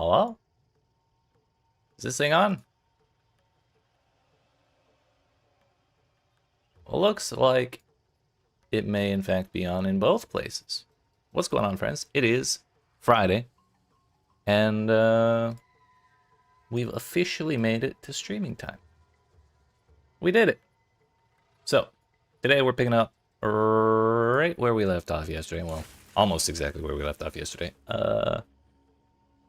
Hello? Is this thing on? Well, looks like it may in fact be on in both places. What's going on, friends? It is Friday, and we've officially made it to streaming time. We did it. So, today we're picking up right where we left off yesterday. Well, almost exactly where we left off yesterday.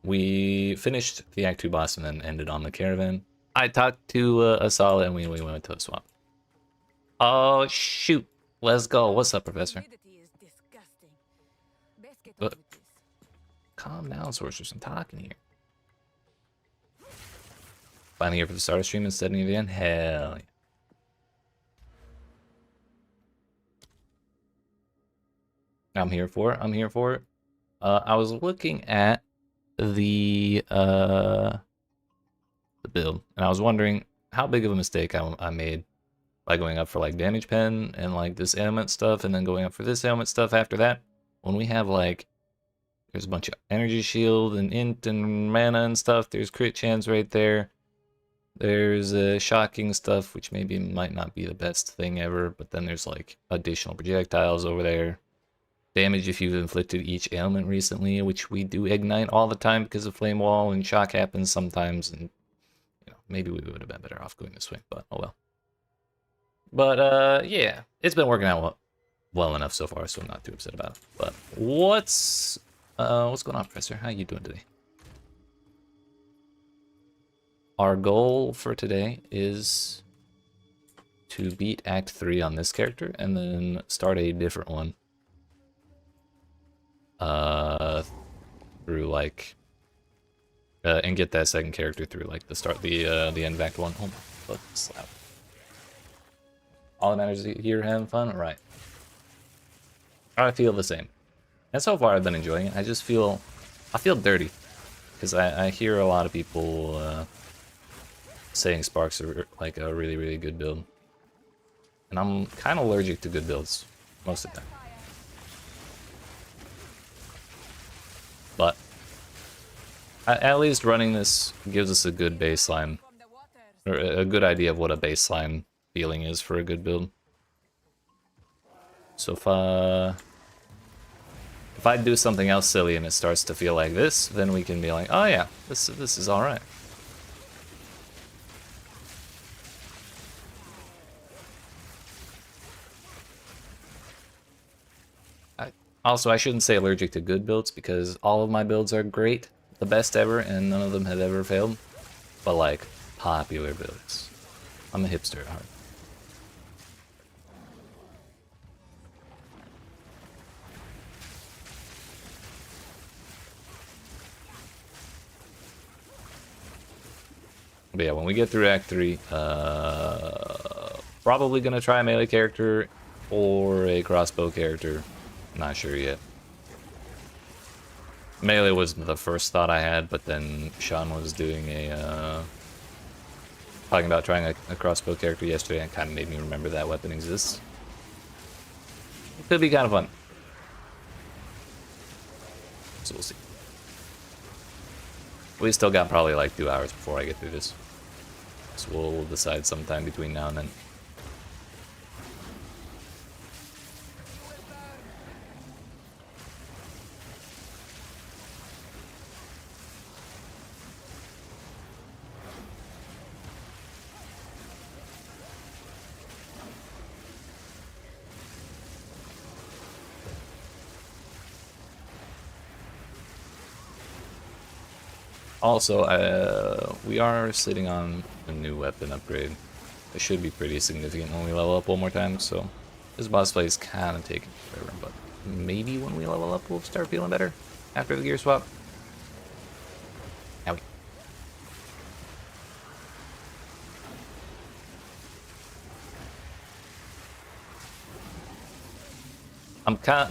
We finished the Act 2 boss and then ended on the caravan. I talked to Asala and we went to a swamp. Oh, shoot. Let's go. What's up, Professor? Calm down, sorceress. I'm talking here. Finally here for the start of stream instead of the end? Hell yeah. I'm here for it. I'm here for it. I was looking at the build, and I was wondering how big of a mistake I made by going up for like damage pen and like this ailment stuff, and then going up for this ailment stuff after that. When we have like, there's a bunch of energy shield and int and mana and stuff. There's crit chance right there. There's shocking stuff, which maybe might not be the best thing ever, but then there's like additional projectiles over there. Damage if you've inflicted each ailment recently, which we do ignite all the time because of flame wall, and shock happens sometimes, and you know, maybe we would have been better off going this way, but oh well. But yeah, it's been working out well enough so far, so I'm not too upset about it. But what's going on, Professor? How you doing today? Our goal for today is to beat Act 3 on this character and then start a different one. Through like and get that second character through like the end of Act 1. Oh my fuck, slap. All that matters is you're having fun? Right. I feel the same. And so far I've been enjoying it. I feel dirty. Because I hear a lot of people saying Sparks are like a really, really good build. And I'm kind of allergic to good builds most of the time. But at least running this gives us a good baseline, or a good idea of what a baseline feeling is for a good build. So if I do something else silly and it starts to feel like this, then we can be like, oh yeah, this is all right. Also, I shouldn't say allergic to good builds, because all of my builds are great, the best ever, and none of them have ever failed. But like, popular builds. I'm a hipster at heart. But yeah, when we get through Act 3, probably gonna try a melee character or a crossbow character. Not sure yet. Melee was the first thought I had, but then Sean was doing talking about trying a crossbow character yesterday, and kind of made me remember that weapon exists. It could be kind of fun. So we'll see. We still got probably like 2 hours before I get through this. So we'll decide sometime between now and then. Also, we are sitting on a new weapon upgrade. It should be pretty significant when we level up one more time, so this boss fight is kind of taking forever, but maybe when we level up we'll start feeling better after the gear swap. Owie.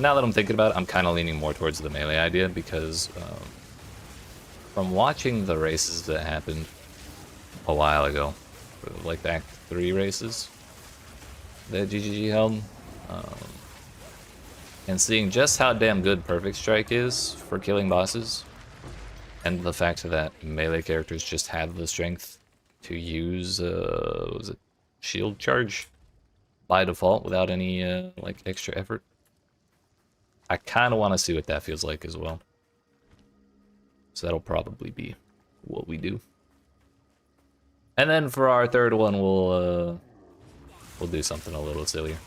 Now that I'm thinking about it, I'm kind of leaning more towards the melee idea, because from watching the races that happened a while ago, like the Act 3 races that GGG held, and seeing just how damn good Perfect Strike is for killing bosses, And the fact that melee characters just have the strength to use, what was it, shield charge by default without any, like, extra effort. I kind of want to see what that feels like as well. So that'll probably be what we do. And then for our third one, we'll do something a little sillier.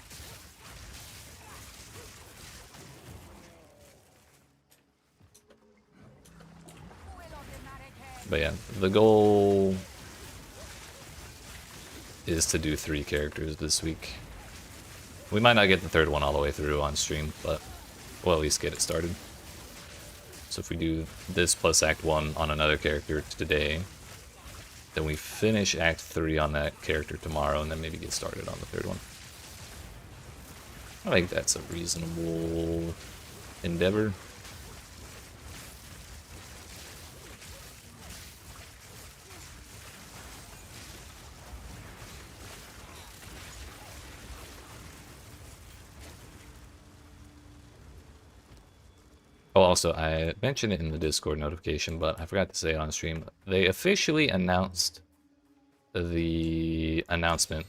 But yeah, the goal is to do 3 characters this week. We might not get the third one all the way through on stream, but we'll at least get it started. So if we do this plus Act 1 on another character today, then we finish Act 3 on that character tomorrow, and then maybe get started on the third one. I think that's a reasonable endeavor. Oh, also, I mentioned it in the Discord notification, but I forgot to say it on stream. They officially announced the announcement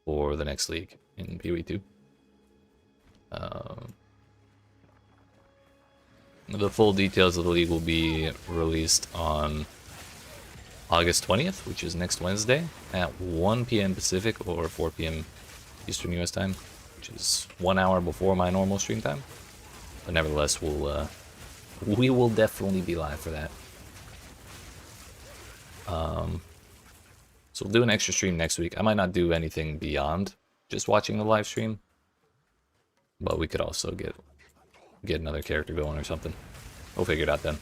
for the next league in PoE2. The full details of the league will be released on August 20th, which is next Wednesday, at 1 p.m. Pacific or 4 p.m. Eastern US time, which is 1 hour before my normal stream time. But nevertheless, we will definitely be live for that. So we'll do an extra stream next week. I might not do anything beyond just watching the live stream, but we could also get another character going or something. We'll figure it out then.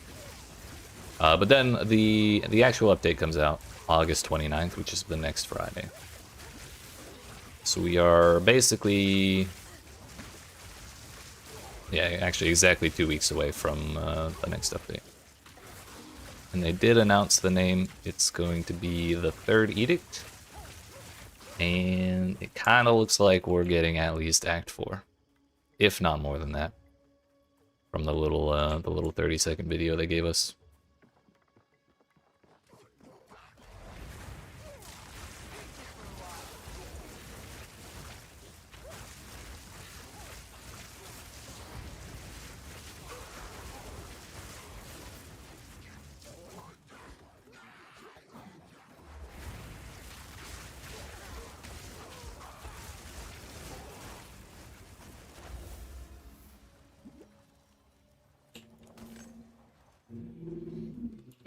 But then the actual update comes out August 29th, which is the next Friday. So we are basically, yeah, actually exactly 2 weeks away from the next update. And they did announce the name. It's going to be the Third Edict. And it kind of looks like we're getting at least Act 4, if not more than that, from the little 30-second video they gave us.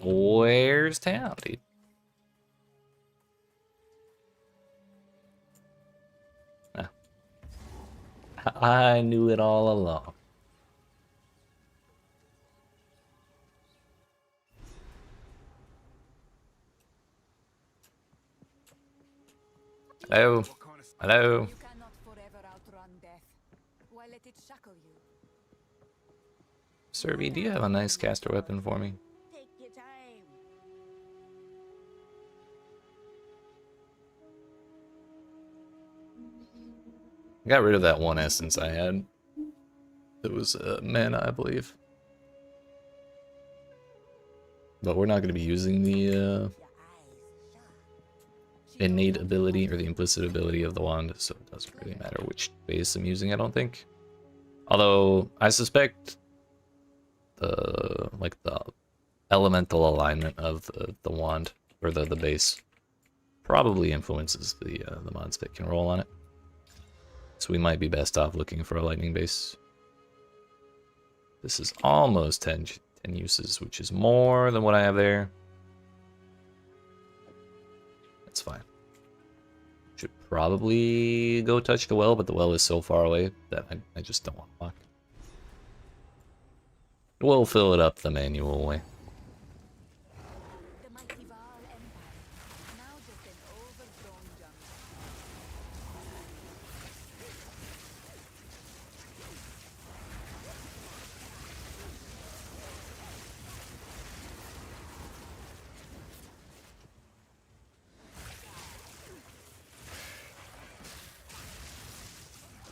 Where's town, dude? Ah. I knew it all along. Hello? Hello? You cannot forever outrun death. Why let it shackle you? Serby, do you have a nice caster weapon for me? Take your time. I got rid of that one essence I had. It was mana, I believe. But we're not going to be using the innate ability or the implicit ability of the wand, so it doesn't really matter which base I'm using, I don't think. Although I suspect the elemental alignment of the wand or the base probably influences the mods that can roll on it. So we might be best off looking for a lightning base. This is almost 10 uses, which is more than what I have there. That's fine. Should probably go touch the well, but the well is so far away that I just don't want to walk. We'll fill it up the manual way. The mighty Val Empire, now just an overgrown jungle.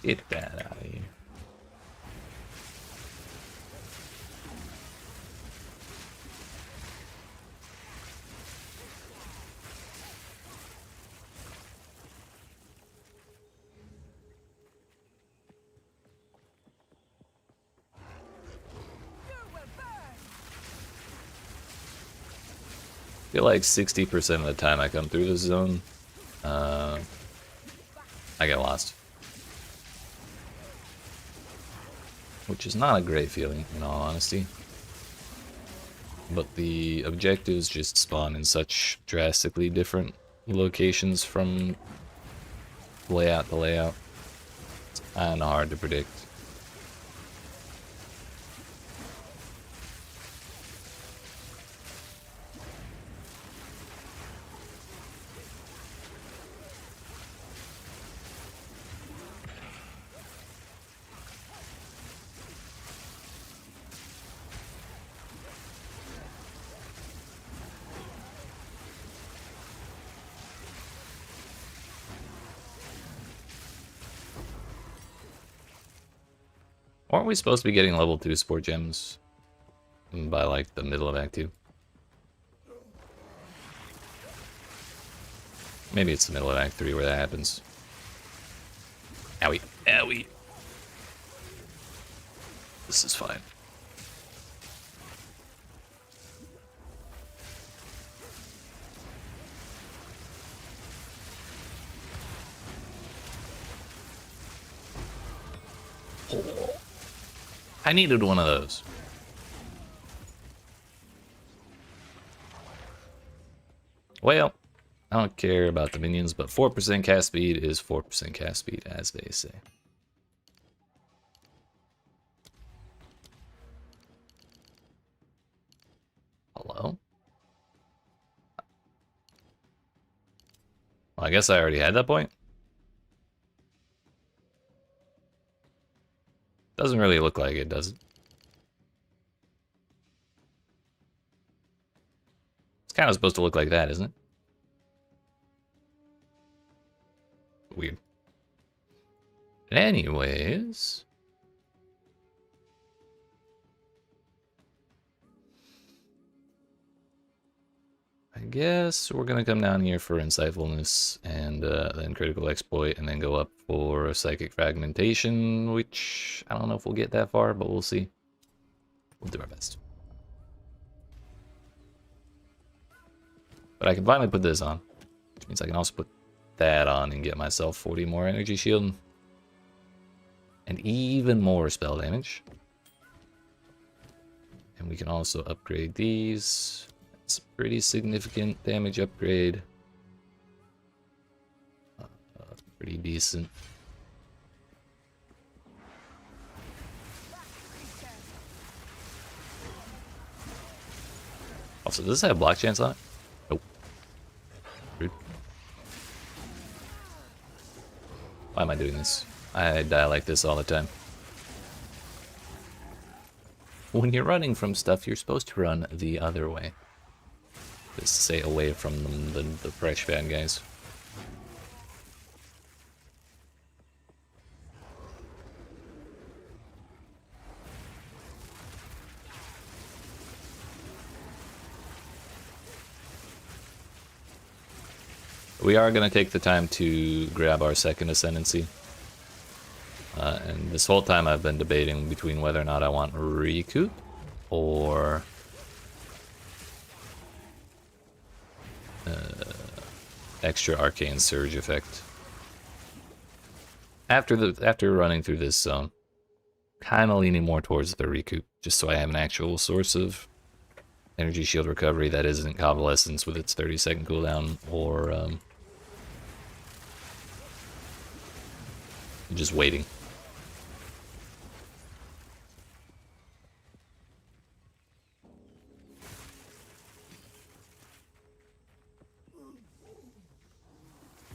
Get that out of here. feel like 60% of the time I come through this zone, I get lost. Which is not a great feeling, in all honesty. But the objectives just spawn in such drastically different locations from layout to layout. It's kind of hard to predict. Aren't we supposed to be getting level 2 sport gems by like the middle of Act 2? Maybe it's the middle of Act 3 where that happens. Owie. Owie. This is fine. Oh. I needed one of those. Well, I don't care about the minions, but 4% cast speed is 4% cast speed, as they say. Hello? Well, I guess I already had that point. Doesn't really look like it, does it? It's kind of supposed to look like that, isn't it? Weird. Anyways. I guess we're gonna come down here for insightfulness and then critical exploit and then go up for psychic fragmentation, which I don't know if we'll get that far, but we'll see. We'll do our best. But I can finally put this on, which means I can also put that on and get myself 40 more energy shield and even more spell damage. And we can also upgrade these. It's a pretty significant damage upgrade. Pretty decent. Also, does this have block chance on it? Nope. Rude. Why am I doing this? I die like this all the time. When you're running from stuff, you're supposed to run the other way. Just to stay away from the fresh bad guys. We are going to take the time to grab our second ascendancy. And this whole time I've been debating between whether or not I want recoup or extra arcane surge effect. After running through this zone, kind of leaning more towards the recoup, just so I have an actual source of energy shield recovery that isn't convalescence with its 30-second cooldown or just waiting.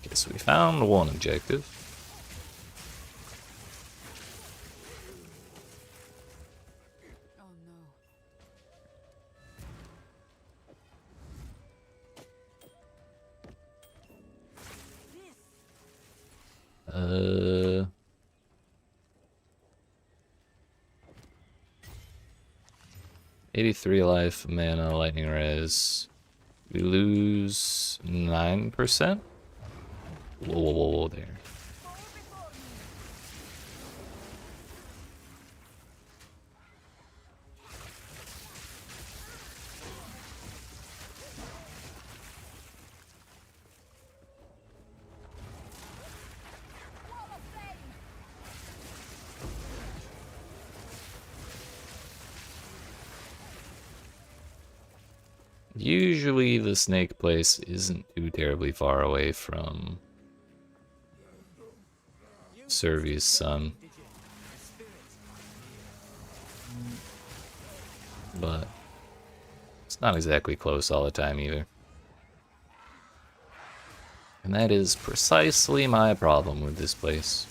Okay, so we found one objective. Oh no. 83 life, mana, lightning res. We lose 9%? Whoa, there. Usually the snake place isn't too terribly far away from Servi's son. But it's not exactly close all the time either. And that is precisely my problem with this place.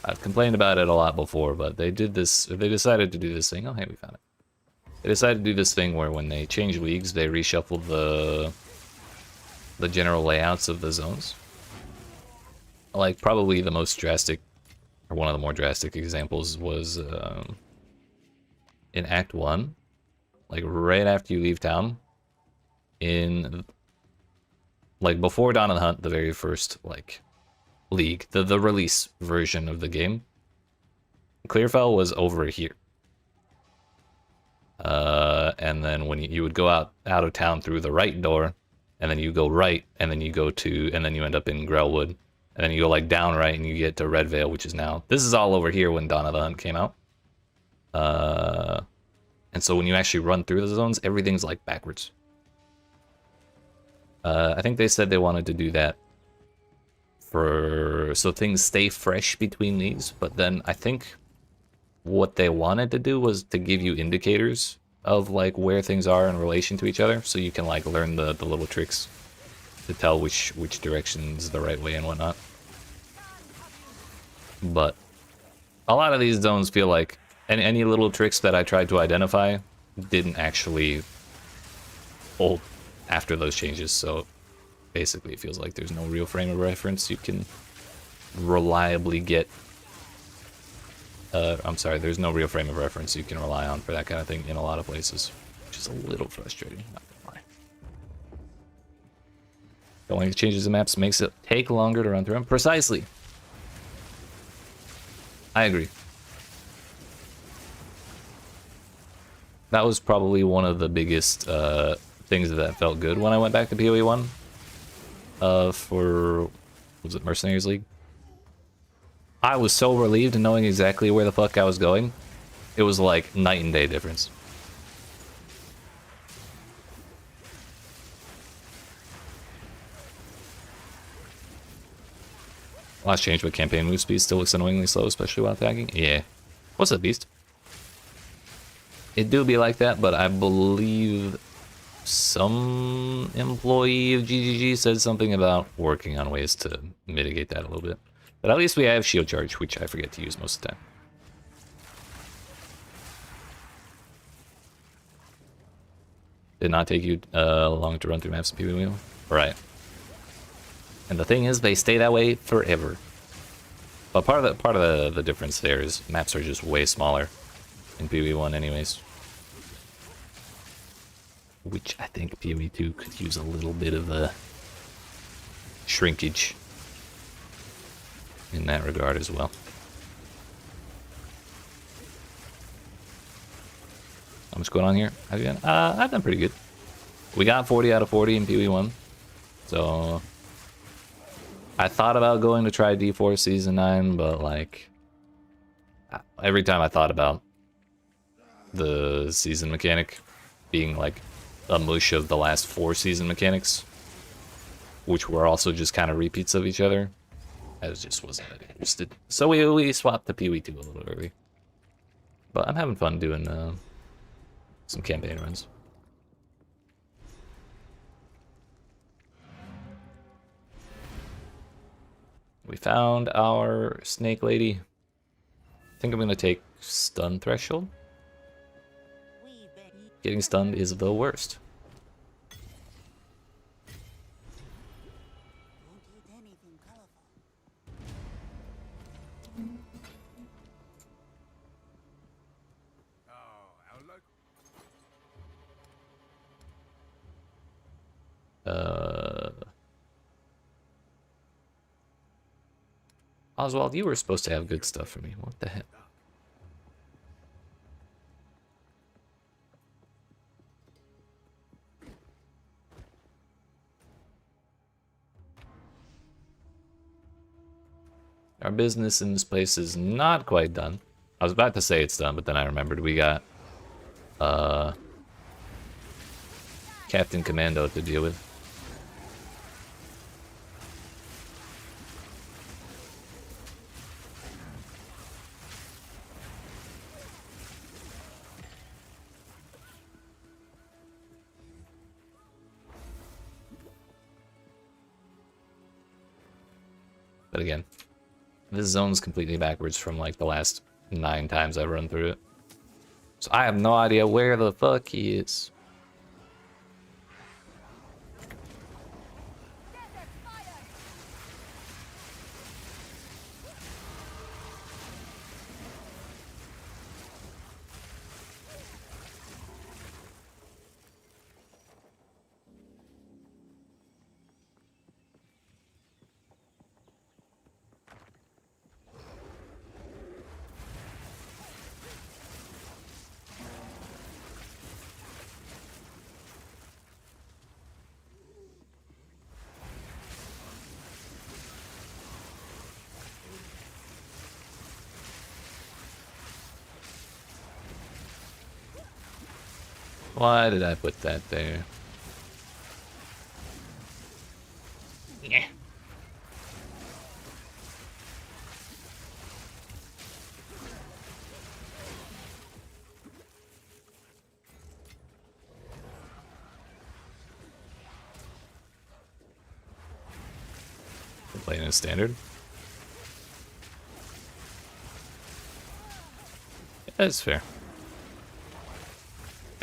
I've complained about it a lot before, but they decided to do this thing. Oh, hey, we found it. They decided to do this thing where when they change leagues, they reshuffle the general layouts of the zones. Like, probably the most drastic, or one of the more drastic examples was in Act 1. Like, right after you leave town, like, before Dawn of the Hunt, the very first, like, league, the release version of the game, Clearfell was over here. And then when you would go out of town through the right door, and then you go right, and then you go to, and then you end up in Grellwood, and then you go like down right, and you get to Red Vale, which is now, this is all over here when Dawn of the Hunt came out. And so when you actually run through the zones, everything's like backwards. I think they said they wanted to do that so things stay fresh between these, but then I think what they wanted to do was to give you indicators of like where things are in relation to each other, so you can like learn the little tricks to tell which direction's the right way and whatnot. But a lot of these zones feel like any little tricks that I tried to identify didn't actually hold after those changes, so basically it feels like there's no real frame of reference you can reliably get. I'm sorry, there's no real frame of reference you can rely on for that kind of thing in a lot of places, which is a little frustrating, not gonna lie. Don't like the changes in maps makes it take longer to run through them. Precisely. I agree. That was probably one of the biggest things that felt good when I went back to PoE 1 for, was it Mercenaries League? I was so relieved in knowing exactly where the fuck I was going. It was like night and day difference. Last change, but campaign move speed still looks annoyingly slow, especially while attacking. Yeah. What's up, Beast? It do be like that, but I believe some employee of GGG said something about working on ways to mitigate that a little bit. But at least we have shield charge, which I forget to use most of the time. Did not take you long to run through maps in PoE1? Right. And the thing is, they stay that way forever. But part of the difference there is maps are just way smaller in PoE1 anyways. Which I think PoE2 could use a little bit of a shrinkage in that regard as well. What's going on here? How you done? I've done pretty good. We got 40 out of 40 in PoE1. So I thought about going to try D4 Season 9, but like every time I thought about the season mechanic being like a mush of the last 4 season mechanics, which were also just kind of repeats of each other, I just wasn't that interested. So we swapped to PoE2 a little early. But I'm having fun doing some campaign runs. We found our snake lady. I think I'm gonna take stun threshold. Getting stunned is the worst. Oswald, you were supposed to have good stuff for me. What the heck? Our business in this place is not quite done. I was about to say it's done, but then I remembered we got Captain Commando to deal with. But again, this zone's completely backwards from like the last 9 times I've run through it. So I have no idea where the fuck he is. Why did I put that there? Yeah. Playing a standard. That's fair.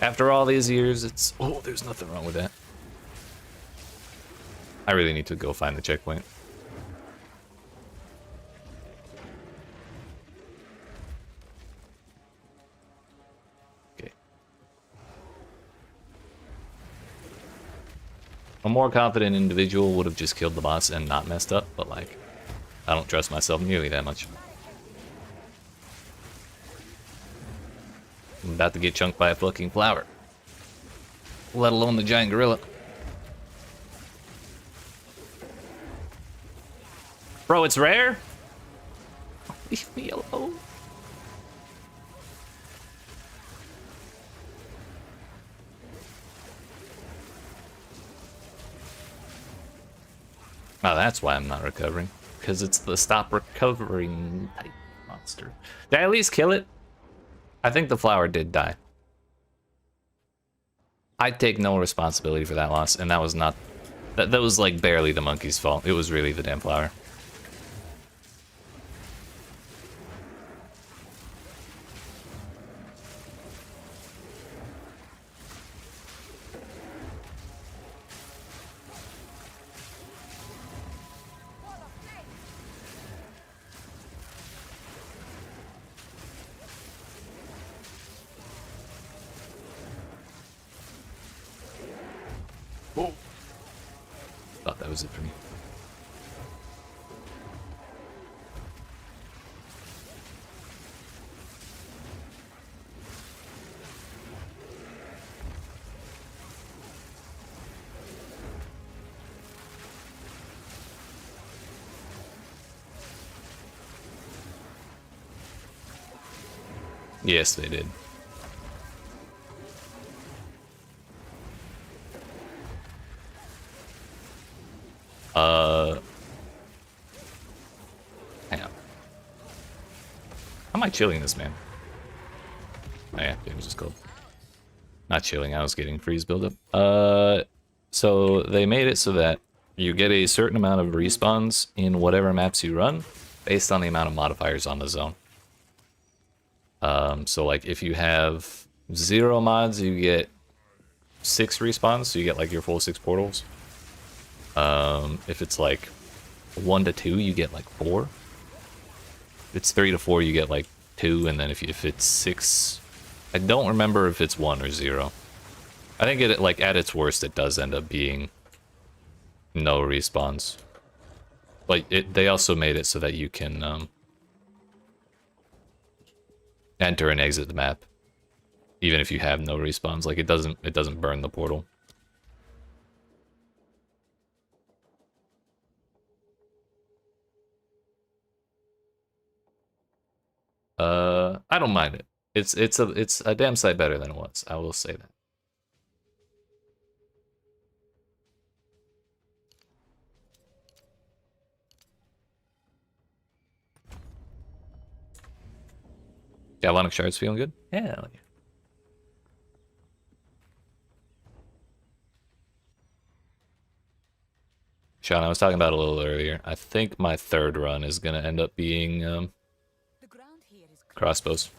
After all these years, it's... Oh, there's nothing wrong with that. I really need to go find the checkpoint. Okay. A more confident individual would have just killed the boss and not messed up, but like, I don't trust myself nearly that much. I'm about to get chunked by a fucking flower. Let alone the giant gorilla. Bro, it's rare? Leave me alone. Oh, that's why I'm not recovering. Because it's the stop recovering type monster. Did I at least kill it? I think the flower did die. I take no responsibility for that loss, and that was not... That was like barely the monkey's fault. It was really the damn flower. Whoa. Thought that was it for me. Yes, they did. Hang on. How am I chilling this, man? Oh yeah, it was just cold. Not chilling, I was getting freeze buildup. So they made it so that you get a certain amount of respawns in whatever maps you run, based on the amount of modifiers on the zone. So like if you have 0 mods, you get 6 respawns, so you get like your full 6 portals. If it's like 1 to 2, you get like 4. If it's 3 to 4, you get like 2, and then if it's 6, I don't remember if it's 1 or 0. I think it like at its worst, it does end up being no respawns. But they also made it so that you can enter and exit the map, even if you have no respawns. Like it doesn't burn the portal. I don't mind it. It's a damn sight better than it was. I will say that. Galvanic shards feeling good? Hell yeah. Sean, I was talking about it a little earlier. I think my third run is gonna end up being The ground here is crossbows.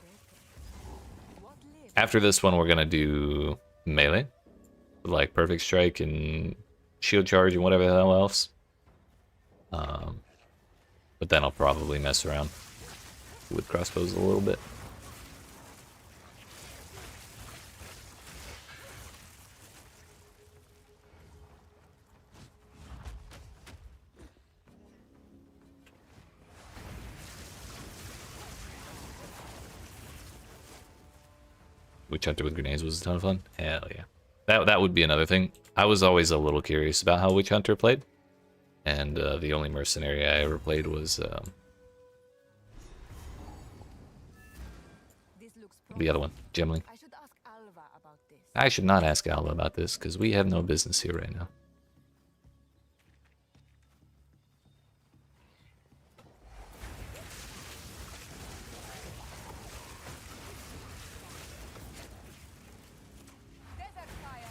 what lives After this one, we're gonna do melee, like perfect strike and shield charge and whatever the hell else. But then I'll probably mess around with crossbows a little bit. Witch Hunter with grenades was a ton of fun. Hell yeah. That would be another thing. I was always a little curious about how Witch Hunter played. And the only mercenary I ever played was this looks the other one, Gemling. I should ask Alva about this. I should not ask Alva about this, because we have no business here right now. Desert fire.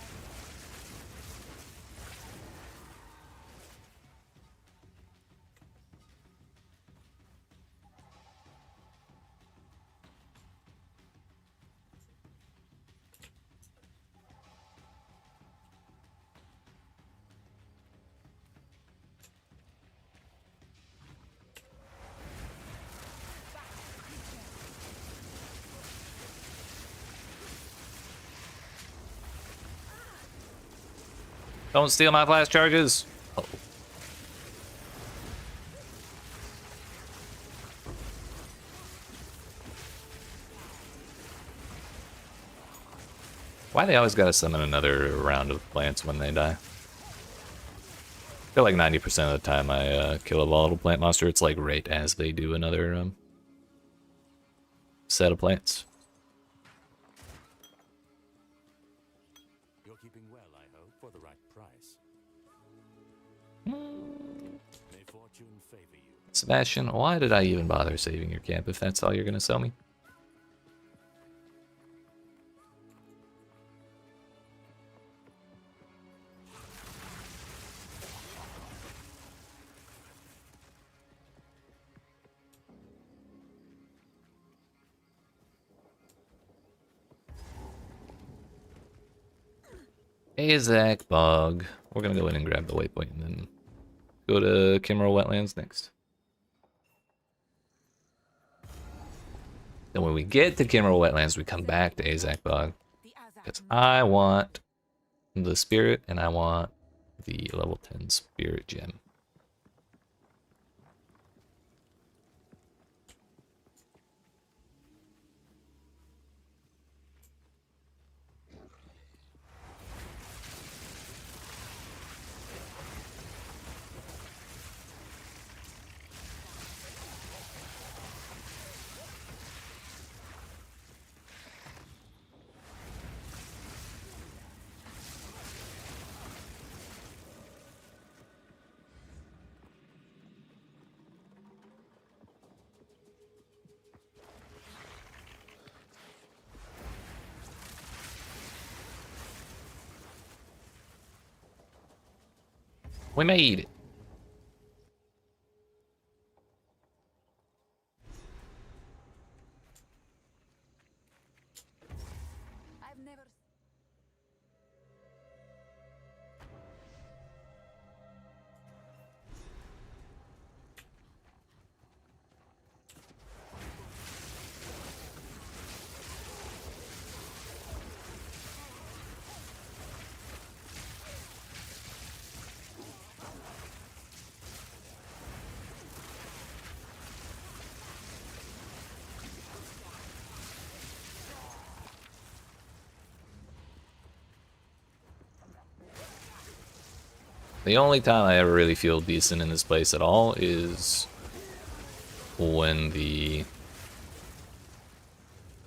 Don't steal my flash charges! Oh. Why they always gotta summon another round of plants when they die? I feel like 90% of the time I kill a volatile plant monster, it's like right as they do another set of plants. You're keeping well, I hope, for the right price. May fortune favor you. Sebastian, why did I even bother saving your camp if that's all you're gonna sell me? Hey, Zach, Bog. We're gonna go in and grab the waypoint and then go to Kimmeral Wetlands next. Then when we get to Kimmeral Wetlands, we come back to Azak Bog. The Azak. Because I want the spirit and I want the level 10 spirit gem. We made it. I've never. The only time I ever really feel decent in this place at all is when the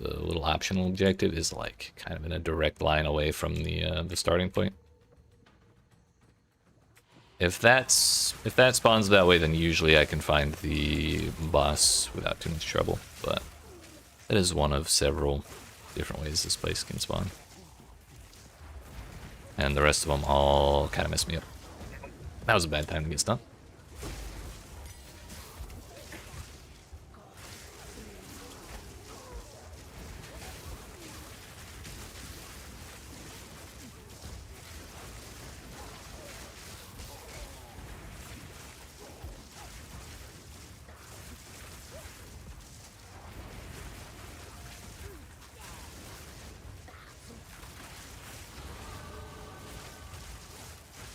the little optional objective is like kind of in a direct line away from the starting point. If that spawns that way, then usually I can find the boss without too much trouble. But that is one of several different ways this place can spawn. And the rest of them all kind of mess me up. That was a bad time to get stunned.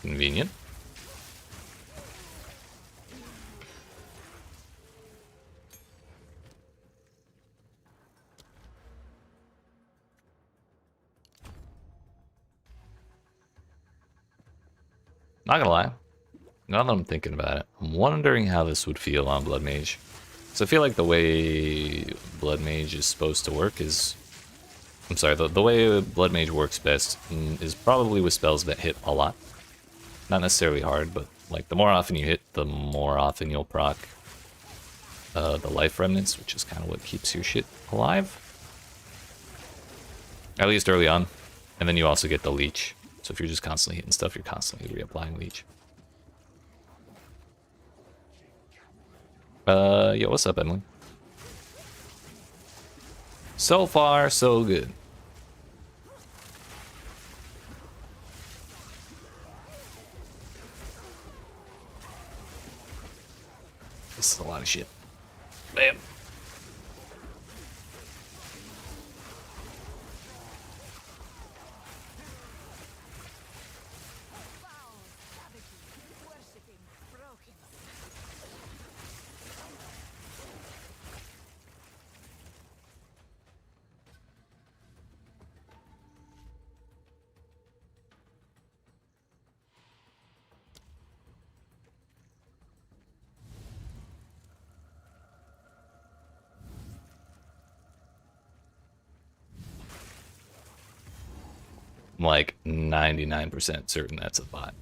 Convenient. Not gonna lie, now that I'm thinking about it, I'm wondering how this would feel on Blood Mage. So I feel like the way Blood Mage is supposed to work is... I'm sorry, the way Blood Mage works best is probably with spells that hit a lot. Not necessarily hard, but like the more often you hit, the more often you'll proc the life remnants, which is kind of what keeps your shit alive. At least early on. And then you also get the leech. So if you're just constantly hitting stuff, you're constantly reapplying leech. Yo, what's up, Emily? So far, so good. This is a lot of shit. Bam. I'm like 99% certain that's a bot.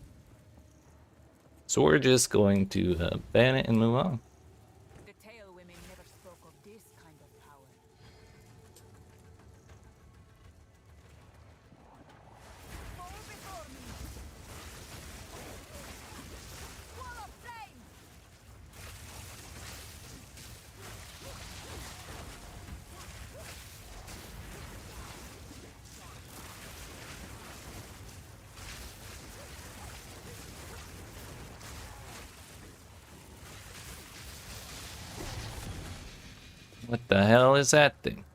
So we're just going to ban it and move on. The Tail women never spoke of this kind of power. Fall before me. Wall of flame. What the hell is that thing?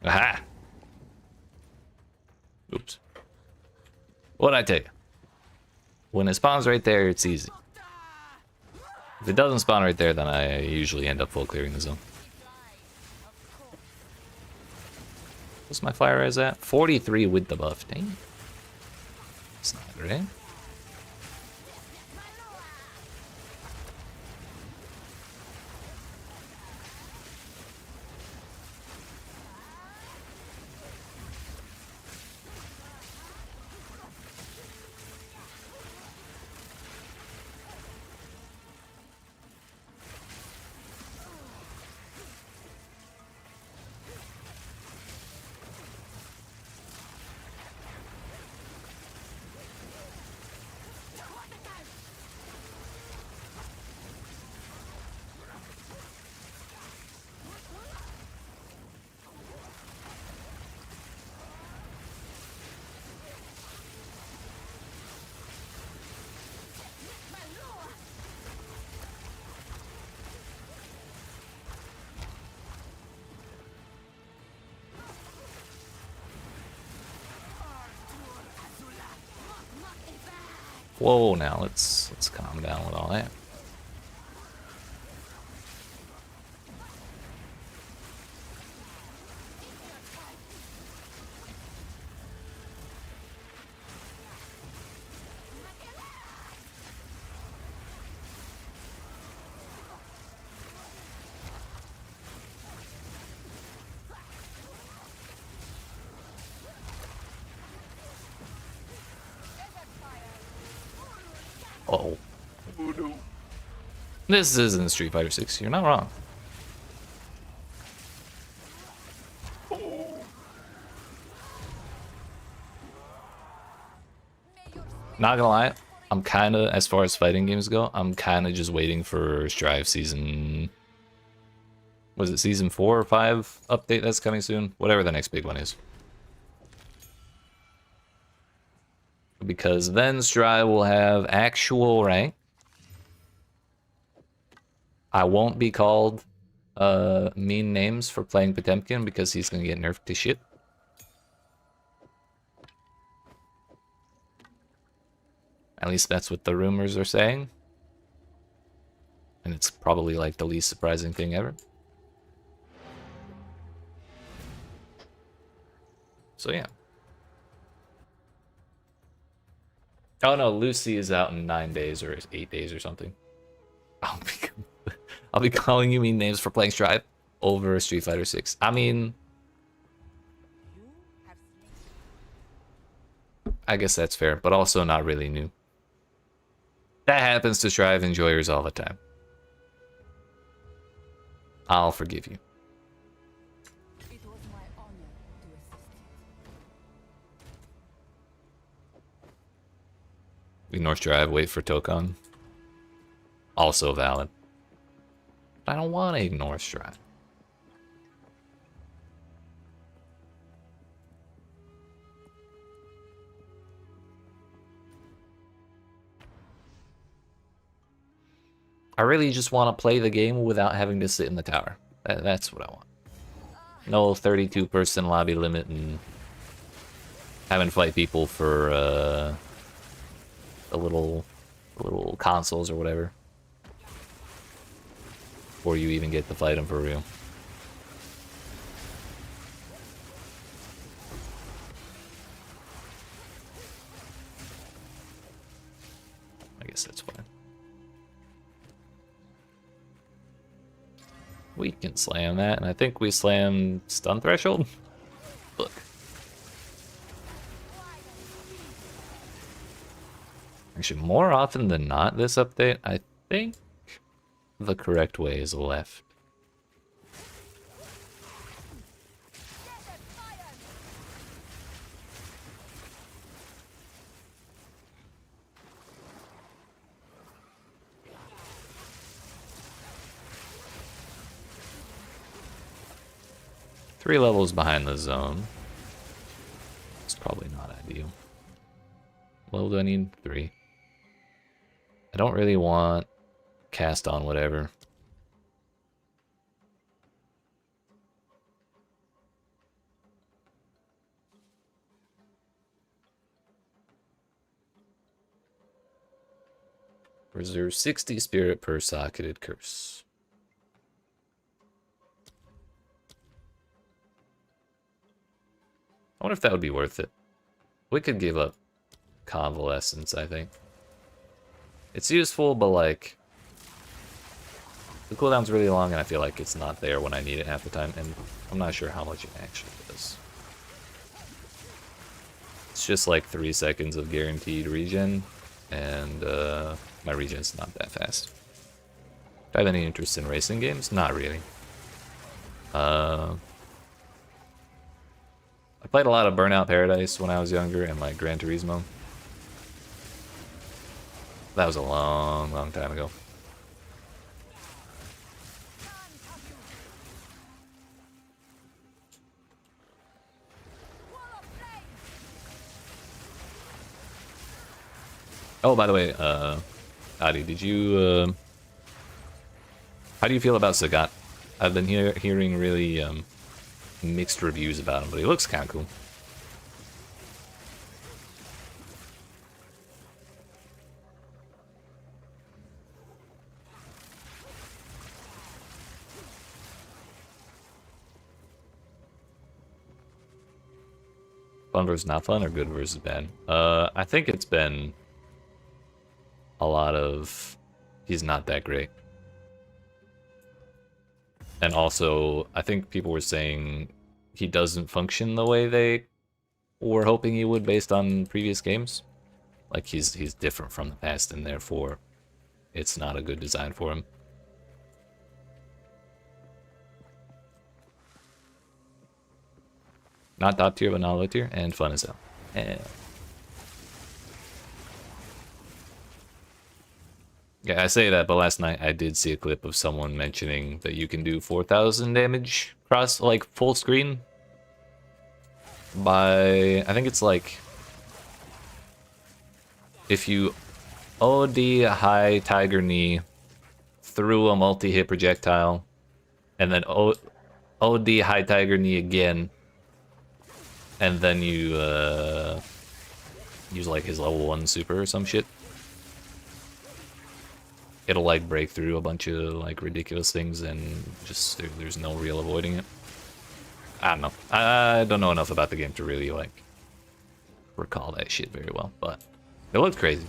Aha! Oops. What'd I tell you? When it spawns right there, it's easy. If it doesn't spawn right there, then I usually end up full clearing the zone. What's my fire res at? 43 with the buff. Dang. It's not great. Whoa, now let's calm down with all that. Uh-oh. This isn't Street Fighter 6. You're not wrong. Not gonna lie, I'm kind of, as far as fighting games go, I'm kind of just waiting for Strive season. Was it season 4 or 5 update that's coming soon? Whatever the next big one is. Because then Strive will have actual rank. I won't be called mean names for playing Potemkin because he's gonna get nerfed to shit. At least that's what the rumors are saying. And it's probably like the least surprising thing ever. So yeah. Oh no, Lucy is out in 9 days or 8 days or something. I'll be calling you mean names for playing Strive over Street Fighter 6. I mean, I guess that's fair, but also not really new. That happens to Strive enjoyers all the time. I'll forgive you. It was my honor to assist you. Ignore Strive, wait for Tokon. Also valid. But I don't want to ignore Strive. I really just want to play the game without having to sit in the tower. That's what I want. No 32-person lobby limit and having to fight people for the little consoles or whatever. Before you even get to fight them for real. I guess that's fine. We can slam that, and I think we slam stun threshold. Look. Actually, more often than not, this update, I think the correct way is left. Three levels behind the zone. It's probably not ideal. Well, do I need 3? I don't really want cast on whatever. Reserve 60 spirit per socketed curse. I wonder if that would be worth it. We could give up convalescence, I think. It's useful, but like the cooldown's really long and I feel like it's not there when I need it half the time, and I'm not sure how much it actually does. It's just like 3 seconds of guaranteed regen, and my regen's not that fast. Do I have any interest in racing games? Not really. I played a lot of Burnout Paradise when I was younger and like Gran Turismo. That was a long, long time ago. Oh, by the way, Adi, did you, how do you feel about Sagat? I've been hearing really, mixed reviews about him, but he looks kind of cool. fun versus not fun, or good versus bad? I think it's been a lot of he's not that great. And also, I think people were saying he doesn't function the way they were hoping he would based on previous games. Like he's different from the past, and therefore it's not a good design for him. Not top tier, but not low tier, and fun as hell. Yeah, I say that, but last night I did see a clip of someone mentioning that you can do 4,000 damage cross, like, full screen by, I think it's like, if you OD high Tiger Knee through a multi-hit projectile, and then OD high Tiger Knee again, and then you use like his level 1 super or some shit. It'll like break through a bunch of like ridiculous things, and just there's no real avoiding it. I don't know. I don't know enough about the game to really like recall that shit very well, but it looked crazy.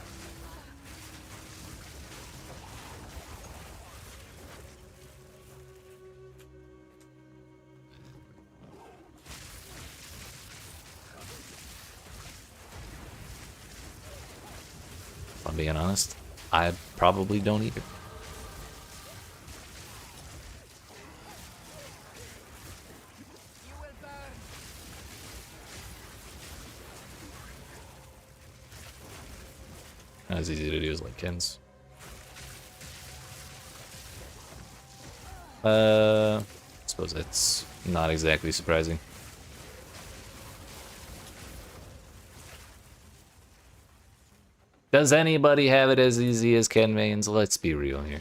If I'm being honest, I probably don't either. Not as easy to do as like Ken's. I suppose that's not exactly surprising. Does anybody have it as easy as Ken mains? Let's be real here.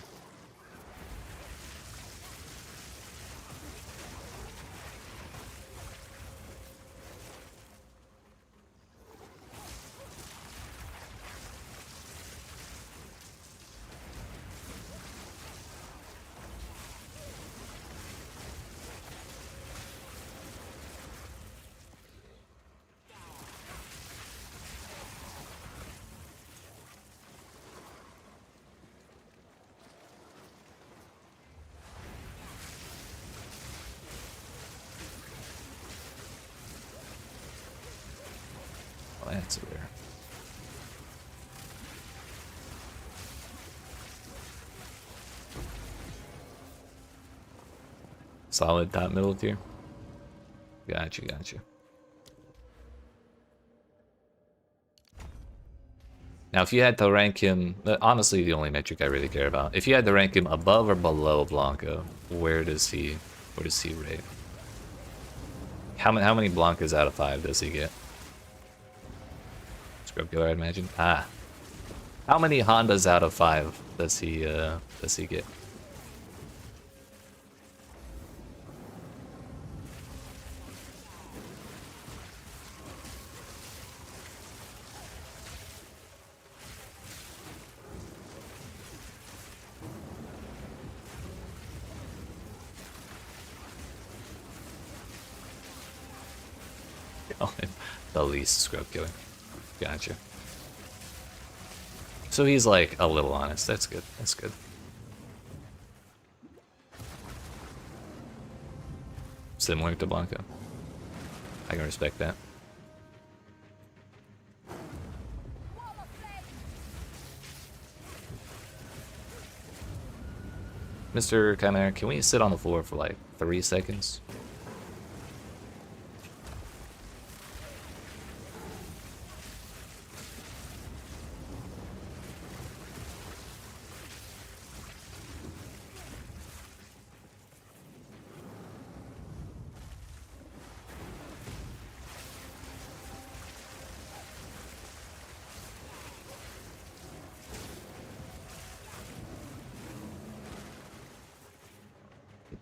Oh, that's rare. Solid top middle tier. Gotcha, gotcha. Now, if you had to rank him, honestly, the only metric I really care about. If you had to rank him above or below Blanca, where does he rate? How many Blancas out of 5 does he get? Scrub killer, I'd imagine. Ah, how many Hondas out of 5 does he get? Oh, the least scrub killer. Gotcha. So he's like a little honest. That's good. That's good. Similar to Blanca. I can respect that. Mr. Chimera, can we sit on the floor for like 3 seconds?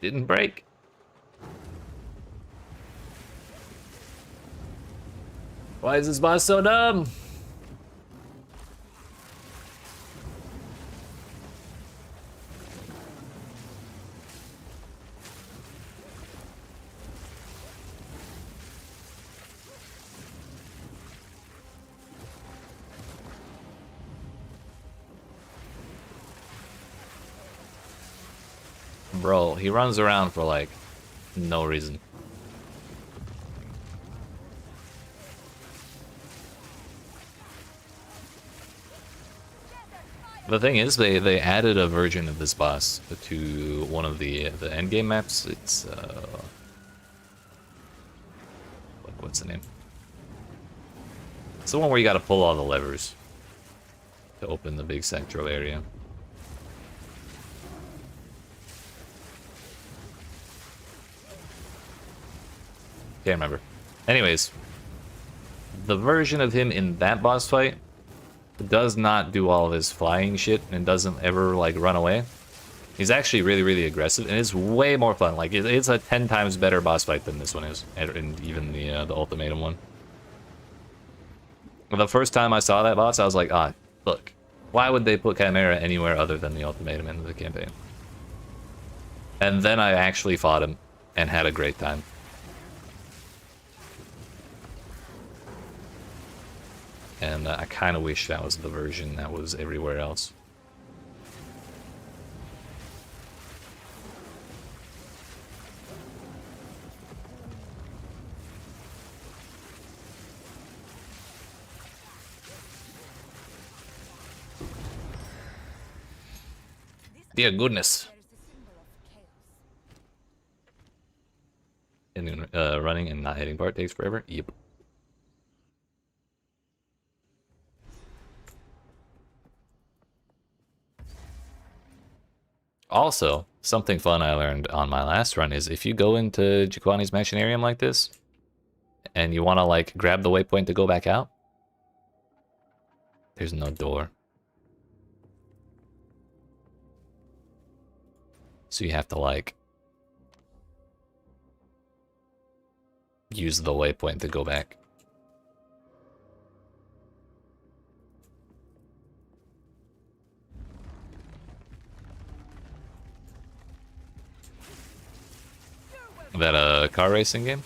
Didn't break. Why is this boss so dumb? Bro, he runs around for like no reason. The thing is, they added a version of this boss to one of the endgame maps. It's what's the name? It's the one where you got to pull all the levers to open the big central area. Can't remember. Anyways, the version of him in that boss fight does not do all of his flying shit and doesn't ever like run away. He's actually really, really aggressive, and it's way more fun. Like it's a 10 times better boss fight than this one is, and even the ultimatum one. The first time I saw that boss, I was like, ah, look, why would they put Chimera anywhere other than the ultimatum in the campaign? And then I actually fought him and had a great time. And I kind of wish that was the version that was everywhere else. Dear goodness. And running and not hitting part takes forever? Yep. Also, something fun I learned on my last run is if you go into Jaquani's Machinarium like this, and you want to like grab the waypoint to go back out, there's no door. So you have to like use the waypoint to go back. That a car racing game?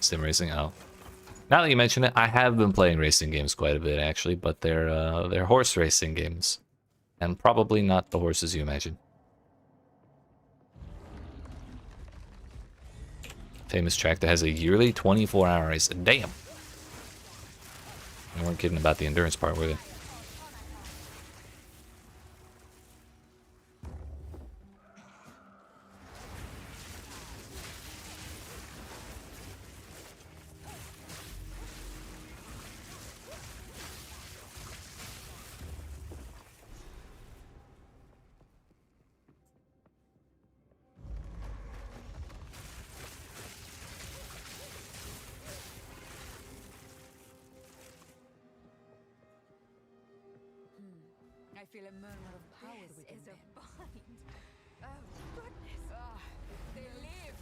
Sim racing? Oh. Now that you mention it, I have been playing racing games quite a bit actually, but they're horse racing games. And probably not the horses you imagine. Famous track that has a yearly 24-hour race. Damn! They weren't kidding about the endurance part, were they? I feel a murmur of power within them. Bind. Oh, goodness. Ah, they live.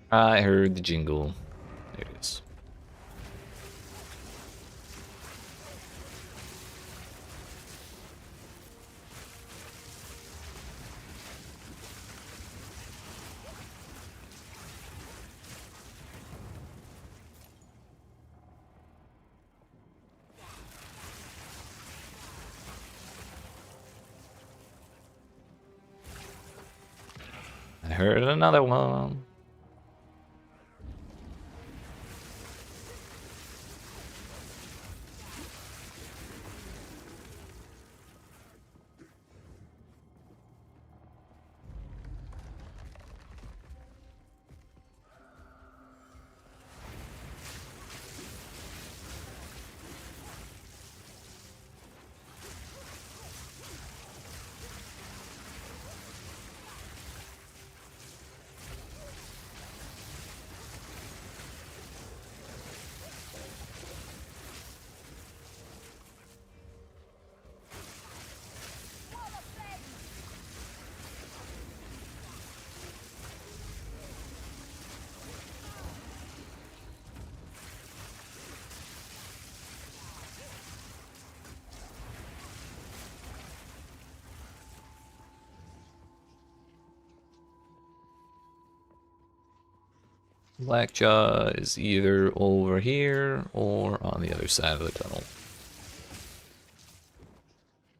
I heard the jingle. There it is. I heard another one. Blackjaw is either over here or on the other side of the tunnel.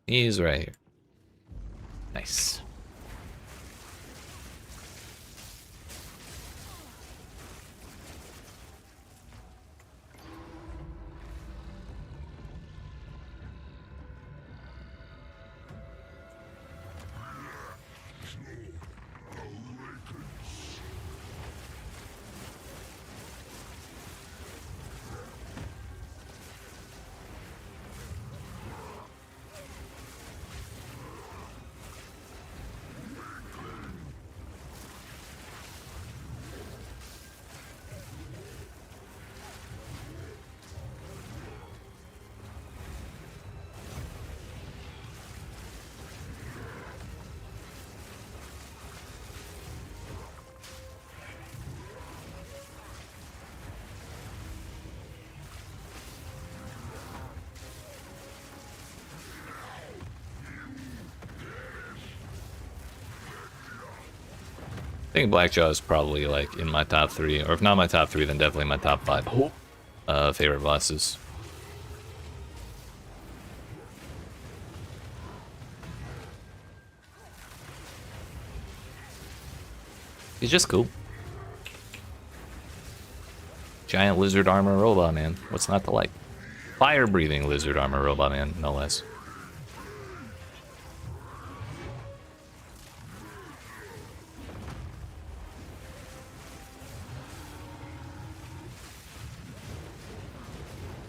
He's right here. Nice. I think Blackjaw is probably like in my top 3, or if not my top 3, then definitely my top 5 favorite bosses. He's just cool. Giant lizard armor robot man. What's not to like? Fire breathing lizard armor robot man, no less.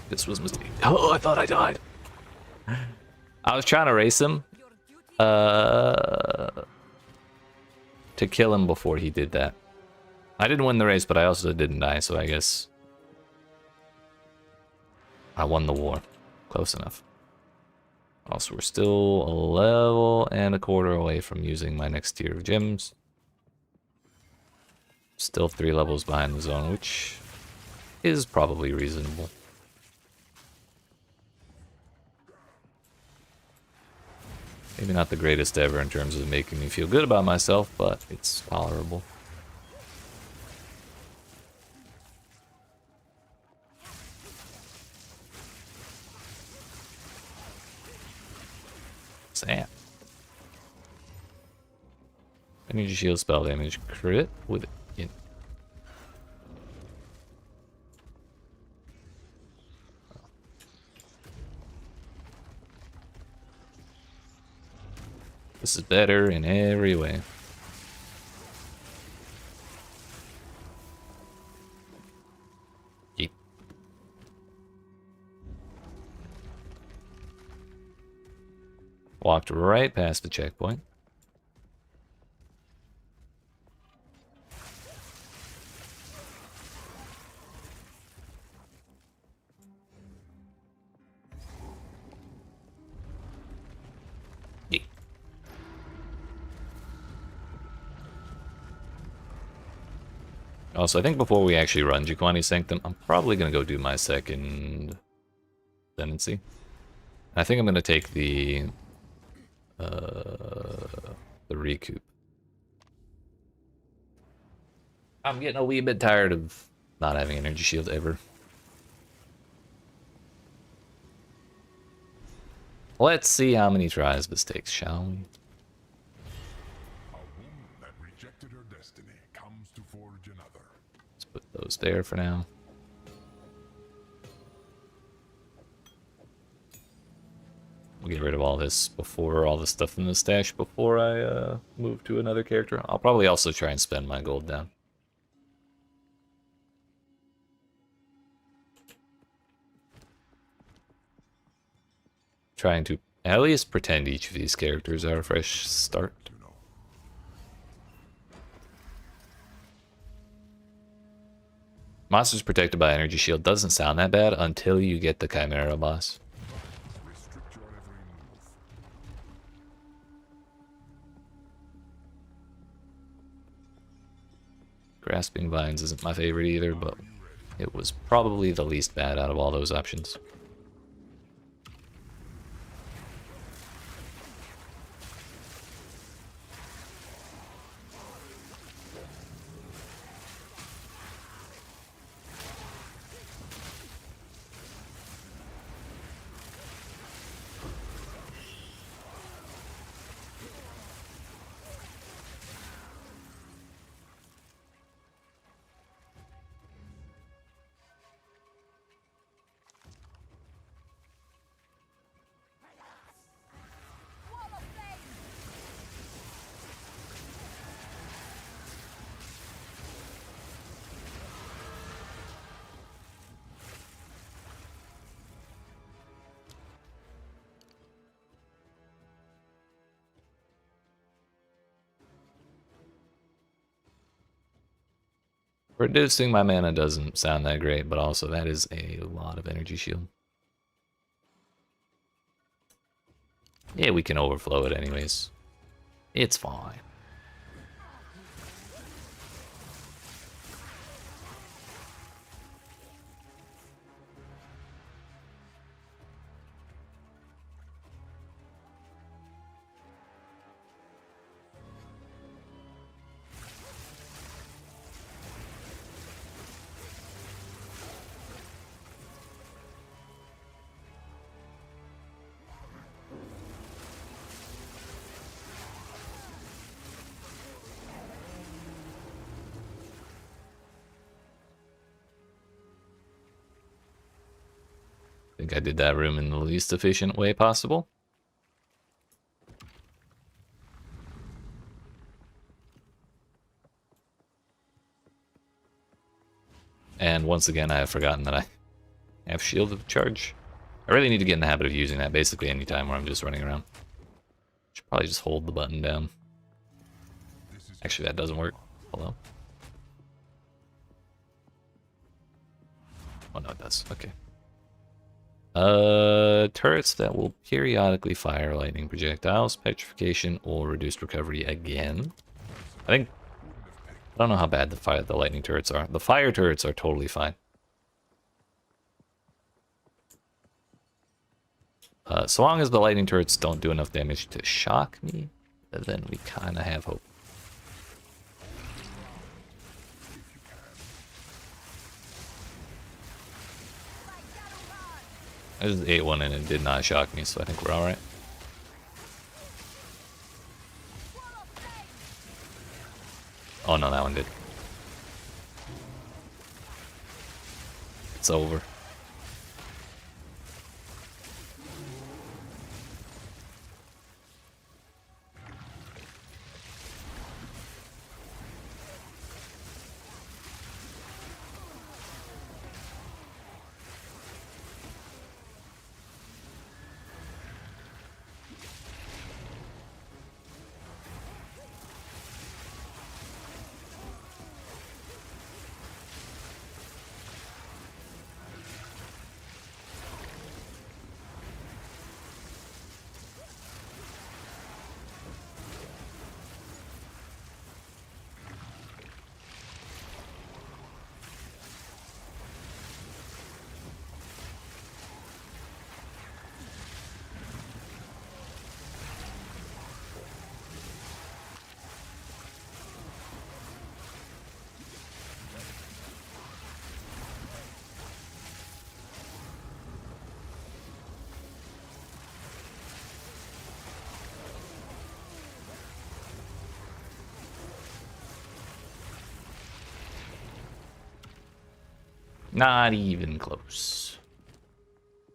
This was a mistake. Oh, I thought I died. I was trying to race him to kill him before he did that. I didn't win the race, but I also didn't die, so I guess I won the war. Close enough. Also, we're still a level and a quarter away from using my next tier of gems. Still 3 levels behind the zone, which is probably reasonable. Maybe not the greatest ever in terms of making me feel good about myself, but it's tolerable. Sam. Energy shield spell damage crit with it. This is better in every way. Yeet. Walked right past the checkpoint. Also, I think before we actually run Jikwani Sanctum, I'm probably going to go do my second tendency. I think I'm going to take the recoup. I'm getting a wee bit tired of not having energy shield ever. Let's see how many tries this takes, shall we? Let's put those there for now. We'll get rid of all this before, all the stuff in the stash before I move to another character. I'll probably also try and spend my gold down. Trying to at least pretend each of these characters are a fresh start. Monsters protected by energy shield doesn't sound that bad until you get the Chimera boss. Grasping Vines isn't my favorite either, but it was probably the least bad out of all those options. Reducing my mana doesn't sound that great, but also that is a lot of energy shield. Yeah, we can overflow it anyways. It's fine. I think I did that room in the least efficient way possible. And once again, I have forgotten that I have shield of charge. I really need to get in the habit of using that basically any time where I'm just running around. Should probably just hold the button down. Actually, that doesn't work. Hello? Oh no, it does. Okay. Turrets that will periodically fire lightning projectiles, petrification, or reduced recovery again. I don't know how bad the lightning turrets are. The fire turrets are totally fine. So long as the lightning turrets don't do enough damage to shock me, then we kind of have hope. I just ate one and it did not shock me, so I think we're alright. Oh no, that one did. It's over. Not even close.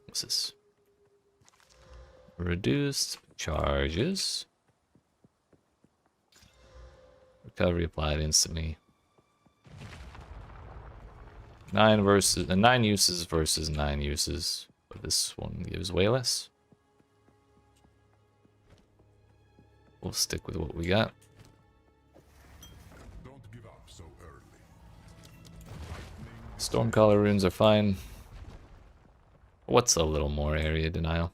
What's this? Reduced charges. Recovery applied instantly. 9 uses versus 9 uses. But this one gives way less. We'll stick with what we got. Stormcaller runes are fine. What's a little more area denial?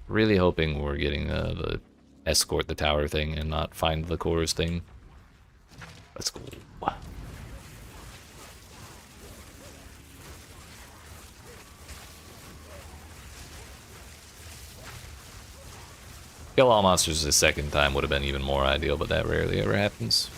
Really hoping we're getting the escort the tower thing and not find the cores thing. Let's go. Kill all monsters a second time would have been even more ideal, but that rarely ever happens.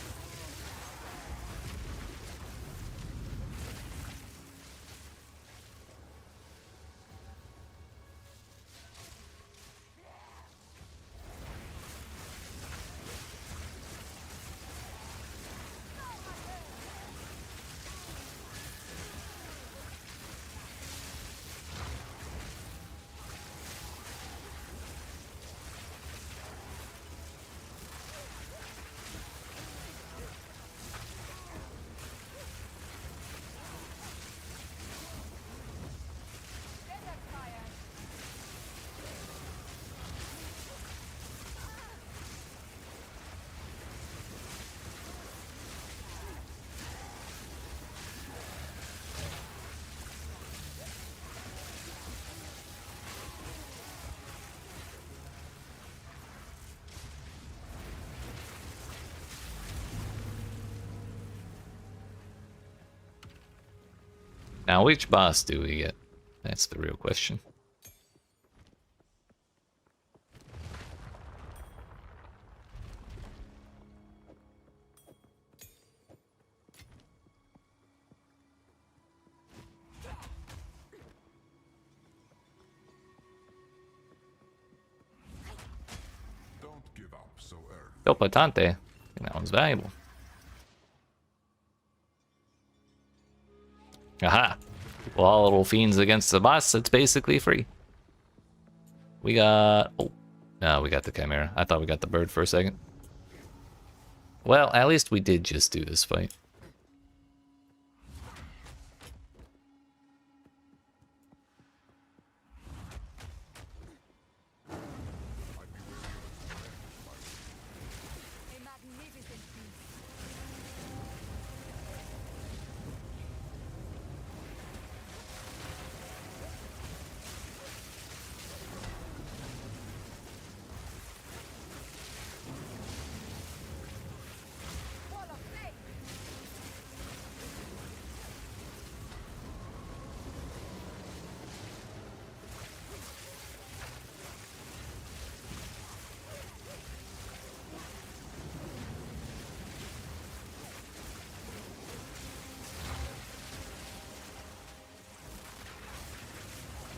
Now, which boss do we get? That's the real question. Don't give up so early. Topatante. I think that one's valuable. Aha! Well, all little fiends against the boss, it's basically free. We got... Oh. No, we got the Chimera. I thought we got the bird for a second. Well, at least we did just do this fight. A magnificent piece. Wall of flame.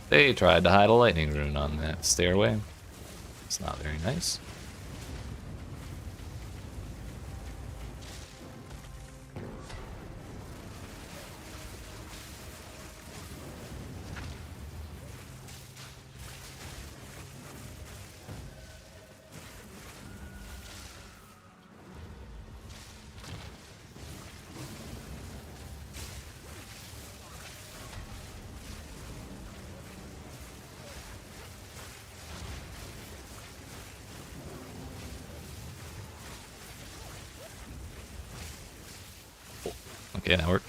They tried to hide a lightning rune on that stairway. It's not very nice. Okay, that worked.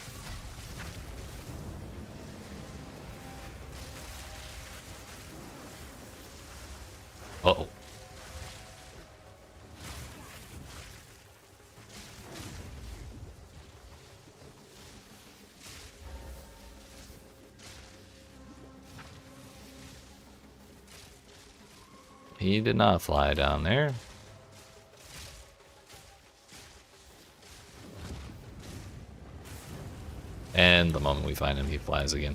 Uh-oh. He did not fly down there. And the moment we find him, he flies again.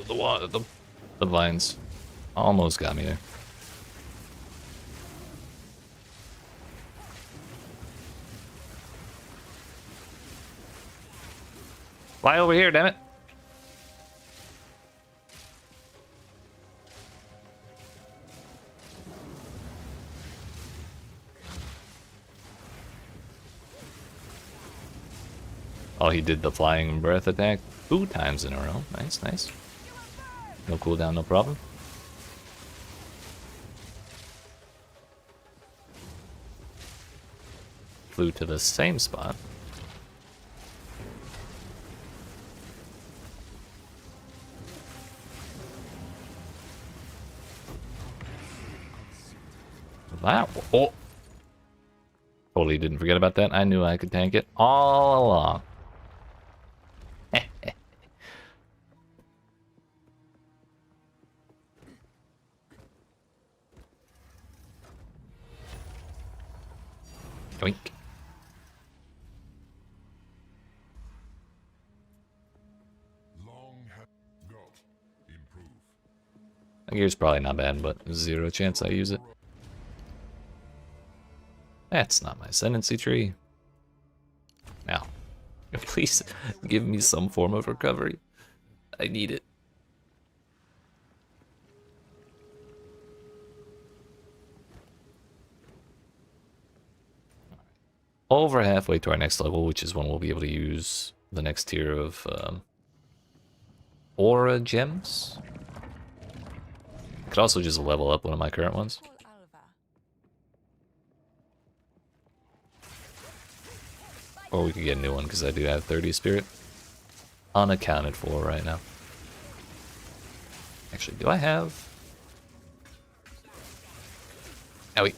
The water, the vines almost got me there. Fly over here, damn it! Oh, he did the flying breath attack 2 times in a row. Nice, nice. No cooldown, no problem. Flew to the same spot. Wow. Oh. Totally didn't forget about that. I knew I could tank it all along. Doink. Long have go. Improve. My gear's probably not bad, but 0 chance I use it. That's not my ascendancy tree. Now, please give me some form of recovery. I need it. over halfway to our next level, which is when we'll be able to use the next tier of aura gems. Could also just level up one of my current ones. Call Alva. Or we could get a new one, because I do have 30 spirit. Unaccounted for right now. Actually, do I have... Owie.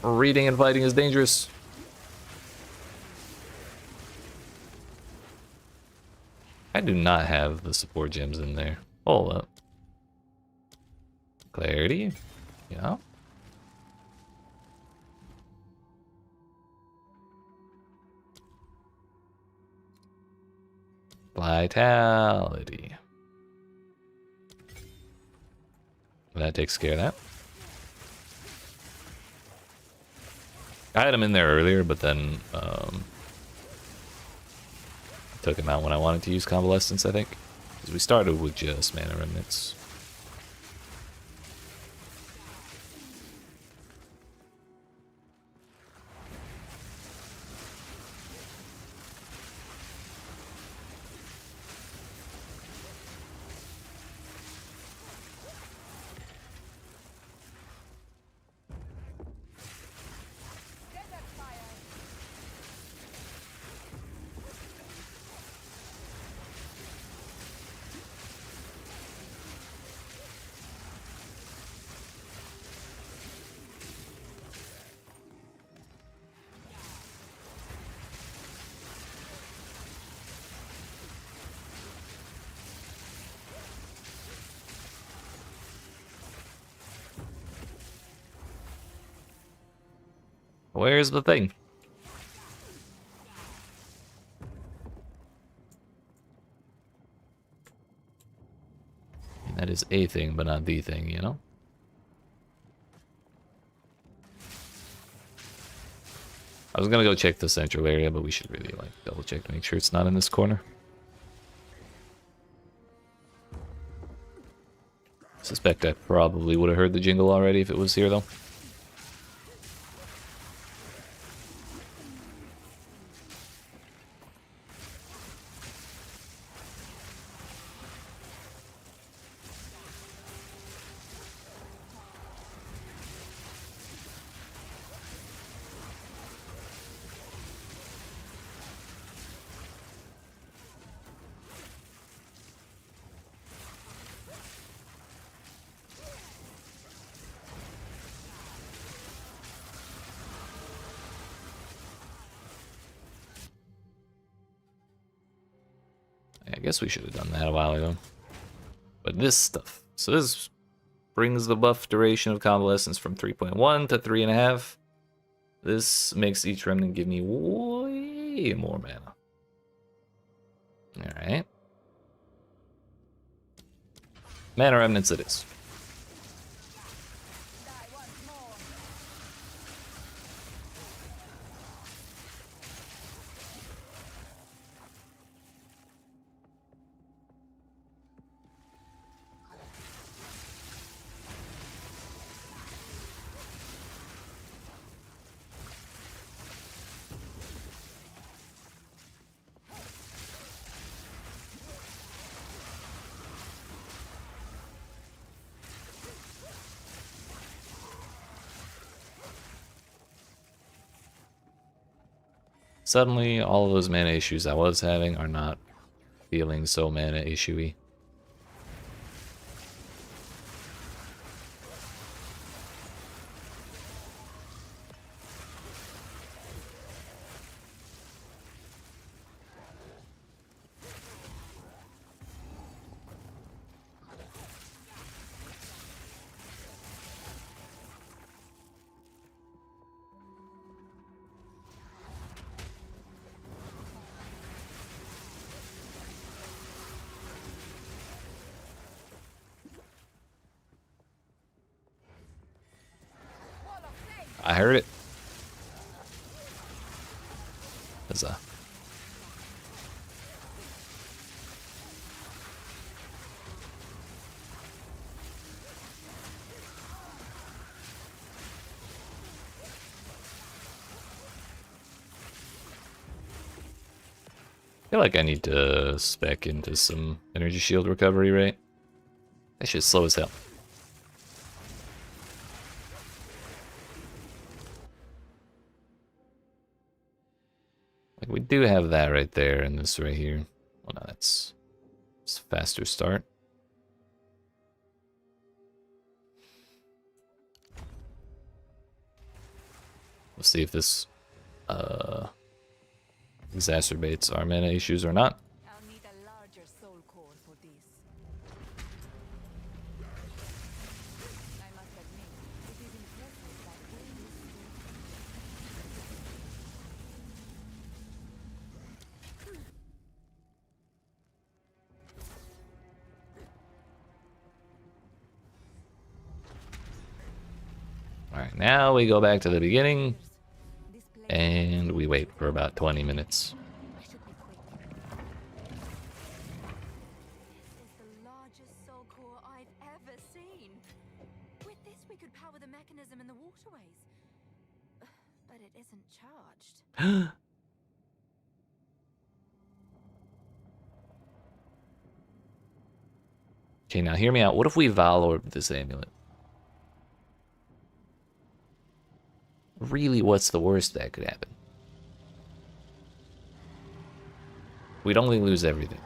Reading and fighting is dangerous. I do not have the support gems in there. Hold up. Clarity. Yeah. Vitality. That takes care of that. I had him in there earlier, but then took him out when I wanted to use Convalescence, I think. Because we started with just Mana Remnants. Desert fire. Where's the thing? That is a thing, but not the thing, you know? I was gonna go check the central area, but we should really like double check to make sure it's not in this corner. Suspect I probably would have heard the jingle already if it was here though. I guess we should have done that a while ago. But this stuff. So this brings the buff duration of convalescence from 3.1 to 3.5. This makes each remnant give me way more mana. Alright. Mana remnants it is. Die once more. Suddenly, all of those mana issues I was having are not feeling so mana issue-y. Wall of flame. I heard it. Huzzah. feel like I need to spec into some energy shield recovery rate. That shit's slow as hell. Like, we do have that right there and this right here. Well, no, that's a faster start. We'll see if this exacerbates our mana issues or not. I'll need a larger soul core for this. I must admit, it is impressive that all this. Alright, now we go back to the beginning This place and we wait for about 20 minutes. I should be quick. This is the largest soul core I've ever seen. With this, we could power the mechanism in the waterways. But it isn't charged. Okay, now hear me out. What if we Valorb this amulet? Really, what's the worst that could happen? We'd only lose everything.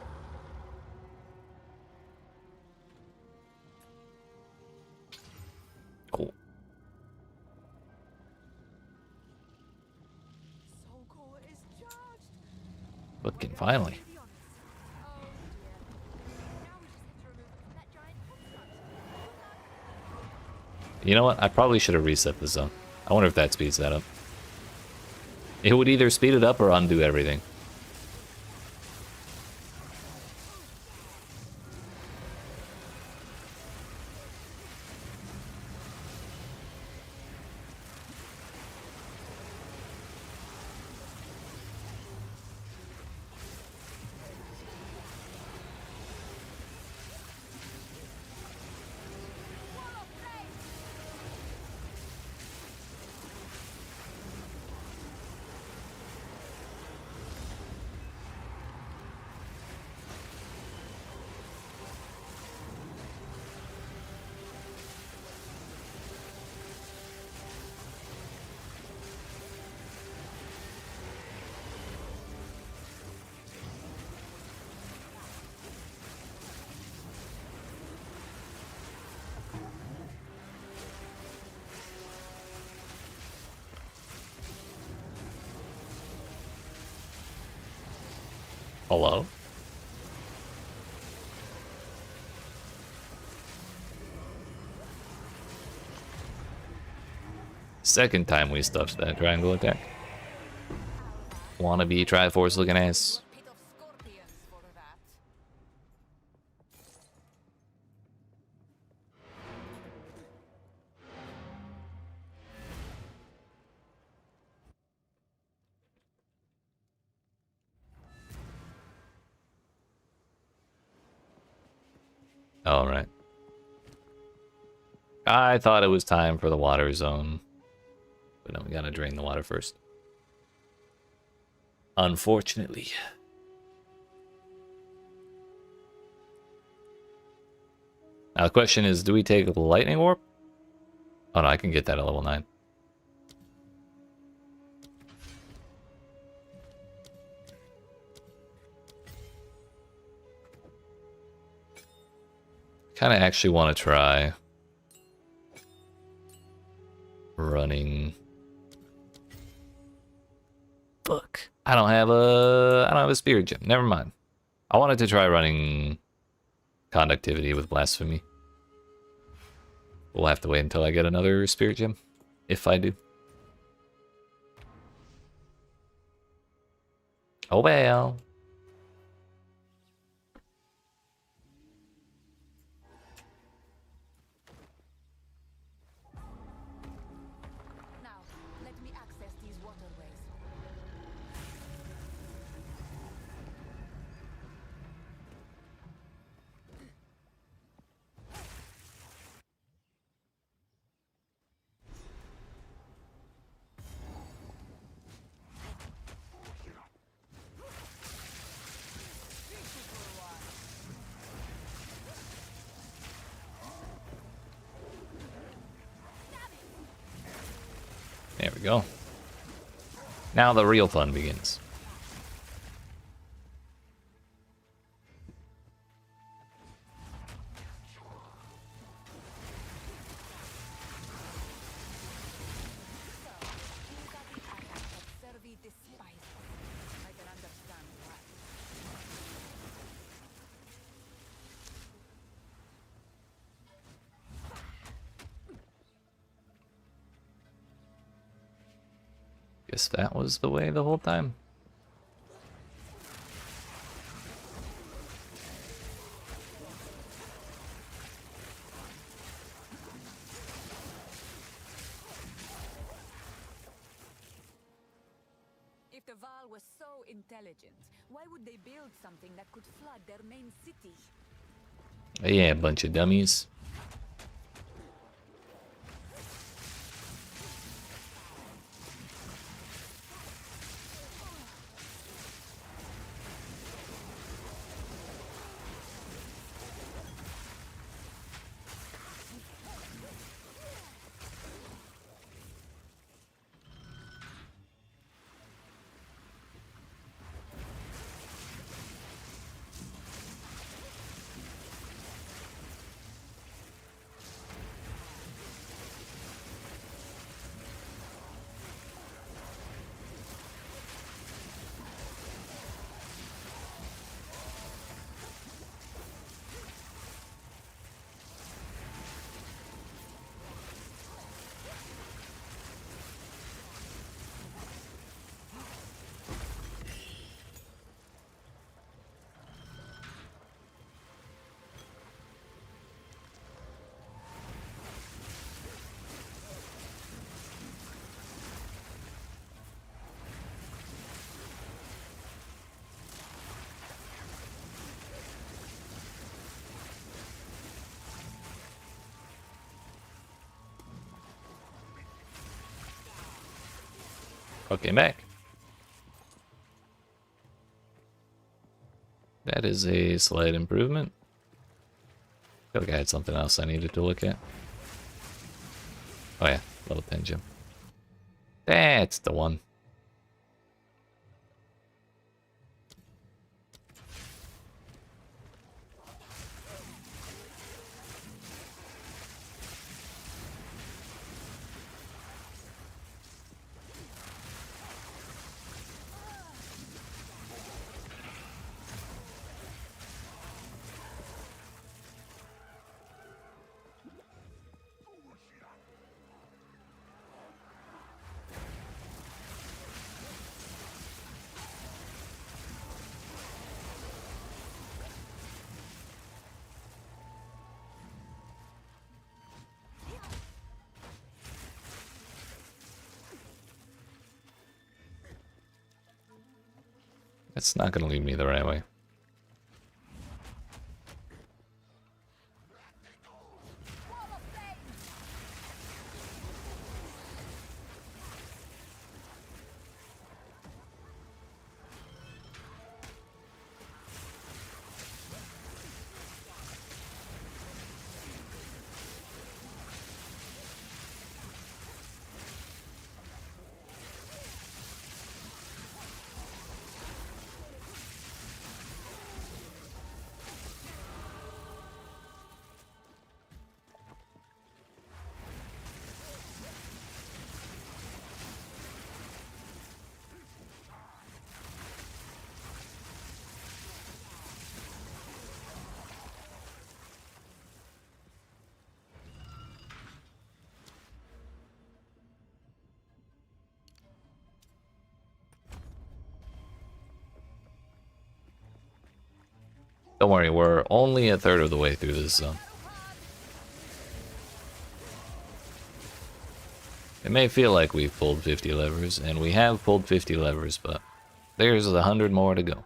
Cool. Soul core is charged. Fucking finally. Be honest. Oh dear. Now we just have to remove that giant construct. You know what? I probably should have reset the zone. I wonder if that speeds that up. It would either speed it up or undo everything. Hello? Second time we stuffed that triangle attack. Wannabe Triforce looking ass. Pit of scorpions for that. Alright. I thought it was time for the water zone. But no, we gotta drain the water first. Unfortunately. Now the question is, do we take the lightning warp? Oh no, I can get that at level 9. Kind of actually want to try running. Fuck. I don't have a spirit gem. Never mind. I wanted to try running conductivity with blasphemy. We'll have to wait until I get another spirit gem, if I do. Oh well. Now, let me access these waterways. There we go. Now the real fun begins. Guess that was the way the whole time. If the Val was so intelligent, why would they build something that could flood their main city? Yeah, a bunch of dummies. Okay, back. That is a slight improvement. I feel like I had something else I needed to look at. Oh yeah, little pen gem. That's the one. That's not gonna lead me the right way. Don't worry, we're only a third of the way through this zone. It may feel like we've pulled 50 levers, and we have pulled 50 levers, but there's 100 more to go.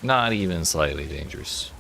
Not even slightly dangerous.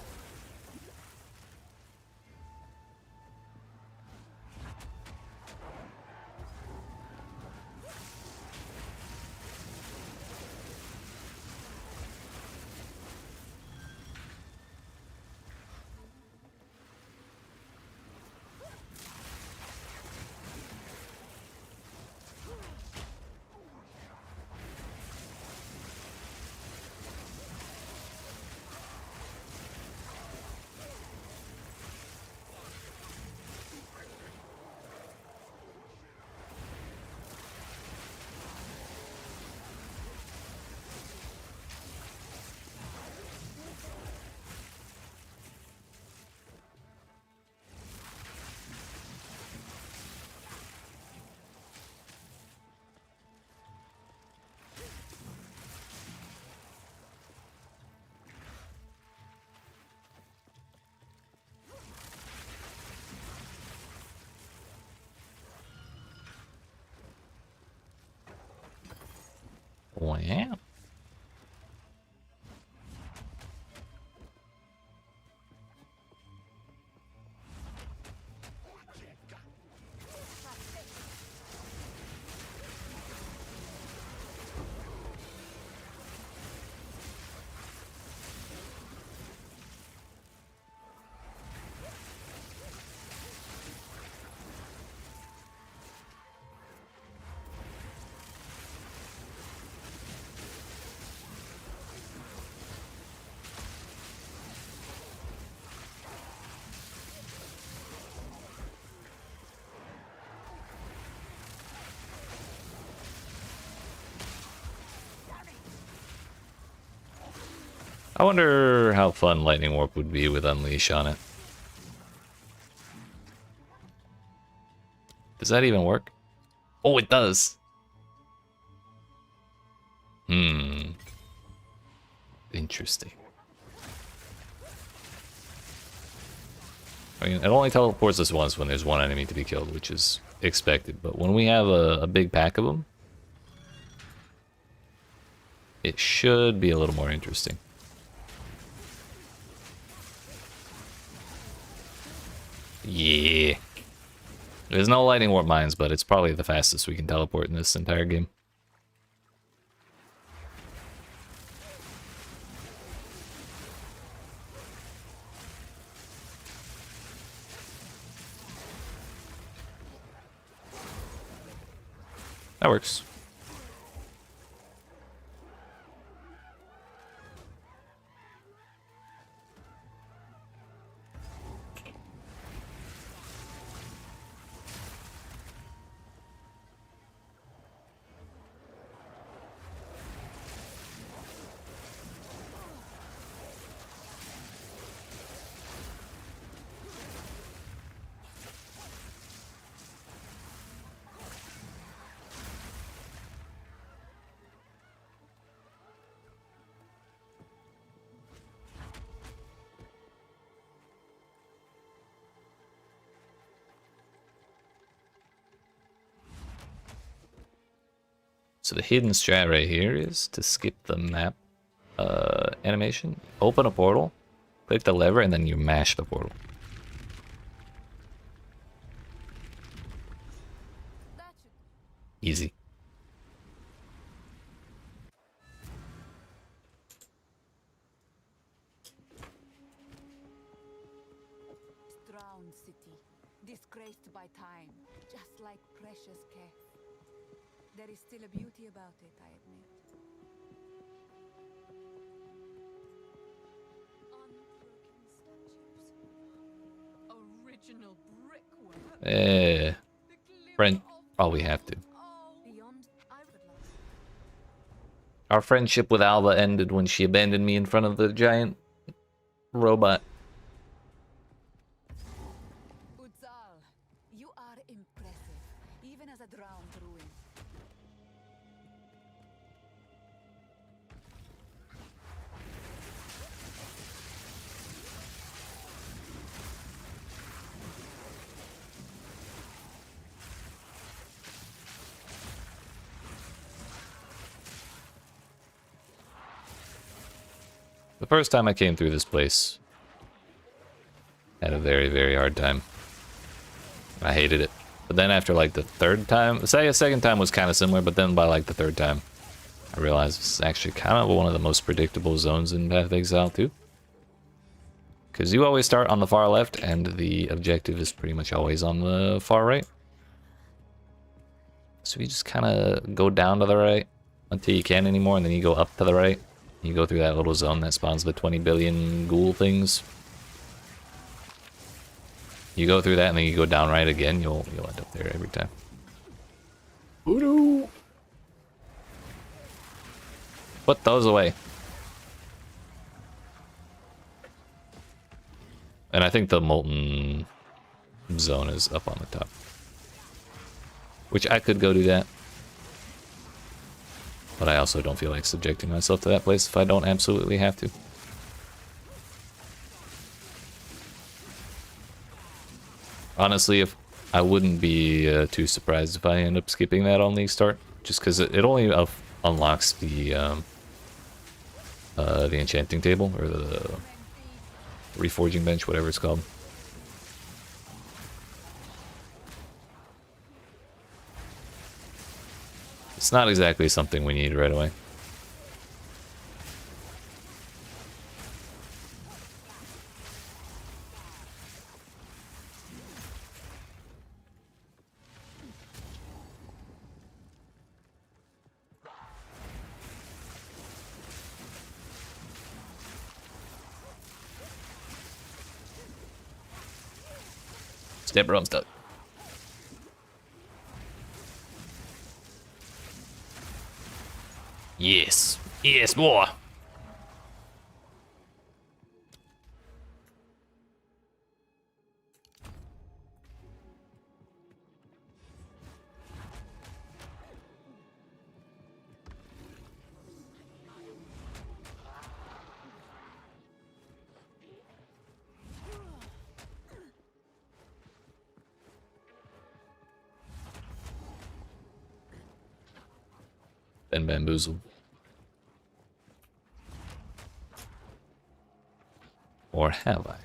Wow. I wonder how fun Lightning Warp would be with Unleash on it. Does that even work? Oh, it does. Interesting. I mean, it only teleports us once when there's one enemy to be killed, which is expected. But when we have a big pack of them, it should be a little more interesting. Yeah. There's no Lightning Warp mines, but it's probably the fastest we can teleport in this entire game. That works. So the hidden strat right here is to skip the map animation, open a portal, click the lever, and then you mash the portal. Easy. Drowned city, disgraced by time, just like precious Kef. There is still a beauty about it, I admit. Unbroken statues. Original brickwork. Friend, oh, we have to. Beyond, I would love. Our friendship with Alva ended when she abandoned me in front of the giant robot. Uzal, you are impressive, even as a drowned ruin. The first time I came through this place, had a very, very hard time. I hated it. But then after like the third time, say a second time was kind of similar, but then by like the third time, I realized this is actually kind of one of the most predictable zones in Path of Exile too. Because you always start on the far left, and the objective is pretty much always on the far right. So you just kind of go down to the right until you can't anymore, and then you go up to the right. You go through that little zone that spawns the 20 billion ghoul things. You go through that, and then you go down right again. You'll end up there every time. Voodoo! Put those away. And I think the molten zone is up on the top. Which I could go do that. But I also don't feel like subjecting myself to that place if I don't absolutely have to. Honestly, if I wouldn't be too surprised if I end up skipping that on the start. Just because it only unlocks the enchanting table, or the reforging bench, whatever it's called. It's not exactly something we need right away. Step bro, I'm stuck. Yes. Yes, boy. Been bamboozled. Or have I?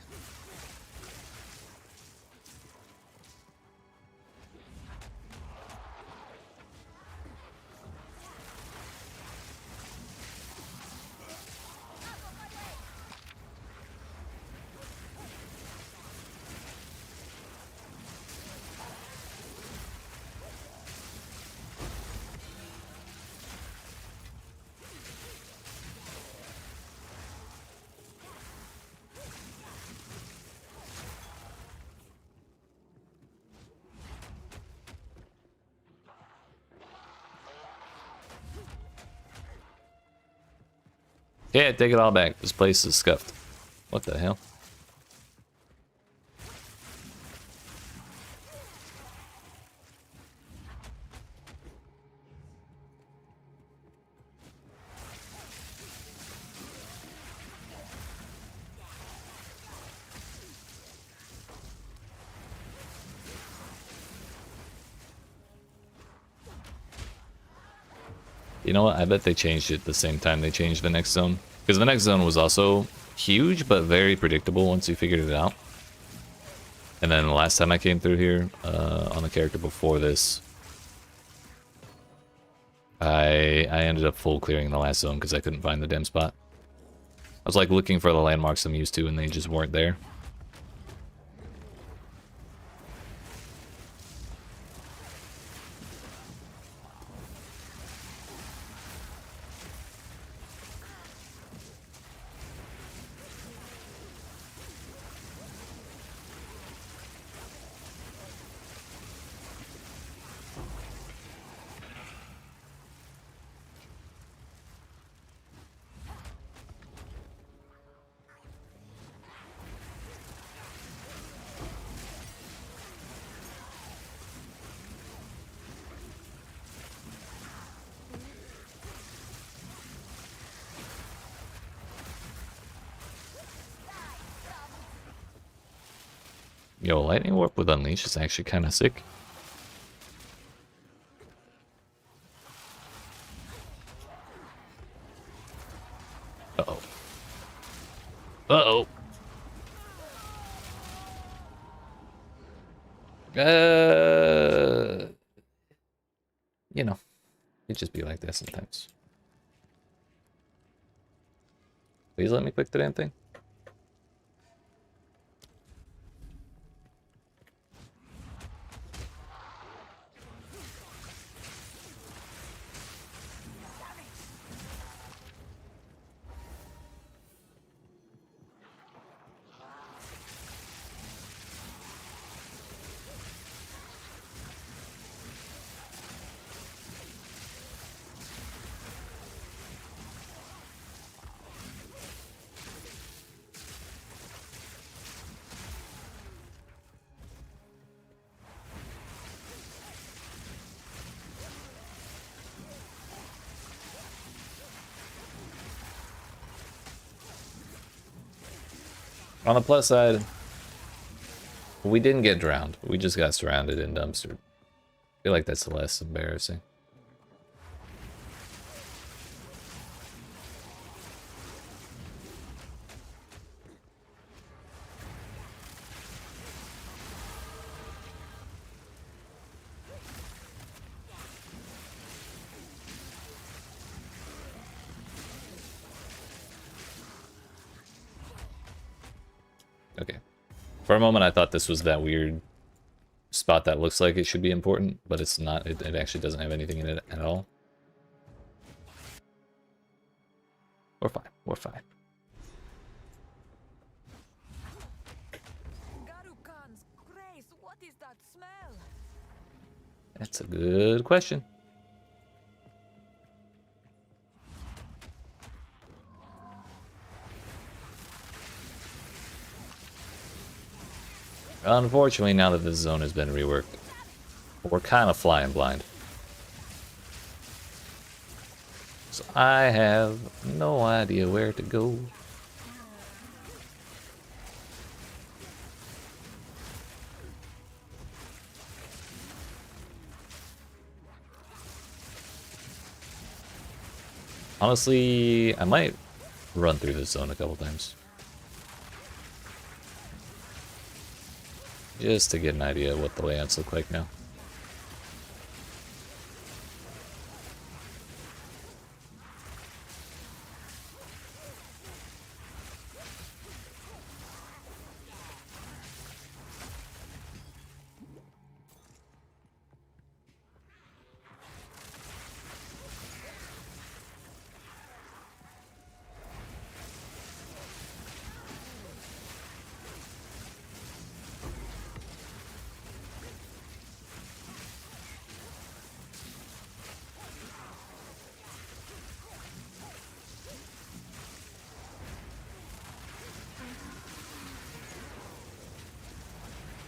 Yeah, take it all back. This place is scuffed. What the hell? You know what? I bet they changed it the same time they changed the next zone. Because the next zone was also huge, but very predictable once you figured it out. And then the last time I came through here, on the character before this, I ended up full clearing the last zone because I couldn't find the damn spot. I was like looking for the landmarks I'm used to, and they just weren't there. Yo, Lightning Warp with Unleash is actually kind of sick. Uh-oh. Uh-oh. You know, it just be like that sometimes. Please let me click the damn thing. On the plus side, we didn't get drowned. We just got surrounded and dumpstered. I feel like that's less embarrassing. Okay. For a moment, I thought this was that weird spot that looks like it should be important, but it's not. It actually doesn't have anything in it at all. We're fine. We're fine. Garukan's grace, what is that smell? That's a good question. Unfortunately, now that this zone has been reworked, we're kind of flying blind. So I have no idea where to go. Honestly, I might run through this zone a couple times. Just to get an idea of what the layouts look like now.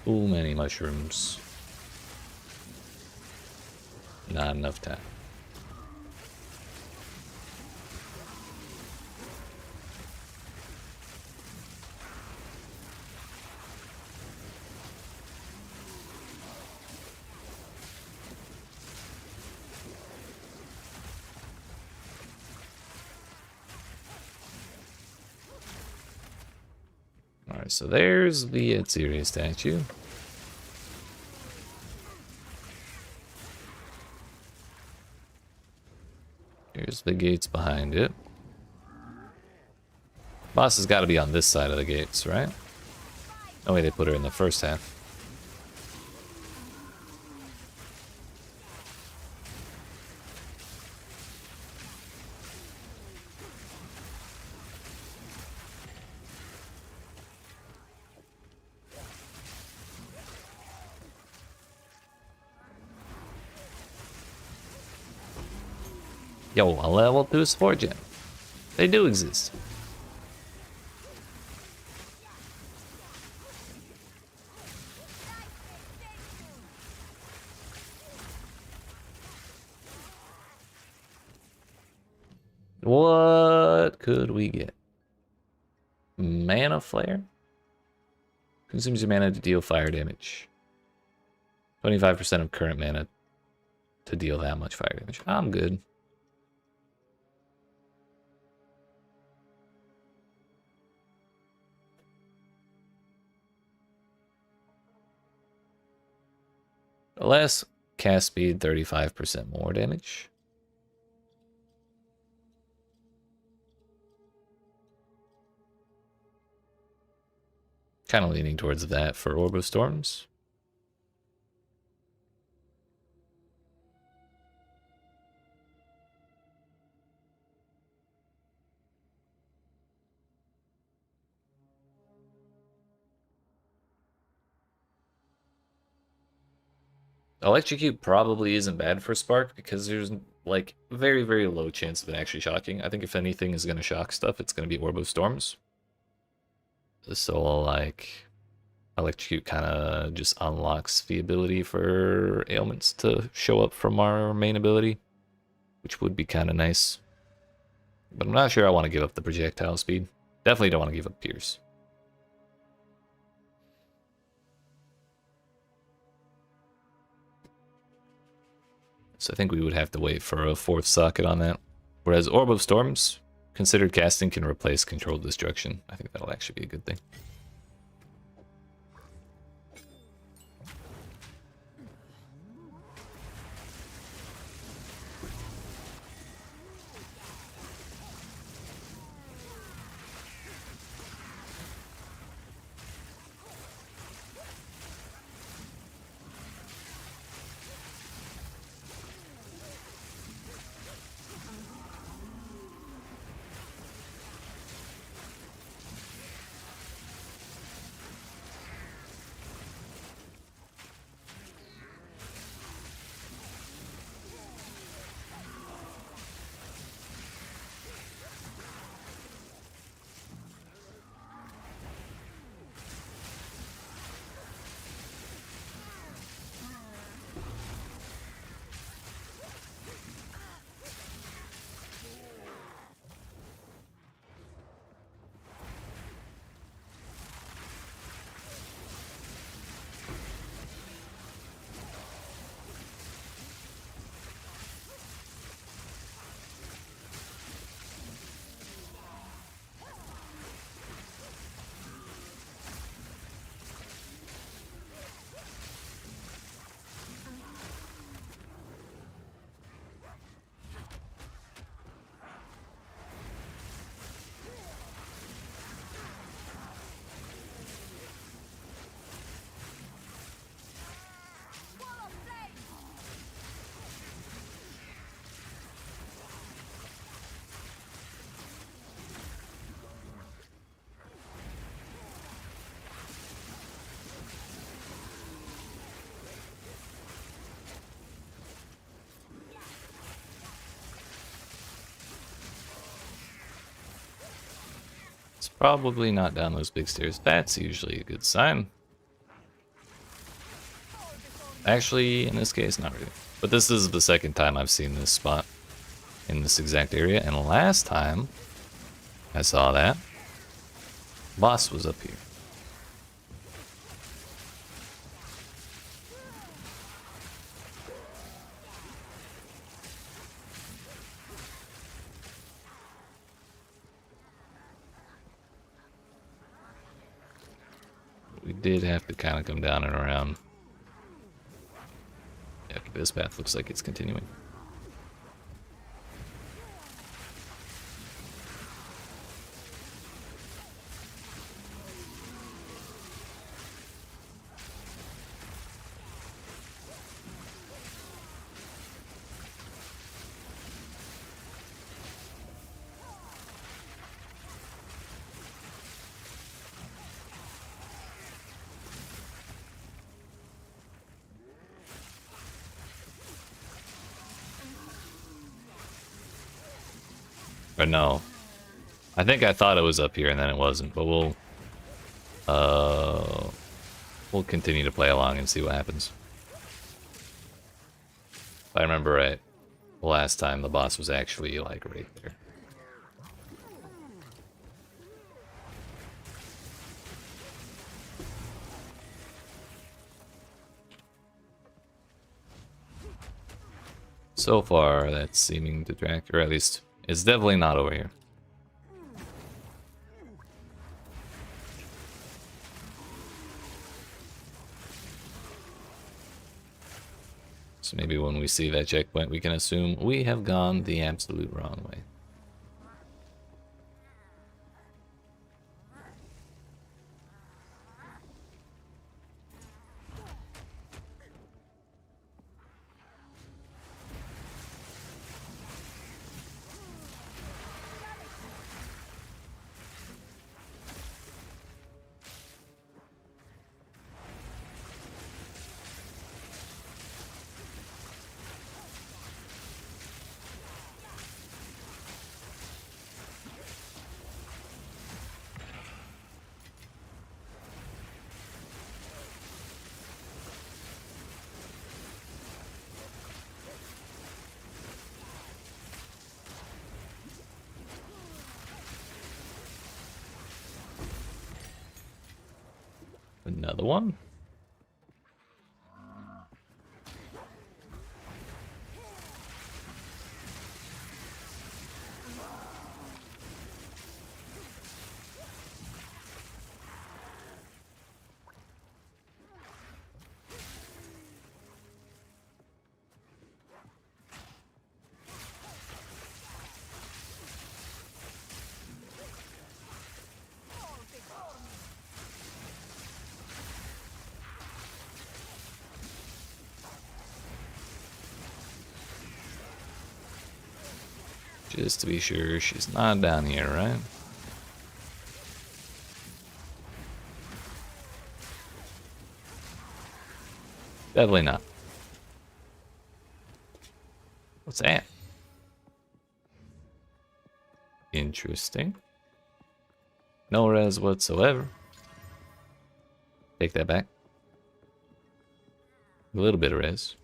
Too many mushrooms. Not enough time. Alright, so there's the Exile statue. Here's the gates behind it. Boss has got to be on this side of the gates, right? Oh wait, they put her in the first half. Yo, a level 2 support gem. They do exist. What could we get? Mana Flare? Consumes your mana to deal fire damage. 25% of current mana to deal that much fire damage. I'm good. Less cast speed, 35% more damage. Kind of leaning towards that for Orb of Storms. Electrocute probably isn't bad for Spark because there's like very, very low chance of it actually shocking. I think if anything is going to shock stuff, it's going to be Orb of Storms. So like Electrocute kind of just unlocks the ability for ailments to show up from our main ability, which would be kind of nice. But I'm not sure I want to give up the projectile speed. Definitely don't want to give up Pierce. So I think we would have to wait for a 4th socket on that. Whereas Orb of Storms, considered casting, can replace Controlled Destruction. I think that'll actually be a good thing. It's probably not down those big stairs. That's usually a good sign. Actually, in this case, not really. But this is the second time I've seen this spot in this exact area. And last time I saw that, boss was up here. We did have to kind of come down and around. Yeah, this path looks like it's continuing. Or no. I think I thought it was up here and then it wasn't, but we'll continue to play along and see what happens. If I remember right, last time the boss was actually like right there. So far, that's seeming to track, or at least it's definitely not over here. So maybe when we see that checkpoint, we can assume we have gone the absolute wrong way. Another one. Just to be sure she's not down here, right? Definitely not. What's that? Interesting. No res whatsoever. Take that back. A little bit of res.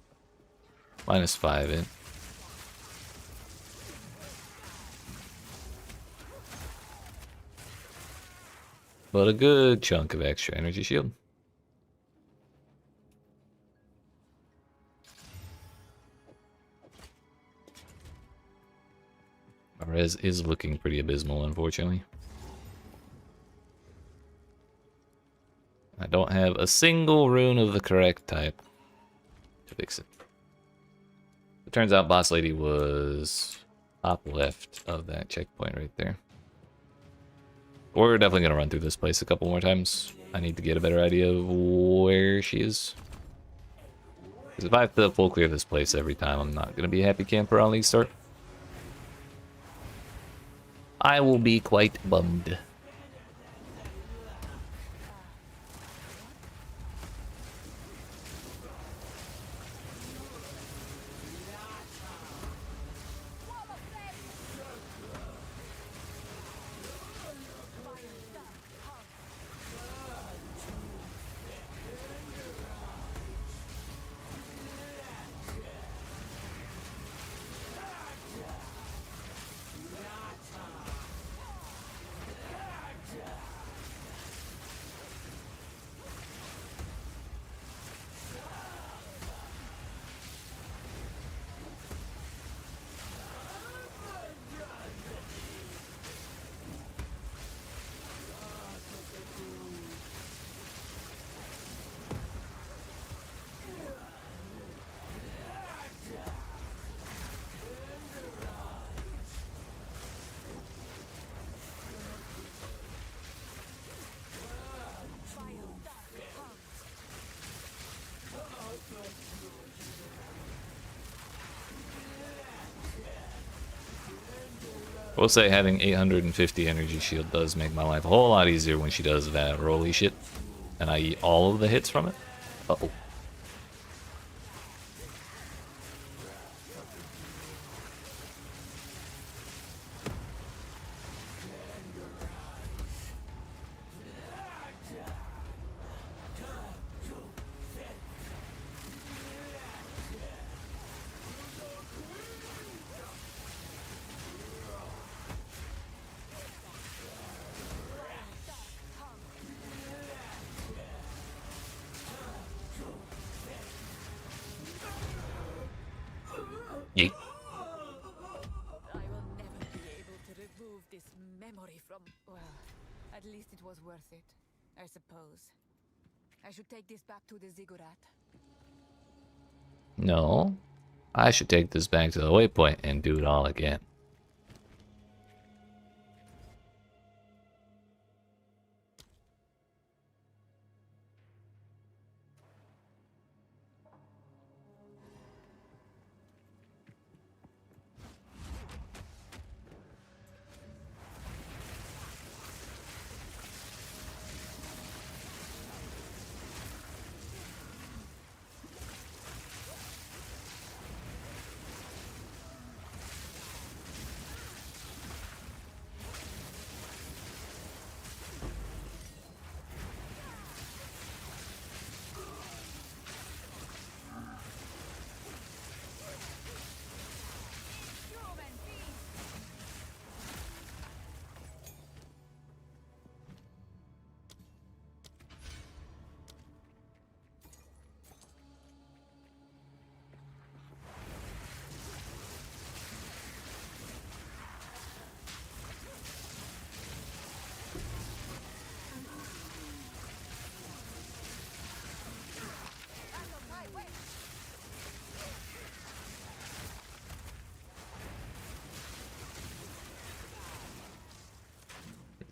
-5 in. But a good chunk of extra energy shield. Our res is looking pretty abysmal, unfortunately. I don't have a single rune of the correct type to fix it. It turns out Boss Lady was top left of that checkpoint right there. We're definitely going to run through this place a couple more times. I need to get a better idea of where she is. Because if I have to full clear this place every time, I'm not going to be a happy camper on League Start. I will be quite bummed. I will say having 850 energy shield does make my life a whole lot easier when she does that rolly shit. And I eat all of the hits from it. Uh-oh. Yeet. I will never be able to remove this memory from... Well, at least it was worth it, I suppose. I should take this back to the ziggurat. No. I should take this back to the waypoint and do it all again.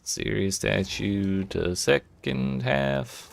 Series statue to second half.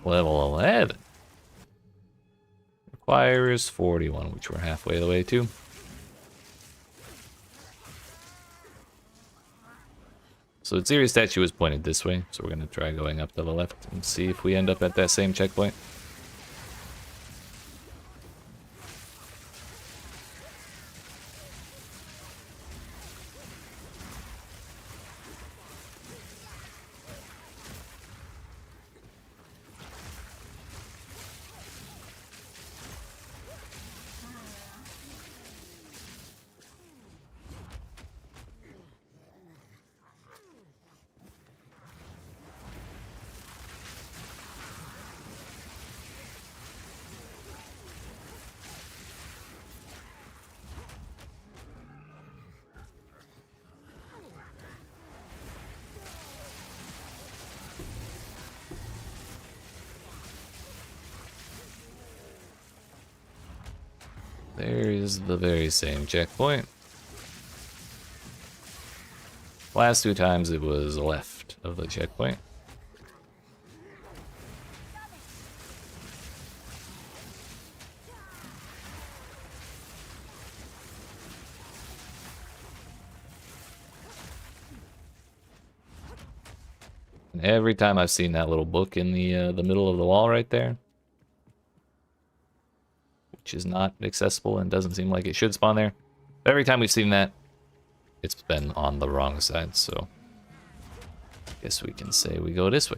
Level 11. Requires 41, which we're halfway the way to. So the series statue is pointed this way, so we're going to try going up to the left and see if we end up at that same checkpoint. There is the very same checkpoint. Last two times it was left of the checkpoint. And every time I've seen that little book in the middle of the wall right there, which is not accessible and doesn't seem like it should spawn there. But every time we've seen that, it's been on the wrong side, so I guess we can say we go this way.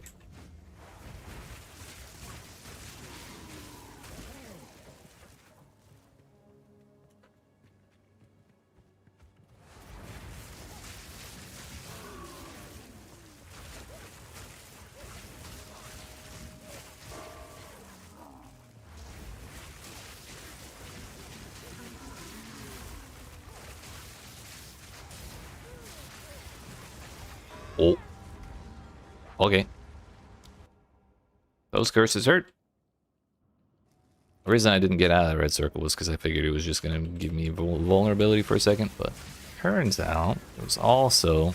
Oh. Okay. Those curses hurt. The reason I didn't get out of the red circle was because I figured it was just going to give me vulnerability for a second, but turns out it was also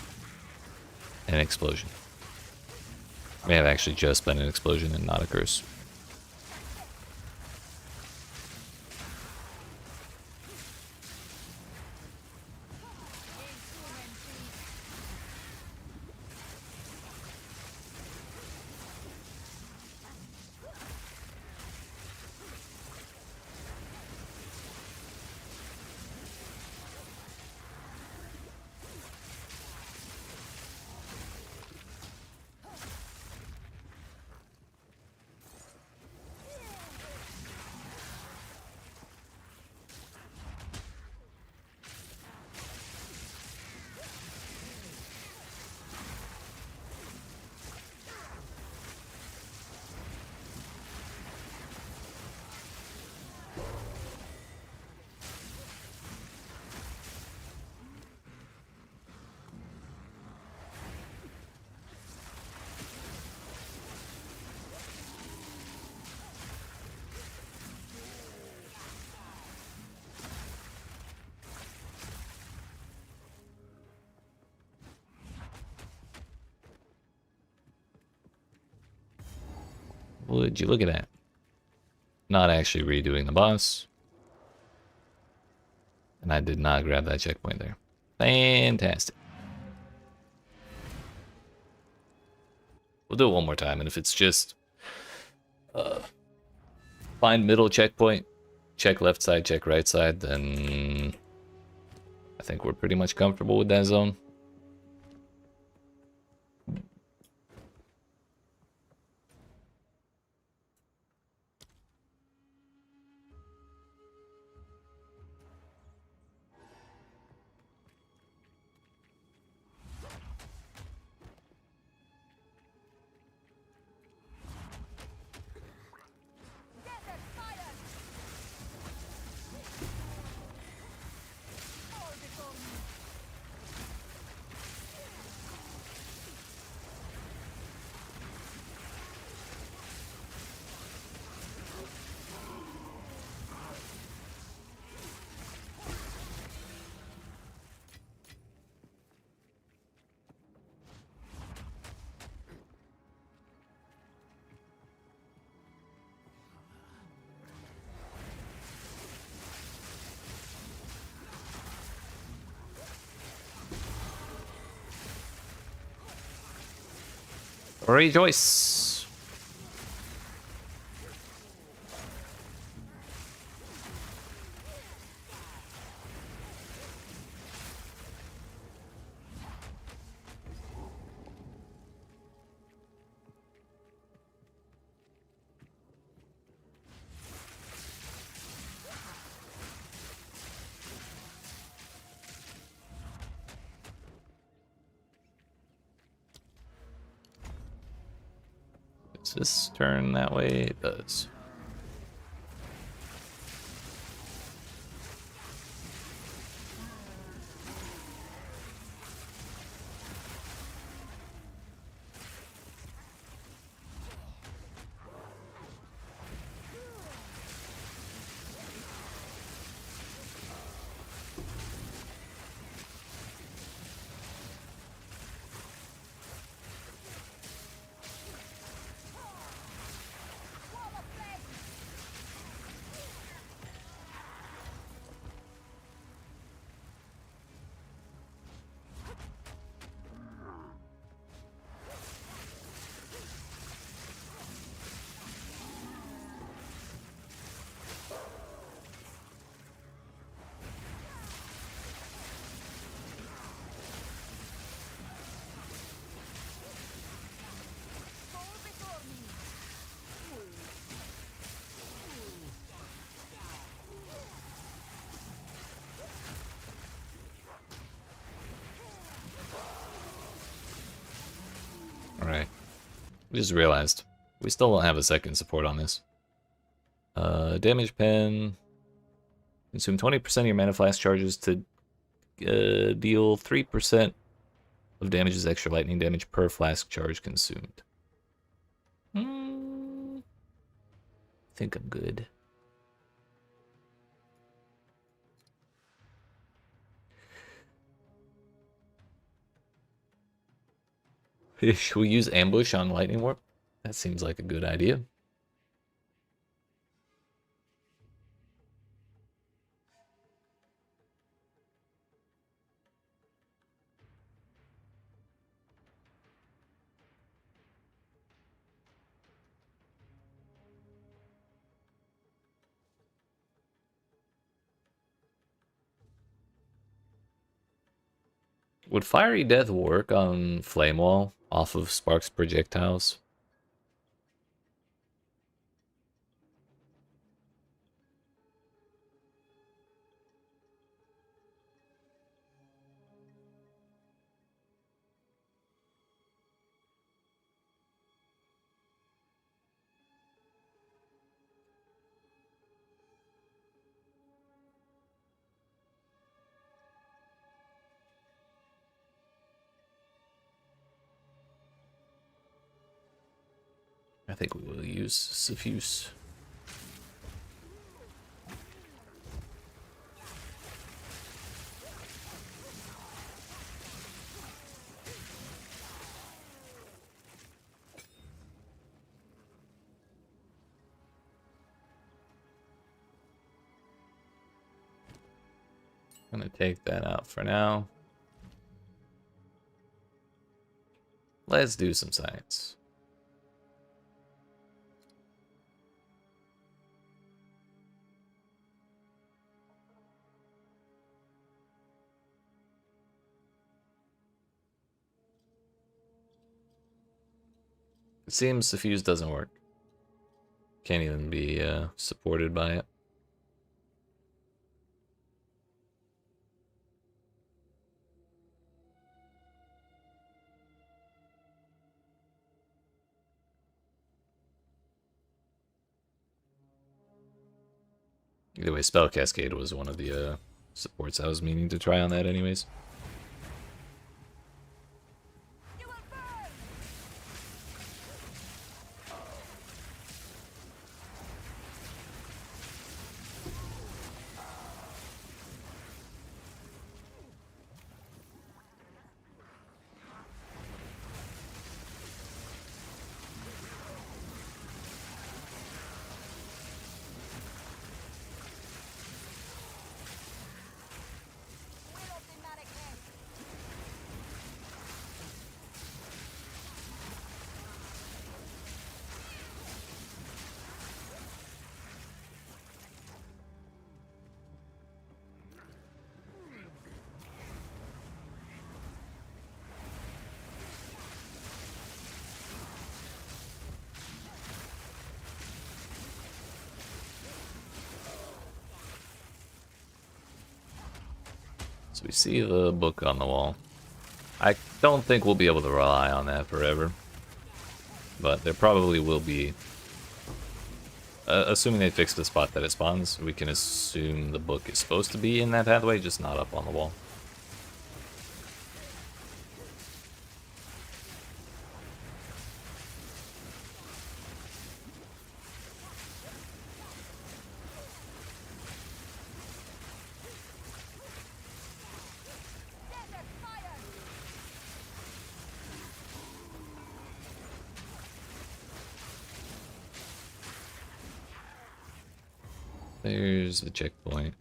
an explosion. It may have actually just been an explosion and not a curse. Would you look at that? Not actually redoing the boss. And I did not grab that checkpoint there. Fantastic. We'll do it one more time, and if it's just find middle checkpoint, check left side, check right side, then I think we're pretty much comfortable with that zone. Rejoice! Does this turn that way? It does. Alright. We just realized we still don't have a second support on this. Damage pen. Consume 20% of your mana flask charges to deal 3% of damage as extra lightning damage per flask charge consumed. I think I'm good. Should we use ambush on lightning warp? That seems like a good idea. Would Fiery Death work on Flame Wall off of Spark's projectiles? I think we will use Suffuse. I'm gonna take that out for now. Let's do some science. It seems the fuse doesn't work. Can't even be supported by it. Either way, Spell Cascade was one of the supports I was meaning to try on that anyways. So we see the book on the wall. I don't think we'll be able to rely on that forever. But there probably will be... assuming they fix the spot that it spawns, we can assume the book is supposed to be in that pathway, just not up on the wall. There's the checkpoint.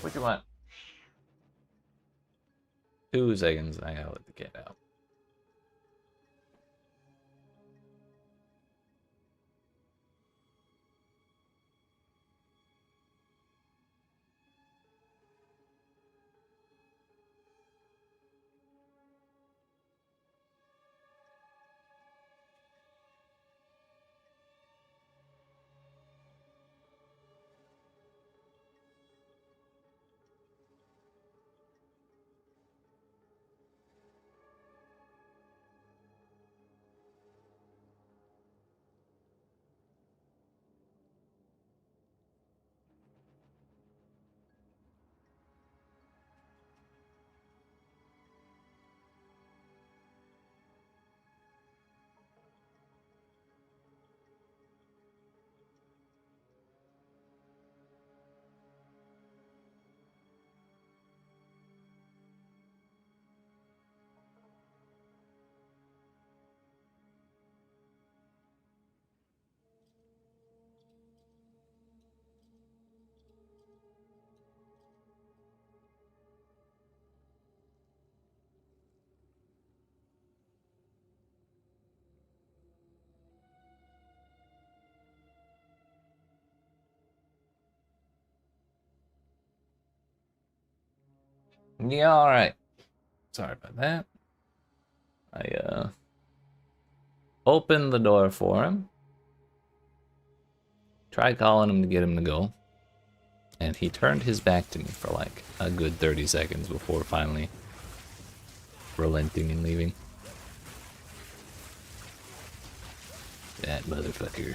What do you want? 2 seconds, I gotta let the cat out. Yeah, alright. Sorry about that. I opened the door for him. Tried calling him to get him to go. And he turned his back to me for like a good 30 seconds before finally relenting and leaving. That motherfucker.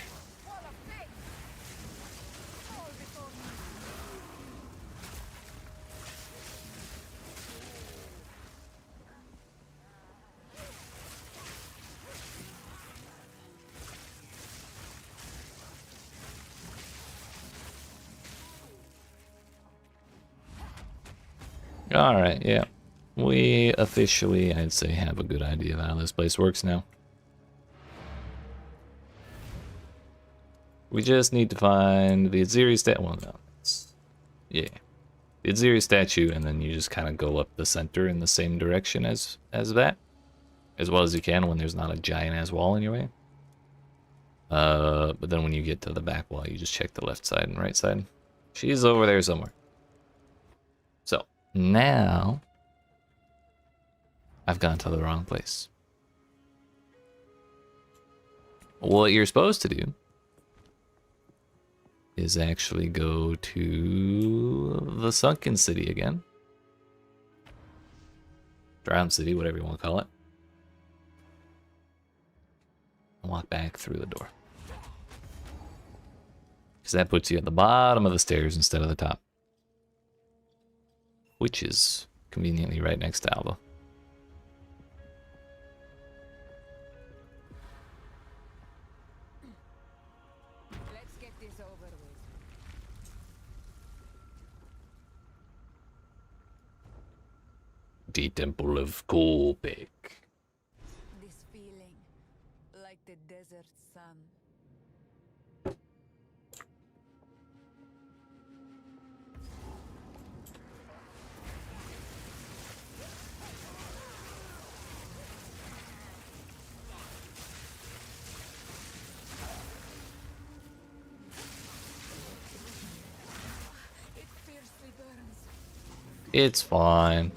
Alright, yeah. We officially, I'd say, have a good idea of how this place works now. We just need to find the Aziri statue. Well, no, yeah. The Aziri statue, and then you just kind of go up the center in the same direction as that. As well as you can when there's not a giant-ass wall in your way. But then when you get to the back wall, you just check the left side and right side. She's over there somewhere. So, now I've gone to the wrong place. What you're supposed to do is actually go to the Sunken City again. Drowned City, whatever you want to call it. And walk back through the door. Because that puts you at the bottom of the stairs instead of the top. Which is conveniently right next to Alba. Let's get this over with. The Temple of Kolpik. This feeling, like the desert sun. It fiercely burns. It's fine.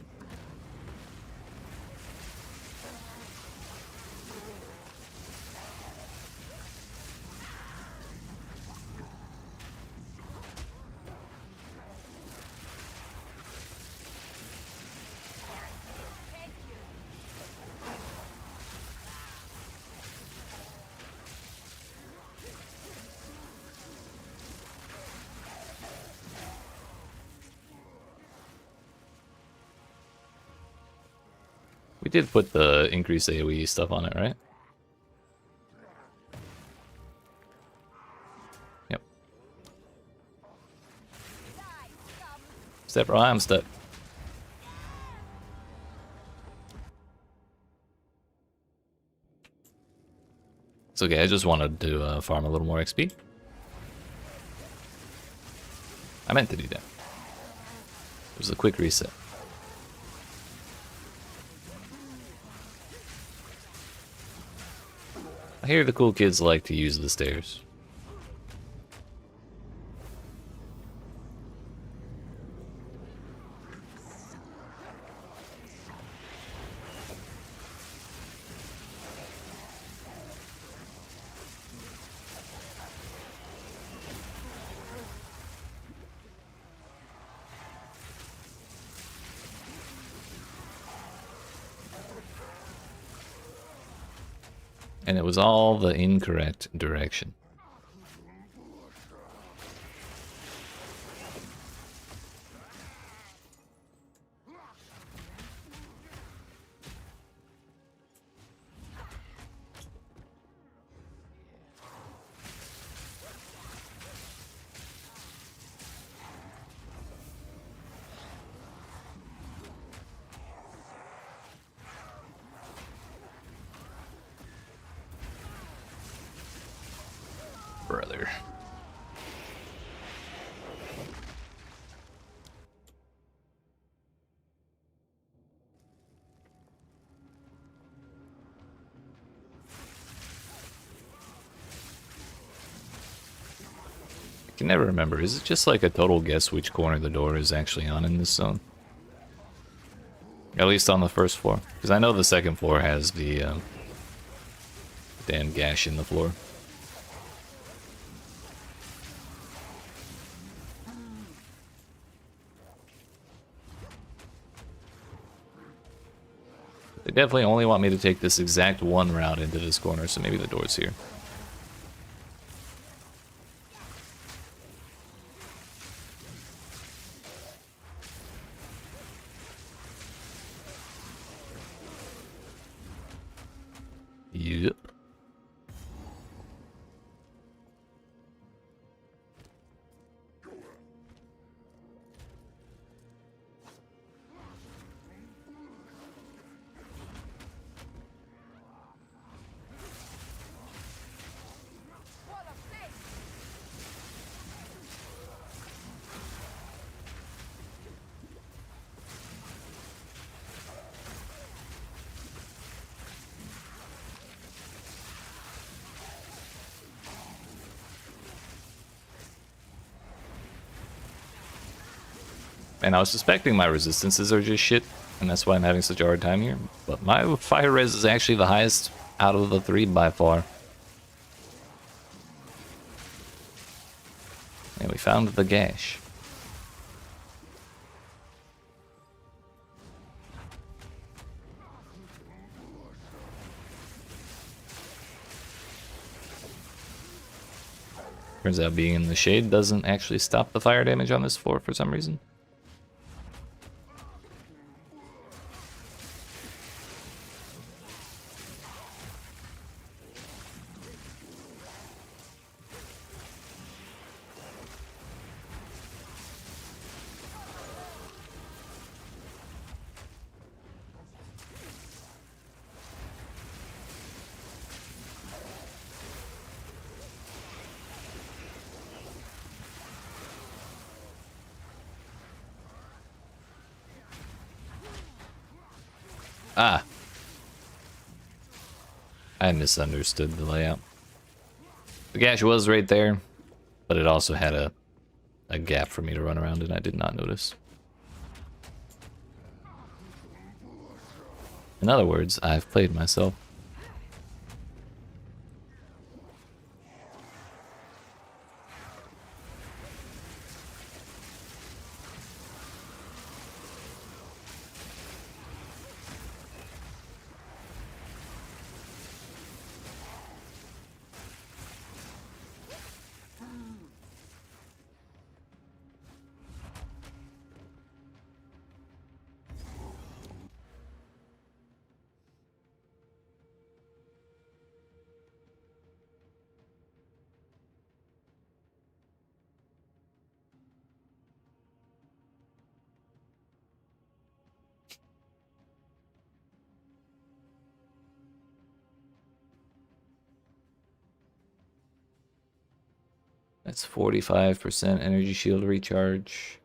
We did put the increased AoE stuff on it, right? Yep. Step right, I'm stuck. It's okay, I just wanted to farm a little more XP. I meant to do that. It was a quick reset. I hear the cool kids like to use the stairs. And it was all the incorrect direction. Brother. I can never remember. Is it just like a total guess which corner the door is actually on in this zone? At least on the first floor. Because I know the second floor has the damn gash in the floor. They definitely only want me to take this exact one route into this corner, so maybe the door's here. Yep. And I was suspecting my resistances are just shit, and that's why I'm having such a hard time here. But my fire res is actually the highest out of the 3 by far. And we found the gash. Turns out being in the shade doesn't actually stop the fire damage on this floor for some reason. Ah. I misunderstood the layout. The gash was right there, but it also had a gap for me to run around and I did not notice. In other words, I've played myself. That's 45% energy shield recharge.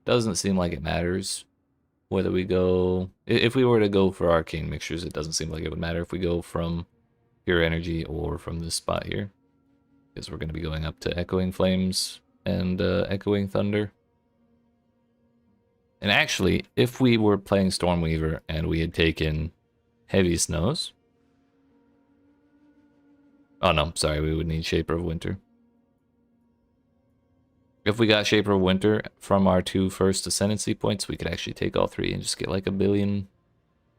Doesn't seem like it matters whether we go... If we were to go for arcane mixtures, it doesn't seem like it would matter if we go from pure energy or from this spot here. Because we're going to be going up to Echoing Flames and Echoing Thunder. And actually, if we were playing Stormweaver and we had taken Heavy Snows... Oh no, sorry, we would need Shaper of Winter. If we got Shaper of Winter from our 2 first Ascendancy points, we could actually take all 3 and just get like 1 billion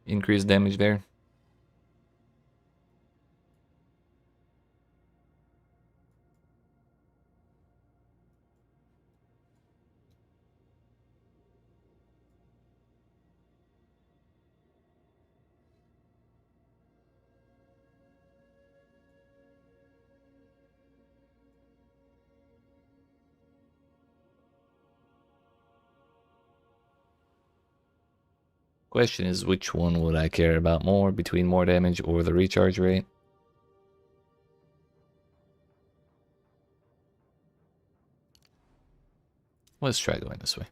increased damage there. Question is, which one would I care about more between more damage or the recharge rate? Let's try going this way.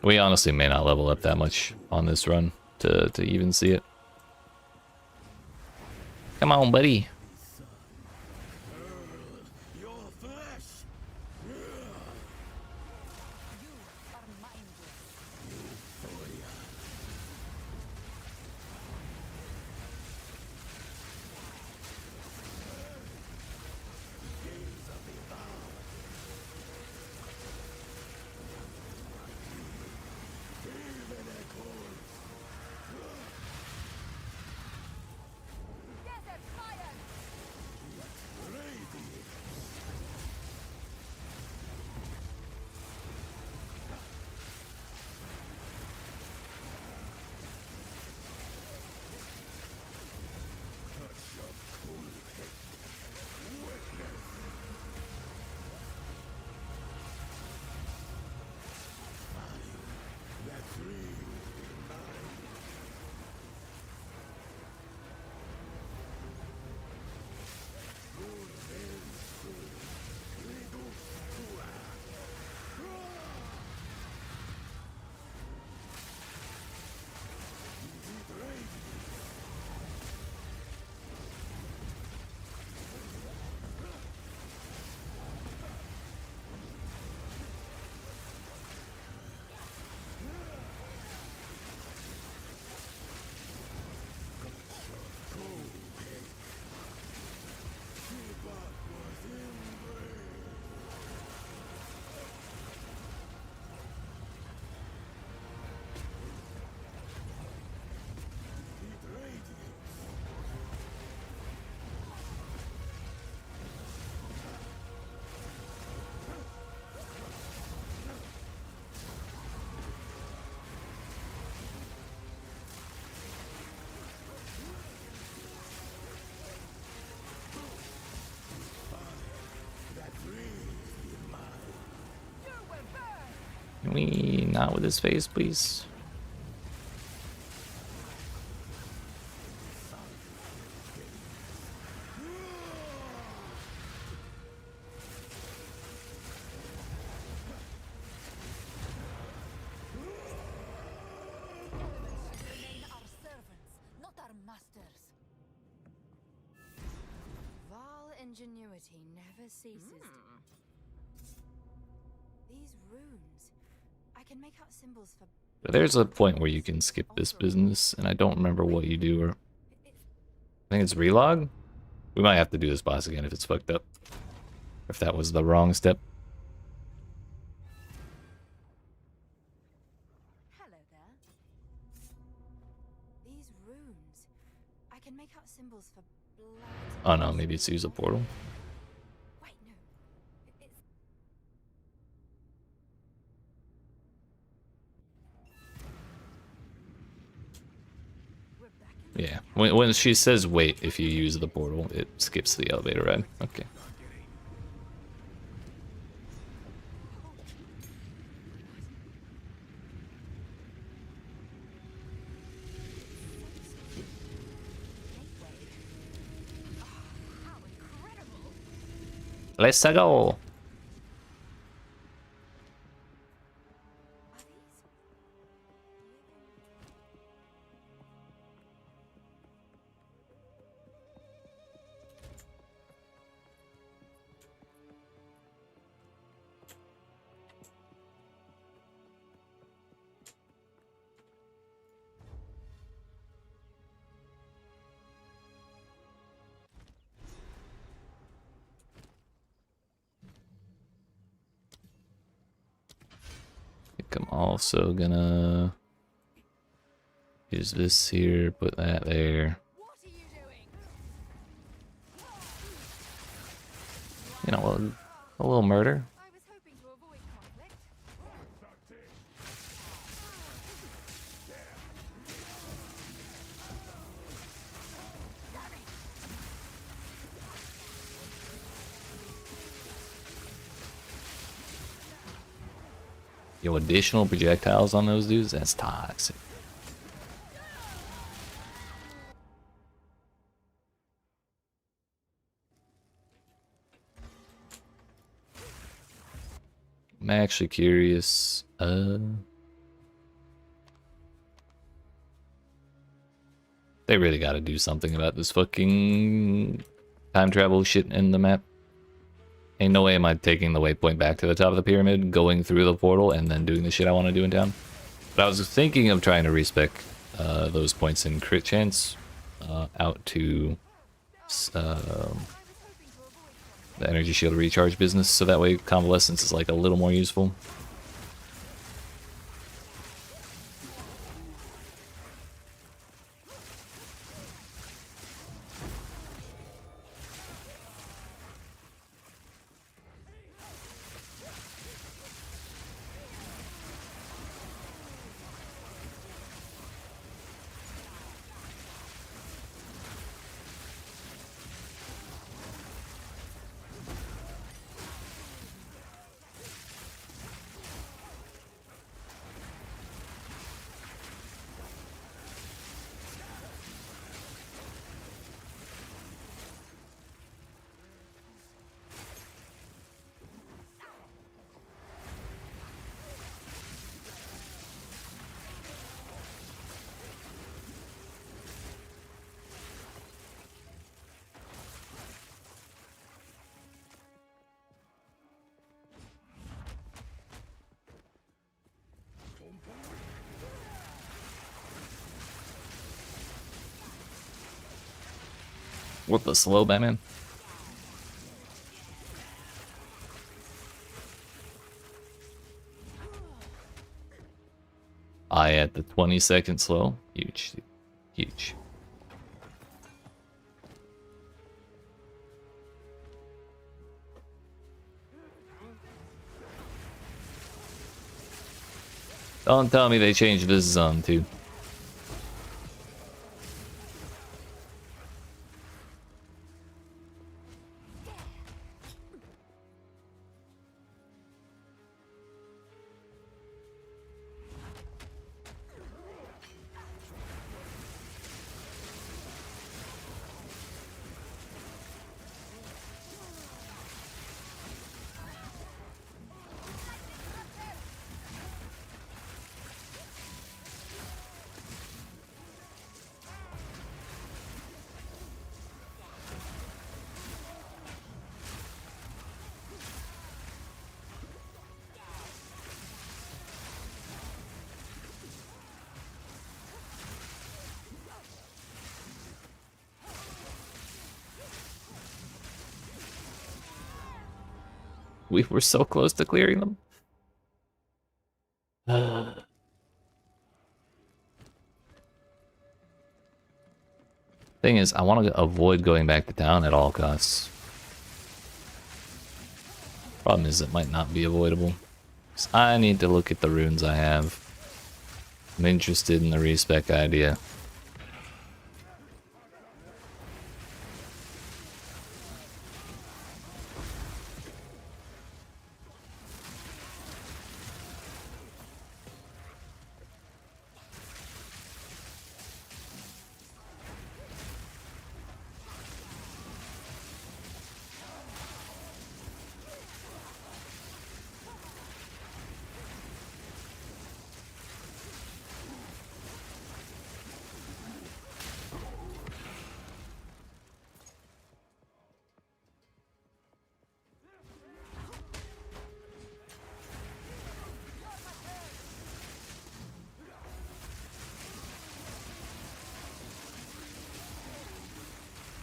We honestly may not level up that much on this run to even see it. Come on, buddy. we not with his face, please? Remain our servants, not our masters. Vile ingenuity never ceases. These runes, I can make out symbols for. There's a point where you can skip this business, and I don't remember what you do. Or I think it's relog? We might have to do this boss again if it's fucked up. If that was the wrong step. Hello there. These runes, I can make out symbols for blood. Oh no, maybe it's use a portal. Wait, no. It's we're back in Yeah, when she says wait, if you use the portal, it skips the elevator ride. Okay. how incredible. Let's go. Are these? I think I'm also gonna use this here, put that there. What are you doing? You know, a little murder. I was hoping to avoid conflict. Yo, additional projectiles on those dudes? That's toxic. I'm actually curious. They really gotta do something about this fucking time travel shit in the map. Ain't no way am I taking the waypoint back to the top of the pyramid, going through the portal, and then doing the shit I want to do in town. But I was thinking of trying to respec those points in crit chance out to the energy shield recharge business, so that way convalescence is like a little more useful. What the slow Batman? I at the 20-second slow. Huge. Huge. Don't tell me they changed this zone too. We were so close to clearing them. Thing is, I want to avoid going back to town at all costs. Problem is, it might not be avoidable. So I need to look at the runes I have. I'm interested in the respec idea.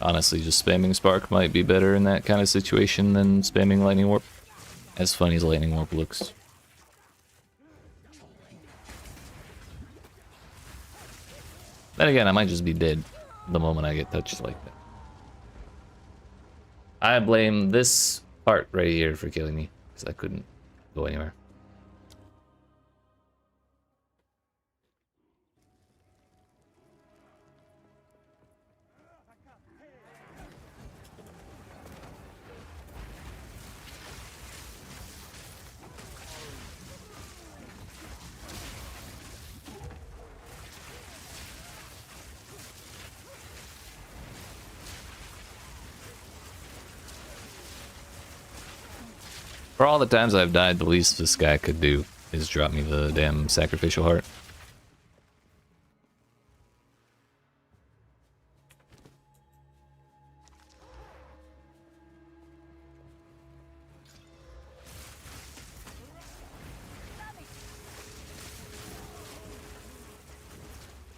Honestly, just spamming Spark might be better in that kind of situation than spamming Lightning Warp. As funny as Lightning Warp looks. Then again, I might just be dead the moment I get touched like that. I blame this part right here for killing me, because I couldn't go anywhere. For all the times I've died, the least this guy could do is drop me the damn sacrificial heart.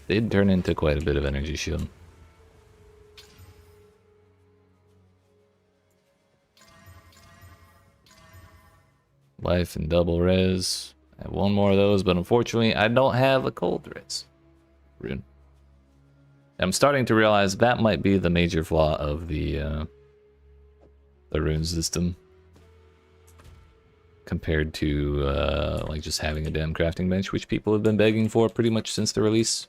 Did turn into quite a bit of energy shield. Life and double res. I have one more of those, but unfortunately I don't have a cold res rune. I'm starting to realize that might be the major flaw of the rune system compared to like just having a damn crafting bench, which people have been begging for pretty much since the release.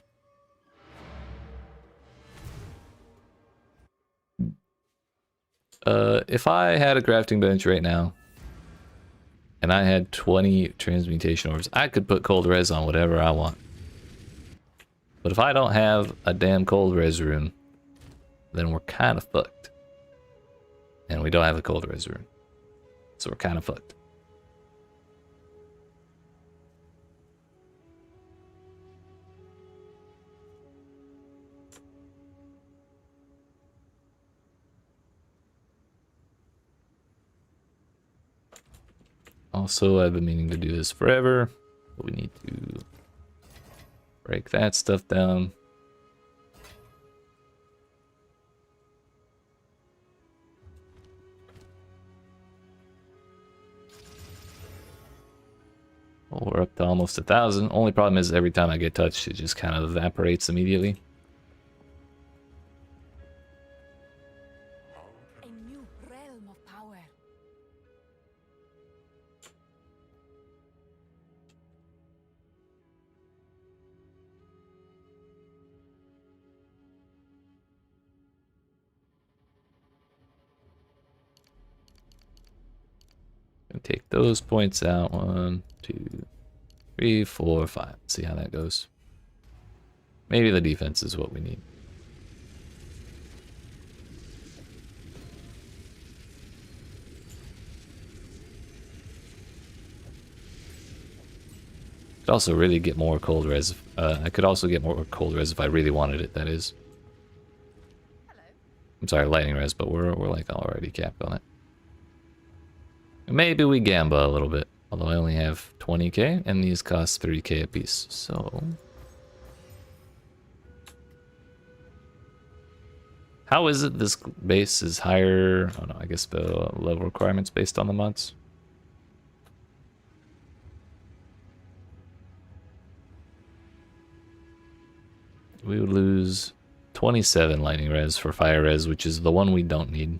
If I had a crafting bench right now, and I had 20 transmutation orbs, I could put cold res on whatever I want. But if I don't have a damn cold res rune, then we're kind of fucked. And we don't have a cold res rune. So we're kind of fucked. Also, I've been meaning to do this forever, but we need to break that stuff down. Well, we're up to almost 1,000. Only problem is every time I get touched, it just kind of evaporates immediately. A new realm of power. Gonna take those points out. 1, 2, 3, 4, 5. See how that goes. Maybe the defense is what we need. Could also really get more cold res. I could also get more cold res if I really wanted it. That is. Hello. I'm sorry, lightning res, but we're like already capped on it. Maybe we gamba a little bit, although I only have 20k and these cost 3k a piece. So, how is it this base is higher? Oh no, I guess the level requirements based on the mods. We would lose 27 lightning res for fire res, which is the one we don't need.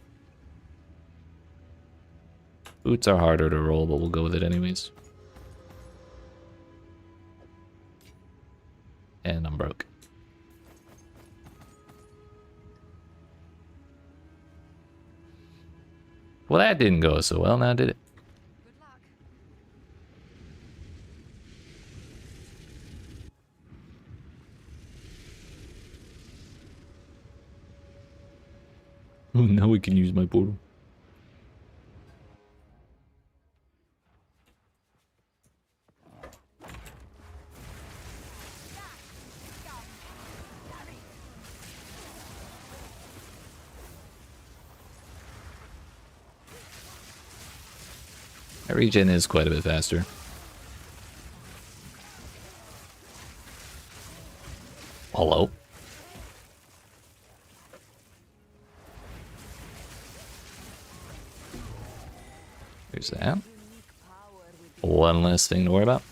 Boots are harder to roll, but we'll go with it anyways. And I'm broke. Well, that didn't go so well, now did it? Good luck. Oh, now we can use my portal. My regen is quite a bit faster. Hello? There's that. One less thing to worry about.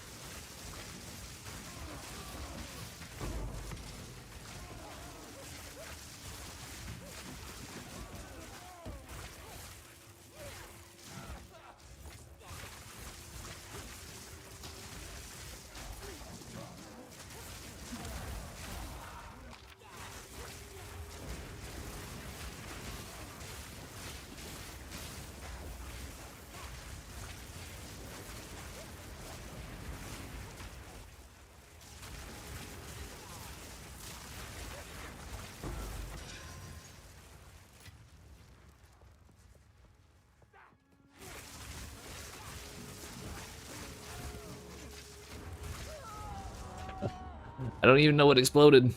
I don't even know what exploded.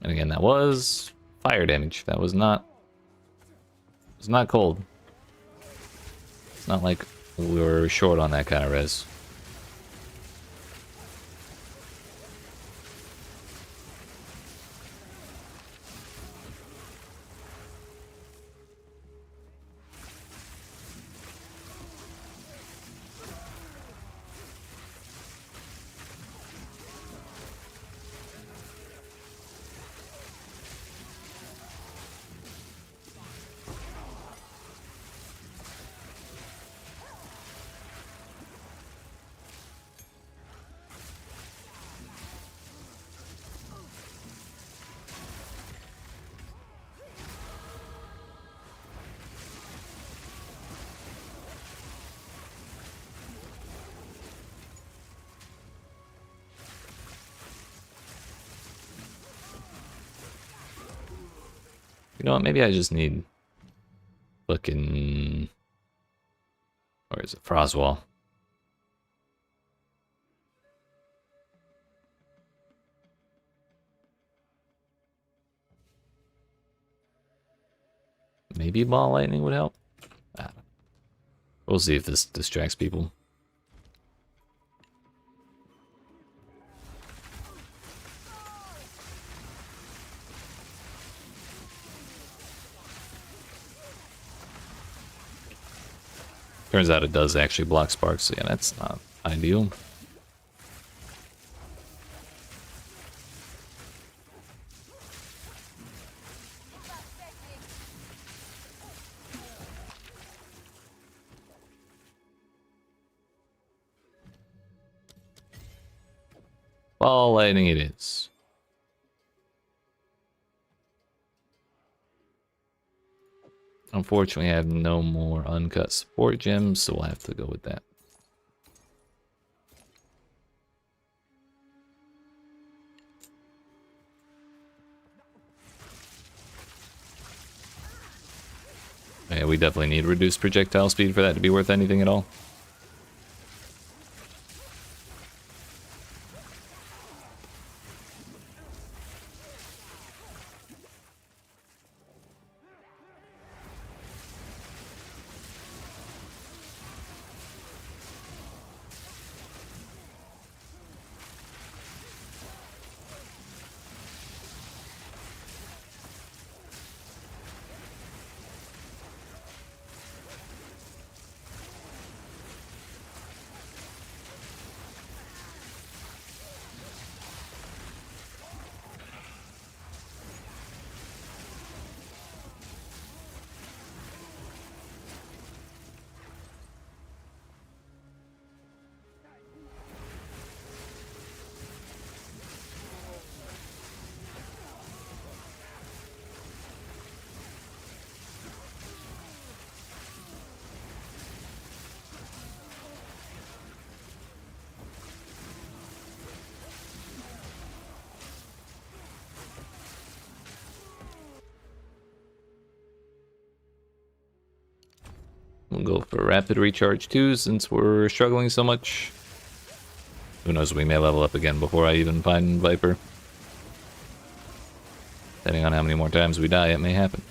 And again, that was fire damage. That was not... It's not cold. It's not like we were short on that kind of res. You know what? Maybe I just need fucking... Or is it Frostwall? Maybe ball lightning would help. I don't know. We'll see if this distracts people. Turns out it does actually block sparks, so yeah, that's not ideal. Ball lightning it is. Unfortunately, I have no more uncut support gems, so we'll have to go with that. Yeah, we definitely need reduced projectile speed for that to be worth anything at all. We'll go for rapid recharge too, since we're struggling so much. Who knows, we may level up again before I even find Viper. Depending on how many more times we die, it may happen.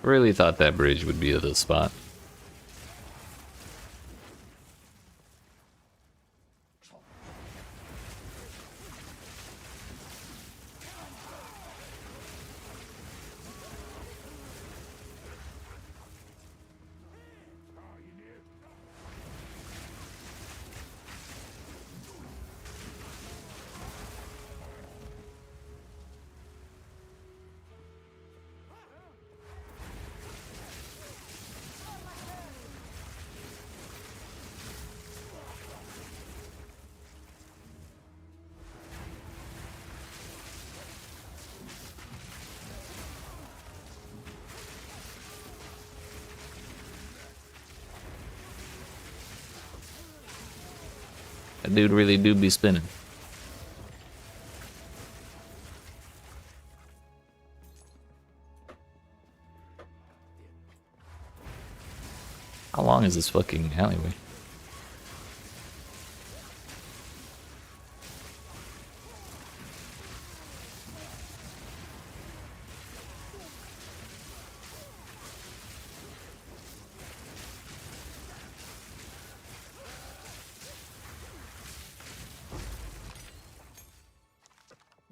Really thought that bridge would be the spot. That dude really do be spinning. How long is this fucking alleyway?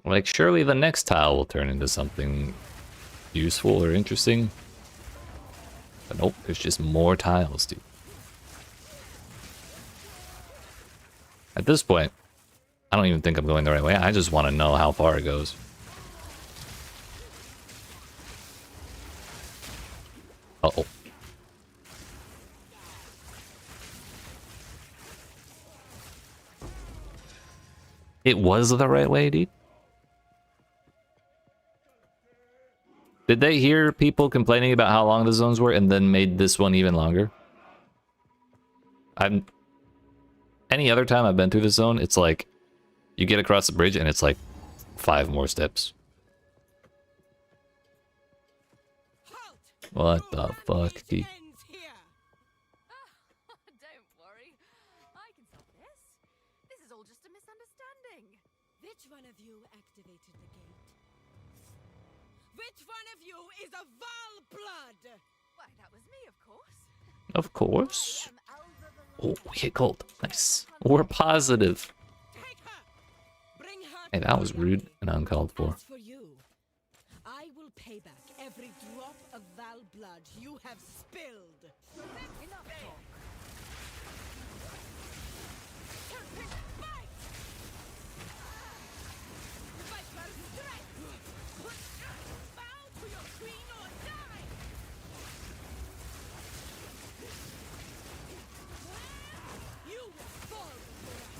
Like, surely the next tile will turn into something useful or interesting. But nope, there's just more tiles, dude. At this point, I don't even think I'm going the right way. I just want to know how far it goes. Uh-oh. It was the right way, dude. Did they hear people complaining about how long the zones were and then made this one even longer? Any other time I've been through this zone, it's like you get across the bridge and it's like 5 more steps. What the fuck, dude? Don't worry. I can solve this. This is all just a misunderstanding. Which one of you activated the gate? Which one of you is a Val blood? Why, that was me, of course. Of course. Oh, we hit gold. Nice. We're positive. Take her. Bring her. Hey, that was rude and uncalled for. As for you, I will pay back every drop of Val blood you have spilled. Enough talk. Fight! Viper strike! Bow to your queen or die! You will fall for us!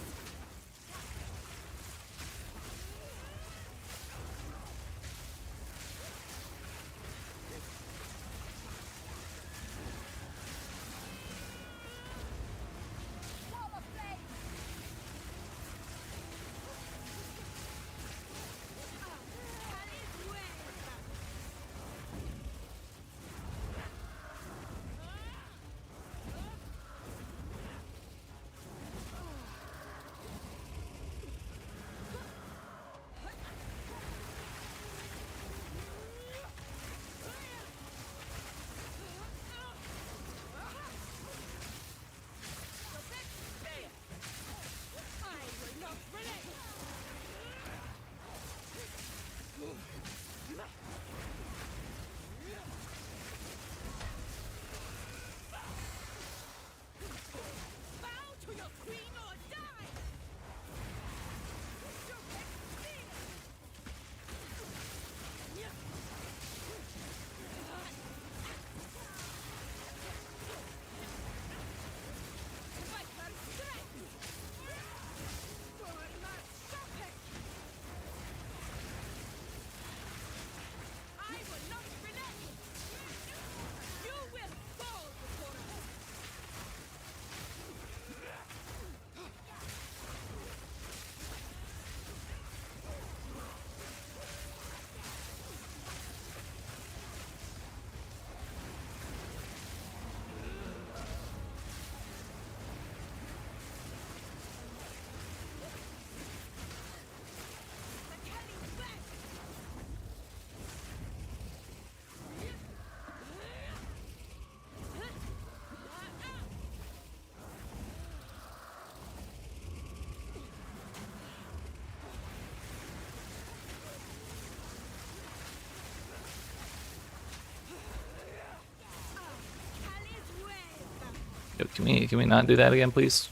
Yo, can we not do that again, please?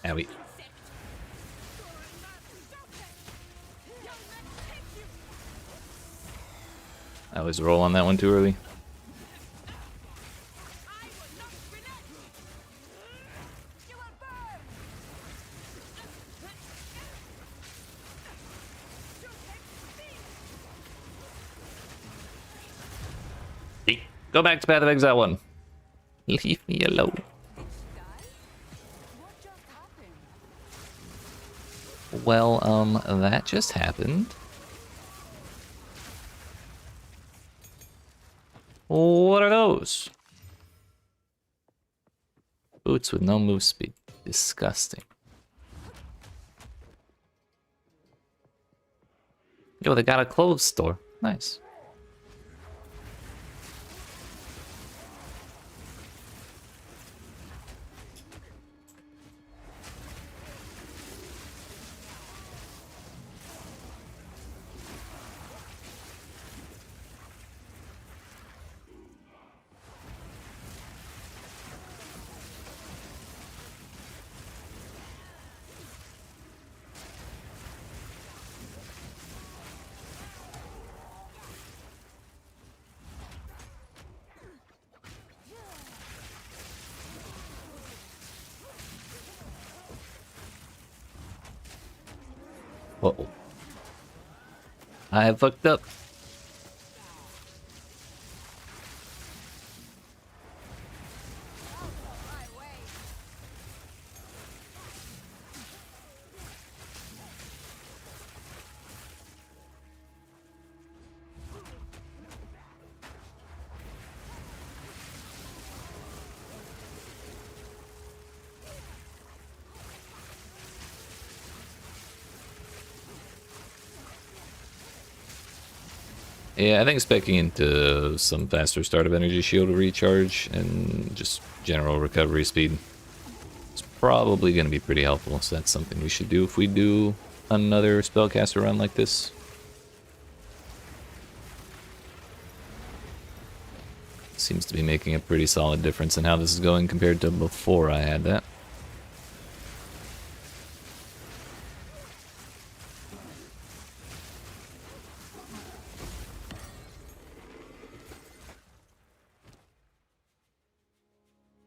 Owie. I always roll on that one too early. Go back to Path of Exile 1. Leave me alone. What just happened? Well, that just happened. What are those? Boots with no move speed. Disgusting. Yo, they got a clothes store. Nice. Uh-oh. I fucked up. Yeah, I think specking into some faster startup energy shield recharge and just general recovery speed is probably going to be pretty helpful, so that's something we should do if we do another spellcaster run like this. Seems to be making a pretty solid difference in how this is going compared to before I had that.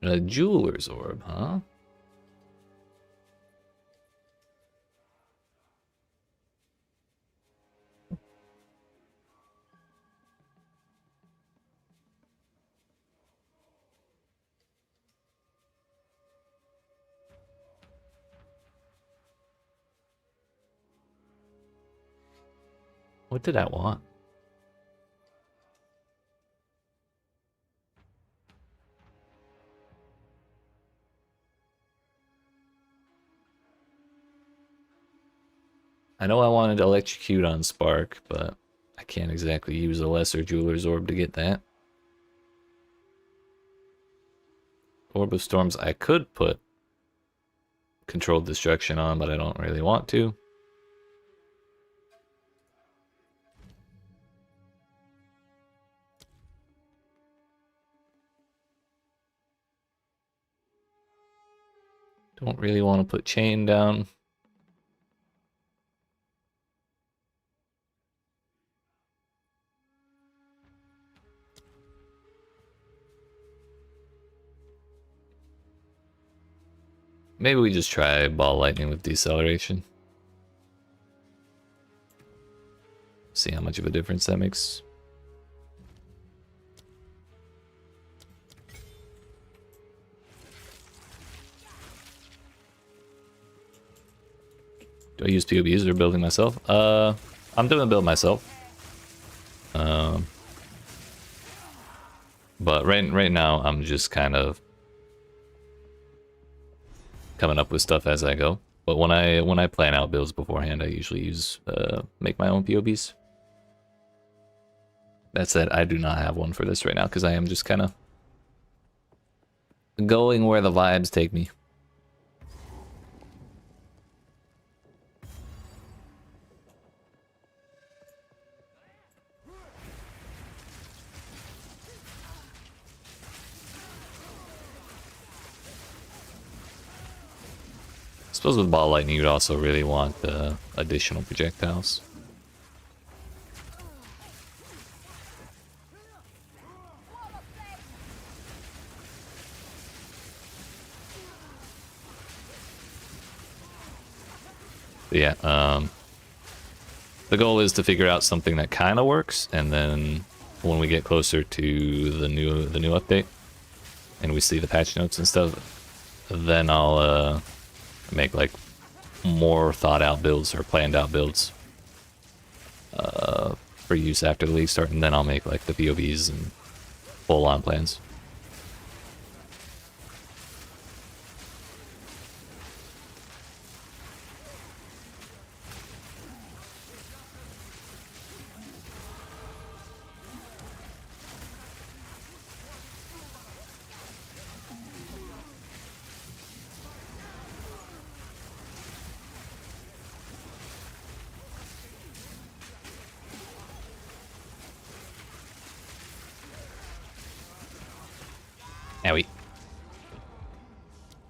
A jeweler's orb, huh? What did I want? I know I wanted to electrocute on Spark, but I can't exactly use a lesser jeweler's orb to get that. Orb of Storms I could put controlled destruction on, but I don't really want to. Don't really want to put chain down. Maybe we just try ball lightning with deceleration. See how much of a difference that makes. Do I use POBs or building myself? I'm doing a build myself. But right now I'm just kind of coming up with stuff as I go. But when I plan out builds beforehand, I usually use make my own POBs. That said, I do not have one for this right now because I am just kind of going where the vibes take me. suppose with ball lightning, you'd also really want additional projectiles. But yeah, the goal is to figure out something that kind of works, and then when we get closer to the new update, and we see the patch notes and stuff, then I'll make like more thought out builds or planned out builds for use after the league start, and then I'll make like the POVs and full on plans. Owie.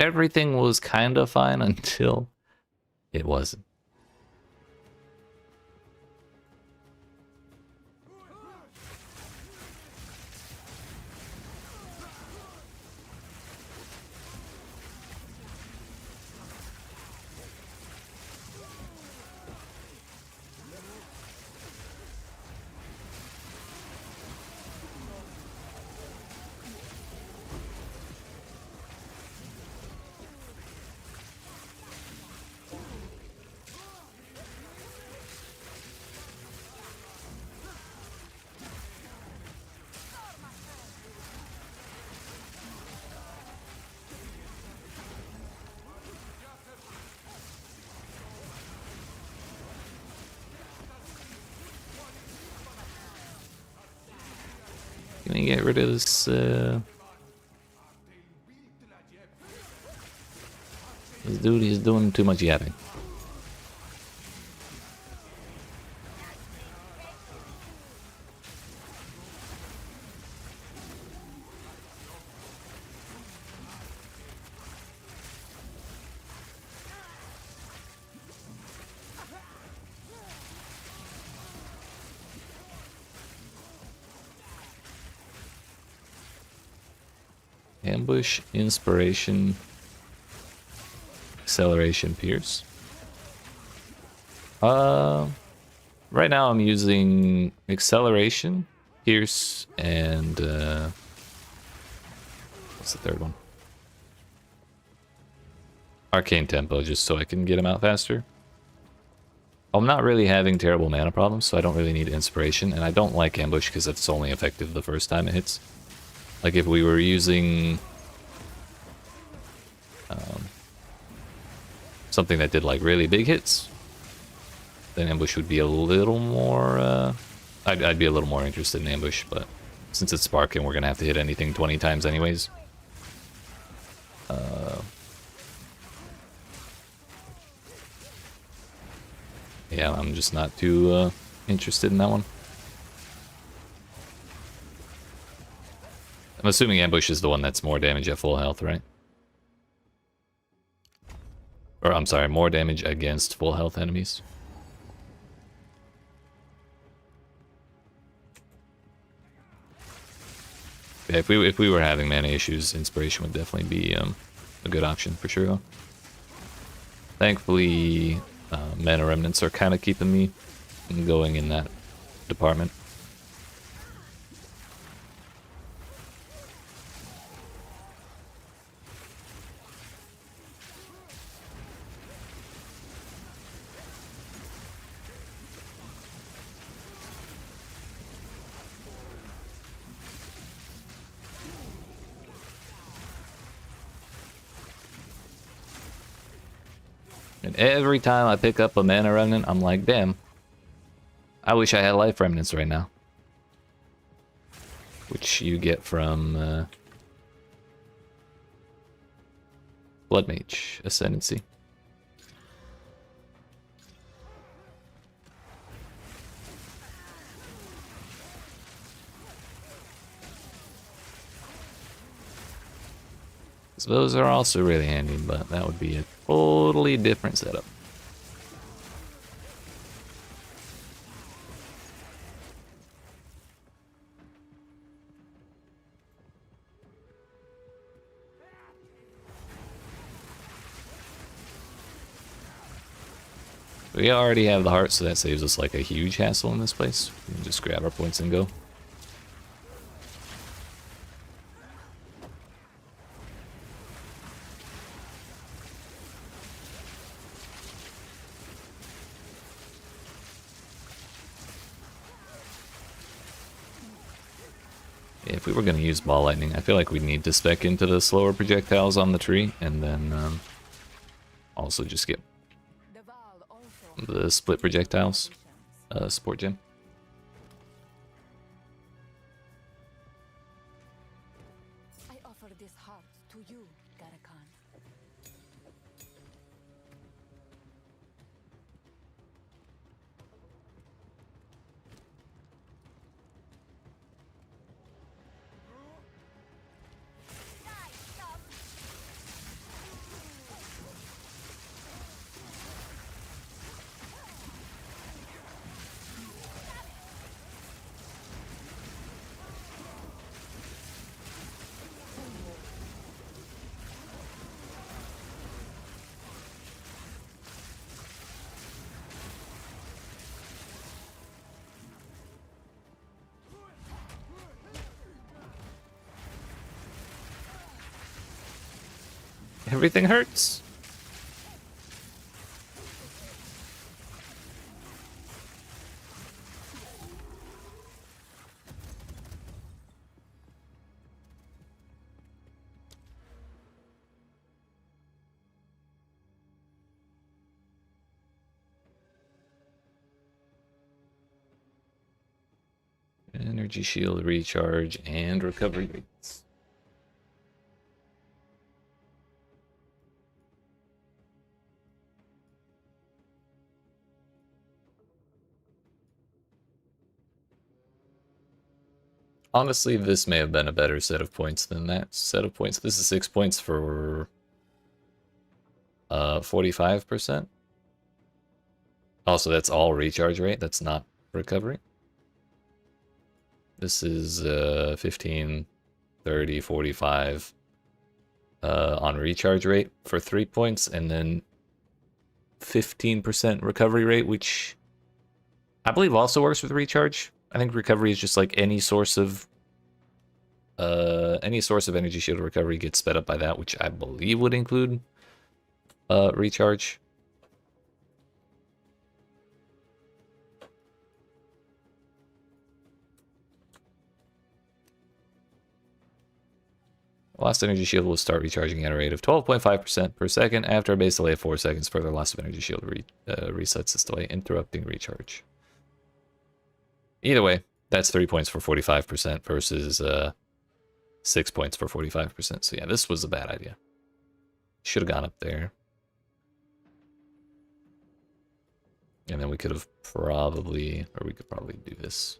Everything was kind of fine until it wasn't. Can we get rid of this? This dude is doing too much yapping. Ambush, inspiration, acceleration, pierce. Right now I'm using acceleration, pierce, and what's the third one? Arcane tempo, just so I can get him out faster. I'm not really having terrible mana problems, so I don't really need inspiration, and I don't like ambush because it's only effective the first time it hits. Like if we were using something that did like really big hits, then ambush would be a little more, I'd be a little more interested in ambush, but since it's sparking, we're gonna have to hit anything 20 times anyways. Yeah, I'm just not too interested in that one. I'm assuming ambush is the one that's more damage at full health, right? Or I'm sorry, more damage against full health enemies. Yeah, if we were having mana issues, inspiration would definitely be a good option for sure. Though. Thankfully, mana remnants are kind of keeping me going in that department. And every time I pick up a mana remnant, I'm like, damn, I wish I had life remnants right now. Which you get from Blood Mage Ascendancy. So those are also really handy, but that would be a totally different setup. We already have the heart, so that saves us like a huge hassle in this place. We can just grab our points and go. If we were going to use ball lightning, I feel like we'd need to spec into the slower projectiles on the tree, and then also just get The Val also the split projectiles, support gem. I offer this heart to you, Garakan. Everything hurts. Energy shield recharge and recovery rates. Honestly, this may have been a better set of points than that set of points. This is 6 points for 45%. Also, that's all recharge rate. That's not recovery. This is 15, 30, 45 on recharge rate for 3 points, and then 15% recovery rate, which I believe also works with recharge. I think recovery is just like any source of energy shield recovery gets sped up by that, which I believe would include recharge. Lost energy shield will start recharging at a rate of 12.5% per second after a base delay of 4 seconds. Further loss of energy shield resets this delay, interrupting recharge. Either way, that's 3 points for 45% versus 6 points for 45%. So yeah, this was a bad idea. Should have gone up there. And then we could have probably, or we could probably do this.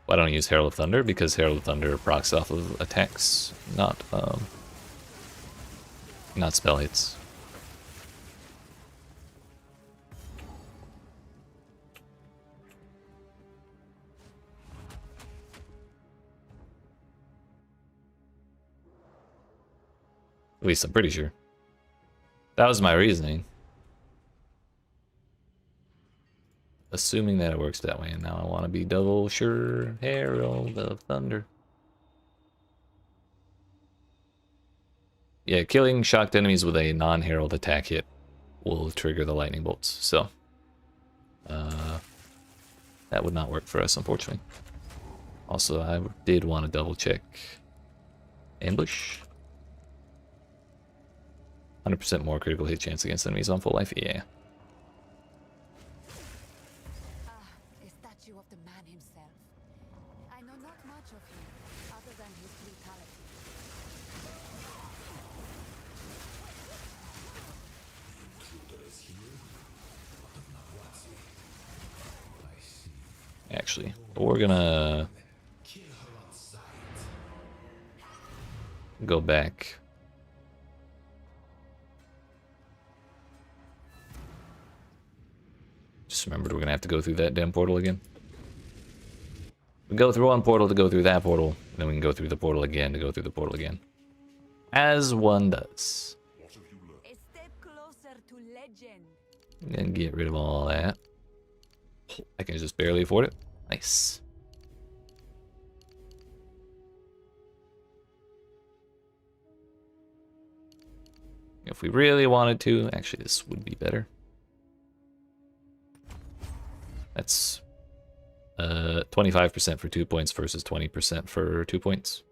Why don't I use Herald of Thunder? Because Herald of Thunder procs off of attacks, not spell hits. At least I'm pretty sure. That was my reasoning. Assuming that it works that way, and now I want to be double sure. Herald of Thunder. Yeah, killing shocked enemies with a non-herald attack hit will trigger the lightning bolts, so that would not work for us, unfortunately. Also, I did want to double check ambush. 100% more critical hit chance against enemies on full life, yeah. A statue of the man himself. I know not much of him, other than his brutality. Actually, we're gonna go back. Just remembered we're gonna have to go through that damn portal again. We go through one portal to go through that portal, and then we can go through the portal again to go through the portal again. As one does. A step closer to legend. And get rid of all that. I can just barely afford it. Nice. If we really wanted to, actually this would be better. That's 25% for 2 points versus 20% for 2 points.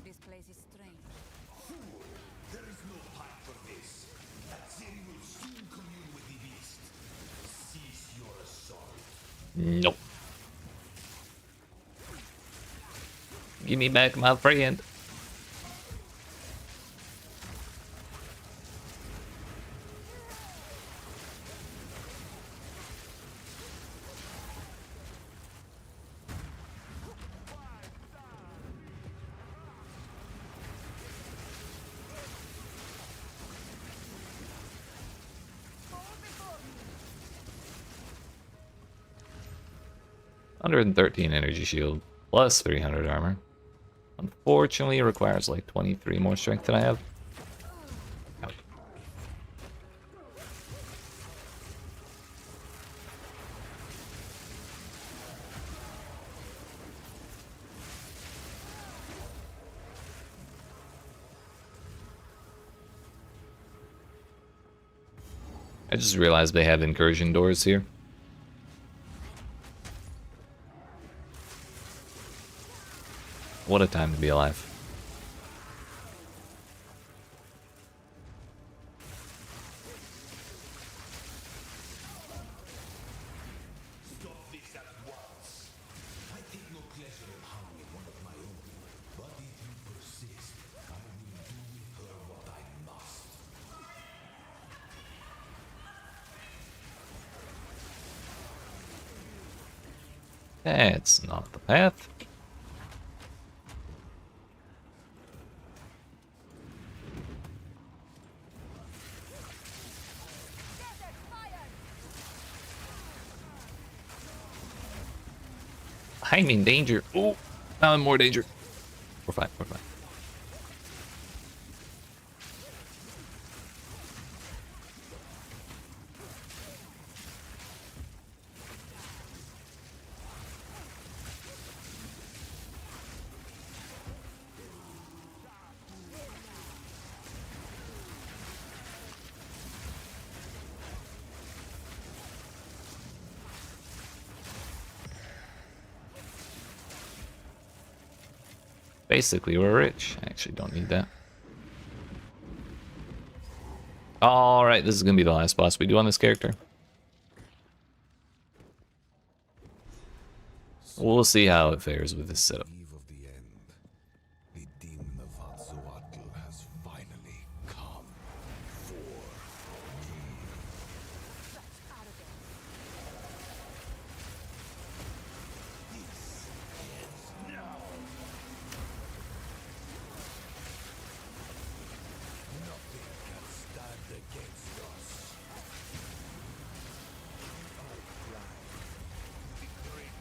This place is strange. There is no time for this. That city will soon commune with the beast. Cease your assault. Nope. Give me back my friend. $113 energy shield plus 300 armor. Unfortunately, it requires like 23 more strength than I have. Ouch. I just realized they have incursion doors here. What a time to be alive. Stop this at once. I take no pleasure in harming one of my own. But if you persist, I will do with her what I must. That's not the path. I'm in danger. Oh, now I'm more danger. We're fine, we're fine. Basically, we're rich. I actually don't need that. Alright, this is going to be the last boss we do on this character. We'll see how it fares with this setup. Eve of the end. The demon of Hatzoatl has finally come for me. This ends now. Nothing can stand against us. Our pride, the great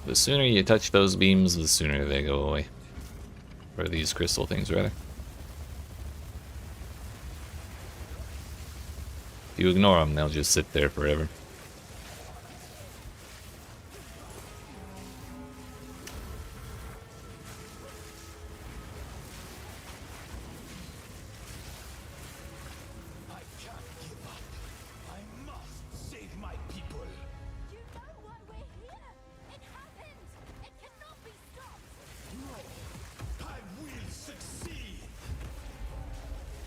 The sooner you touch those beams, the sooner they go away. Or these crystal things, rather. If you ignore them, they'll just sit there forever. I can't give up. I must save my people. You know why we're here. It happened. It cannot be stopped. No, I will succeed.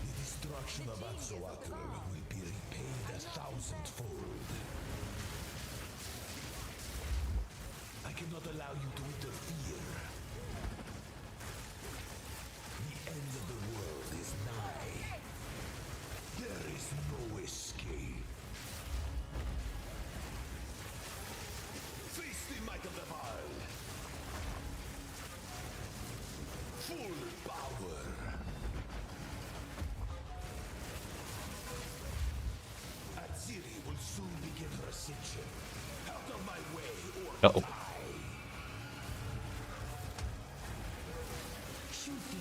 The destruction of Atzoatl will be repaid 1,000-fold. I cannot allow you to interfere. The end of the world is nigh. There is no escape. Face the might of the Baal. Full power. Aziri will soon begin her ascension. Out of my way, or Uh-oh. die.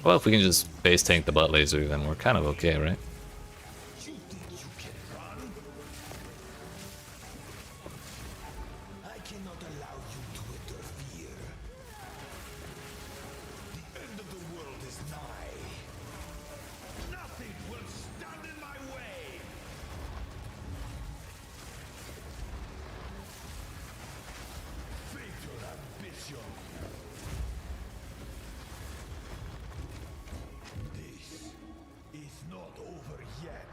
Well, if we can just base tank the butt laser, then we're kind of okay, right? You think you can run? I cannot allow you to interfere. The end of the world is nigh. Nothing will stand in my way. Fake your ambition. This is not over yet.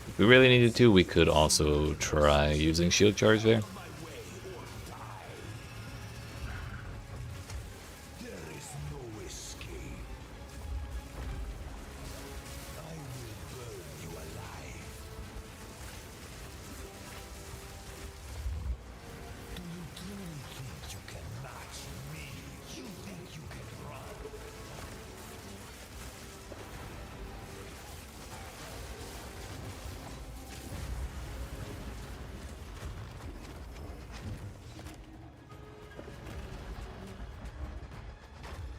If we really needed to, we could also try using shield charge there. My way or die. There is no escape. I will burn you alive. Do you truly think you can match me? You think you can run?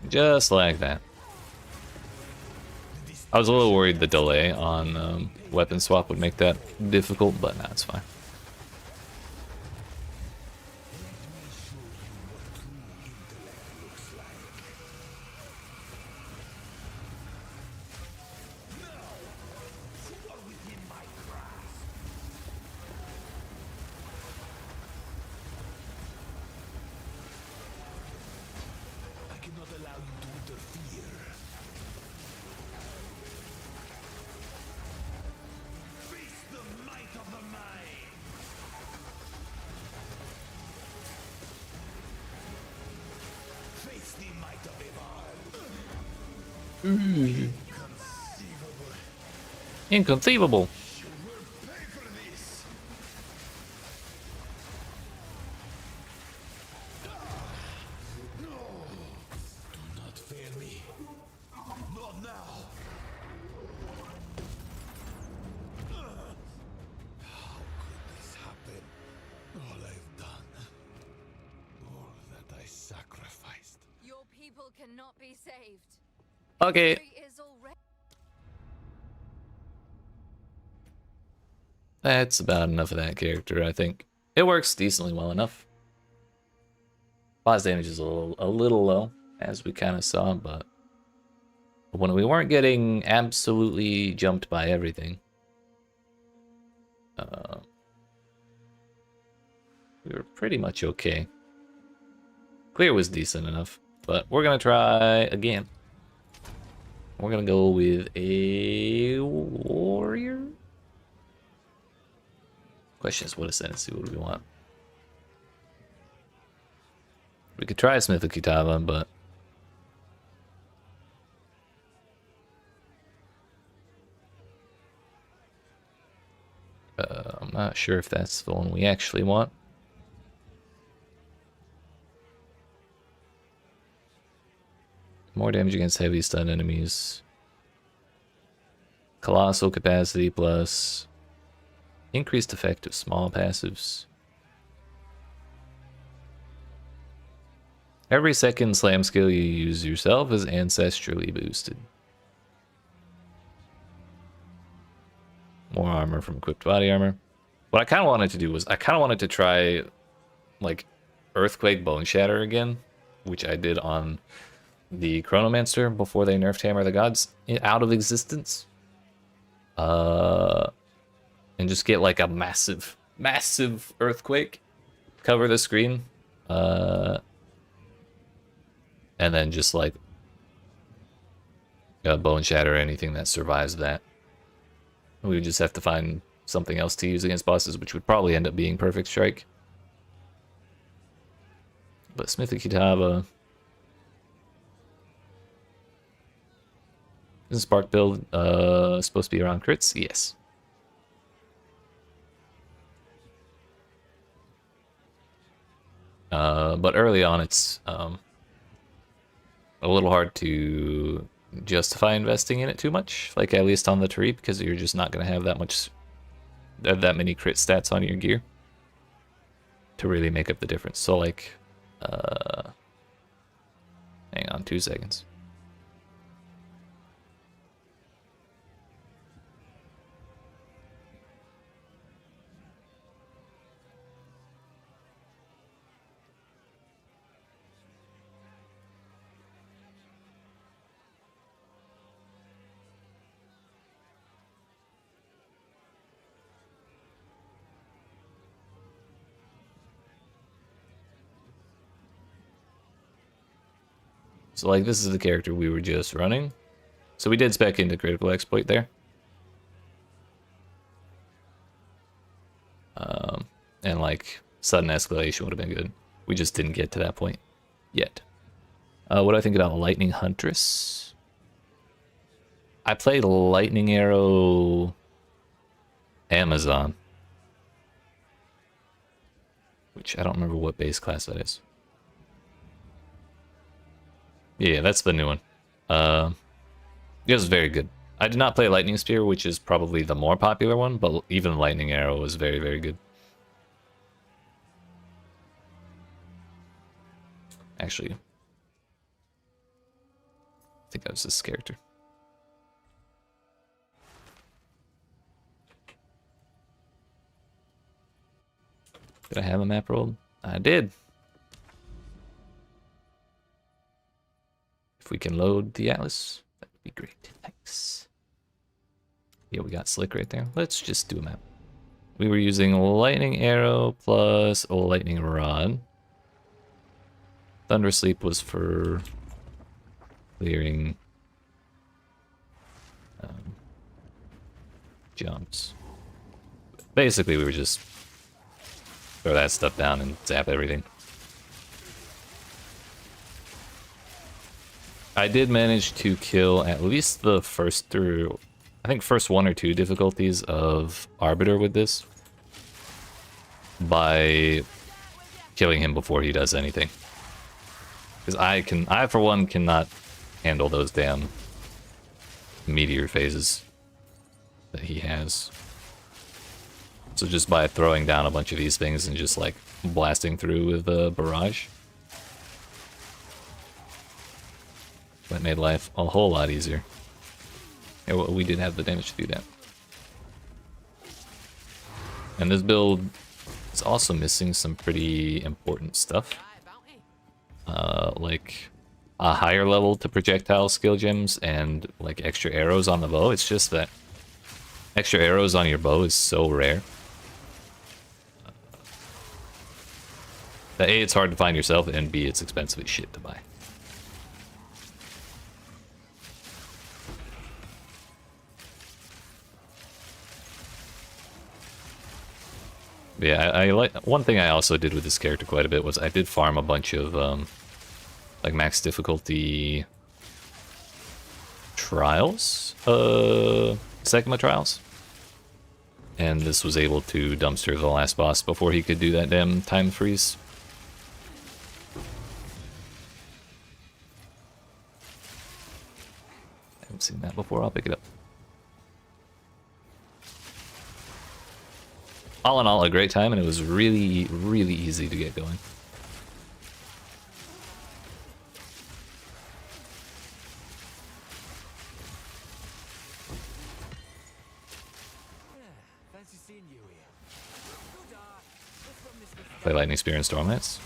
Just like that. I was a little worried the delay on weapon swap would make that difficult, but nah, it's fine. You are within my grasp. I cannot allow you to interfere. Face the might of the mind. Face the might of Eval. Inconceivable. You will pay for this. No. Do not fail me. Not now. How could this happen? All I've done. All that I sacrificed. Your people cannot be saved. Okay. Victory is already. That's about enough of that character, I think. It works decently well enough. Boss damage is a little low, as we kind of saw, but when we weren't getting absolutely jumped by everything, we were pretty much okay. Clear was decent enough, but we're gonna try again. We're gonna go with a warrior. Question is, what ascendancy would we want? We could try Smith of Kitava, but I'm not sure if that's the one we actually want. More damage against heavy stun enemies. Colossal capacity plus increased effect of small passives. Every second slam skill you use yourself is ancestrally boosted. More armor from equipped body armor. What I kind of wanted to do was I kind of wanted to try like Earthquake Bone Shatter again, which I did on the Chronomancer before they nerfed Hammer of the Gods out of existence. And just get like a massive earthquake, cover the screen, and then just like Bone Shatter or anything that survives that. We would just have to find something else to use against bosses, which would probably end up being Perfect Strike. But Smithy Kitava is Spark build supposed to be around crits? Yes. But early on, it's a little hard to justify investing in it too much, like at least on the tree, because you're just not going to have that many crit stats on your gear to really make up the difference. So like, hang on 2 seconds. So like this is the character we were just running. So we did spec into critical exploit there. And like sudden escalation would have been good. We just didn't get to that point yet. What do I think about Lightning Huntress? I played Lightning Arrow Amazon, which I don't remember what base class that is. Yeah, that's the new one. It was very good. I did not play Lightning Spear, which is probably the more popular one, but even Lightning Arrow was very, very good. Actually, I think that was this character. Did I have a map rolled? I did. If we can load the Atlas, that would be great. Thanks. Yeah, we got Slick right there. Let's just do a map. We were using Lightning Arrow plus a Lightning Rod. Thunder Sleep was for clearing jumps. Basically, we were just throw that stuff down and zap everything. I did manage to kill at least the first through, I think first 1 or 2 difficulties of Arbiter with this by killing him before he does anything. Because I for one cannot handle those damn meteor phases that he has. So just by throwing down a bunch of these things and just like blasting through with a barrage, that made life a whole lot easier. Yeah, well, we did have the damage to do that. And this build is also missing some pretty important stuff. Like a higher level to projectile skill gems and like extra arrows on the bow. It's just that extra arrows on your bow is so rare. That A, it's hard to find yourself, and B, it's expensive as shit to buy. Yeah, I like one thing I also did with this character quite a bit was I did farm a bunch of like max difficulty trials, Sigma trials, and this was able to dumpster the last boss before he could do that damn time freeze. I haven't seen that before. I'll pick it up. All in all, a great time, and it was really, really easy to get going. Play Lightning Spear and Storm Lance.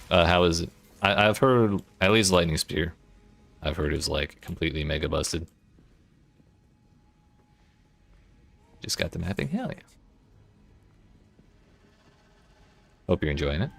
How is it? I've heard at least Lightning Spear. I've heard is like completely mega busted. Just got the mapping. Hell yeah. Hope you're enjoying it.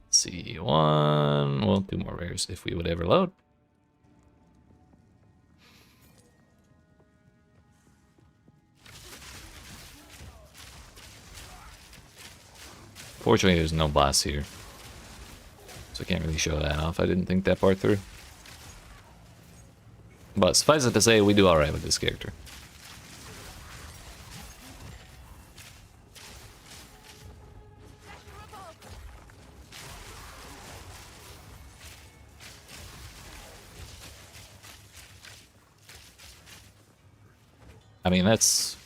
See, one, well, 2 more rares if we would ever load. Fortunately, there's no boss here, so I can't really show that off. I didn't think that part through. But suffice it to say, we do alright with this character. I mean, that's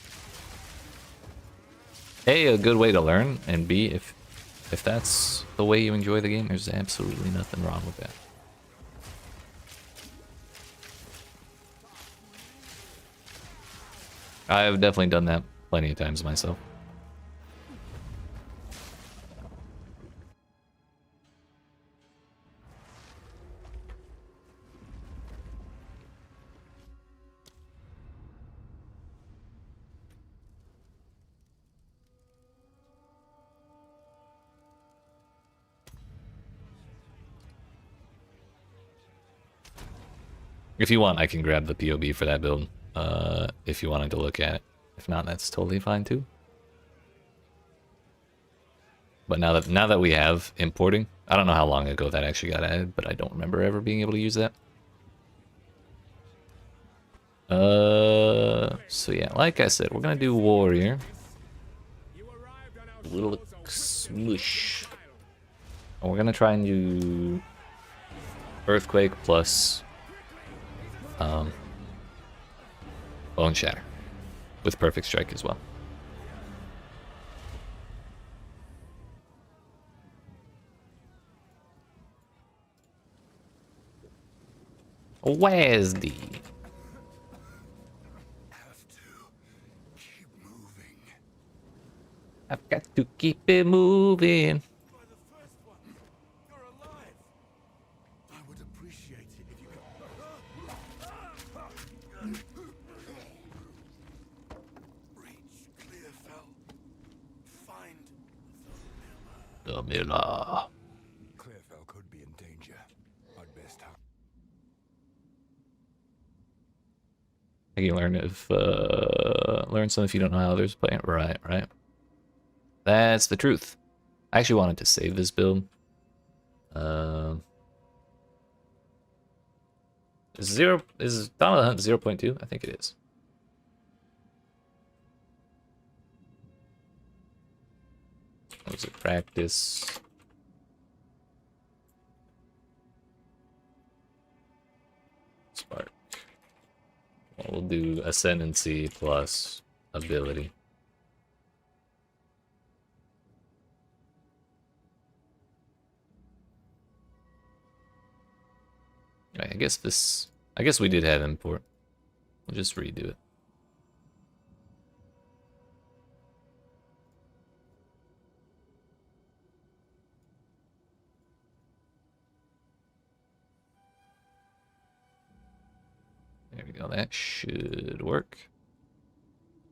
A, a good way to learn, and B, if that's the way you enjoy the game, there's absolutely nothing wrong with that. I've definitely done that plenty of times myself. If you want, I can grab the POB for that build, if you wanted to look at it. If not, that's totally fine too. But now that we have importing, I don't know how long ago that actually got added, but I don't remember ever being able to use that. So yeah, like I said, we're gonna do warrior. A little smush. And we're gonna try and do earthquake plus bone shatter with perfect strike as well. Where's the I've got to keep it moving. By the first one, you're alive. I would appreciate it if you reach Clearfell. Find The Miller. Clearfell could be in danger. I'd best have. I can learn some if you don't know how others play it. Right. That's the truth. I actually wanted to save this build. Is Dawn of the Hunt 0.2? I think it is. What was it? Practice. Spark. Well, we'll do Ascendancy plus ability. I guess we did have import. We'll just redo it. There we go, that should work.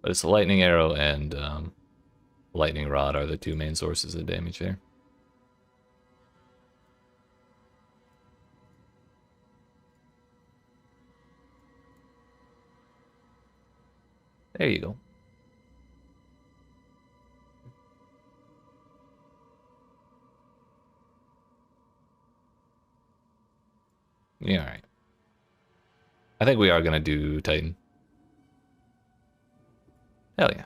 But it's a lightning arrow and lightning rod are the 2 main sources of damage there. There you go. Yeah, alright. I think we are gonna do Titan. Hell yeah.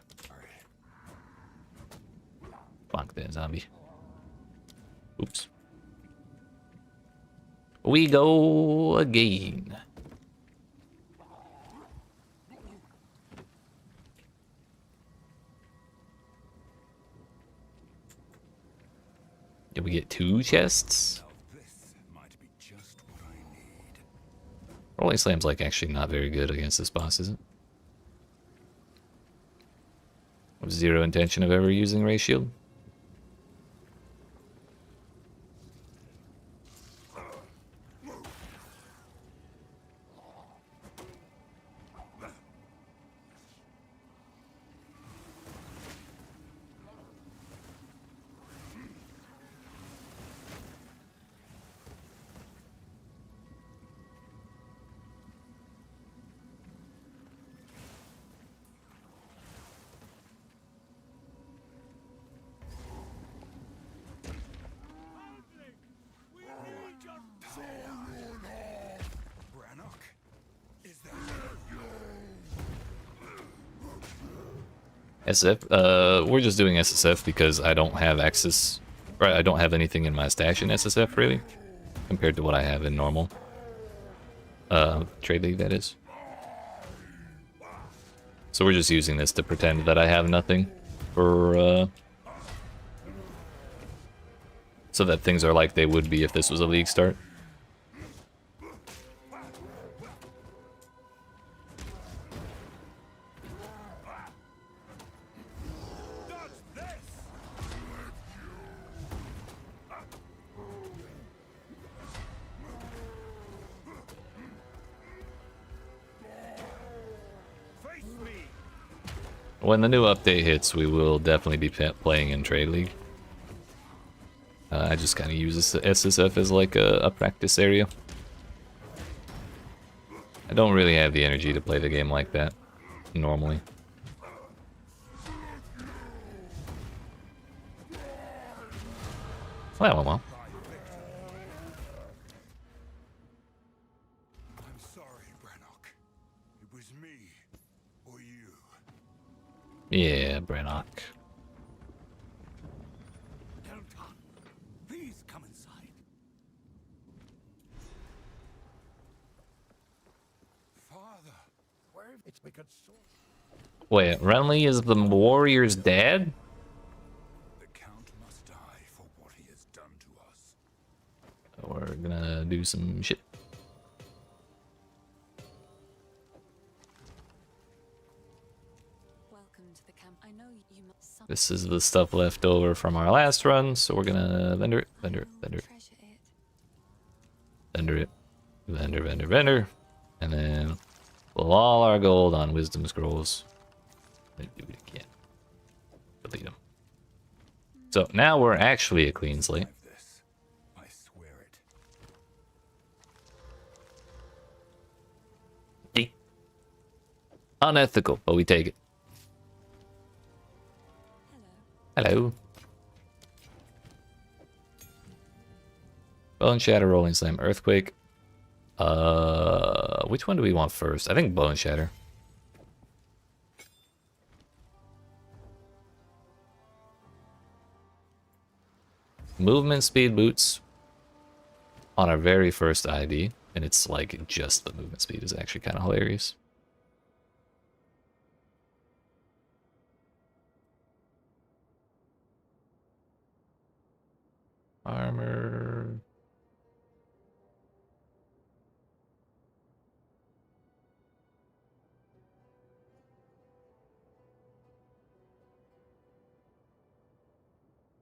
Bonk that zombie. Oops. We go again. Did we get 2 chests? This might be just what I need. Rolling Slam's like actually not very good against this boss, is it? With zero intention of ever using Ray Shield. Brannock? Is that SF, we're just doing SSF because I don't have access, right? I don't have anything in my stash in SSF really, compared to what I have in normal. Trade League, that is. So we're just using this to pretend that I have nothing for, so that things are like they would be if this was a league start. When the new update hits, we will definitely be playing in Trade League. I just kind of use this SSF as like a practice area. I don't really have the energy to play the game like that, normally. Well, that went well. I'm sorry, Brannock. It was me or you. Yeah, Brannock. Delton, please come inside. Father, where it's become so. Wait, Renly is the warrior's dad? The Count must die for what he has done to us. We're gonna do some shit. Welcome to the camp. I know you must. This is the stuff left over from our last run, so we're gonna vendor it, vendor it, vendor it, Treasure it. vendor it, vendor, vendor, vendor, and then pull all our gold on wisdom scrolls. Then do it again. Delete them. So now we're actually a clean slate. Survive this. I swear it. Unethical, but we take it. Hello. Hello. Bone Shatter, Rolling Slam, Earthquake. Which one do we want first? I think Bone Shatter. Movement speed boots on our very first ID, and it's like just the movement speed is actually kind of hilarious. Armor.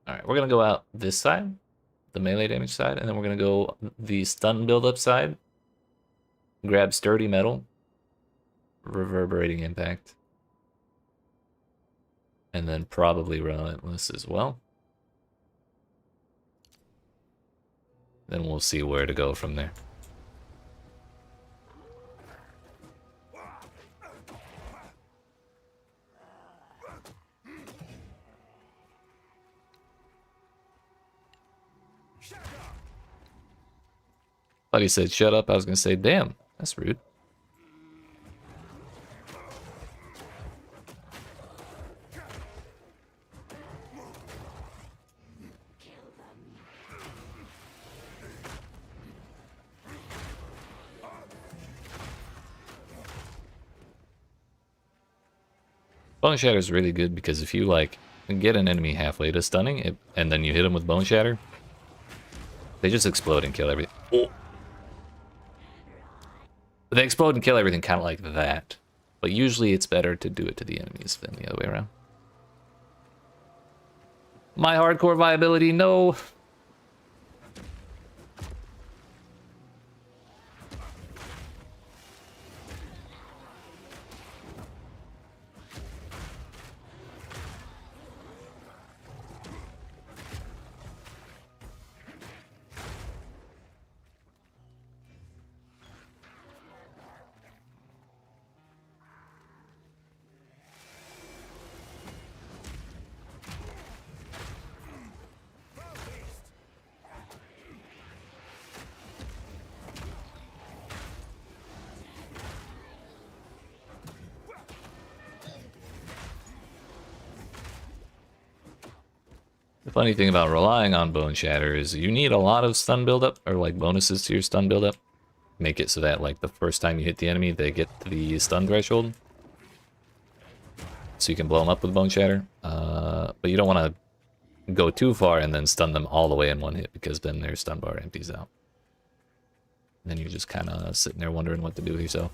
Alright, we're gonna go out this side, the melee damage side, and then we're gonna go the stun build-up side. Grab Sturdy Metal, Reverberating Impact, and then probably Relentless as well. Then we'll see where to go from there. thought he said shut up. I was gonna say, damn, that's rude. Bone Shatter is really good because if you like get an enemy halfway to stunning it, and then you hit them with Bone Shatter, they just explode and kill everything. Oh. They explode and kill everything kind of like that. But usually it's better to do it to the enemies than the other way around. My hardcore viability, no. The funny thing about relying on Bone Shatter is you need a lot of stun buildup, or like bonuses to your stun buildup. Make it so that like the first time you hit the enemy, they get the stun threshold. So you can blow them up with Bone Shatter. But you don't want to go too far and then stun them all the way in one hit, because then their stun bar empties out. Then you're just kind of sitting there wondering what to do with yourself.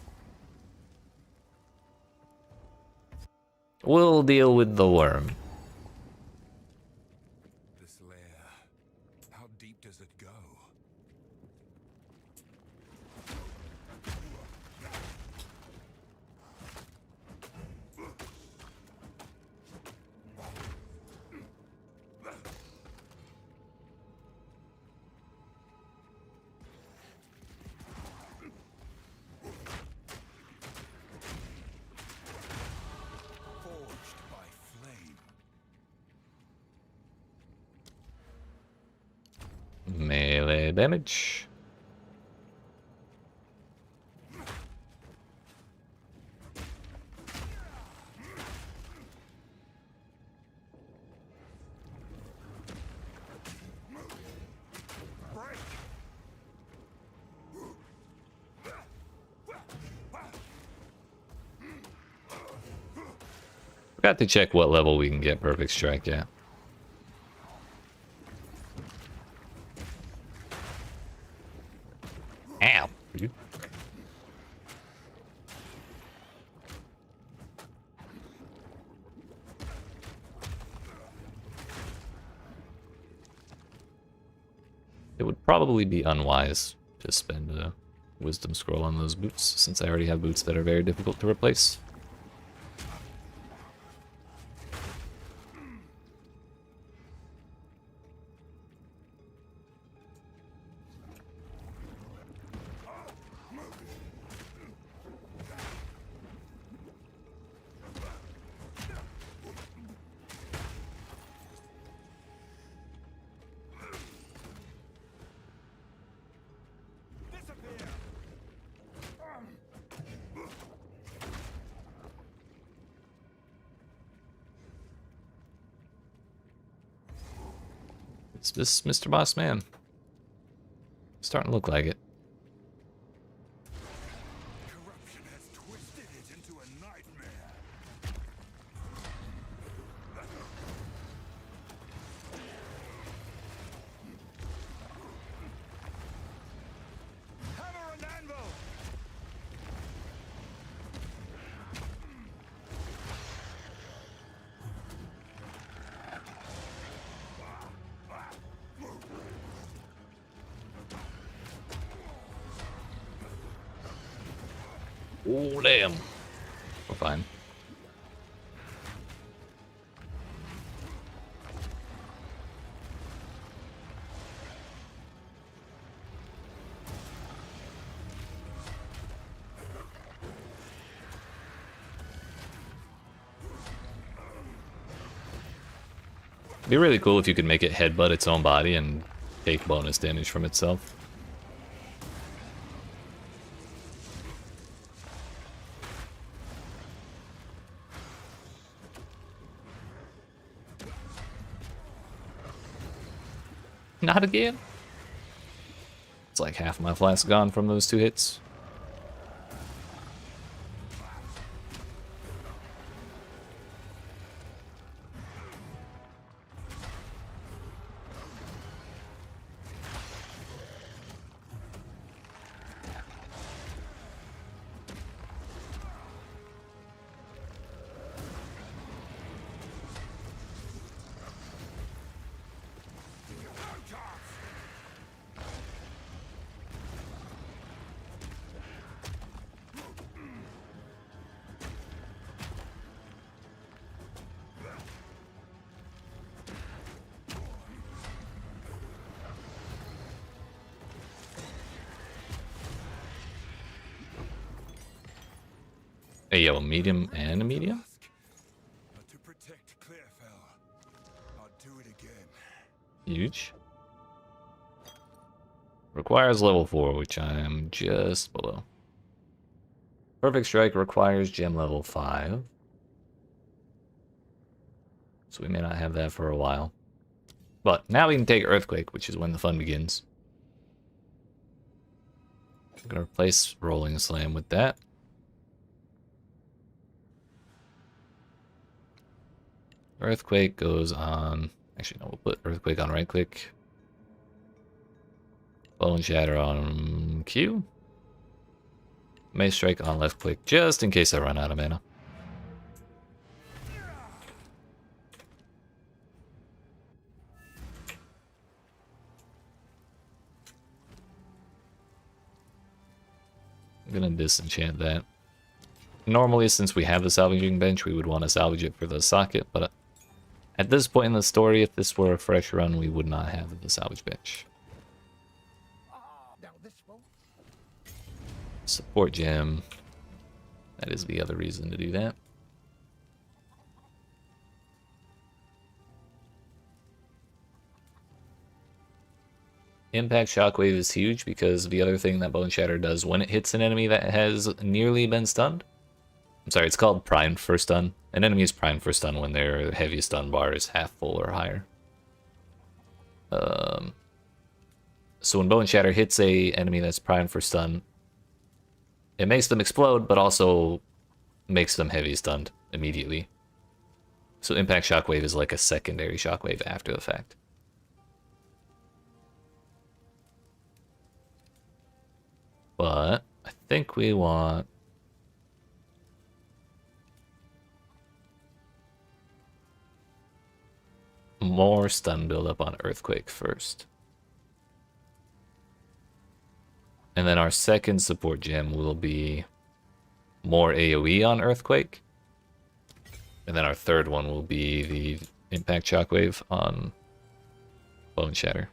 We'll deal with the worm. This lair, how deep does it go? Forged by flame. Melee damage. Forgot to check what level we can get Perfect Strike at. Ow, dude. It would probably be unwise to spend a Wisdom Scroll on those boots, since I already have boots that are very difficult to replace. Is this Mr. Boss Man? Starting to look like it. Corruption has twisted it into a nightmare. Hammer and anvil! Oh, damn. We're fine. It'd be really cool if you could make it headbutt its own body and take bonus damage from itself. Not again. It's like half my flask gone from those 2 hits. Hey, yo, a medium and a medium? But to protect Clearfell, I'll do it again. Huge. Requires level 4, which I am just below. Perfect Strike requires gem level 5. So we may not have that for a while. But now we can take Earthquake, which is when the fun begins. I'm gonna replace Rolling Slam with that. Earthquake goes on... Actually, no, we'll put Earthquake on right click. Bone Shatter on Q. Mace Strike on left click, just in case I run out of mana. I'm gonna disenchant that. Normally, since we have the salvaging bench, we would want to salvage it for the socket, but at this point in the story, if this were a fresh run, we would not have the salvage bench. Support gem. That is the other reason to do that. Impact Shockwave is huge because the other thing that Bone Shatter does when it hits an enemy that has nearly been stunned. I'm sorry, it's called primed for stun. An enemy is primed for stun when their heavy stun bar is half full or higher. So when Bone Shatter hits a enemy that's primed for stun, it makes them explode, but also makes them heavy stunned immediately. So Impact Shockwave is like a secondary shockwave after the fact. But I think we want... more stun buildup on Earthquake first. And then our second support gem will be more AoE on Earthquake. And then our third one will be the Impact Shockwave on Bone Shatter.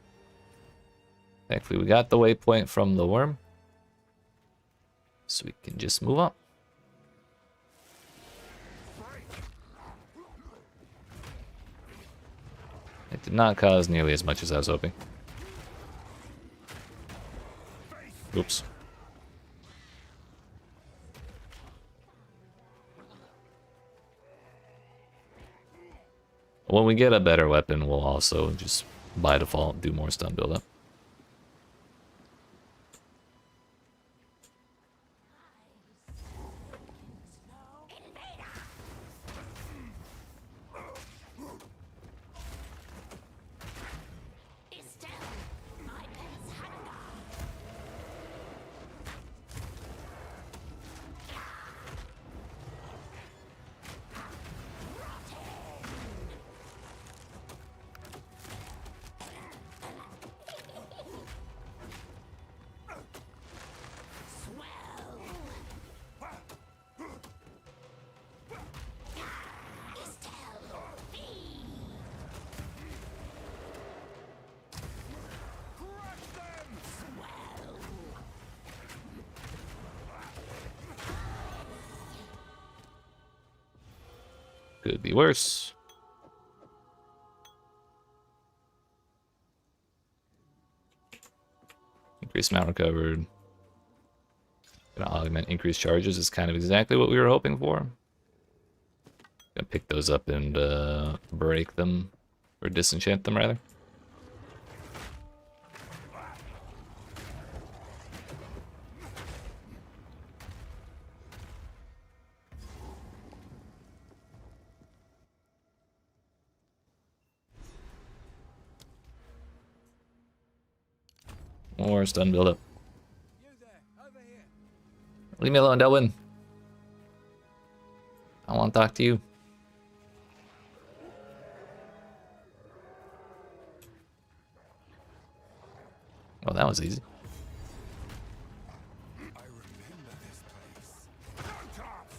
Thankfully we got the waypoint from the worm. So we can just move on. It did not cause nearly as much as I was hoping. Oops. When we get a better weapon, we'll also just, by default, do more stun buildup. Could be worse. Increased amount recovered. Gonna augment increased charges is kind of exactly what we were hoping for. Gonna pick those up and break them, or disenchant them rather. More stun buildup. You there, over here. Leave me alone, Delwyn. I want to talk to you. Well, that was easy. I remember this place. Tops!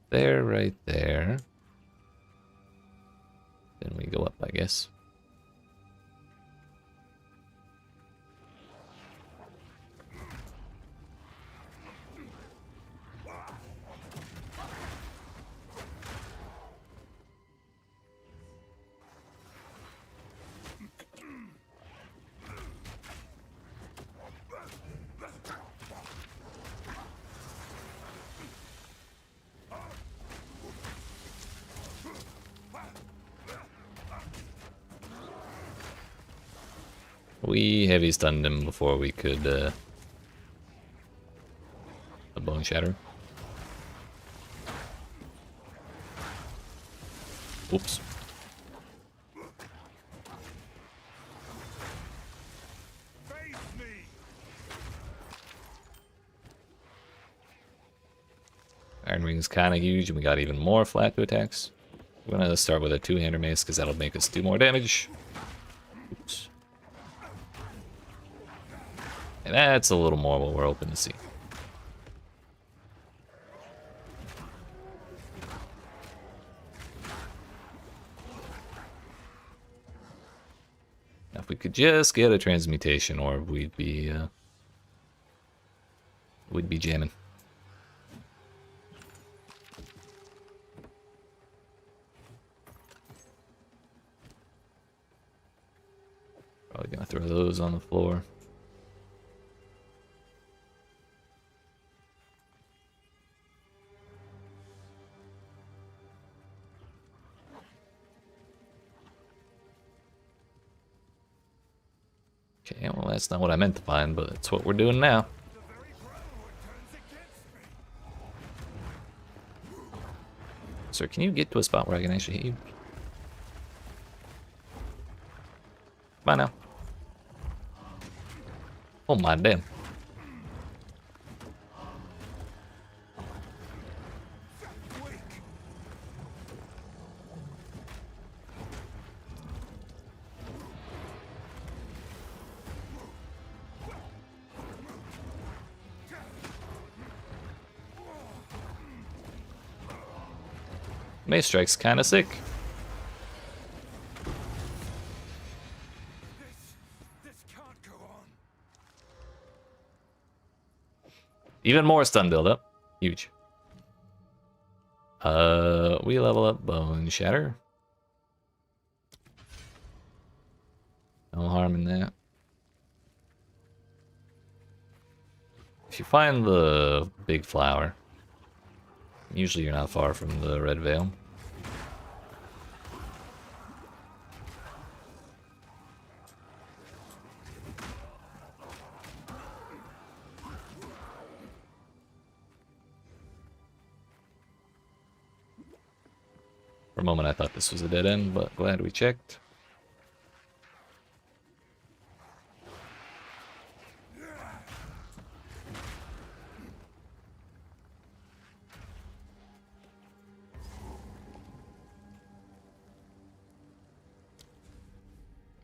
There, right there. Then we go up, I guess. We heavy stunned him before we could a bone shatter. Oops. Face me! Iron Ring's kind of huge, and we got even more flat to attacks. We're gonna start with a two-hander mace because that'll make us do more damage. Oops. And that's a little more what we're hoping to see. Now, if we could just get a transmutation orb, we'd be jamming. Probably gonna throw those on the floor. Okay, well that's not what I meant to find, but that's what we're doing now. The very Brotherhood turns against me. Sir, can you get to a spot where I can actually hit you? Come on now. Oh my damn. Weak. Mace Strike's kinda sick. This can't go on. Even more stun buildup. Huge. We level up Bone Shatter. No harm in that. If you find the big flower, usually you're not far from the Red Veil. For a moment I thought this was a dead end, but glad we checked.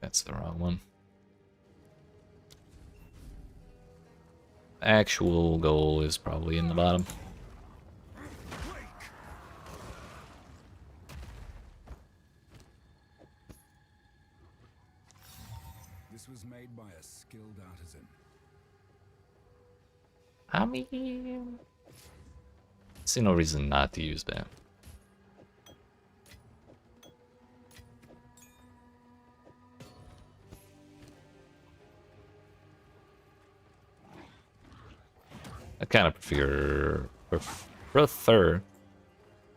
That's the wrong one. Actual goal is probably in the bottom. This was made by a skilled artisan. I mean, see no reason not to use that. I kind of prefer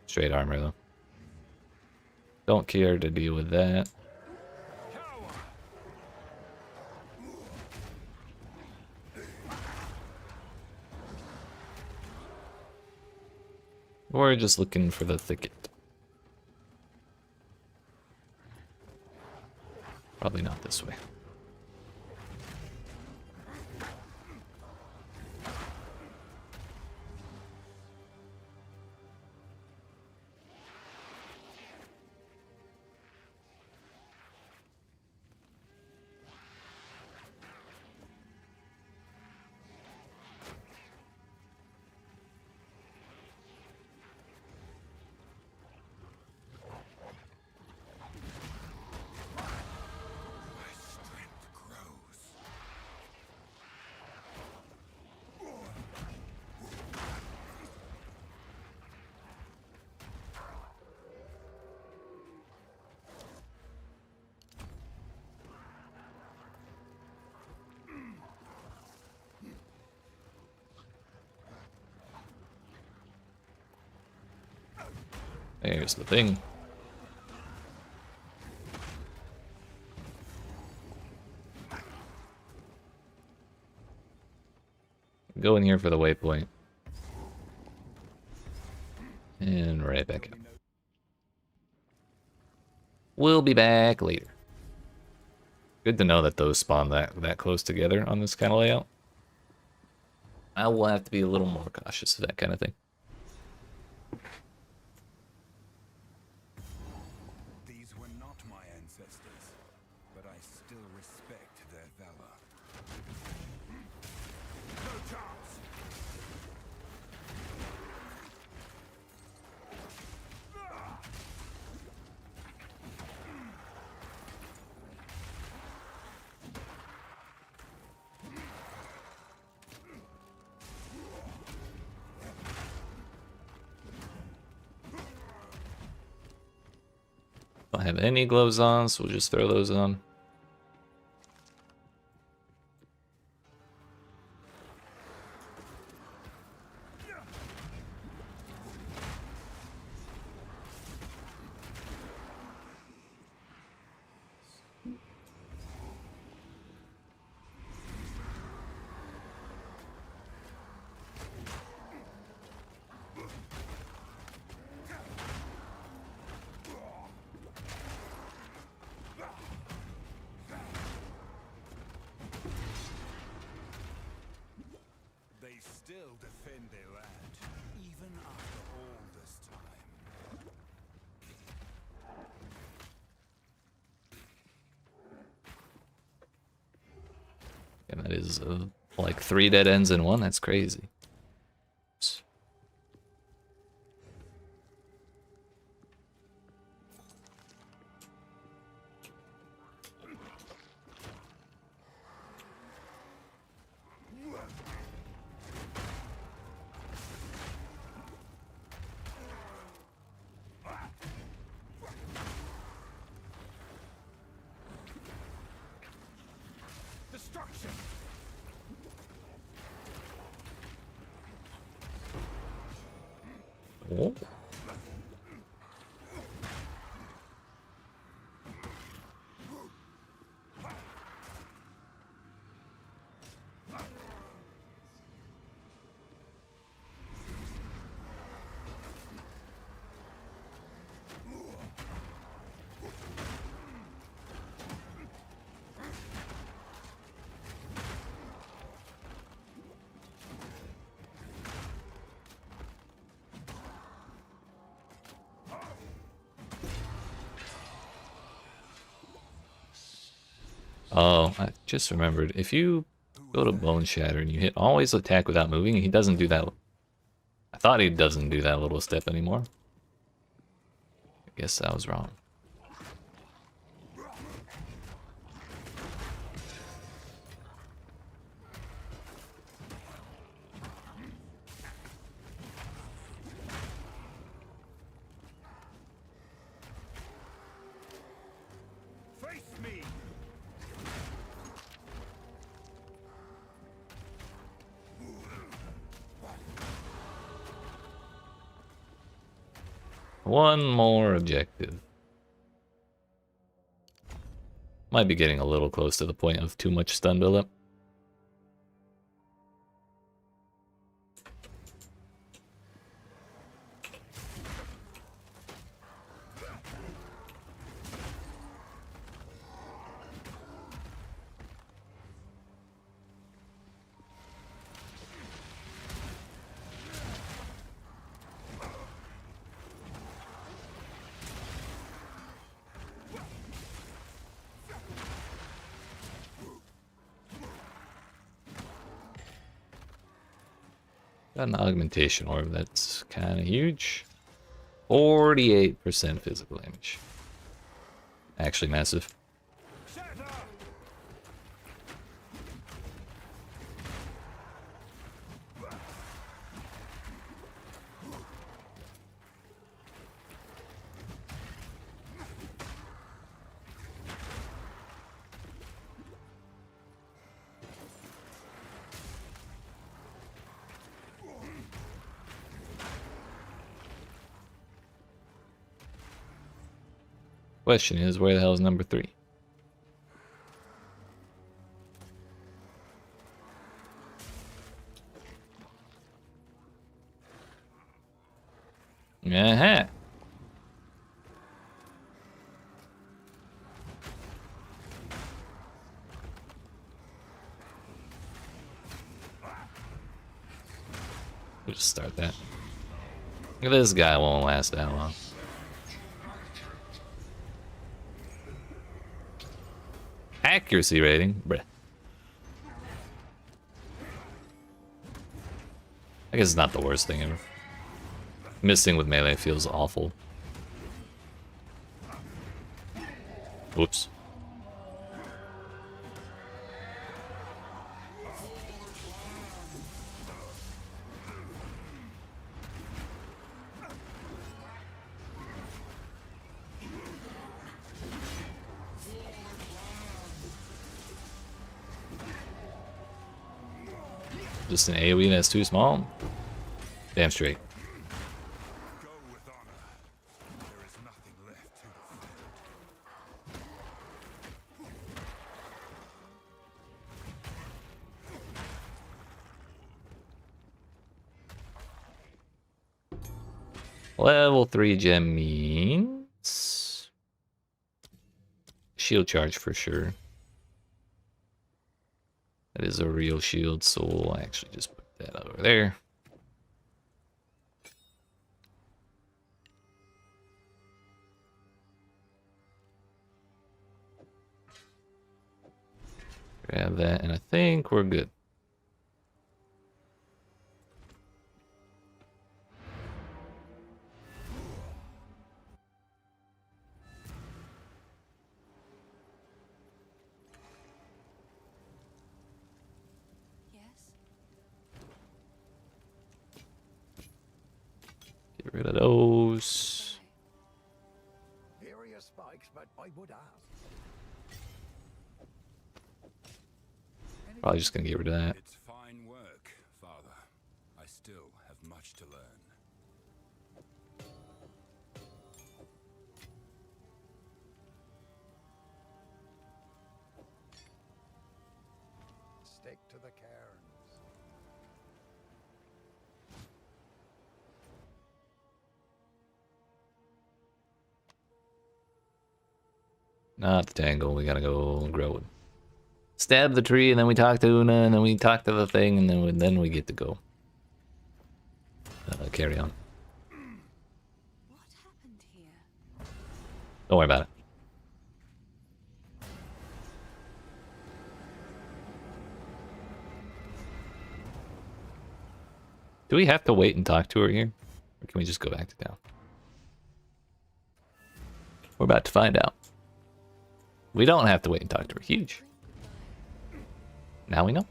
straight armor though. Don't care to deal with that. We're just looking for the thicket. Probably not this way. My strength grows. There's the thing. Go in here for the waypoint. And right back up. We'll be back later. Good to know that those spawn that close together on this kind of layout. I will have to be a little more cautious of that kind of thing. These were not my ancestors, but I still respect their valor. No chance! Don't have any gloves on, so we'll just throw those on. They still defend their land, even after all this time. And that is like 3 dead ends in one. That's crazy. Destruction! Oh. Oh, I just remembered. If you go to Bone Shatter and you hit always attack without moving, he doesn't do that. I thought he doesn't do that little step anymore. I guess I was wrong. Face me! One more objective. Might be getting a little close to the point of too much stun buildup. Got an augmentation orb, that's kind of huge. 48% physical damage. Actually massive. Question is, where the hell is number 3? Uh-huh. We'll just start that. This guy won't last that long. Accuracy rating? Bruh. I guess it's not the worst thing ever. Missing with melee feels awful. Whoops. Just an AoE that's too small? Damn straight. Go with honor. There is nothing left to defend. Level 3 gem means shield charge for sure. That is a real shield, so we'll actually just put that over there. Grab that, and I think we're good. Yes? Get rid of those. Various spikes, but I would ask. Probably just gonna get rid of that. It's fine work, Father. I still have much to learn. Stick to the cairns. Not the tangle, we gotta go grow it. Stab the tree, and then we talk to Una, and then we talk to the thing, and then we get to go. Carry on. What happened here? Don't worry about it. Do we have to wait and talk to her here? Or can we just go back to town? We're about to find out. We don't have to wait and talk to her. Huge. Now we know.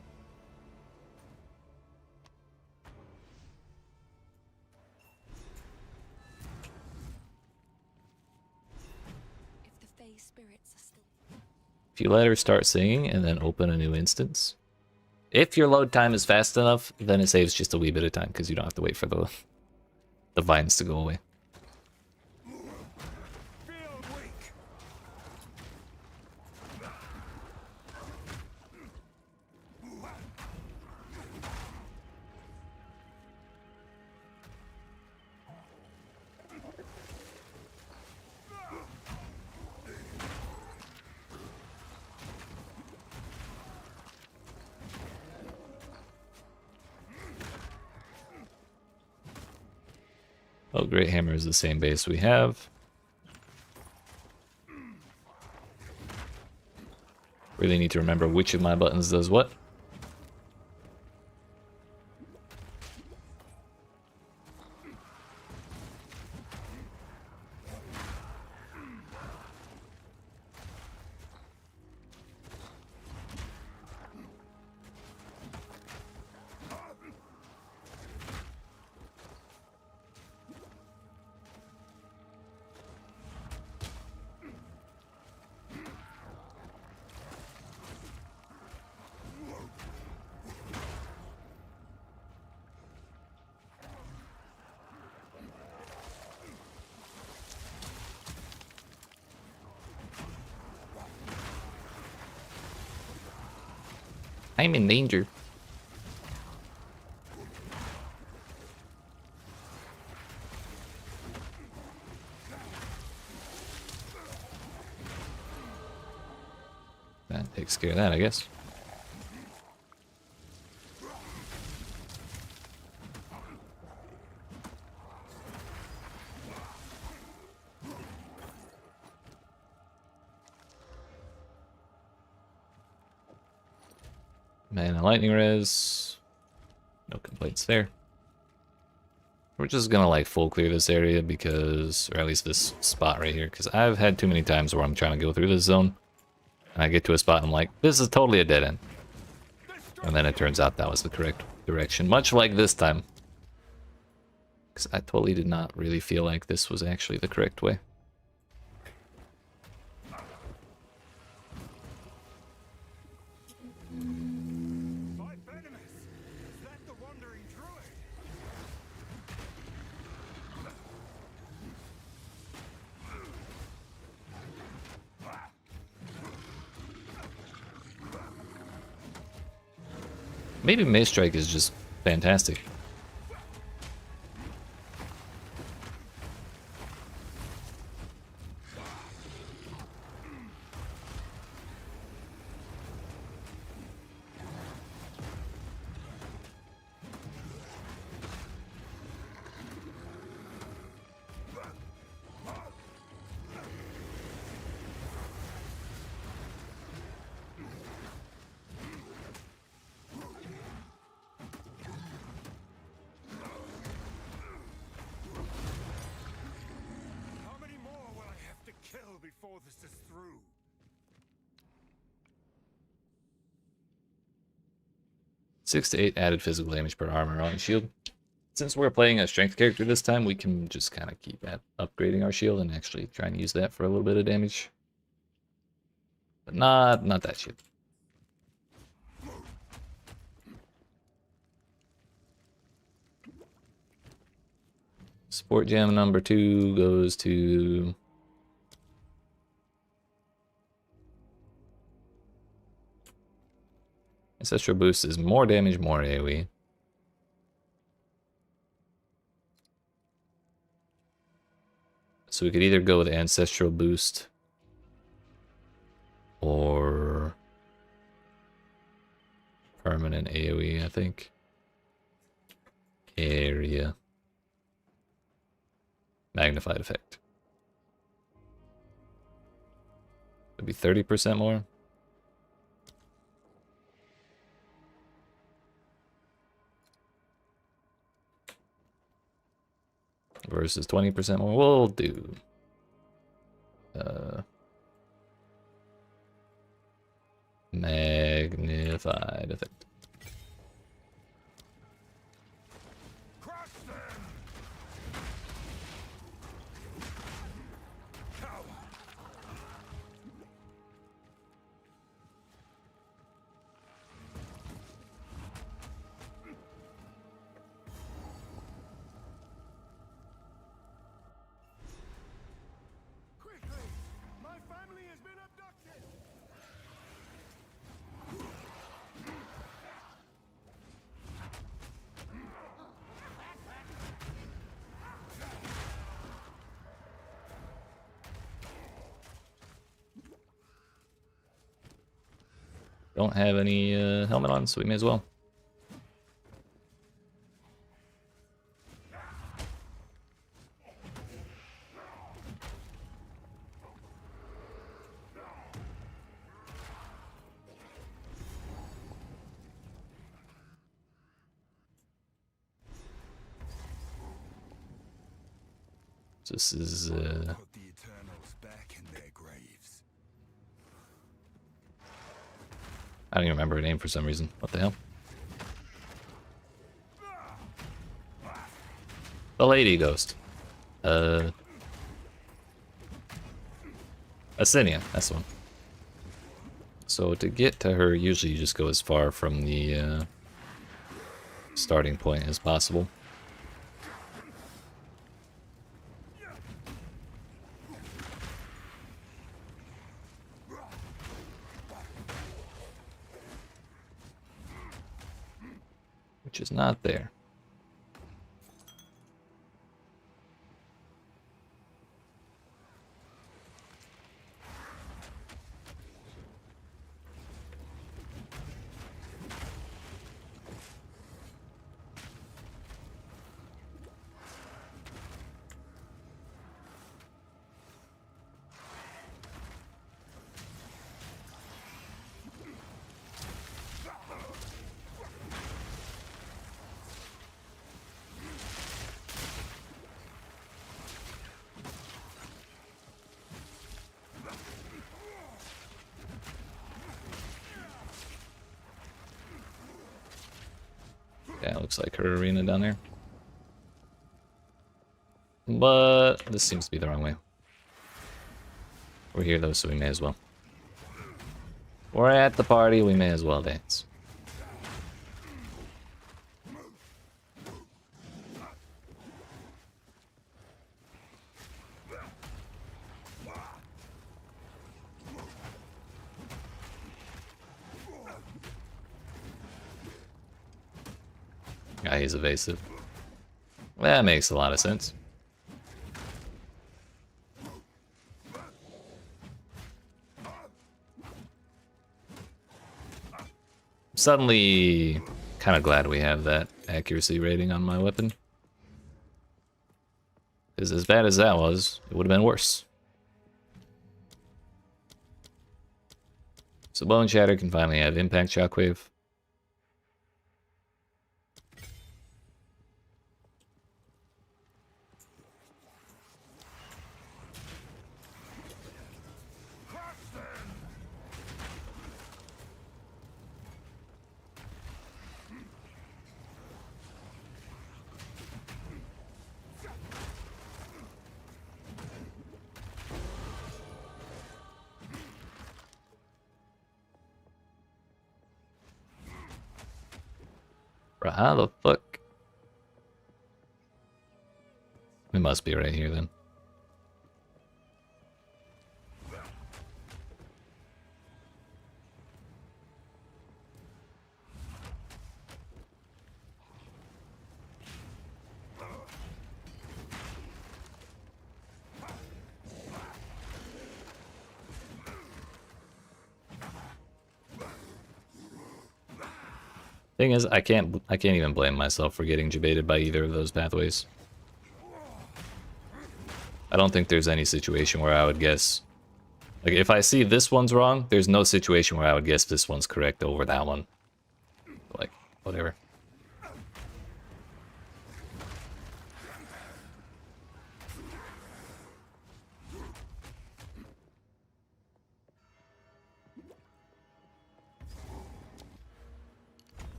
If the Fae spirits are still... If you let her start singing and then open a new instance, if your load time is fast enough, then it saves just a wee bit of time because you don't have to wait for the vines to go away. Feel weak. Oh, Great Hammer is the same base we have. Really need to remember which of my buttons does what. I'm in danger. That takes care of that, I guess. Man, a lightning res. No complaints there. We're just gonna like full clear this area because, or at least this spot right here, because I've had too many times where I'm trying to go through this zone and I get to a spot and I'm like, this is totally a dead end. And then it turns out that was the correct direction, much like this time. Because I totally did not really feel like this was actually the correct way. By Venomous! Is that the wandering druid? Maybe Maze Strike is just fantastic. How many more will I have to kill before this is through? 6 to 8 added physical damage per armor on shield. Since we're playing a strength character this time, we can just kind of keep at upgrading our shield and actually try and use that for a little bit of damage. But not that shit. Support gem number 2 goes to... Ancestral boost is more damage, more AoE. So we could either go with Ancestral boost or permanent AoE, I think. Area. Magnified effect. It'd be 30% more. Versus 20% more. We'll do magnified effect. Crush them! Cower! Quickly! My family has been abducted! Don't have any helmet on, so we may as well. This is Put the Eternals back in their graves. I don't even remember her name for some reason. What the hell? The Lady Ghost. Asinian, that's the one. So to get to her, usually you just go as far from the starting point as possible. which is not there. Yeah, looks like her arena down there. But this seems to be the wrong way. We're here though, so we may as well. We're at the party, we may as well dance. Yeah, he's evasive. That makes a lot of sense. Suddenly, kind of glad we have that accuracy rating on my weapon. Because as bad as that was, it would have been worse. So Bone Shatter can finally have Impact Shockwave. Bro, how the fuck? We must be right here then. Thing is, I can't even blame myself for getting debated by either of those pathways. I don't think there's any situation where I would guess. Like, if I see this one's wrong, there's no situation where I would guess this one's correct over that one. Like, whatever.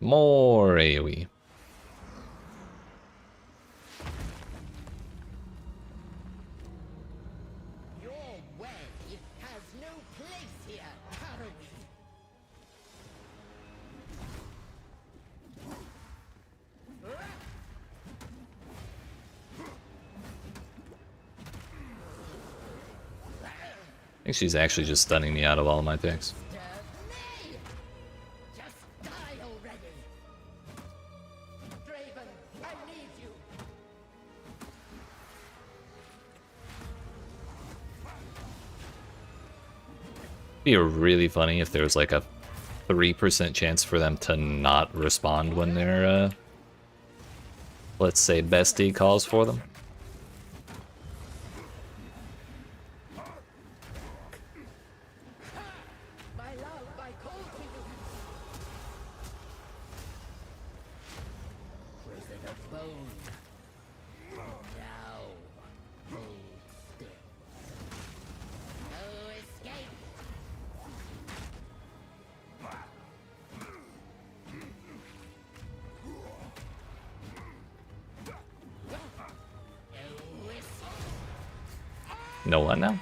More AoE. Your way has no place here, Harrowing. I think she's actually just stunning me out of all of my attacks. Me! Just die already! Draven, I need you! Be really funny if there was like a 3% chance for them to not respond when their, let's say, bestie calls for them. My love, I call to you! Prison of bone. Now, hold still. No escape! No escape! No what now?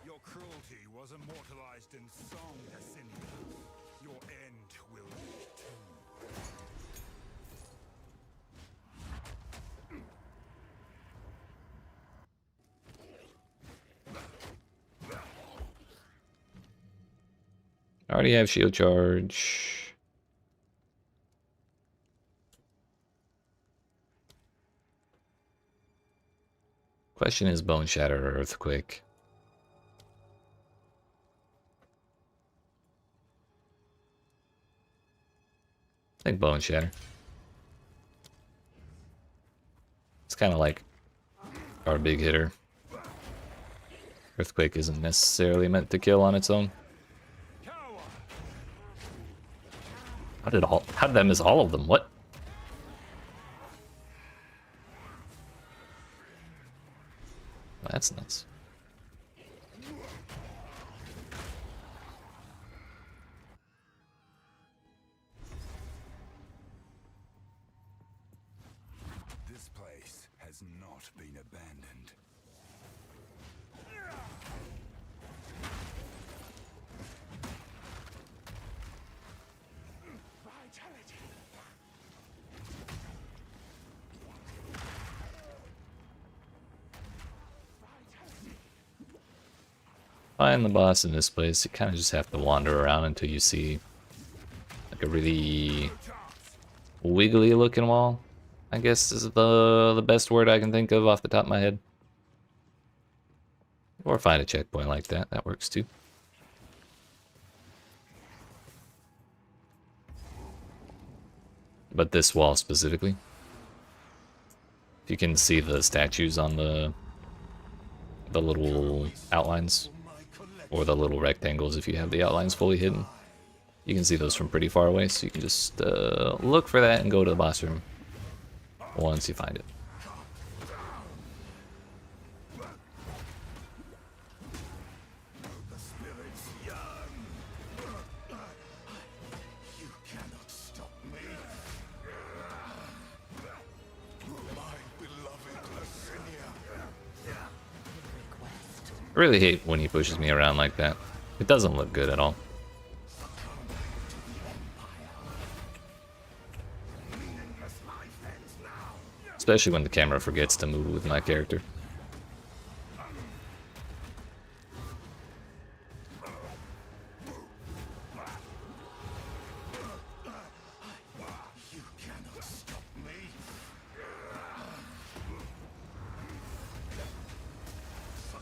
Your cruelty was immortalized in song, Assinia. Your end will be too. I already have shield charge. Question is Bone Shatter or Earthquake? I think Bone Shatter. It's kind of like our big hitter. Earthquake isn't necessarily meant to kill on its own. How did I miss all of them? What? Well, that's nuts. This place has not been abandoned. Find the boss in this place. You kind of just have to wander around until you see like a really wiggly looking wall, I guess is the best word I can think of off the top of my head. Or find a checkpoint like that. That works too. But this wall specifically. If you can see the statues on the little outlines, or the little rectangles if you have the outlines fully hidden. You can see those from pretty far away, so you can just look for that and go to the boss room once you find it. The spirits yearn. You cannot stop me. My beloved Licinia. I really hate when he pushes me around like that. It doesn't look good at all. Especially when the camera forgets to move with my character. You cannot stop me.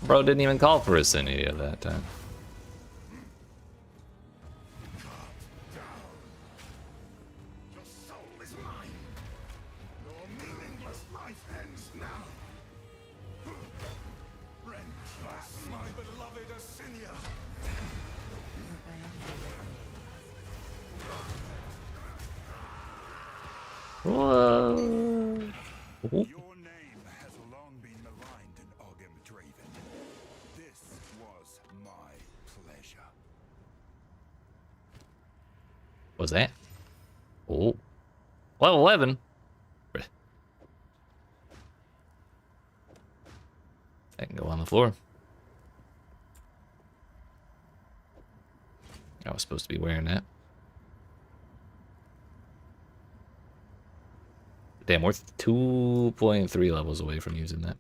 Bro didn't even call for a Cynia that time. Your soul is mine. Your meaningless life ends now. Rentless, my beloved Asinia. Whoa. Ooh. Your name has long been maligned in Ogem Draven. This was my pleasure. What's that? Oh. Level 11. I can go on the floor. I was supposed to be wearing that. Damn, we're 2.3 levels away from using that.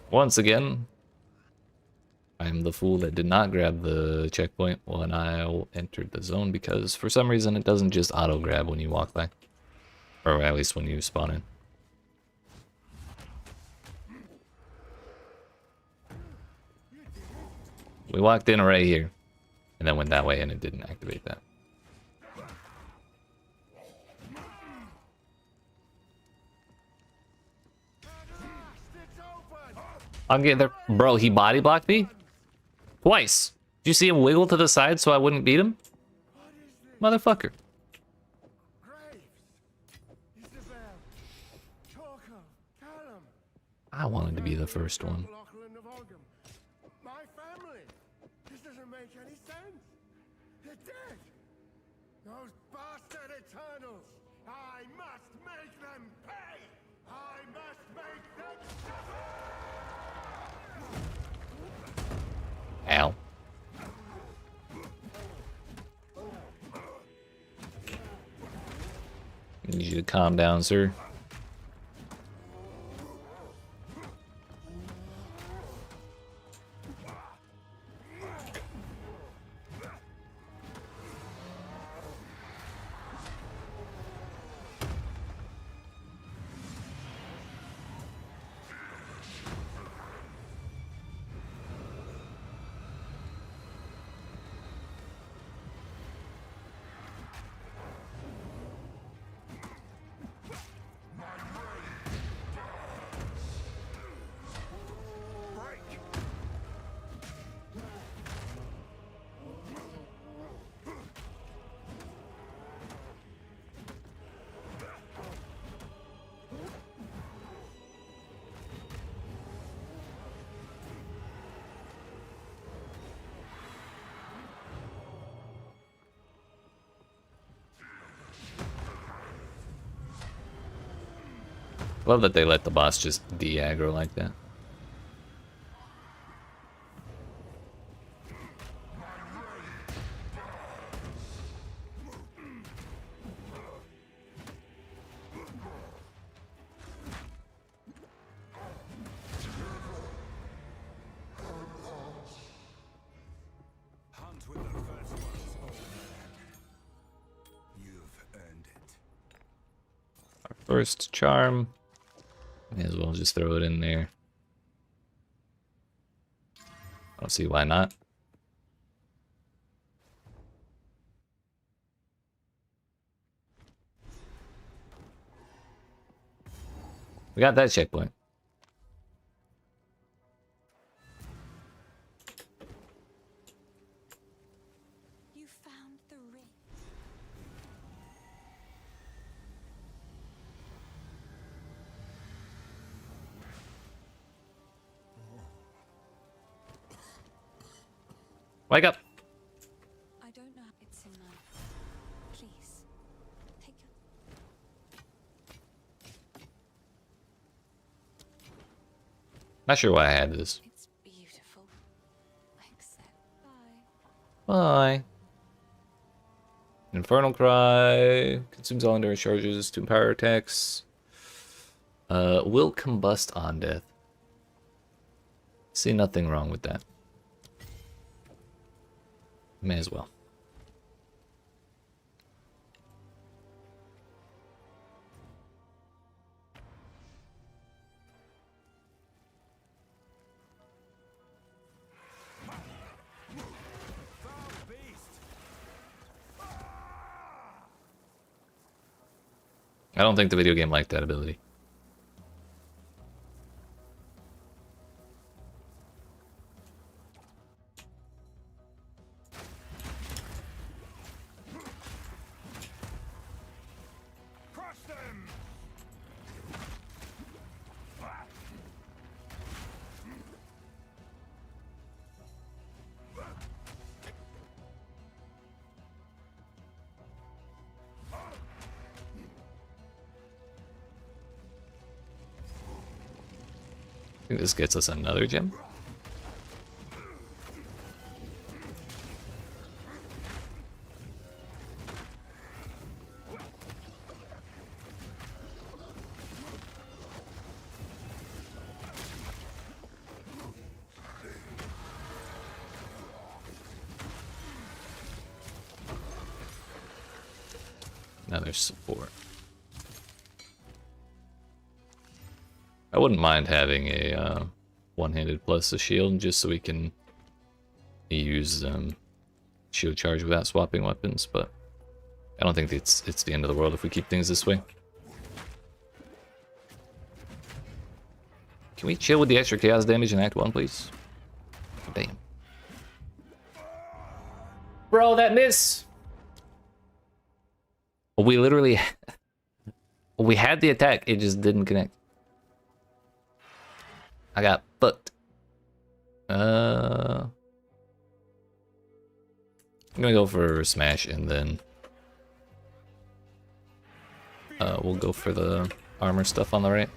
Once again, I'm the fool that did not grab the checkpoint when I entered the zone because for some reason it doesn't just auto grab when you walk by. Or at least when you spawn in. We walked in right here, and then went that way, and it didn't activate that. I'll get there. Bro, he body blocked me? Twice. Did you see him wiggle to the side so I wouldn't beat him? Motherfucker. I wanted to be the first one. My family. This doesn't make any sense. They're dead. Those bastard Eternals. I must make them pay. I must make them suffer. Ow. I need you to calm down, sir. Love that they let the boss just de-aggro like that. Hunt with the first ones, old man. You've earned it. Our first charm. May as well just throw it in there. I don't see why not. We got that checkpoint. You found the ring. Wake up! I don't know. It's in my. Please, take your. Not sure why I had this. It's beautiful. Except, bye. Bye. Infernal Cry consumes all endurance charges to empower attacks. Will combust on death. See nothing wrong with that. May as well. Foul beast! I don't think the video game liked that ability. Crush them! I think this gets us another gem. Another support. I wouldn't mind having a one-handed plus a shield just so we can use shield charge without swapping weapons, but I don't think it's the end of the world if we keep things this way. Can we chill with the extra chaos damage in Act 1, please? Damn. Bro, that miss! We literally... we had the attack, it just didn't connect. I got fucked. I'm gonna go for smash and then we'll go for the armor stuff on the right.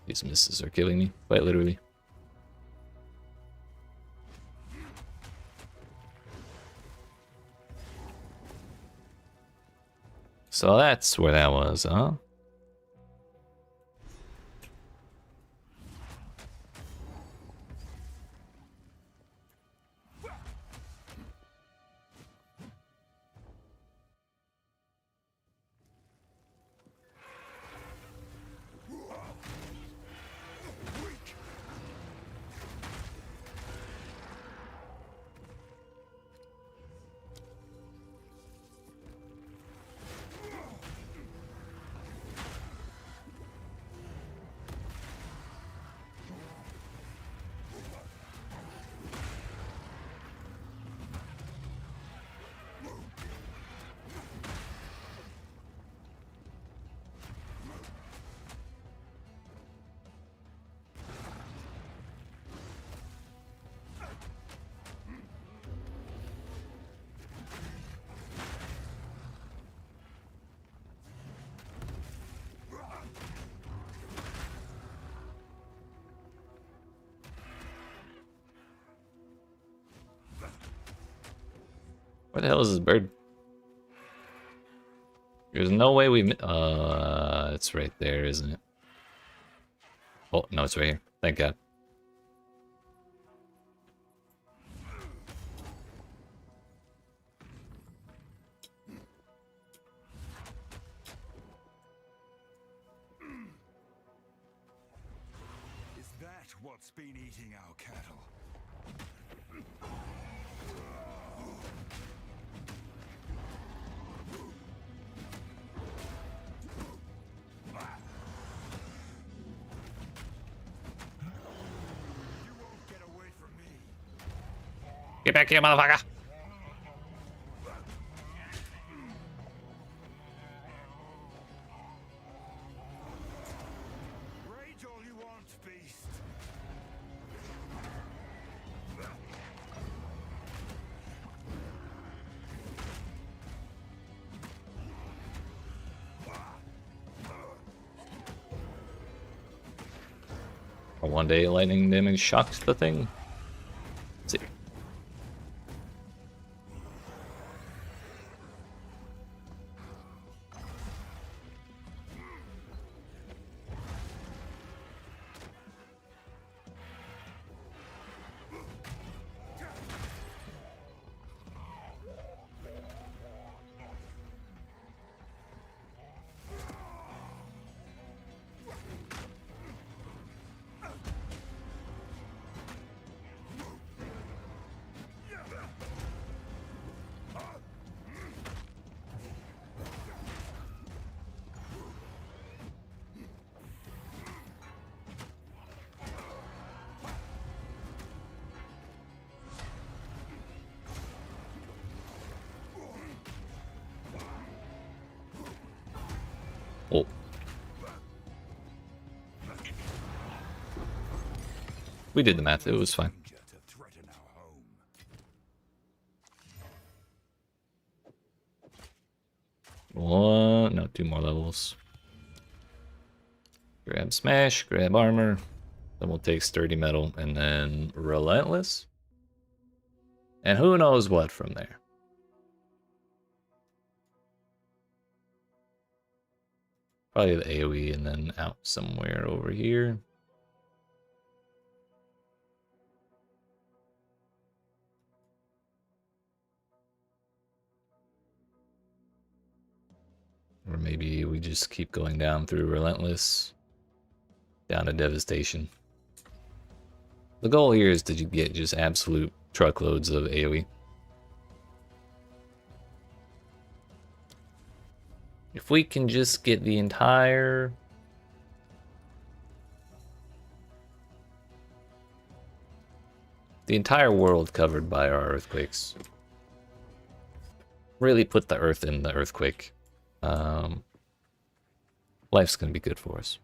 These misses are killing me, quite literally. So that's where that was, huh? Where the hell is this bird? There's no way we... it's right there, isn't it? Oh, no, it's right here. Thank God. Is that what's been eating our cattle? You won't get away from me. Get back here, motherfucker! Rage all you want, beast. Or one day lightning damage shocks the thing. Let's see. Oh. We did the math, it was fine. Danger to threaten our home. One, no, 2 more levels. Grab smash, grab armor. Then we'll take sturdy metal and then relentless. And who knows what from there. Probably the AoE and then out somewhere over here. Or maybe we just keep going down through relentless. Down to devastation. The goal here is to get just absolute truckloads of AoE. If we can just get the entire world covered by our earthquakes. Really put the earth in the earthquake. Life's gonna be good for us.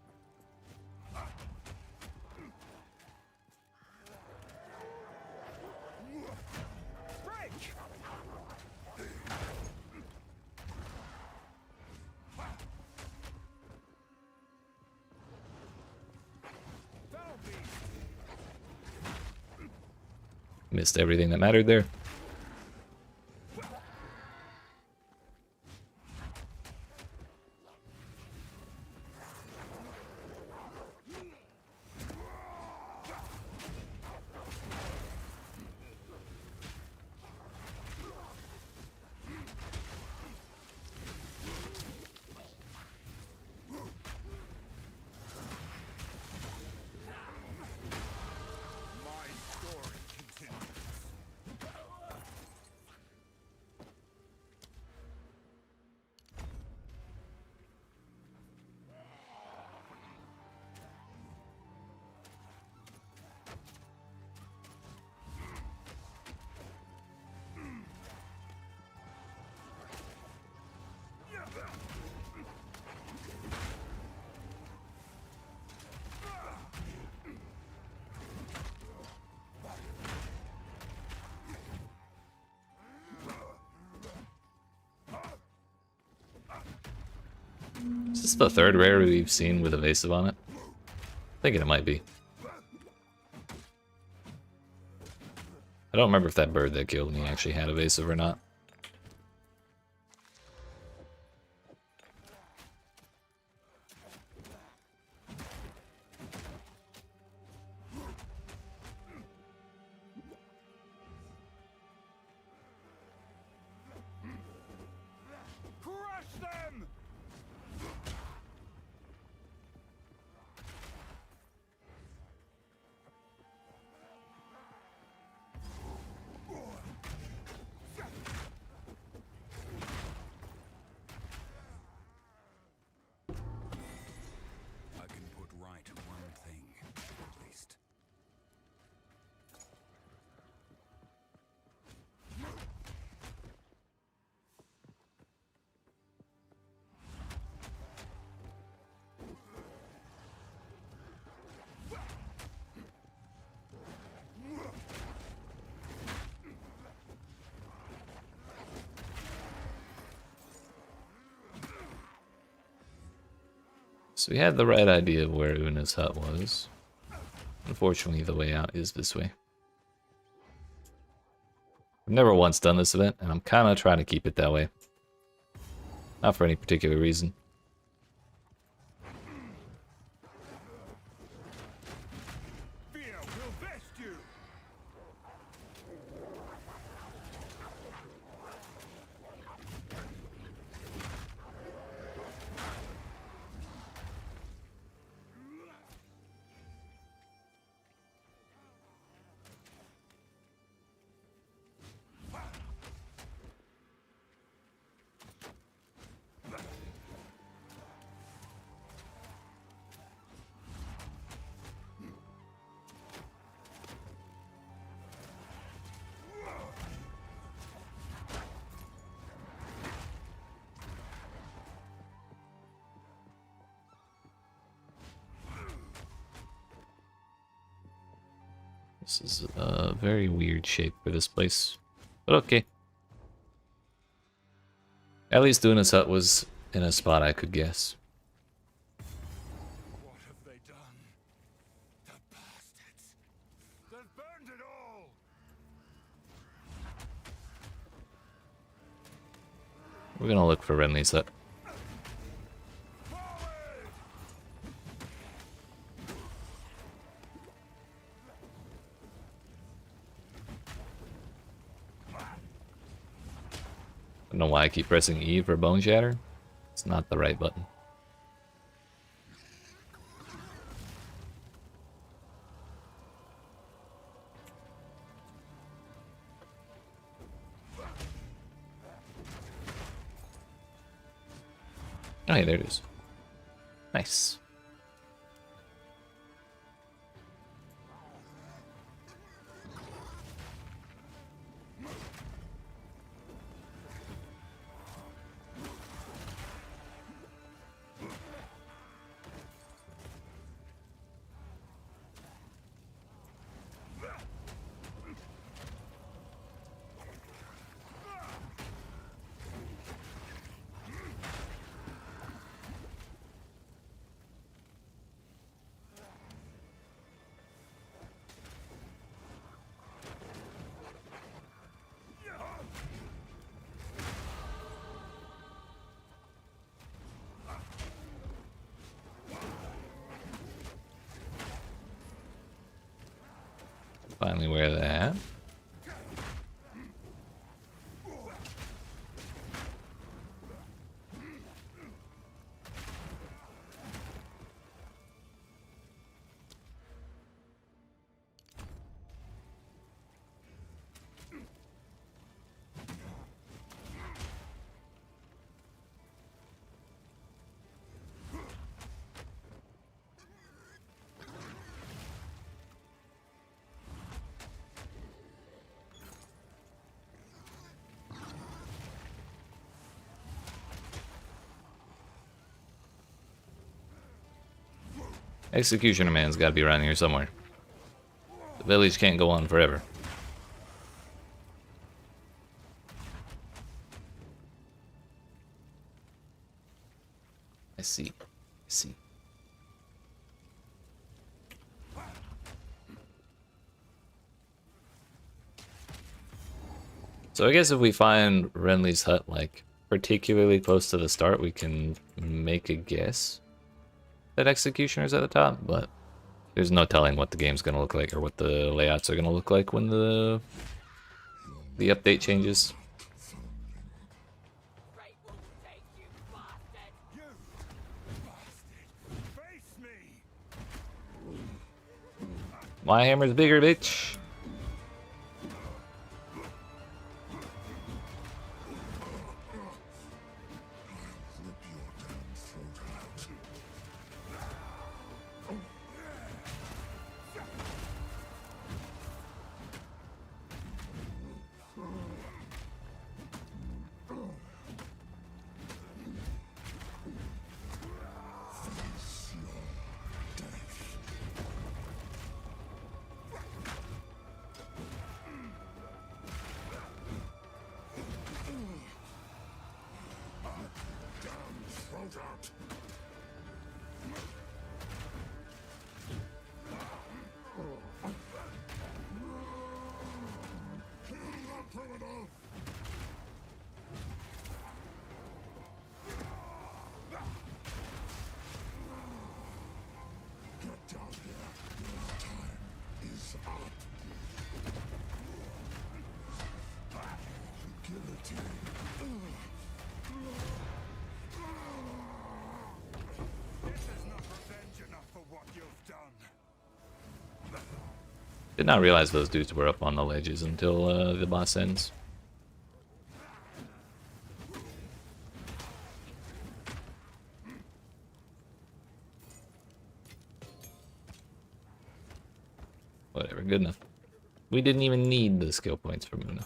Missed everything that mattered there. My story continues. Is this the third rare we've seen with evasive on it? Thinking it might be. I don't remember if that bird that killed me actually had evasive or not. So we had the right idea of where Una's hut was. Unfortunately, the way out is this way. I've never once done this event, and I'm kind of trying to keep it that way. Not for any particular reason. Fear will vest you. This is a very weird shape for this place. But okay. At least Una's hut was in a spot I could guess. What have they done? The bastards. They've burned it all. We're gonna look for Renly's hut. I don't know why I keep pressing E for Bone Shatter. It's not the right button. Oh, hey, there it is. Nice. Finally wear that. Executioner man's gotta be around here somewhere. The village can't go on forever. I see. I see. So I guess if we find Renly's hut, like, particularly close to the start, we can make a guess that Executioner's at the top, but there's no telling what the game's gonna look like or what the layouts are gonna look like when the update changes. Face me. My hammer's bigger, bitch. Did not realize those dudes were up on the ledges until the boss ends. Whatever, good enough. We didn't even need the skill points for Muna.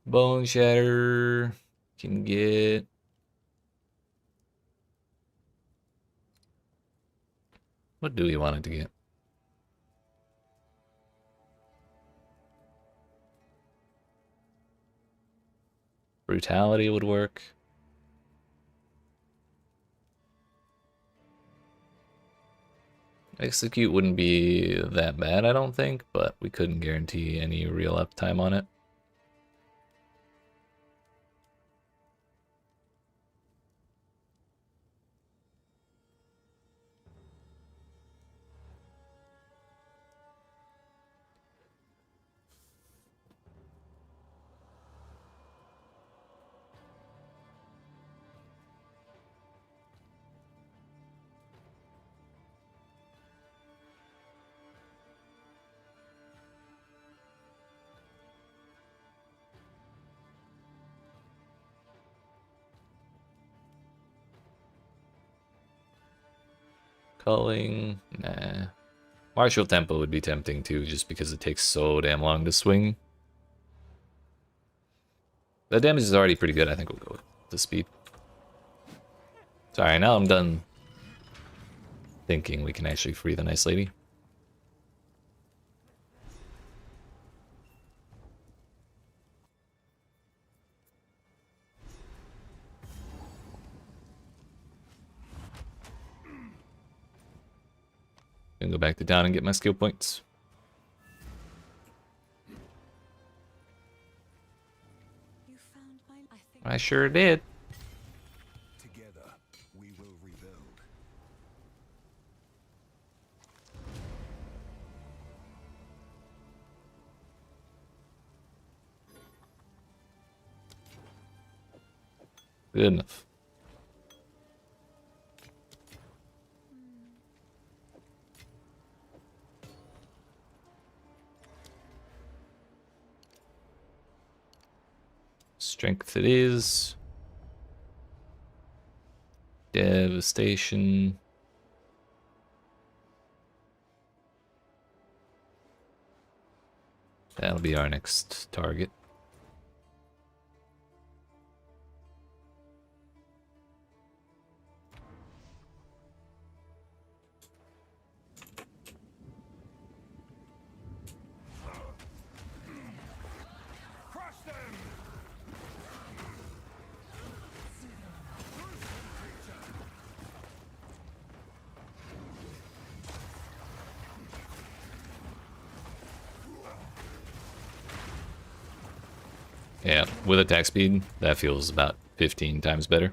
Bone Shatter can get... What do we want it to get? Brutality would work. Execute wouldn't be that bad, I don't think, but we couldn't guarantee any real uptime on it. Culling, nah. Martial Tempo would be tempting too, just because it takes so damn long to swing. The damage is already pretty good, I think we'll go with the speed. Sorry, now I'm done thinking we can actually free the nice lady. Gonna go back to down and get my skill points. You found my... I think... I sure did. Together, we will rebuild. Good enough. Strength it is. Devastation. That'll be our next target. Crush them! Yeah, with attack speed, that feels about 15 times better.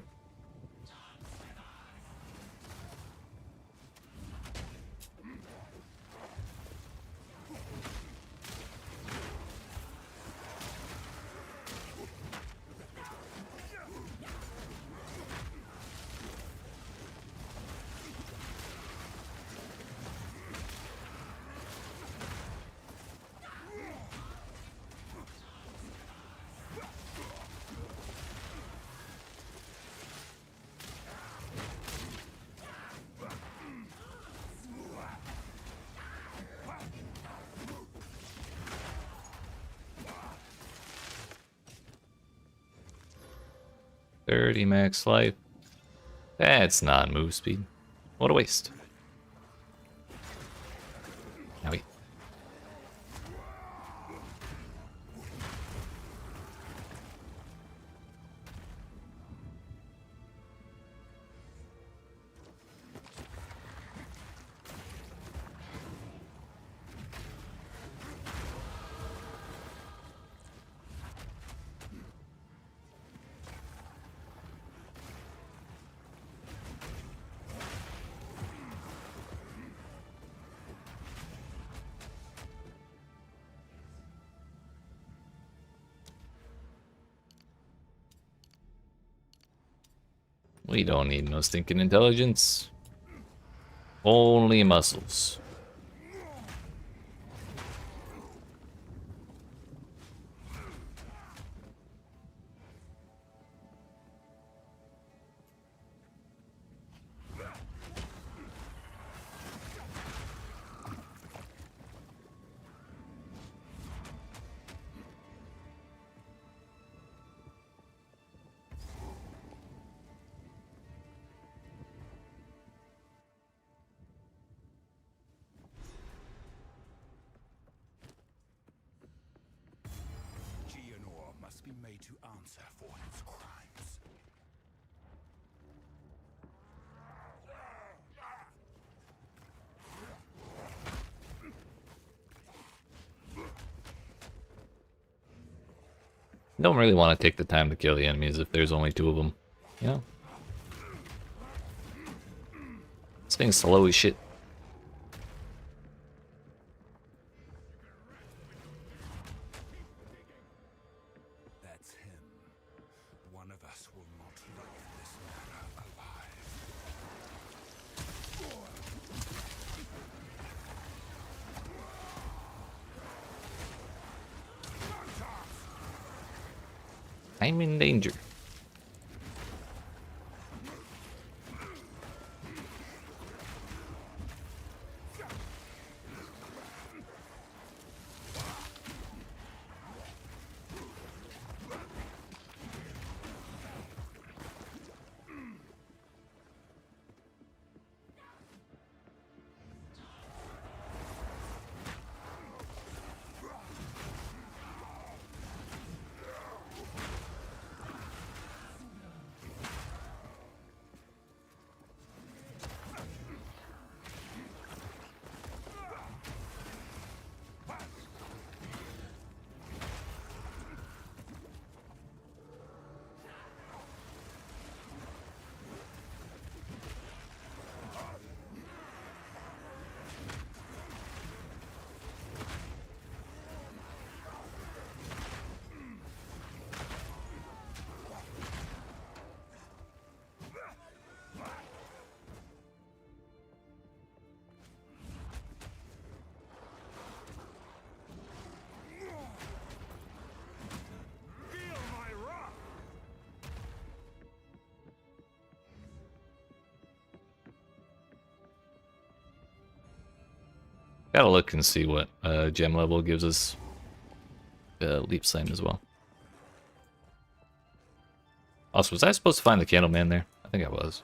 .30 max life. That's not move speed. What a waste. Now we... We don't need no stinking intelligence. Only muscles. Geonor must be made to answer for his crimes. Don't really want to take the time to kill the enemies if there's only 2 of them. You know? This thing's slow as shit. That's him. One of us will not leave this manor alive. I'm in danger. Feel my wrath! Gotta look and see what gem level gives us leap slam as well. Also, was I supposed to find the Candleman there? I think I was.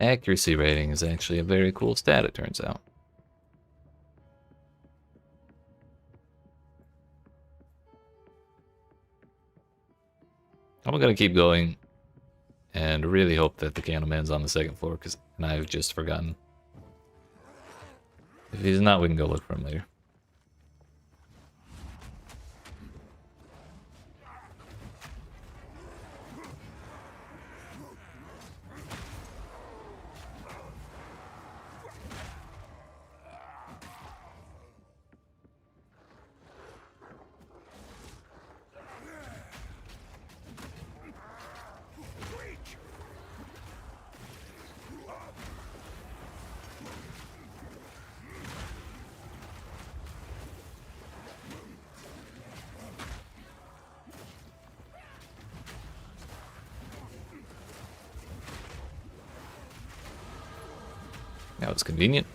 Accuracy rating is actually a very cool stat, it turns out. I'm gonna keep going and really hope that the Candleman's on the 2nd floor, because I've just forgotten. If he's not, we can go look for him later. That was convenient.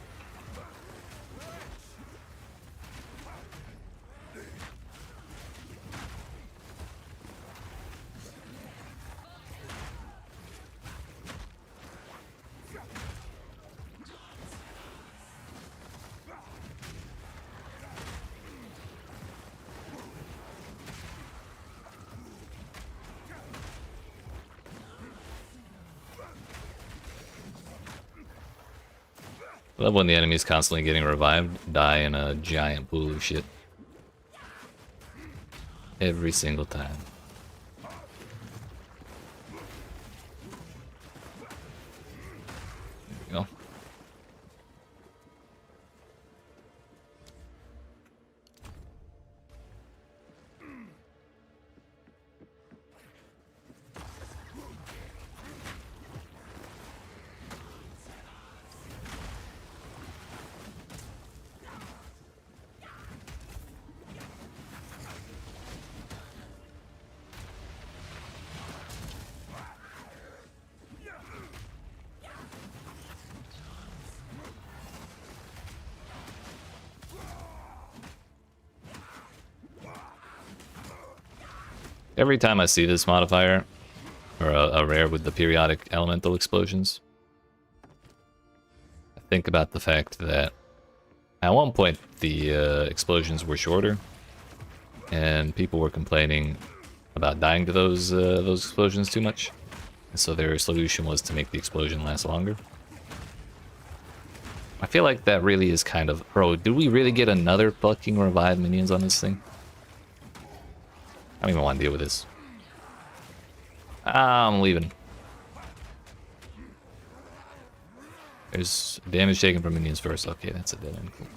I love when the enemy's constantly getting revived, die in a giant pool of shit. Every single time. There we go. Every time I see this modifier, or a rare with the periodic elemental explosions, I think about the fact that at one point the explosions were shorter, and people were complaining about dying to those explosions too much, and so their solution was to make the explosion last longer. I feel like that really is kind of... Bro, did we really get another fucking revived minions on this thing? I don't even want to deal with this. I'm leaving. There's damage taken from minions first. Okay, that's a dead end. Cool.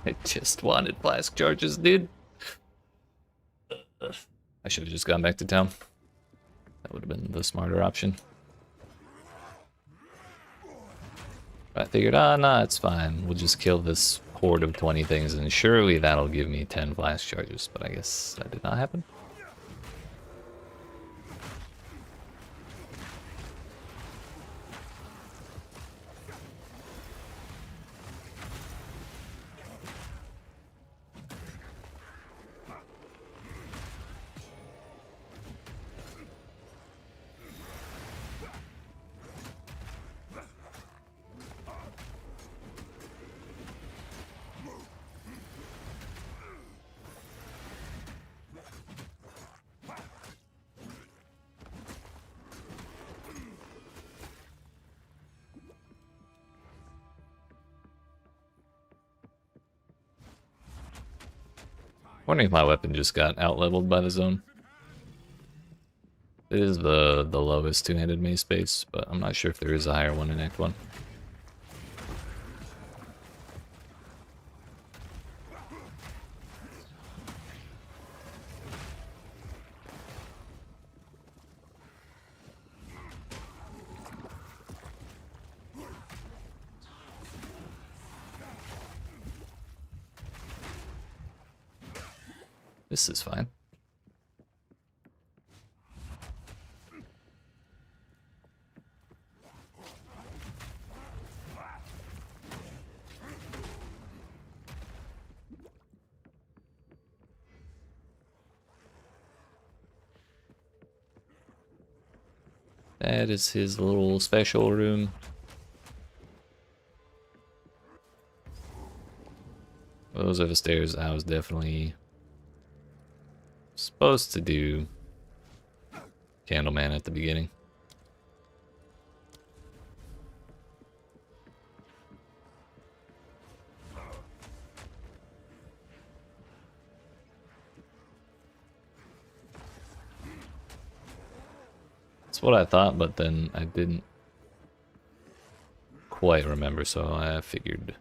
I just wanted flask charges, dude. I should have just gone back to town. That would have been the smarter option. But I figured, nah, it's fine. We'll just kill this horde of 20 things, and surely that'll give me 10 flask charges. But I guess that did not happen. Wondering if my weapon just got out-leveled by the zone. It is the lowest two-handed mace base, but I'm not sure if there is a higher one in Act 1. This is fine. That is his little special room. Those are the stairs I was definitely supposed to do Candleman at the beginning. That's what I thought, but then I didn't quite remember, so I figured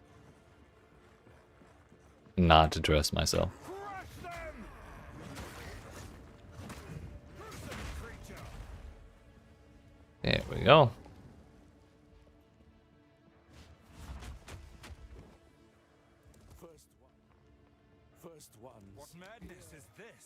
not to trust myself. There we go. First one. What madness is this?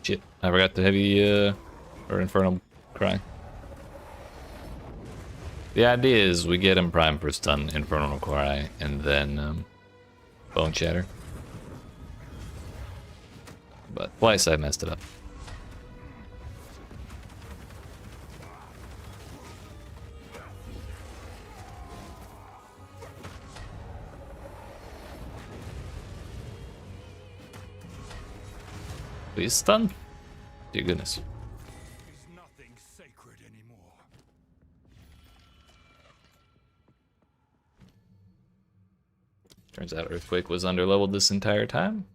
Shit, I forgot the heavy, or infernal cry. The idea is we get him prime for stun, infernal cry, and then, bone shatter. But twice I messed it up. Please stun. Dear goodness. Is nothing sacred anymore. Turns out Earthquake was underleveled this entire time.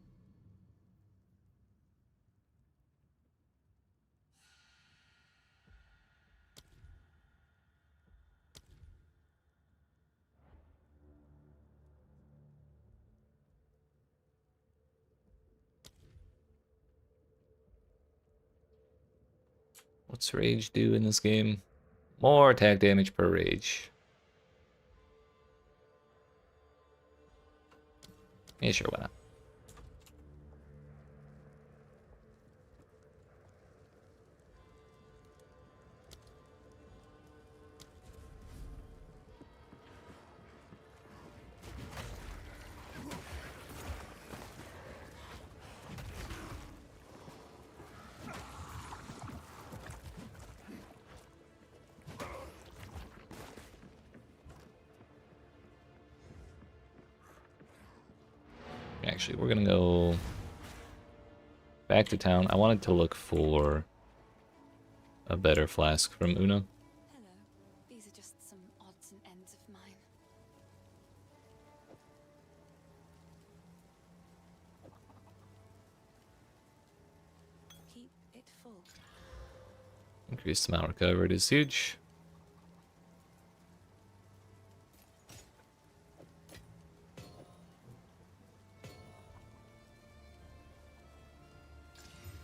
What's Rage do in this game? More attack damage per Rage. Yeah, sure, why not? Actually, we're gonna go back to town. I wanted to look for a better flask from Una. Hello. These are just some odds and ends of mine. Keep it full. Increased amount recovered is huge.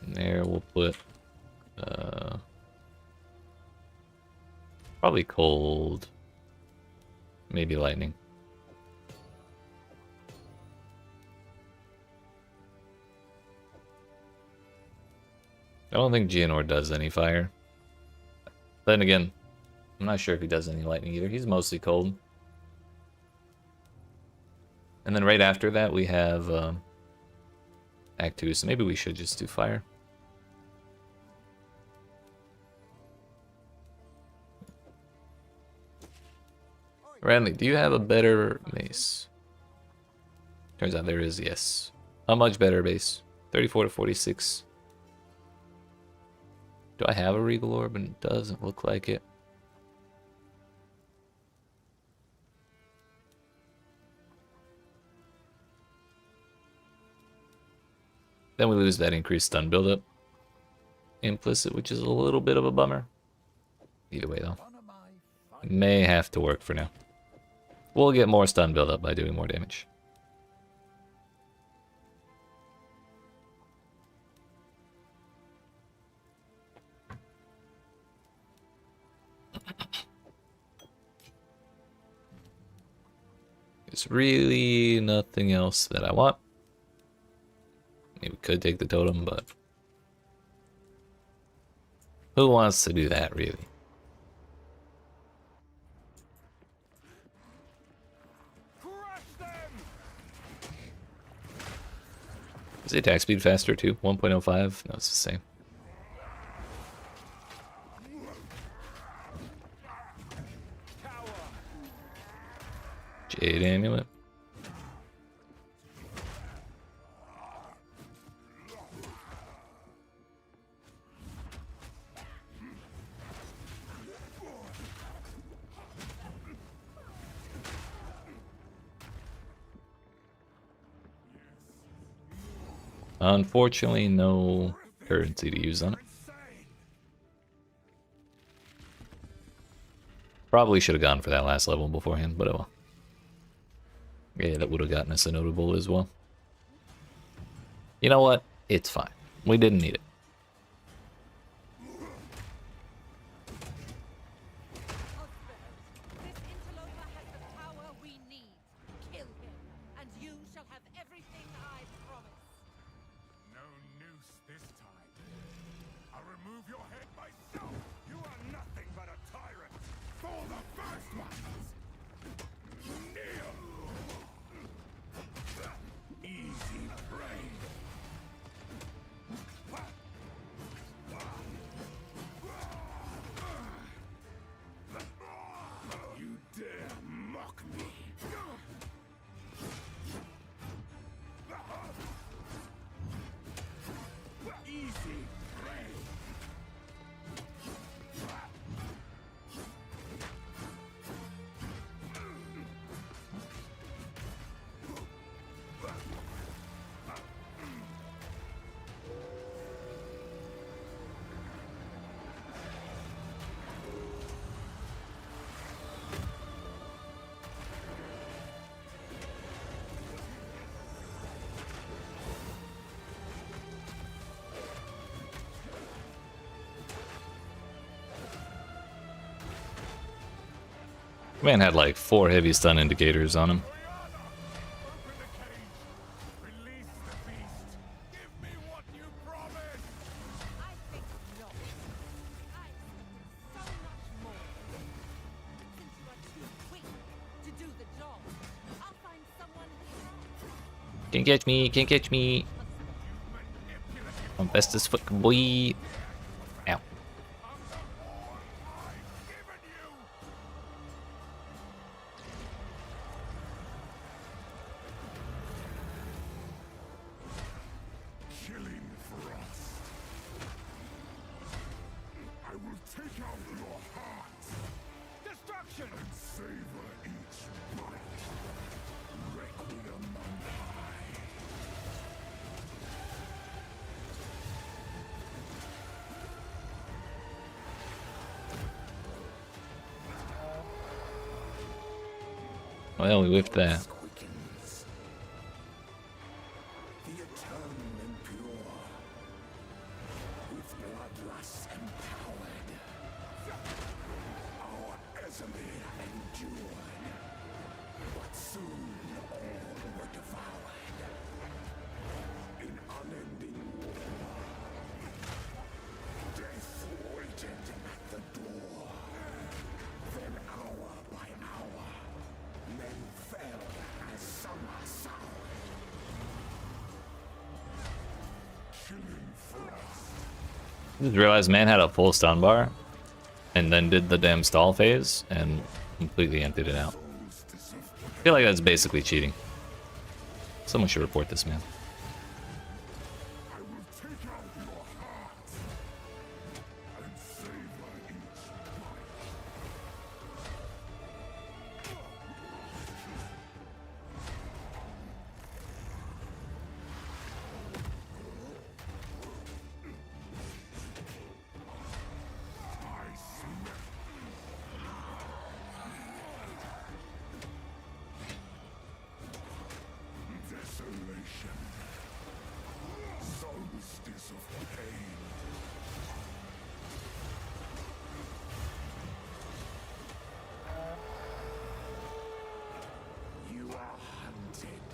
And there we'll put probably cold, maybe lightning. I don't think Geonor does any fire. Then again, I'm not sure if he does any lightning either. He's mostly cold. And then right after that we have Act 2, so maybe we should just do fire. Randy, do you have a better mace? Turns out there is, yes. A much better base. 34 to 46. Do I have a Regal Orb? And it doesn't look like it. Then we lose that increased stun buildup. Implicit, which is a little bit of a bummer. Either way, though. May have to work for now. We'll get more stun buildup by doing more damage. There's really nothing else that I want. Maybe we could take the totem, but who wants to do that, really? Crush them! Is the attack speed faster too? 1.05? No, it's the same. Jade Amulet. Unfortunately, no currency to use on it. Probably should have gone for that last level beforehand, but oh well. Yeah, that would have gotten us a notable as well. You know what? It's fine. We didn't need it. This interloper has the power we need. Kill him, and you shall have everything I promise. No noose this time. Man had like 4 heavy stun indicators on him. Open the cage. Release the beast. Give me what you promised. I think not. I expected so much more. Since you are too quick to do the job, I'll find someone Can't catch me, can't catch me. I'm best as fuck, boy. Ow. Killing frost. I will take out your heart. Destruction. And savor each bite. Requiem on high. Well, we whipped that. Quickens. The eternal and pure. With bloodlust empowered. Our Exile endured. But soon all were devoured. In unending war. Death waited at the door. Then hour by hour. Men fell as summer soured. Killing frost. Just realized man had a full stun bar and then did the damn stall phase and completely emptied it out. I feel like that's basically cheating. Someone should report this man. I will take out your heart and savor each bite. I smell desolation, solstice of pain. You are hunted,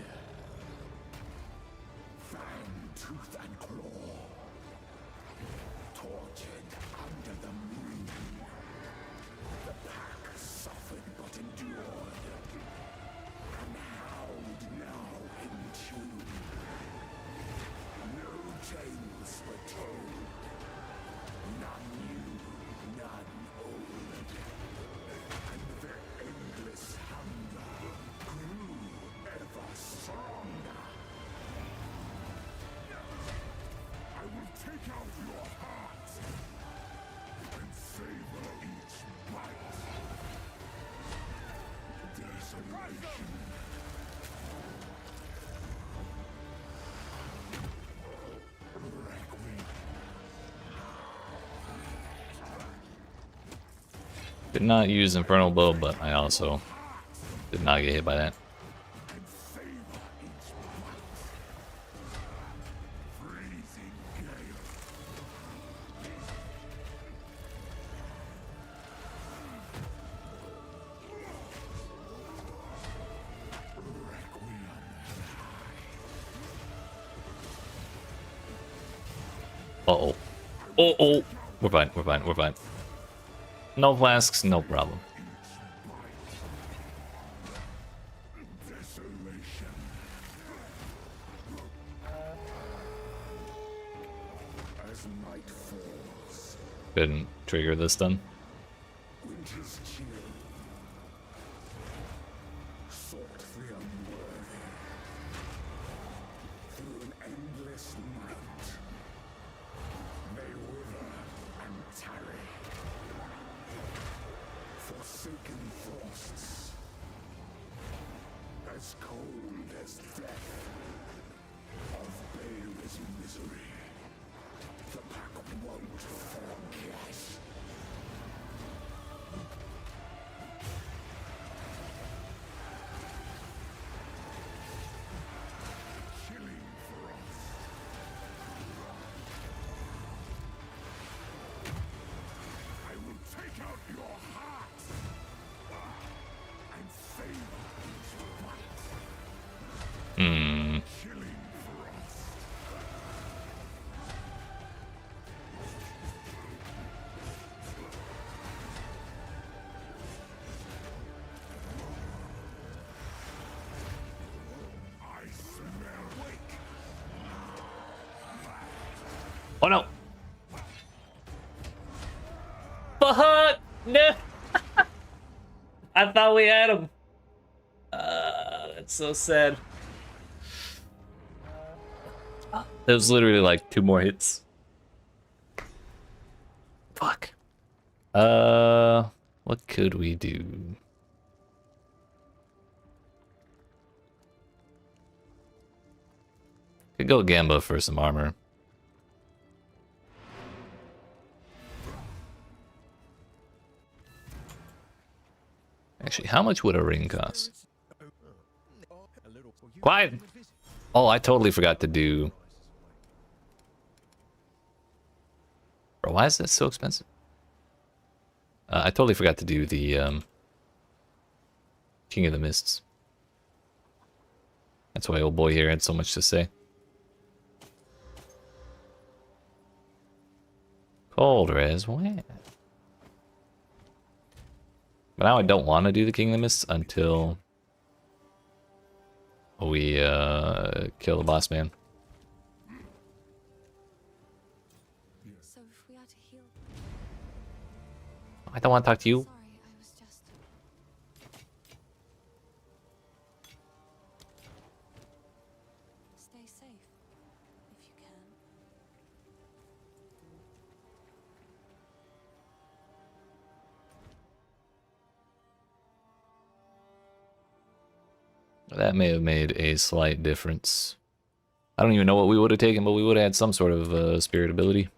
fang, tooth, and claw, tortured under the moon. The pack suffered but endured. An hound now in tune. No tales were told. None new, none old. And their endless hunger grew ever stronger. I will take out your heart and savor each bite. Desolation. Requiem. Did not use Infernal Bow, but I also did not get hit by that. And savor each bite. Freezing gale. Requiem. Uh-oh. Uh-oh. We're fine, we're fine, we're fine. No flasks, no problem. Desolation. As night falls, Couldn't trigger this stun. winter's chill. Sought the unworthy. Through an endless night. They wither and tarry. Forsaken frosts. As cold as death. Of baleless misery. The pack won't forget. Killing frost. I will take out your heart. Hmm. Oh no! Fuck! No! I thought we had him. That's so sad. That was literally like 2 more hits. Fuck. What could we do? Could go Gamba for some armor. Actually, how much would a ring cost? Quiet! Oh, I totally forgot to do... Bro, why is that so expensive? I totally forgot to do the King of the Mists. That's why old boy here had so much to say. Cold res, what? But now I don't want to do the King of the Mists until we kill the boss man. So if we are to heal, I don't want to talk to you. sorry, I was just. Stay safe if you can. That may have made a slight difference. I don't even know what we would have taken, but we would have had some sort of spirit ability.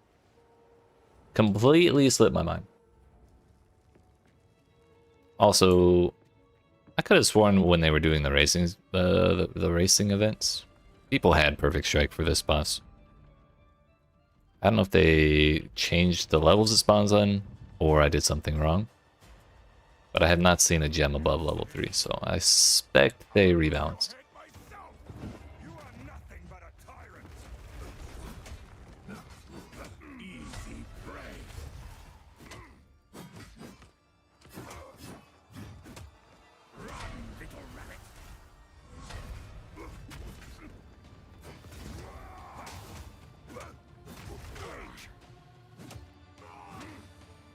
Completely slipped my mind. Also, I could have sworn when they were doing the racing, the racing events, people had perfect strike for this boss. I don't know if they changed the levels it spawns on, or I did something wrong. But I have not seen a gem above level 3, so I suspect they rebalanced. You are nothing but a tyrant. Easy prey. Run, little rabbit.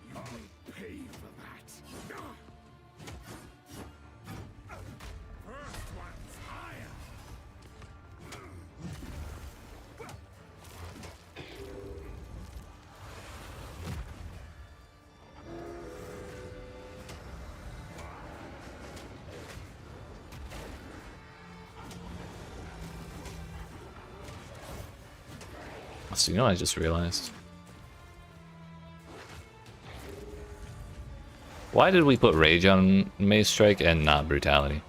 You will pay for that. First one's higher. So, you know, I just realized. Why did we put Rage on Maze Strike and not Brutality?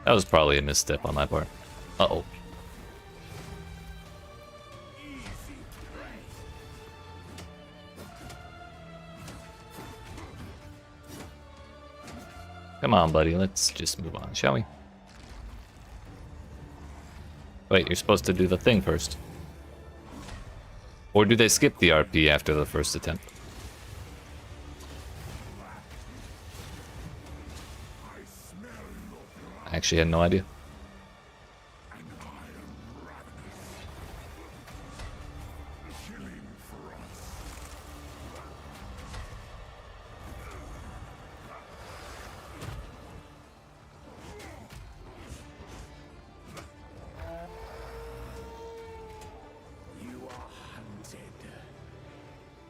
That was probably a misstep on my part. Uh-oh. Come on, buddy. Let's just move on, shall we? Wait, you're supposed to do the thing first. Or do they skip the RP after the first attempt? I actually had no idea.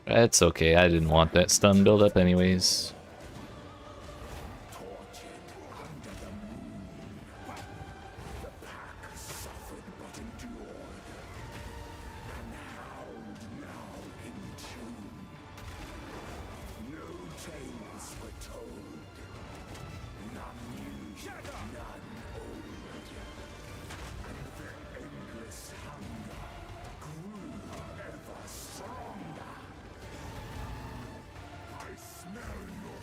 It's okay, I didn't want that stun build-up anyways. Smell your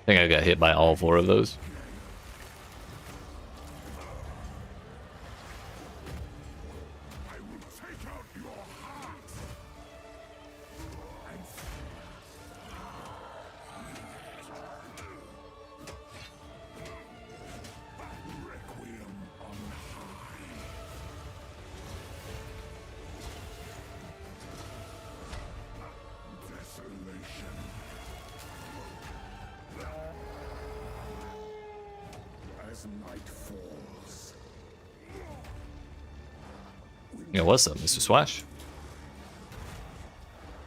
think I got hit by all 4 of those. I will take out your heart. Requiem on high. Desolation. As night falls. Yeah, what's up, Mr. Swash?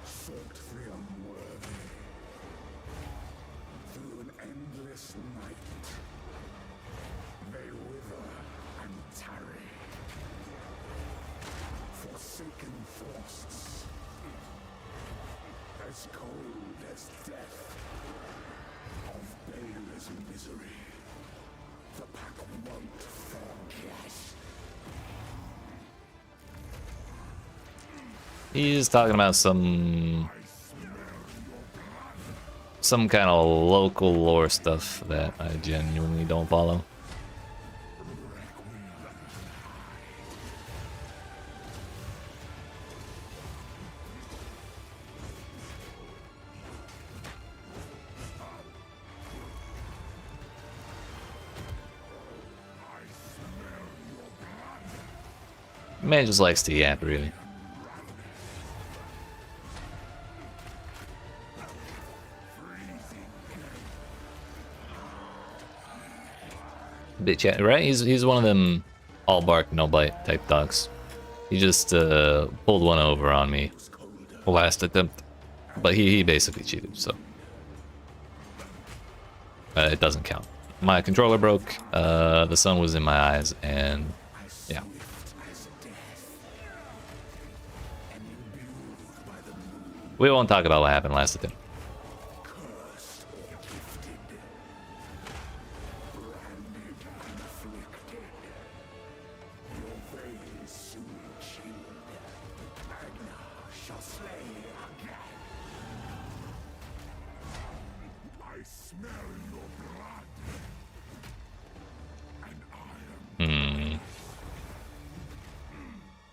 Sought the unworthy. Through an endless night. They wither and tarry. Forsaken thrusts. As cold as death. Of baleless misery. The pack won't forget. He's talking about some kind of local lore stuff that I genuinely don't follow. Man just likes to yap, really. Bitch, yeah, right? He's one of them all bark, no bite type dogs. He just pulled one over on me last attempt, but he basically cheated, so it doesn't count. My controller broke, the sun was in my eyes, and yeah. We won't talk about what happened last attempt.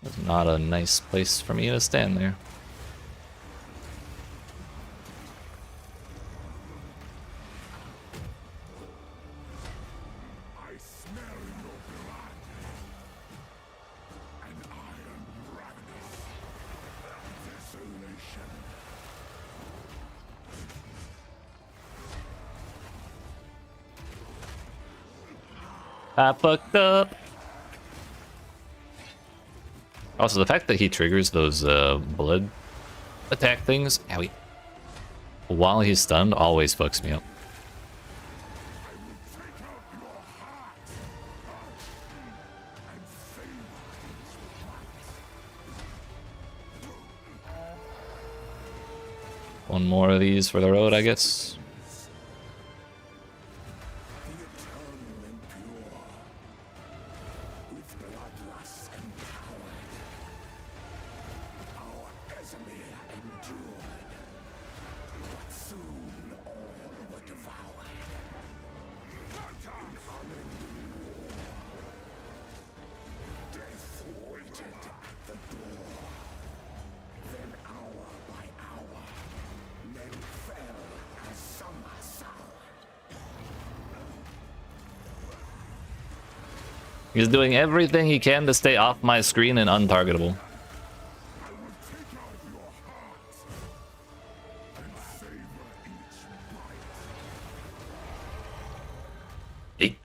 That's not a nice place for me to stand there. I fucked up. Also, the fact that he triggers those blood attack things, owie, while he's stunned always fucks me up. One more of these for the road, I guess. He's doing everything he can to stay off my screen and untargetable. Hey.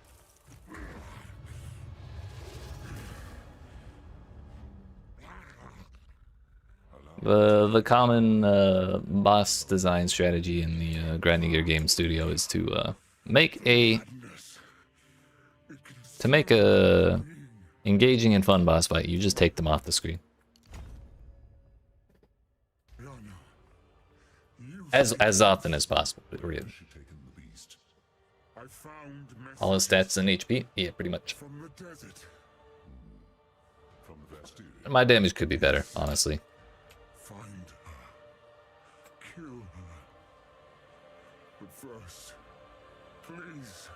The common boss design strategy in the Grinding Gear game studio is to make a engaging and fun boss fight. You just take them off the screen. As often as possible, really. All his stats and HP? Yeah, pretty much. My damage could be better, honestly. Find her. Kill her. But first, Please,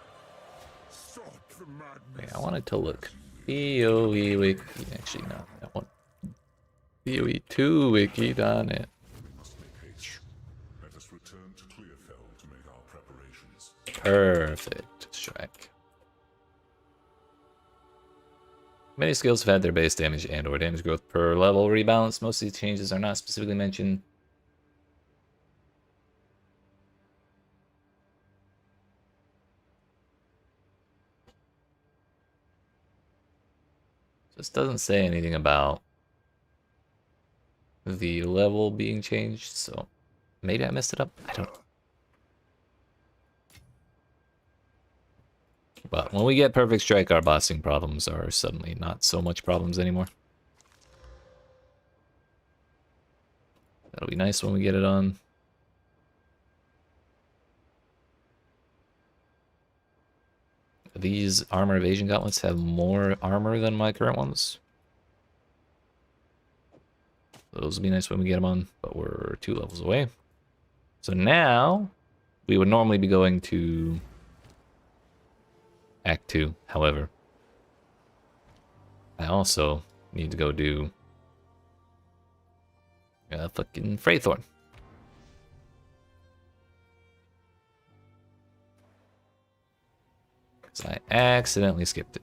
stop the madness. Okay, I wanted to look. PoE wiki. Actually, no, that one. PoE2 wiki.net. Let us return to Clearfell to make our preparations. Perfect. Strike. Many skills have had their base damage and/or damage growth per level rebalanced. Most of these changes are not specifically mentioned. This doesn't say anything about the level being changed, so maybe I messed it up. I don't know. But when we get Perfect Strike, our bossing problems are suddenly not so much problems anymore. That'll be nice when we get it on. These armor evasion gauntlets have more armor than my current ones. Those will be nice when we get them on, but we're 2 levels away. So now, we would normally be going to Act 2, however. I also need to go do fucking Freythorn. Because I accidentally skipped it.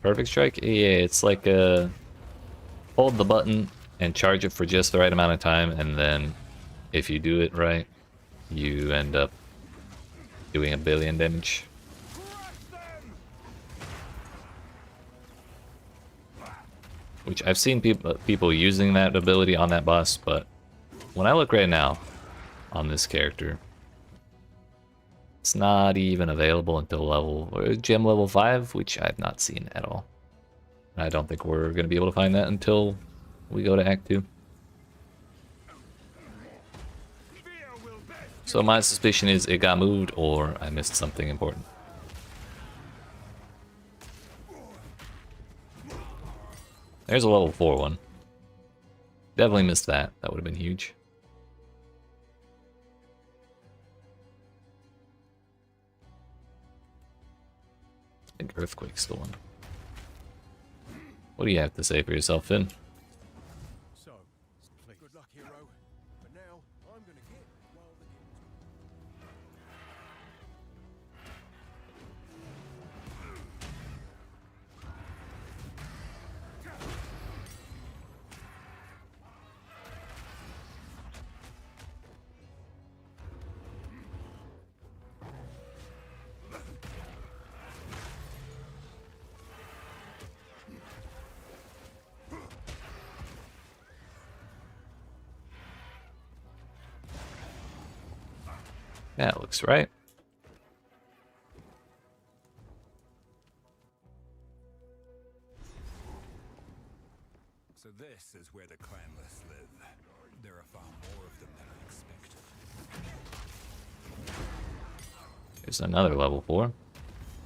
Perfect Strike? Yeah, it's like hold the button and charge it for just the right amount of time, and then if you do it right, you end up doing 1 billion damage. Which I've seen people using that ability on that boss, but when I look right now on this character, it's not even available until gem level 5, which I've not seen at all. I don't think we're going to be able to find that until we go to Act 2. So my suspicion is it got moved or I missed something important. There's a level 4 one. Definitely missed that. That would have been huge. I think Earthquake's the one. What do you have to say for yourself, Finn? So, good luck, hero. But now, I'm gonna get while the That looks right. So this is where the clanless live. There are far more of them than I expected. There's another level 4.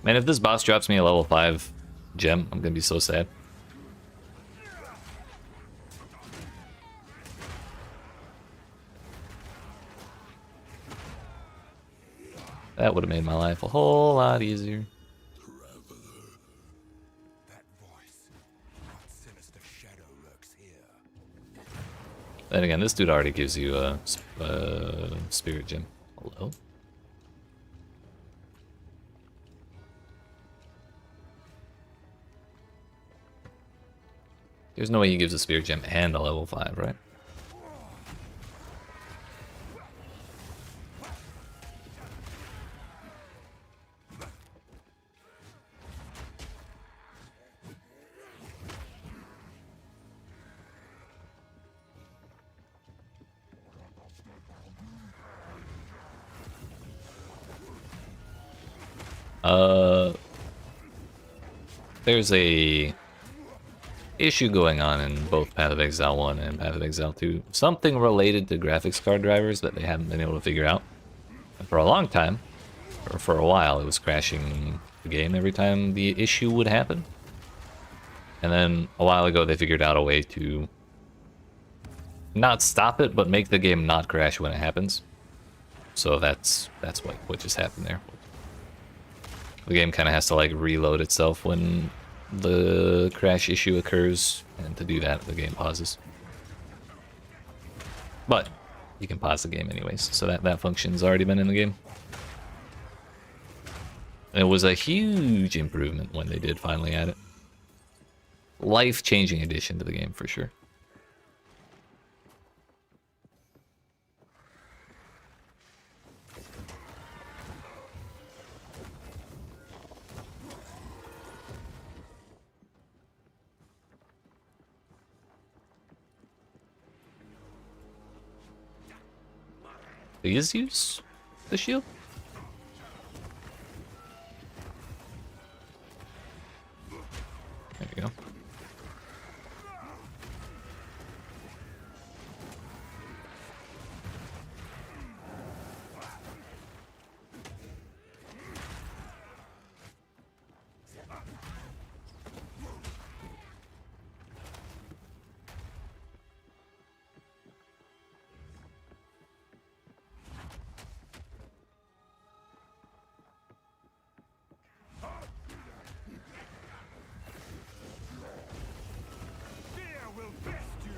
Man, if this boss drops me a level 5 gem, I'm gonna be so sad. That would have made my life a whole lot easier. That voice. What sinister shadow lurks here? Then again, this dude already gives you a spirit gem. Hello? There's no way he gives a spirit gem and a level 5, right? There's a issue going on in both Path of Exile 1 and Path of Exile 2. Something related to graphics card drivers that they haven't been able to figure out. And for a long time, or for a while, it was crashing the game every time the issue would happen. And then a while ago, they figured out a way to not stop it, but make the game not crash when it happens. So that's what just happened there. The game kind of has to like reload itself when the crash issue occurs, and to do that, the game pauses. But you can pause the game anyways, so that function's already been in the game. It was a huge improvement when they did finally add it. Life-changing addition to the game for sure. Please use the shield. There you go. Fear will best you.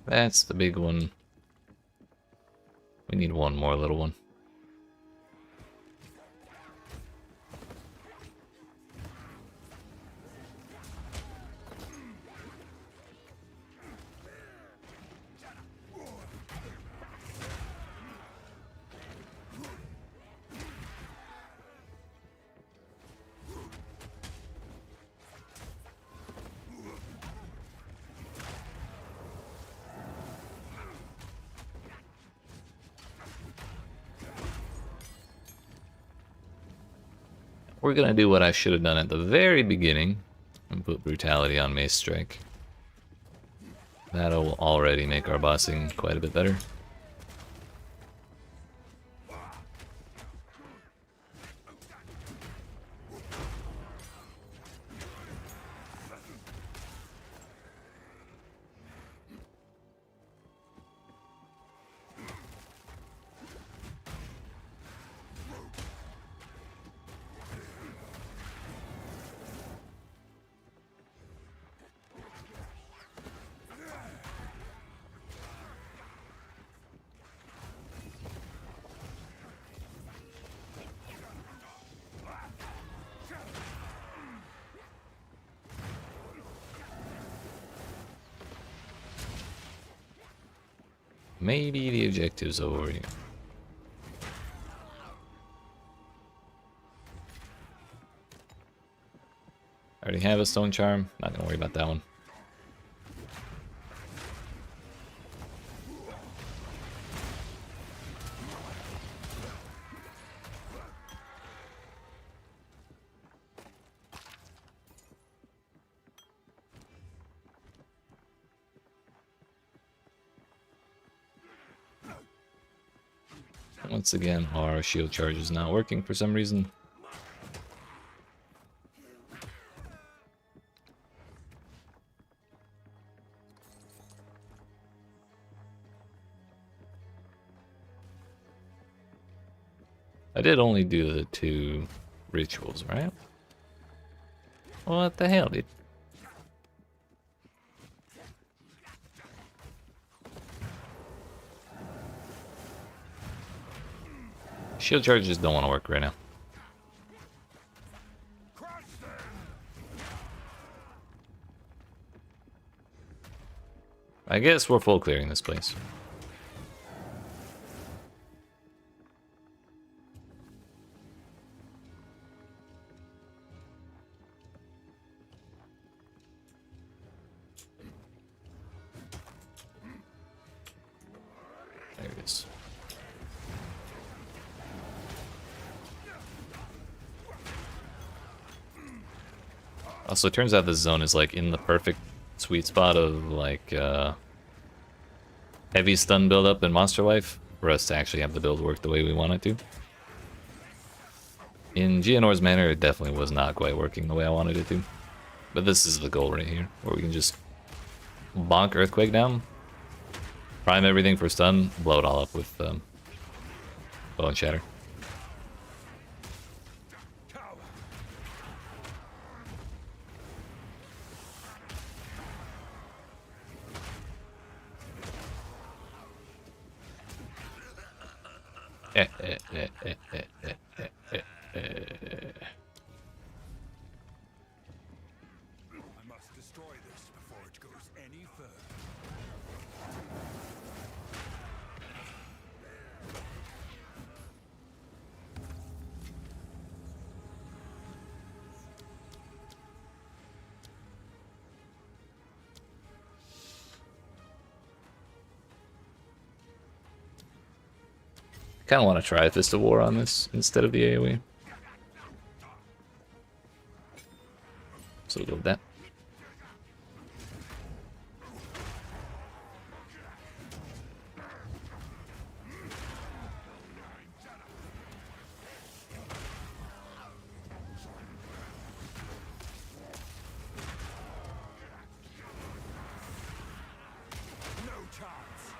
That's the big one. We need one more little one. We're gonna do what I should have done at the very beginning and put brutality on Mace Strike. That'll already make our bossing quite a bit better. Maybe the objective's over here. I already have a stone charm. Not gonna worry about that one. Once again, our shield charge is not working for some reason. I did only do the 2 rituals, right? What the hell, dude? Shield charges don't want to work right now. I guess we're full clearing this place. Also, it turns out this zone is like in the perfect sweet spot of like heavy stun buildup in Monster Life for us to actually have the build work the way we want it to. In Geonor's manner, it definitely was not quite working the way I wanted it to. But this is the goal right here, where we can just bonk Earthquake down, prime everything for stun, blow it all up with Bow and Shatter. I must destroy this before it goes any further. I kind of want to try Fist of War on this instead of the AoE. So we'll go with that. No chance.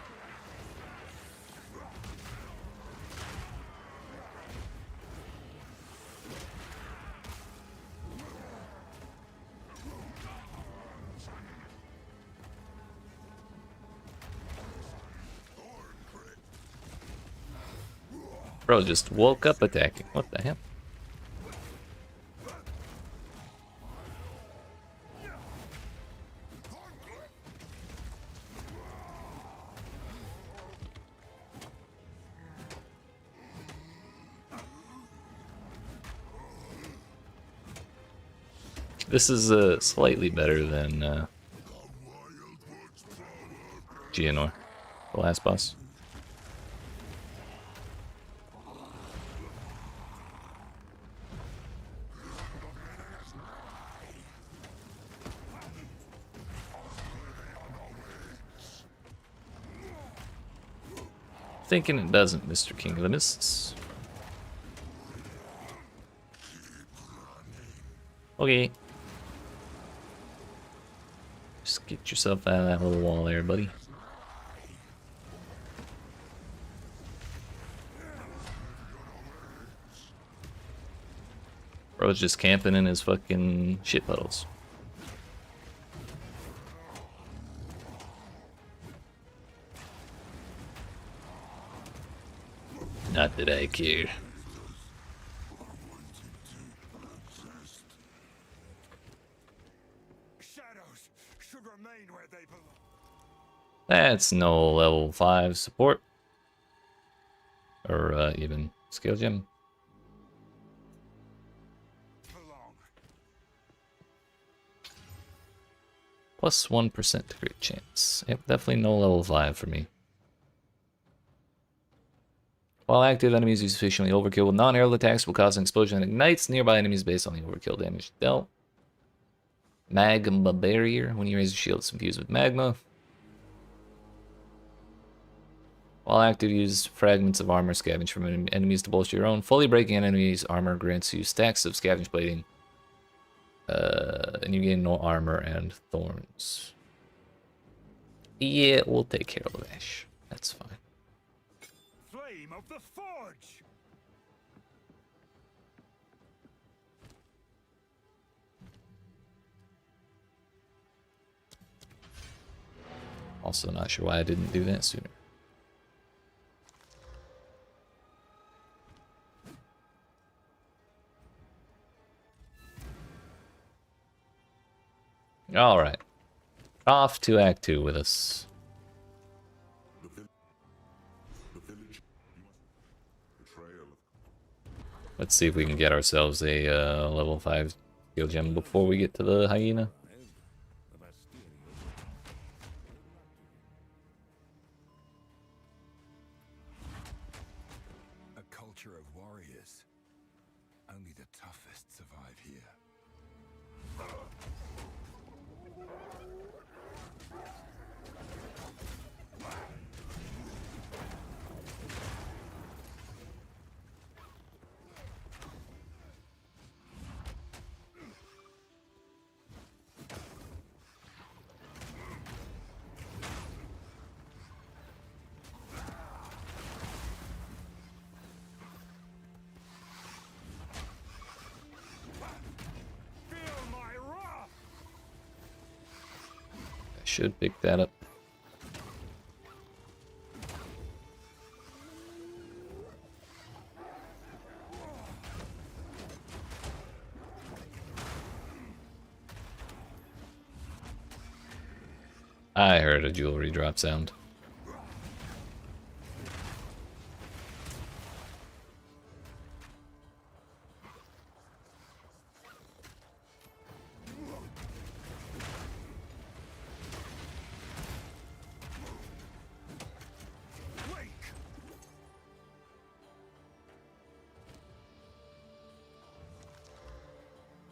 Bro just woke up attacking. What the hell? This is slightly better than Geonor, the last boss. Thinking it doesn't, Mr. King of the Mists. Okay. Just get yourself out of that little wall there, buddy. Bro's just camping in his fucking shit puddles. Not that I care. Shadows should remain where they belong. That's no level 5 support. Or even scale gem. Plus 1% to crit chance. Yep, definitely no level 5 for me. While active, enemies use sufficiently overkill with non-aerial attacks will cause an explosion that ignites nearby enemies based on the overkill damage dealt. Magma barrier. When you raise your shield, it's infused with magma. While active, use fragments of armor scavenged from enemies to bolster your own. Fully breaking an enemy's armor grants you stacks of scavenged plating. And you gain no armor and thorns. Yeah, we'll take care of Ash. That's fine. Flame of the Forge! Also not sure why I didn't do that sooner. Alright. Off to Act 2 with us. Let's see if we can get ourselves a level 5 skill gem before we get to the hyena. A culture of warriors. Only the toughest survive here. should pick that up. I heard a jewelry drop sound.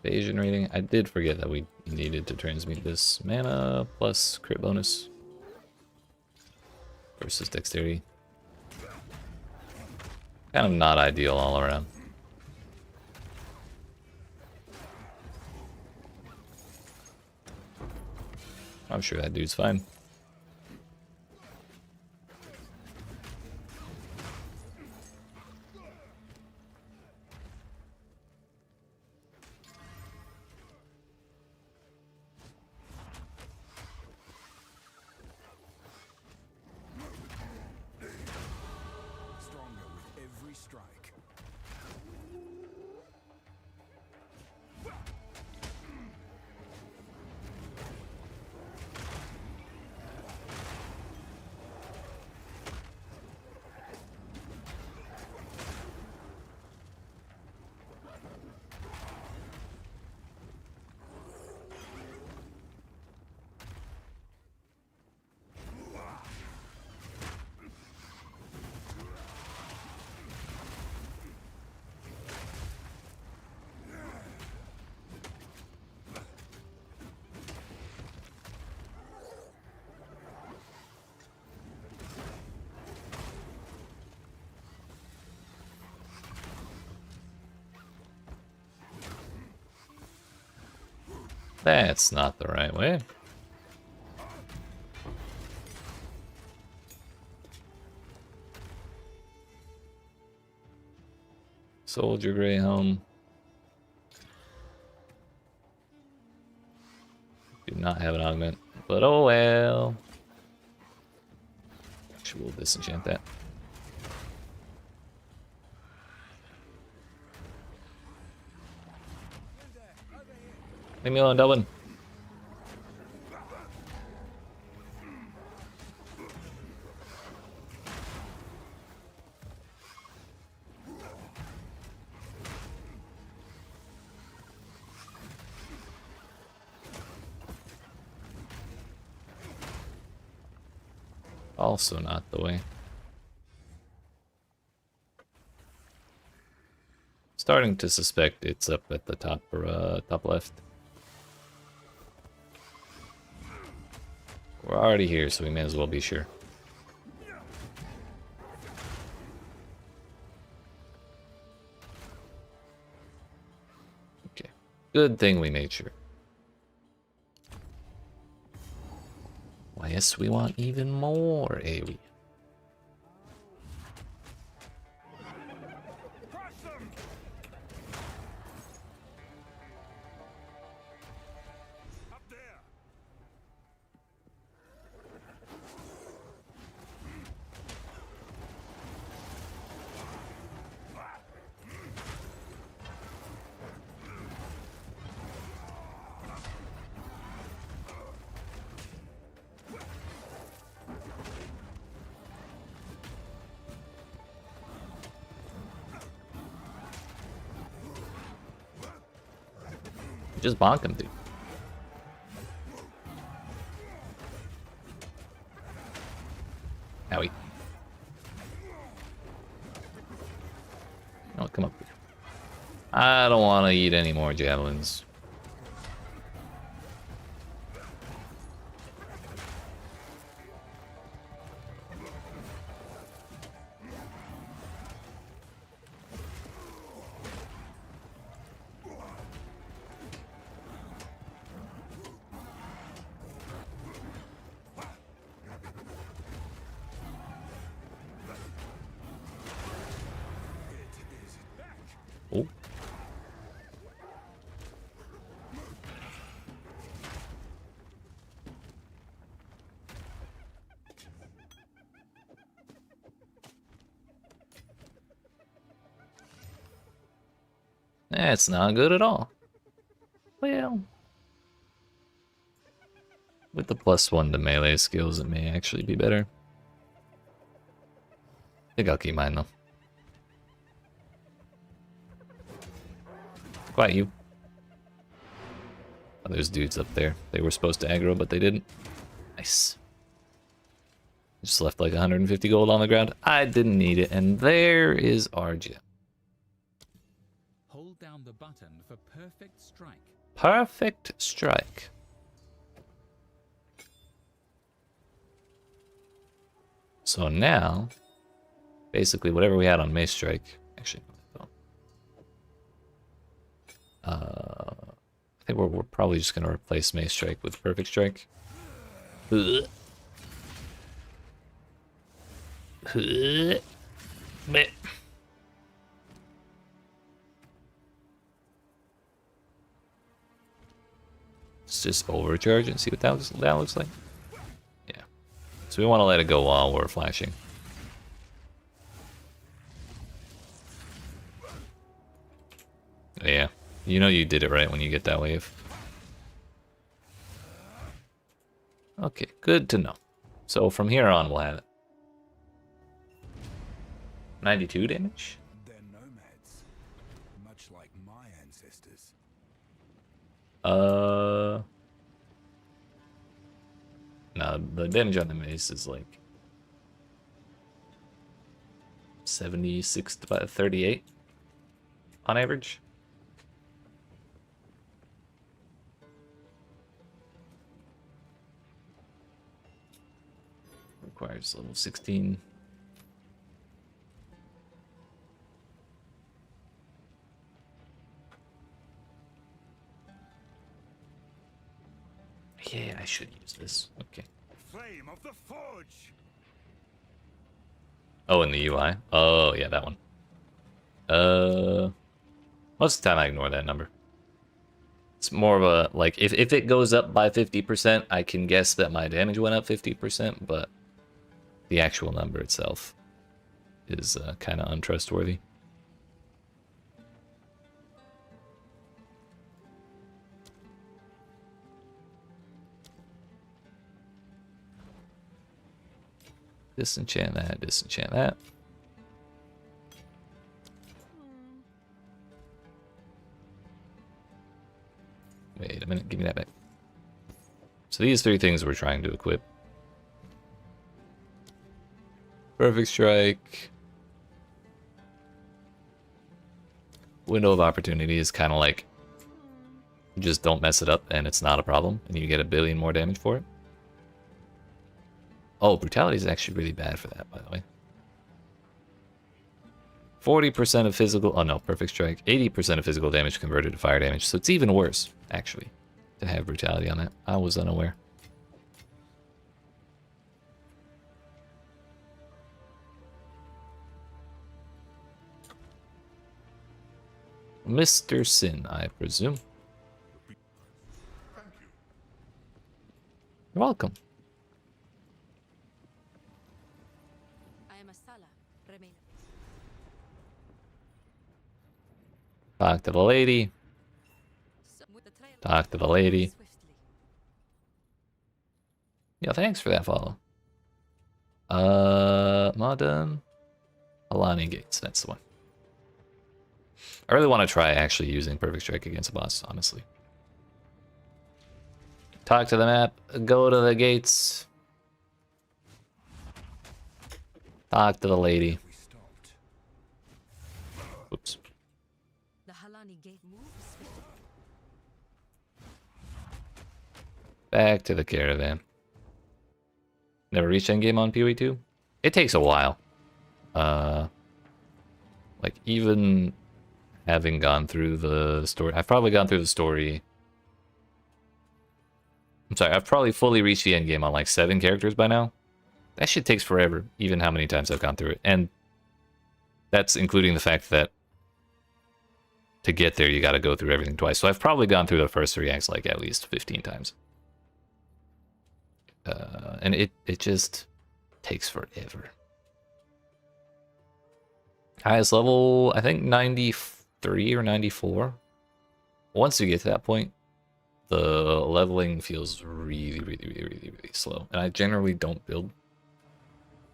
Evasion rating. I did forget that we needed to transmute this. Mana plus crit bonus versus dexterity. Kind of not ideal all around. I'm sure that dude's fine. Stronger with every strike. That's not the right way. Soldier Grey home. Do not have an augment, but oh well. Actually, we'll disenchant that. Leave me alone, Dublin. Also not the way. Starting to suspect it's up at the top or top left. We're already here, so we may as well be sure. Okay. Good thing we made sure. Why, yes, we want even more AoE. Just bonk him, dude. Owie. Oh, come up. I don't want to eat any more javelins. That's not good at all. Well, with the +1 to melee skills, it may actually be better. I think I'll keep mine though. Quiet you. Oh, there's dudes up there. They were supposed to aggro, but they didn't. Nice. Just left like 150 gold on the ground. I didn't need it, and there is our gem. Hold down the button for perfect strike. Perfect strike. So now, basically whatever we had on Mace Strike, actually, I think we're probably just gonna replace Mace Strike with Perfect Strike. Meh. Let's just overcharge and see what that looks like. Yeah. So we want to let it go while we're flashing. Yeah. You know you did it right when you get that wave. Okay, good to know. So from here on we'll have it. 92 damage? They're nomads, much like my ancestors. No, the damage on the mace is like 76 to 38 on average. Requires level 16. Yeah, I should use this. Okay. Flame of the Forge! Oh, in the UI? Oh, yeah, that one. Most of the time I ignore that number. It's more of a, like, if it goes up by 50%, I can guess that my damage went up 50%, but the actual number itself is kind of untrustworthy. Disenchant that, disenchant that. Wait a minute, give me that back. So these three things we're trying to equip. Perfect Strike. Window of Opportunity is kind of like, just don't mess it up and it's not a problem, and you get 1 billion more damage for it. Oh, Brutality is actually really bad for that, by the way. 40% of physical... Oh no, Perfect Strike. 80% of physical damage converted to fire damage. So it's even worse, actually, to have Brutality on that. I was unaware. Mr. Sin, I presume. You're welcome. Talk to the lady. Talk to the lady. Yeah, thanks for that follow. Modern Alani Gates, that's the one. I really want to try actually using Perfect Strike against a boss, honestly. Talk to the map, go to the gates. Talk to the lady. Oops. Back to the caravan. Never reached endgame on PoE2? It takes a while. Like, even having gone through the story... I've probably gone through the story... I'm sorry, I've probably fully reached the endgame on like 7 characters by now. That shit takes forever, even how many times I've gone through it. And that's including the fact that to get there, you gotta go through everything twice. So I've probably gone through the first 3 acts like at least 15 times. And it just takes forever. Highest level, I think 93 or 94. Once you get to that point, the leveling feels really slow. And I generally don't build...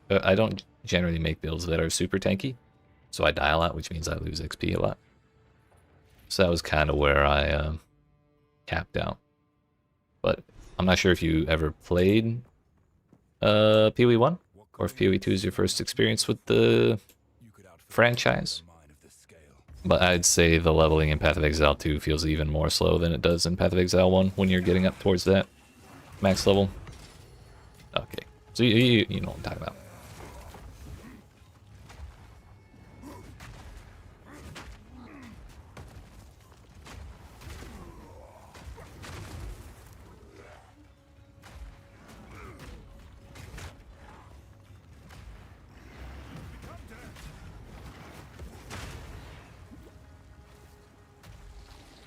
I don't generally make builds that are super tanky. So I die a lot, which means I lose XP a lot. So that was kind of where I capped out. But I'm not sure if you ever played PoE1, or if PoE2 is your first experience with the franchise. But I'd say the leveling in Path of Exile 2 feels even more slow than it does in Path of Exile 1 when you're getting up towards that max level. Okay, so you know what I'm talking about.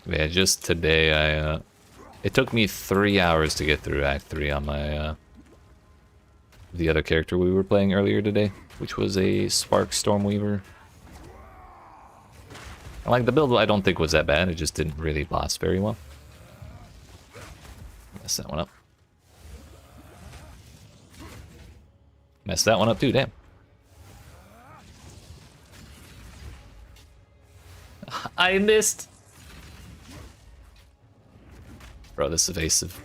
Yeah, just today it took me 3 hours to get through Act 3 on my the other character we were playing earlier today, which was a Spark Stormweaver. And like the build I don't think was that bad, it just didn't really boss very well. Messed that one up. Messed that one up too, damn. I missed! Bro, this is evasive.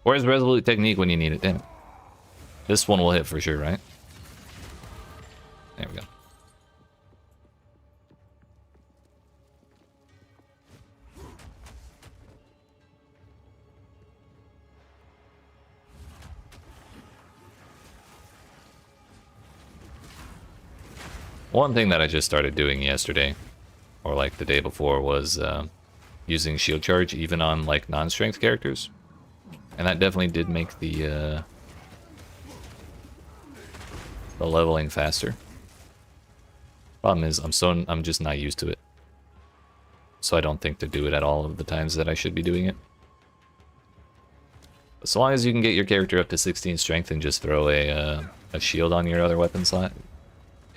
Where's Resolute Technique when you need it? Damn it. This one will hit for sure, right? There we go. One thing that I just started doing yesterday, or like the day before, was using shield charge even on like non-strength characters, and that definitely did make the leveling faster. Problem is, I'm just not used to it, so I don't think to do it at all of the times that I should be doing it. But so long as you can get your character up to 16 strength and just throw a shield on your other weapon slot,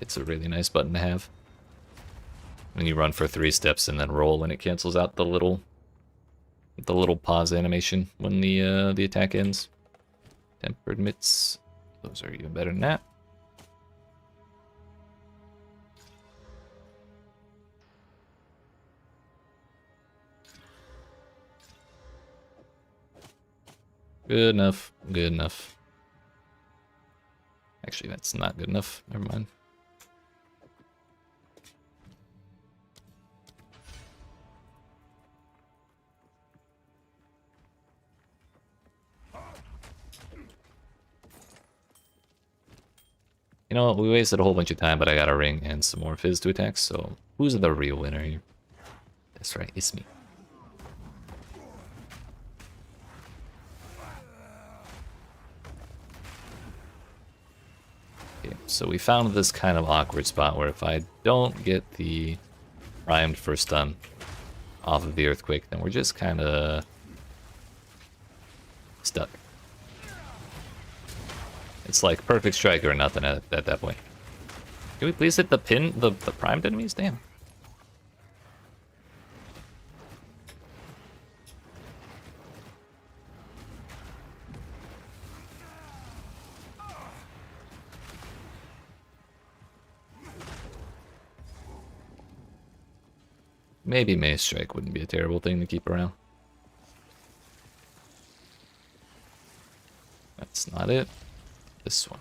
it's a really nice button to have. And you run for 3 steps and then roll, and it cancels out the little pause animation when the attack ends. Tempered mitts, those are even better than that. Good enough, good enough. Actually, that's not good enough. Never mind. You know what, we wasted a whole bunch of time, but I got a ring and some more fizz to attack, so who's the real winner here? That's right, it's me. Okay, so we found this kind of awkward spot where if I don't get the primed for stun off of the earthquake, then we're just kind of stuck. It's like perfect strike or nothing at that point. Can we please hit the pin, the primed enemies? Damn. Maybe Mace Strike wouldn't be a terrible thing to keep around. That's not it. This one.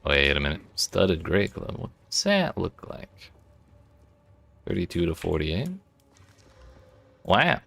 Wait a minute. Studded Great Glove. What's that look like? 32 to 48. Wow.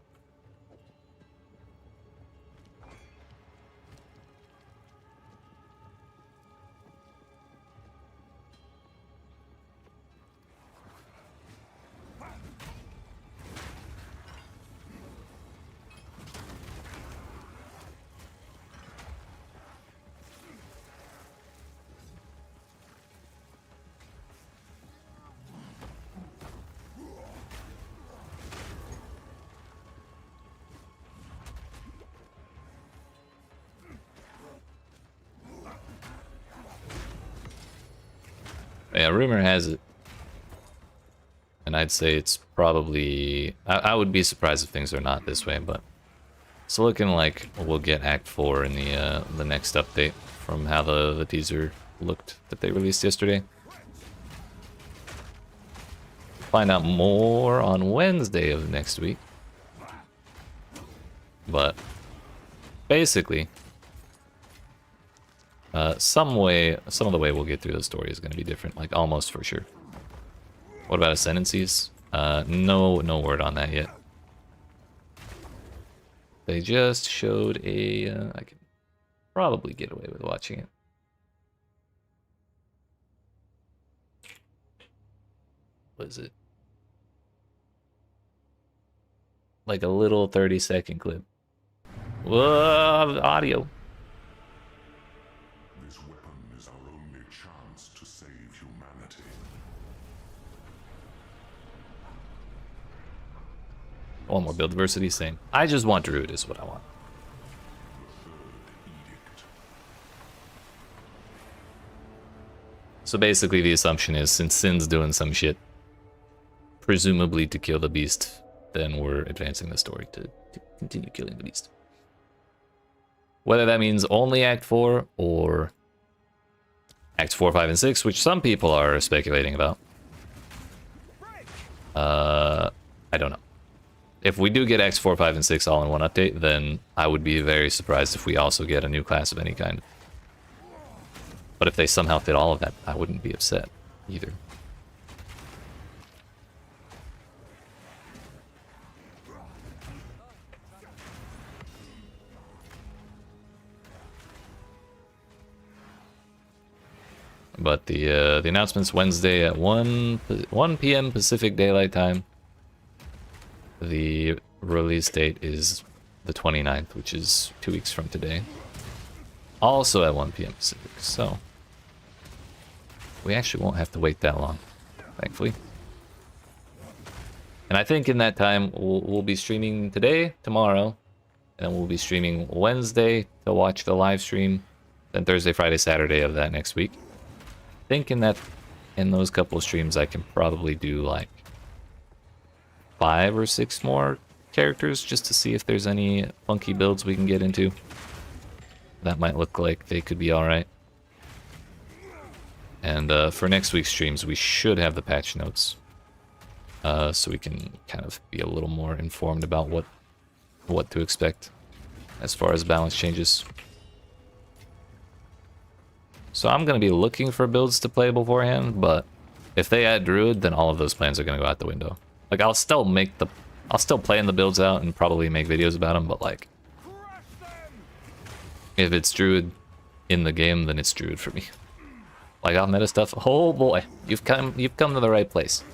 Yeah, rumor has it. And I'd say it's probably... I would be surprised if things are not this way, but... It's looking like we'll get Act 4 in the next update from how the teaser looked that they released yesterday. Find out more on Wednesday of next week. But basically, some of the way we'll get through the story is going to be different, like almost for sure. What about ascendancies? No word on that yet. They just showed a... I can probably get away with watching it. What is it? Like a little 30-second clip. Whoa, audio. This weapon is our only chance to save humanity. I want more build diversity, same. I just want Druid is what I want. So basically the assumption is, since Sin's doing some shit, presumably to kill the beast, then we're advancing the story to continue killing the beast. Whether that means only Act 4 or Acts 4, 5, and 6, which some people are speculating about. I don't know. If we do get Acts 4, 5, and 6 all in one update, then I would be very surprised if we also get a new class of any kind. But if they somehow fit all of that, I wouldn't be upset either. But the announcement's Wednesday at 1 p.m. Pacific Daylight Time. The release date is the 29th, which is 2 weeks from today. Also at 1 p.m. Pacific, so we actually won't have to wait that long, thankfully. And I think in that time we'll be streaming today, tomorrow, and we'll be streaming Wednesday to watch the live stream, then Thursday, Friday, Saturday of that next week. Thinking that in those couple of streams I can probably do like 5 or 6 more characters just to see if there's any funky builds we can get into. That might look like they could be alright. And for next week's streams we should have the patch notes. So we can kind of be a little more informed about what to expect as far as balance changes. So I'm going to be looking for builds to play beforehand, but if they add Druid, then all of those plans are going to go out the window. Like, I'll still plan the builds out and probably make videos about them, but like, if it's Druid in the game, then it's Druid for me. Like, off meta stuff, oh boy, you've come to the right place.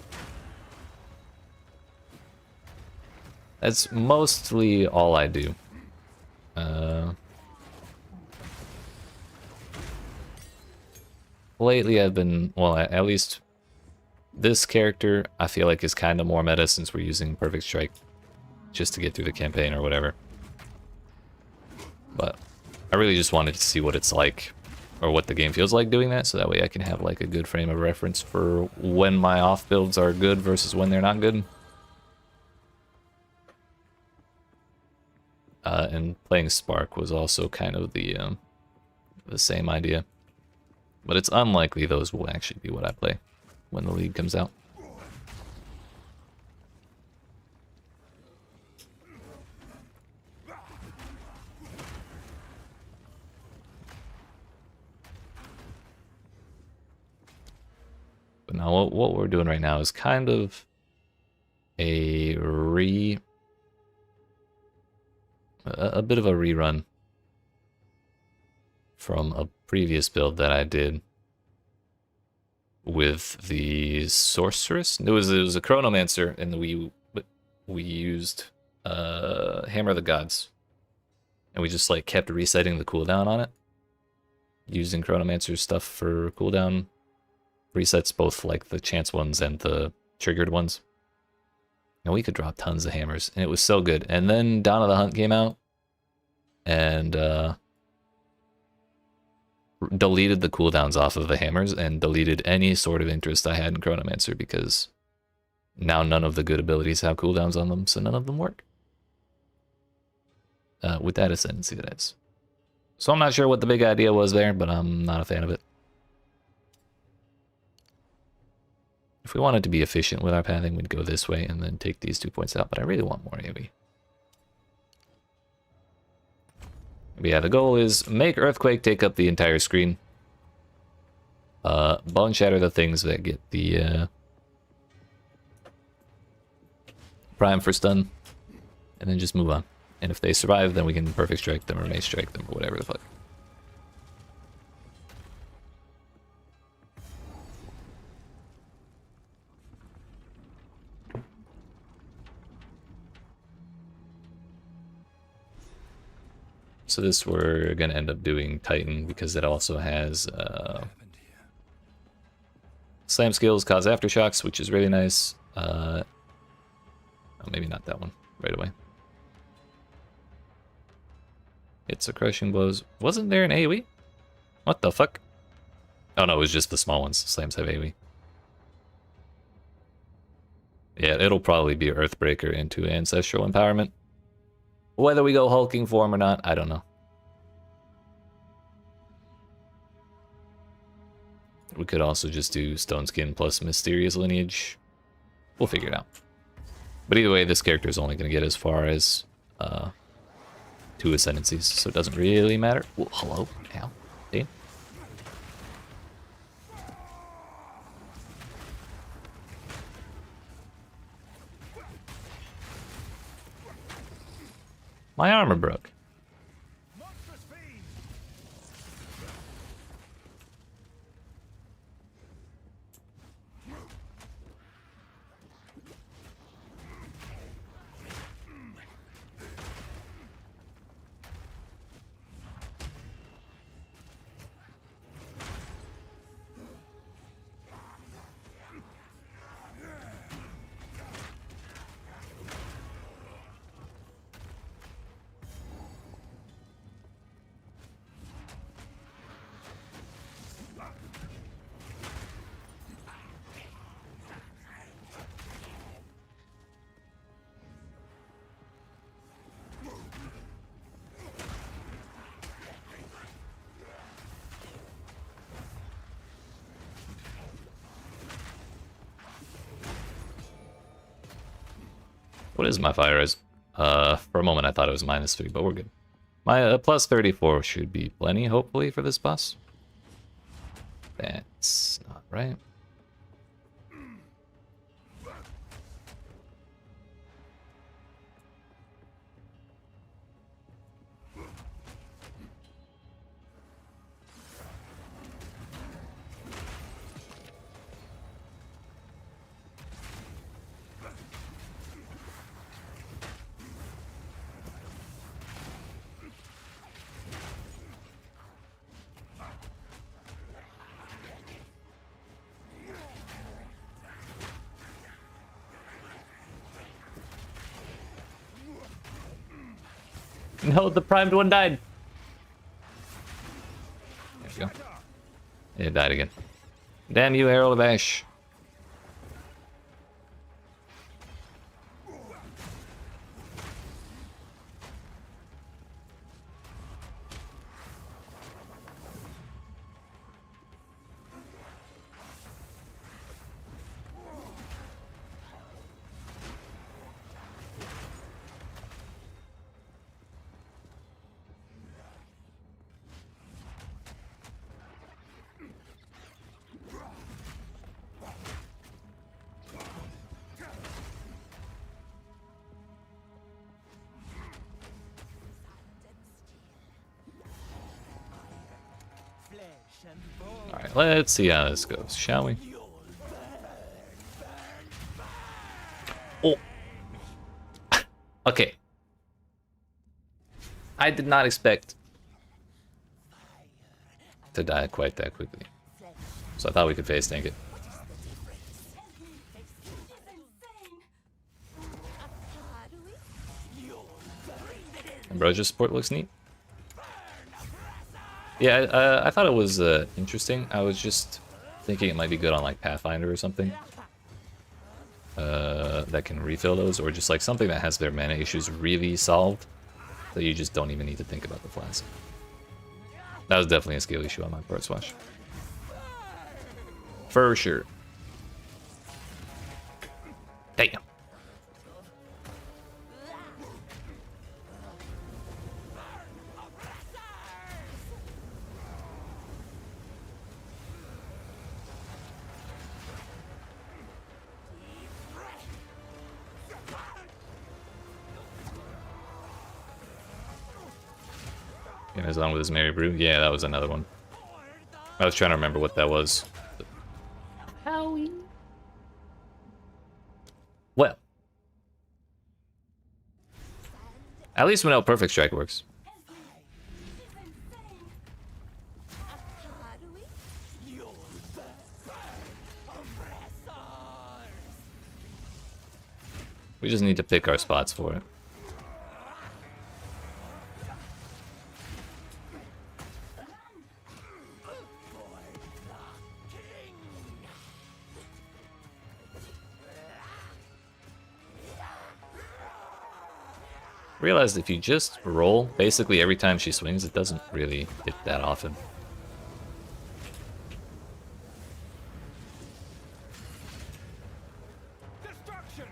That's mostly all I do. Lately I've been, well, at least this character I feel like is kind of more meta since we're using Perfect Strike just to get through the campaign or whatever. But I really just wanted to see what it's like, or what the game feels like doing that, so that way I can have like a good frame of reference for when my off builds are good versus when they're not good. And playing Spark was also kind of the same idea. But it's unlikely those will actually be what I play when the League comes out. But now what we're doing right now is kind of a bit of a rerun from a previous build that I did with the Sorceress. It was a Chronomancer, and we used Hammer of the Gods, and we just like kept resetting the cooldown on it, using Chronomancer's stuff for cooldown resets, both like the chance ones and the triggered ones. And we could drop tons of hammers, and it was so good. And then Dawn of the Hunt came out, and deleted the cooldowns off of the hammers and deleted any sort of interest I had in Chronomancer, because now none of the good abilities have cooldowns on them, so none of them work. With that ascendancy, that is. So I'm not sure what the big idea was there, but I'm not a fan of it. If we wanted to be efficient with our pathing, we'd go this way and then take these 2 points out, but I really want more AoE. But yeah, the goal is make Earthquake take up the entire screen. Bone Shatter the things that get the Prime for stun, and then just move on. And if they survive, then we can Perfect Strike them or Mace Strike them or whatever the fuck. So this we're gonna end up doing Titan because it also has Slam Skills, cause aftershocks, which is really nice. Oh, maybe not that one right away. It's a crushing blows. Wasn't there an AoE? What the fuck? Oh no, it was just the small ones. Slams have AoE. Yeah, it'll probably be Earthbreaker into Ancestral Empowerment. Whether we go hulking form or not, I don't know. We could also just do Stone Skin plus Mysterious Lineage. We'll figure it out. But either way, this character is only going to get as far as 2 Ascendancies, so it doesn't really matter. Whoa, hello? Ow. Damn. My armor broke. What is my fire res? For a moment I thought it was -3, but we're good. My plus 34 should be plenty, hopefully, for this boss. That's not right. No, the primed one died. There we go. It died again. Damn you, Herald of Ash. Alright, let's see how this goes, shall we? Oh! Okay. I did not expect to die quite that quickly. So I thought we could face tank it. Ambrosia support looks neat. Yeah, I thought it was interesting. I was just thinking it might be good on like Pathfinder or something. That can refill those, or just like something that has their mana issues really solved, so you just don't even need to think about the flask. That was definitely a skill issue on my part, Swash. For sure. Damn. And he's on with his Mary Brew. Yeah, that was another one. I was trying to remember what that was. Howie. Well. At least we know Perfect Strike works. We just need to pick our spots for it. Realized if you just roll, basically every time she swings, it doesn't really hit that often. Destruction!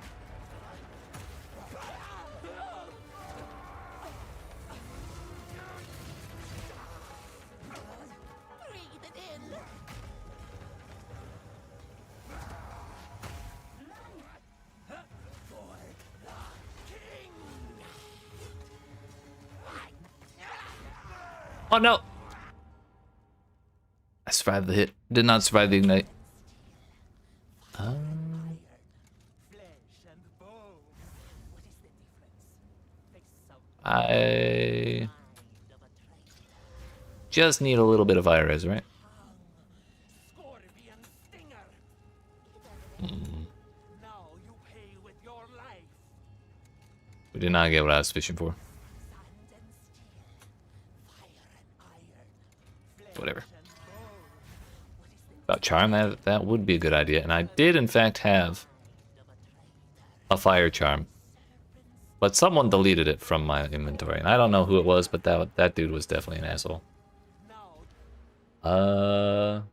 Oh no! I survived the hit. Did not survive the ignite. Flesh and bone. What is the difference? Face some I kind of a traitor. just need a little bit of fire res, right? Scorpion stinger. Mm. Now you pay with your life. We did not get what I was fishing for. Sand and steel. Fire and iron. Flesh Whatever. and bone. What is the About charm, that would be a good idea. And I did in fact have kind of a traitor? a fire charm. But someone deleted it from my inventory. And I don't know who it was, but that dude was definitely an asshole. Now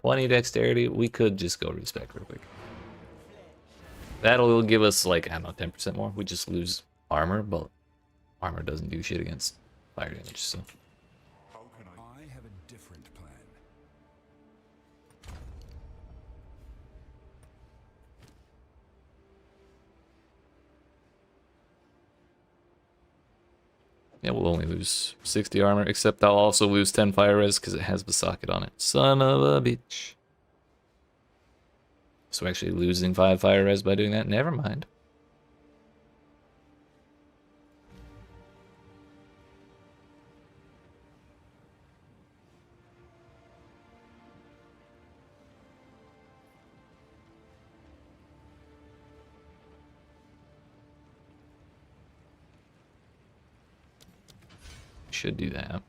20 dexterity. We could just go respec real quick. That'll give us like, I don't know, 10% more. We just lose armor, but armor doesn't do shit against fire damage, so. I have a different plan. Yeah, we'll only lose 60 armor, except I'll also lose 10 fire res because it has the socket on it. Son of a bitch. So we're actually losing 5 fire res by doing that? Never mind. Should do that.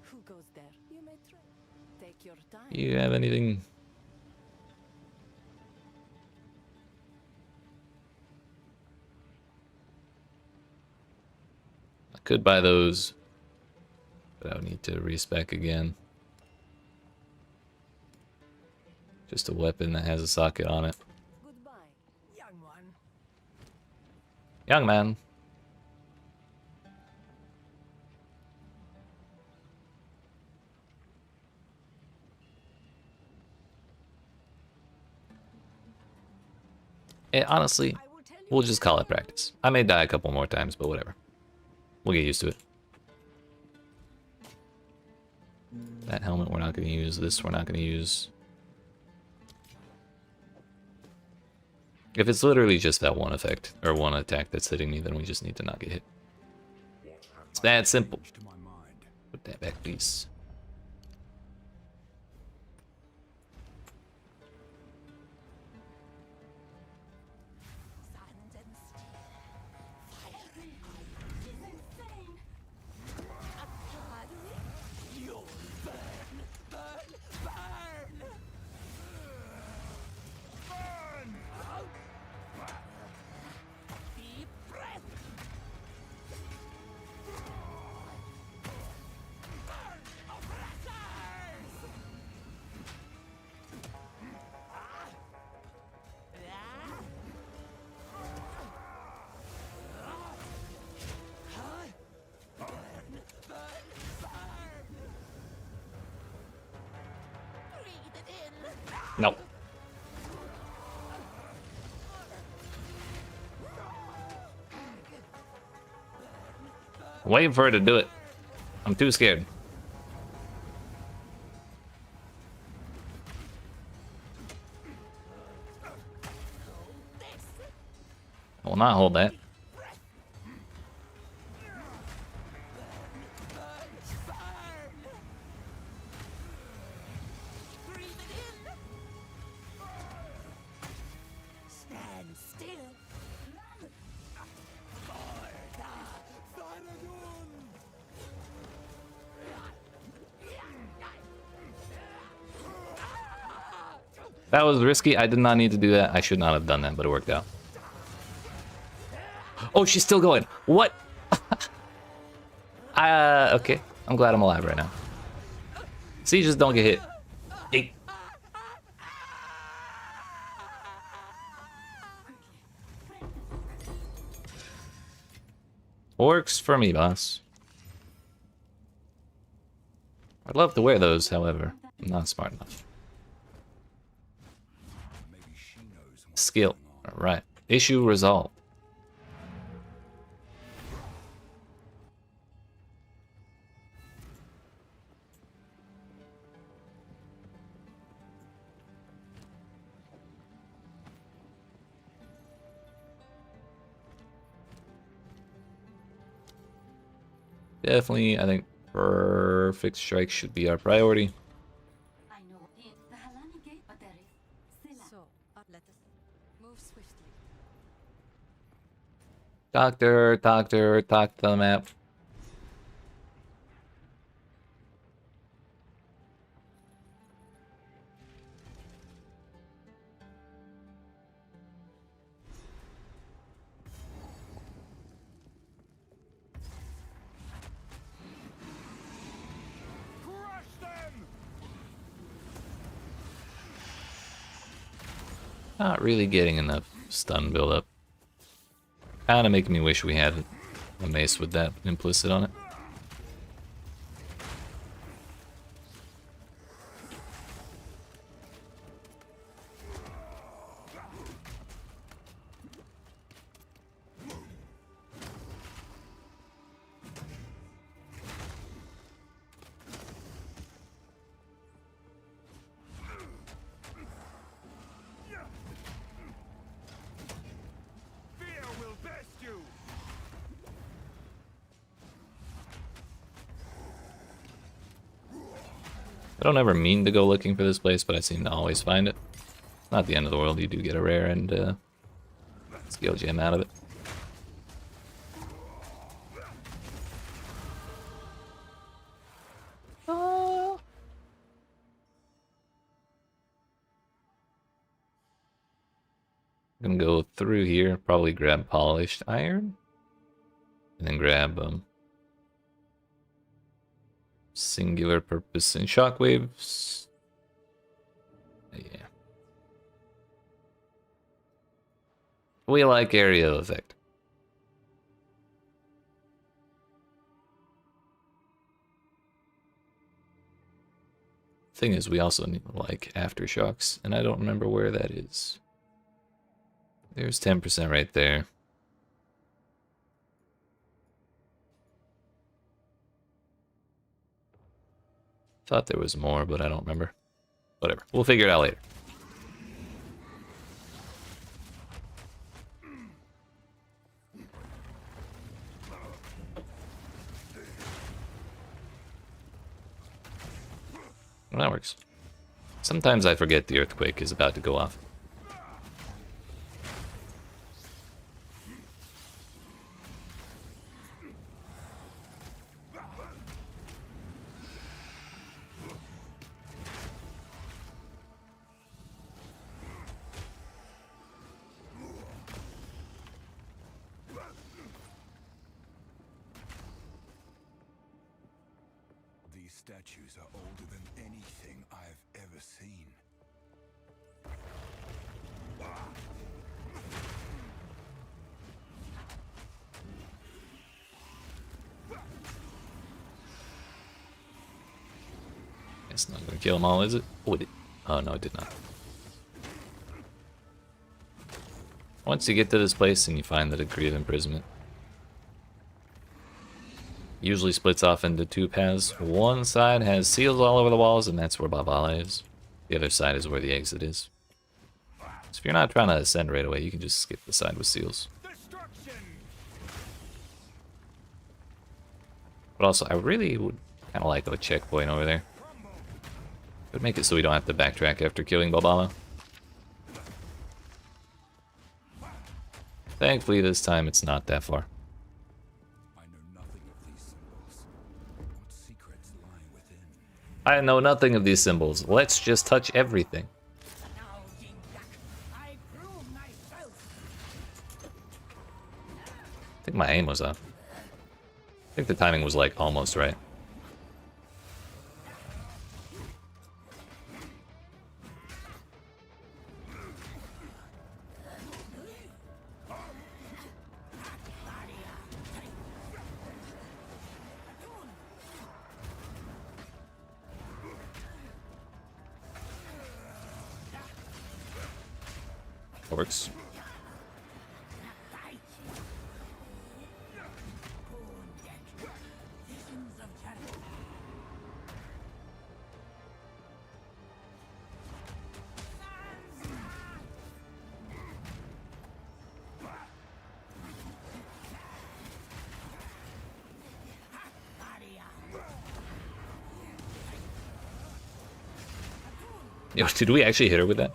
Who goes there? You may try. Take your time. You have anything? I could buy those, but I would need to respec again. Just a weapon that has a socket on it. Goodbye. young one. Young man. Honestly, I will tell you we'll just call it practice. I may die a couple more times, but whatever. We'll get used to it. That helmet we're not going to use. This we're not going to use. If it's literally just that one effect, or one attack that's hitting me, then we just need to not get hit. It's that simple. To my mind. Put that back, please. Nope. Waiting for her to do it. I'm too scared. I will not hold that. Breathe it in. Stand still. That was risky. I did not need to do that. I should not have done that, but it worked out. Oh, she's still going. What? Okay. I'm glad I'm alive right now. See, just don't get hit. Eek. Works for me, boss. I'd love to wear those, however. I'm not smart enough. Skill. Alright. Issue resolved. Definitely, I think perfect strike should be our priority. I know it. The Halani gate, but there is still. So, let us move swiftly. Doctor, talk to the map. Crush them! Not really getting enough stun buildup. Kinda making me wish we had a mace with that implicit on it. Fear will best you! I don't ever mean to go looking for this place, but I seem to always find it. Not the end of the world, you do get a rare and skill gem out of it. I'm gonna go through here, probably grab polished iron, and then grab singular purpose and shockwaves. Yeah. We like area of effect. Thing is, we also need like aftershocks, and I don't remember where that is. There's 10% right there. Thought there was more, but I don't remember. Whatever. We'll figure it out later. Well, that works. Sometimes I forget the earthquake is about to go off. These statues are older than anything I've ever seen. It's not gonna kill them all, is it? Oh, it did. Oh no, it did not. Once you get to this place and you find the degree of imprisonment, usually splits off into two paths. One side has seals all over the walls, and that's where Babala is. The other side is where the exit is. So if you're not trying to ascend right away, you can just skip the side with seals. But also, I really would kind of like a checkpoint over there. It would make it so we don't have to backtrack after killing Babala. Thankfully, this time it's not that far. I know nothing of these symbols. What secrets lie within? I know nothing of these symbols. Let's just touch everything. I think my aim was off. I think the timing was like almost right. Works. Yo, did we actually hit her with that?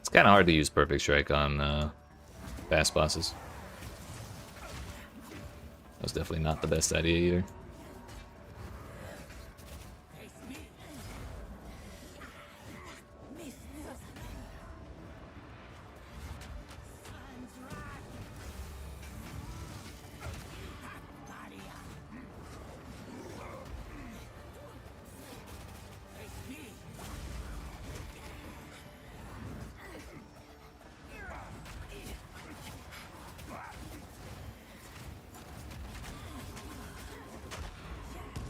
It's kind of hard to use Perfect Strike on fast bosses. That was definitely not the best idea either.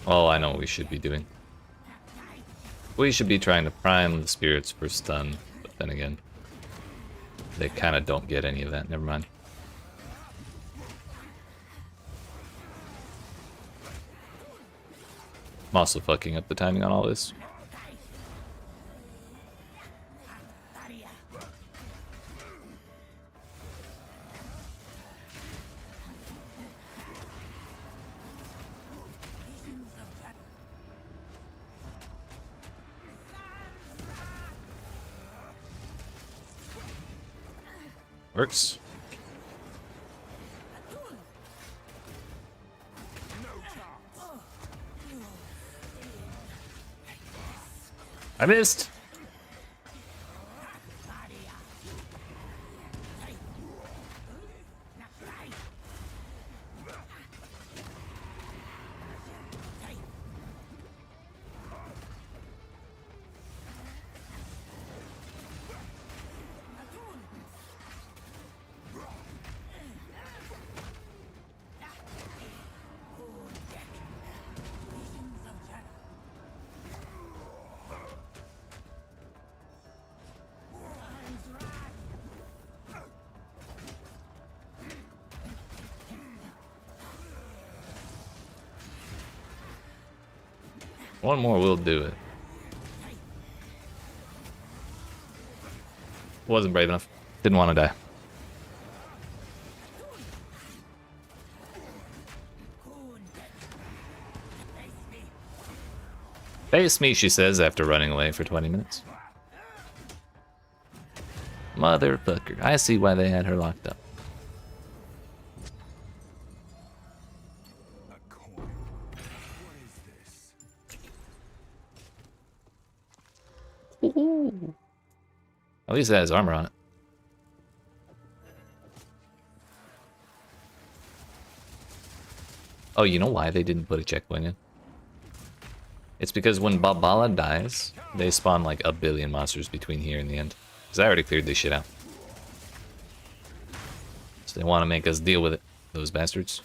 Oh, I know what we should be doing. We should be trying to prime the spirits for stun, but then again, they kind of don't get any of that. Never mind. I'm also fucking up the timing on all this. Works. I missed. One more will do it. Wasn't brave enough. Didn't want to die. Face me, she says after running away for 20 minutes. Motherfucker. I see why they had her locked up. A coin. What is this? Ooh. At least it has armor on it. Oh, you know why they didn't put a checkpoint in? It's because when Babala dies, they spawn like a billion monsters between here and the end. Because I already cleared this shit out. So They want to make us deal with it, those bastards.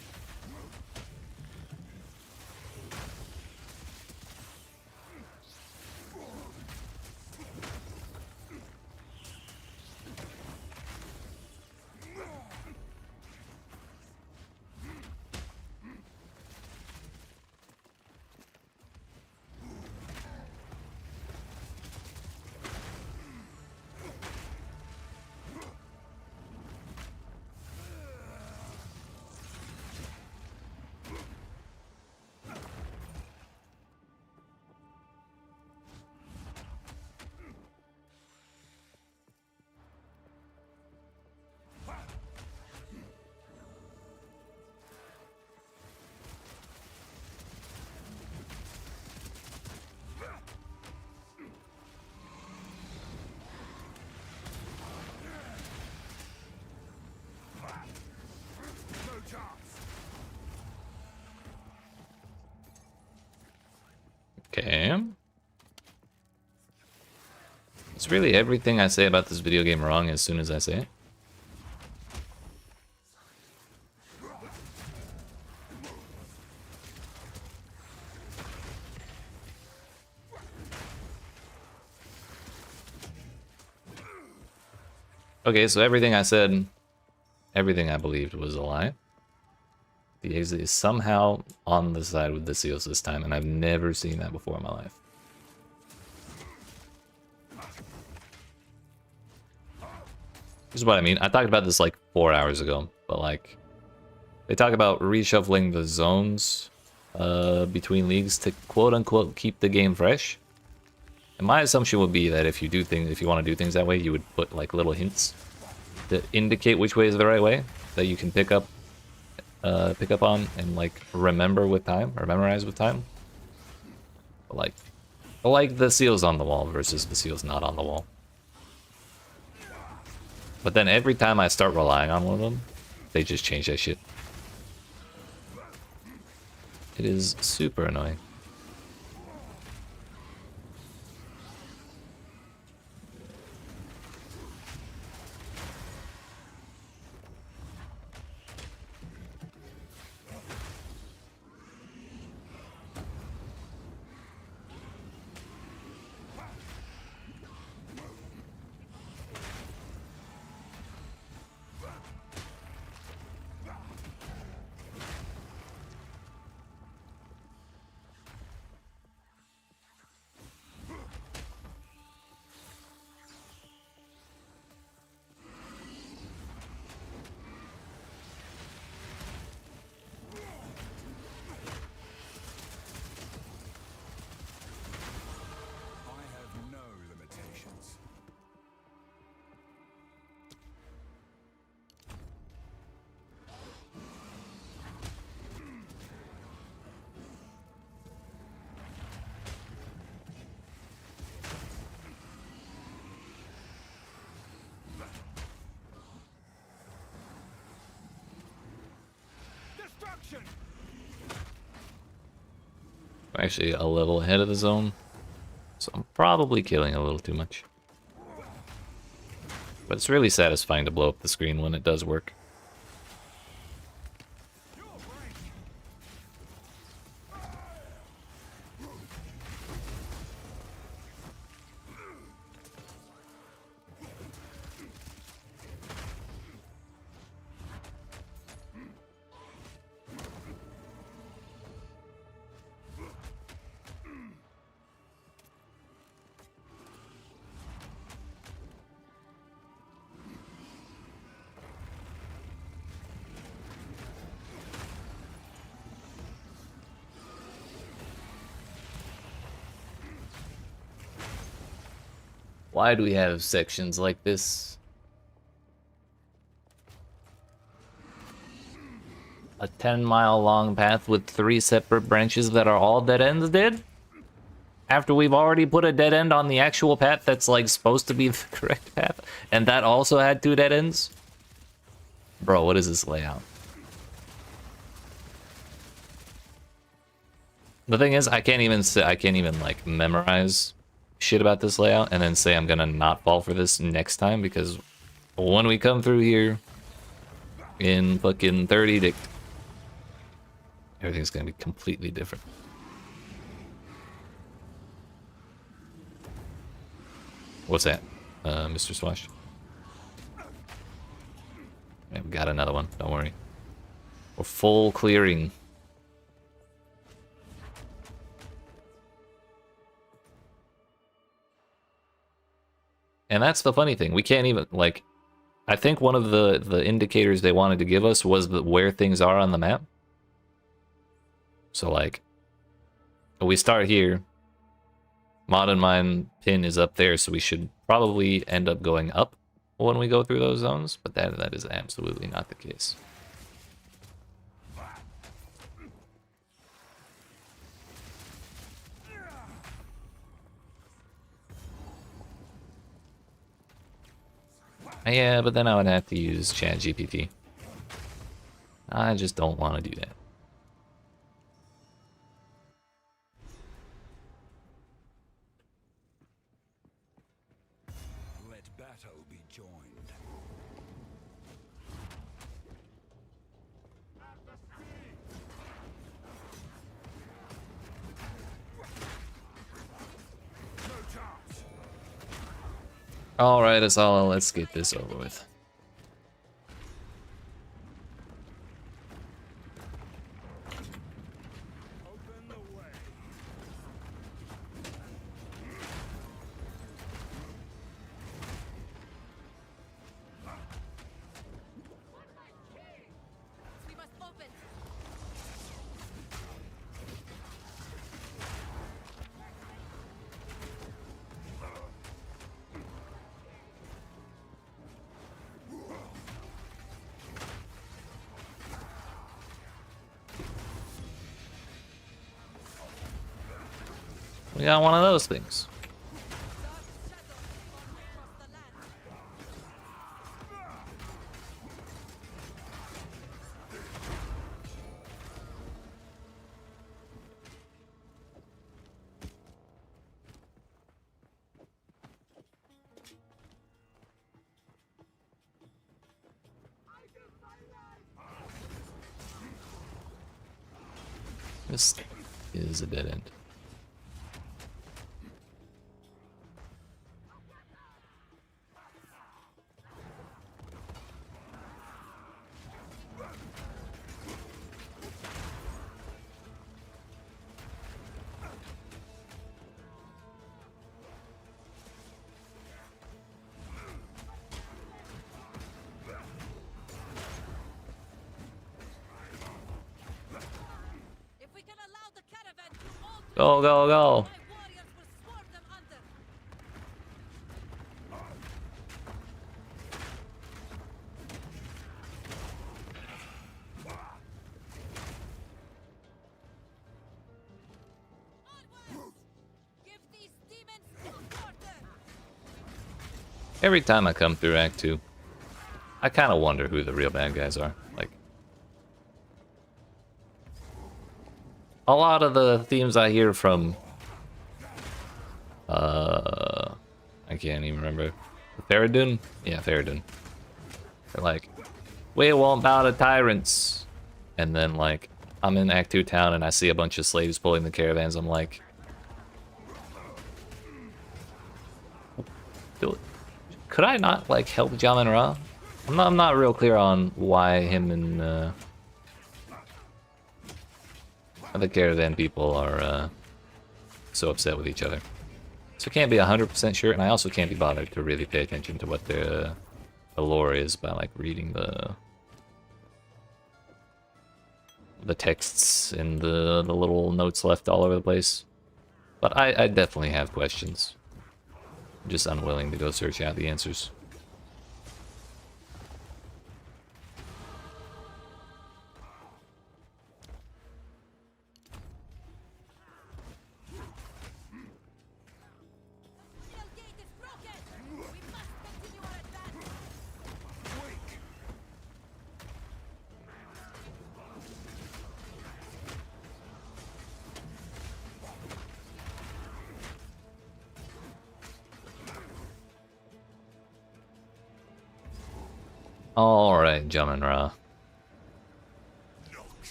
Okay. It's really everything I say about this video game wrong as soon as I say it. Okay, so everything I said, everything I believed was a lie. The Exile is somehow on the side with the seals this time, and I've never seen that before in my life. This is what I mean. I talked about this like 4 hours ago, but like, they talk about reshuffling the zones between leagues to quote-unquote keep the game fresh. And my assumption would be that if you want to do things that way, you would put like little hints to indicate which way is the right way that you can pick up on and like remember with time or memorize with time. But, like the seals on the wall versus the seals not on the wall. But then every time I start relying on one of them, they just change that shit. It is super annoying. I'm actually a level ahead of the zone, so I'm probably killing a little too much. But it's really satisfying to blow up the screen when it does work. Why do we have sections like this? A 10-mile long path with 3 separate branches that are all dead ends, dude? After we've already put a dead end on the actual path that's like supposed to be the correct path, and that also had 2 dead ends? Bro, what is this layout? The thing is, I can't even like memorize shit about this layout and then say I'm gonna not fall for this next time, because when we come through here, in fucking 30 dict. Everything's gonna be completely different. What's that, Mr. Swash? Yeah, we got another one, don't worry. We're full clearing. And that's the funny thing. We can't even, like, I think one of the indicators they wanted to give us was where things are on the map. So, like, we start here. Modern Mine pin is up there, so we should probably end up going up when we go through those zones, but that is absolutely not the case. Yeah, but then I would have to use ChatGPT. I just don't want to do that. Let battle be joined. No chance. Alright, Exile, let's get this over with. Open the way. We must open. We got one of those things. Dark shadows fall across the land. This is a dead end. If we can allow the caravan to all Go, go, go! my warriors will swarm them under. Onwards! Give these demons no quarter! Every time I come through Act 2, I kind of wonder who the real bad guys are. Like, a lot of the themes I hear from, I can't even remember. Faradun? Yeah, Faradun. They're like, we won't bow to tyrants. And then, like, I'm in Act 2 town and I see a bunch of slaves pulling the caravans. I'm like, could I not, like, help Jamin Ra? I'm not real clear on why him and the caravan people are so upset with each other. So I can't be 100% sure, and I also can't be bothered to really pay attention to what the lore is by, like, reading the texts and the little notes left all over the place. But I definitely have questions. I'm just unwilling to go search out the answers. Steel gate is broken! We must continue our advance! Weak. Alright, Jamin Ra.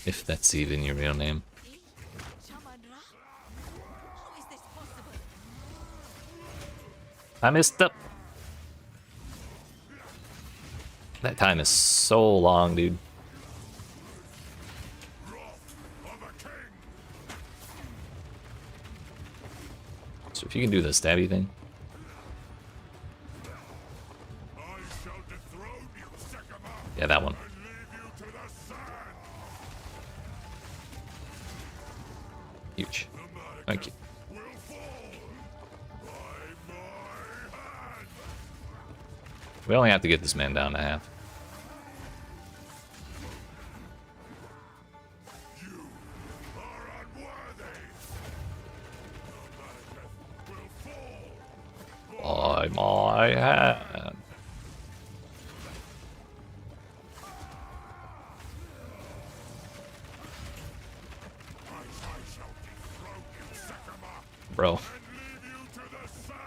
If that's even your real name. Shaman Ra? How is this possible? I messed up. That time is so long, dude. So if you can do the stabby thing. Yeah, that one. Huge. Thank you. We only have to get this man down to half. By my hand. Bro.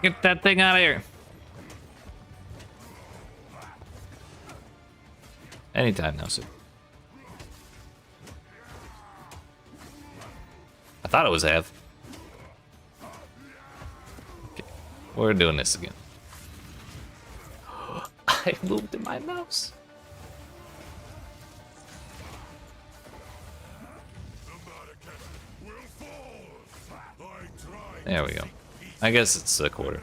Get that thing out of here. Anytime now, sir. I thought it was half. Okay. We're doing this again. I moved in my mouse. There we go. I guess it's a quarter.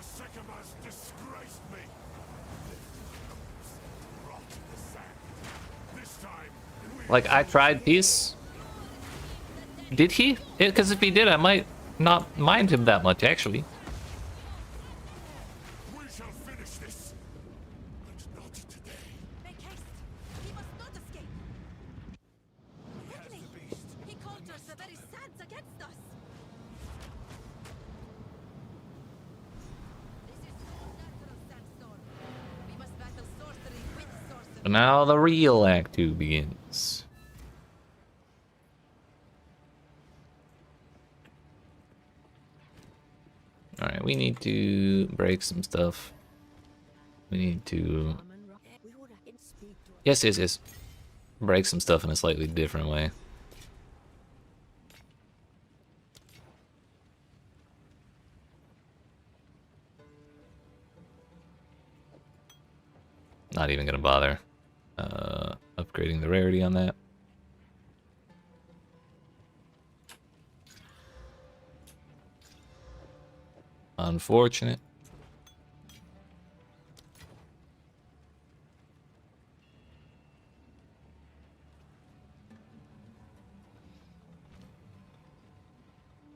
Like, I tried peace. Did he? Because if he did, I might not mind him that much, actually. We shall finish this, but not today. Make haste! He must not escape! Quickly! He conjures the very sands against us! This is no natural sandstorm. We must battle sorcery with sorcery. But now the real Act 2 begins. Alright, we need to break some stuff. We need to... Yes. Break some stuff in a slightly different way. Not even gonna bother upgrading the rarity on that. Unfortunate.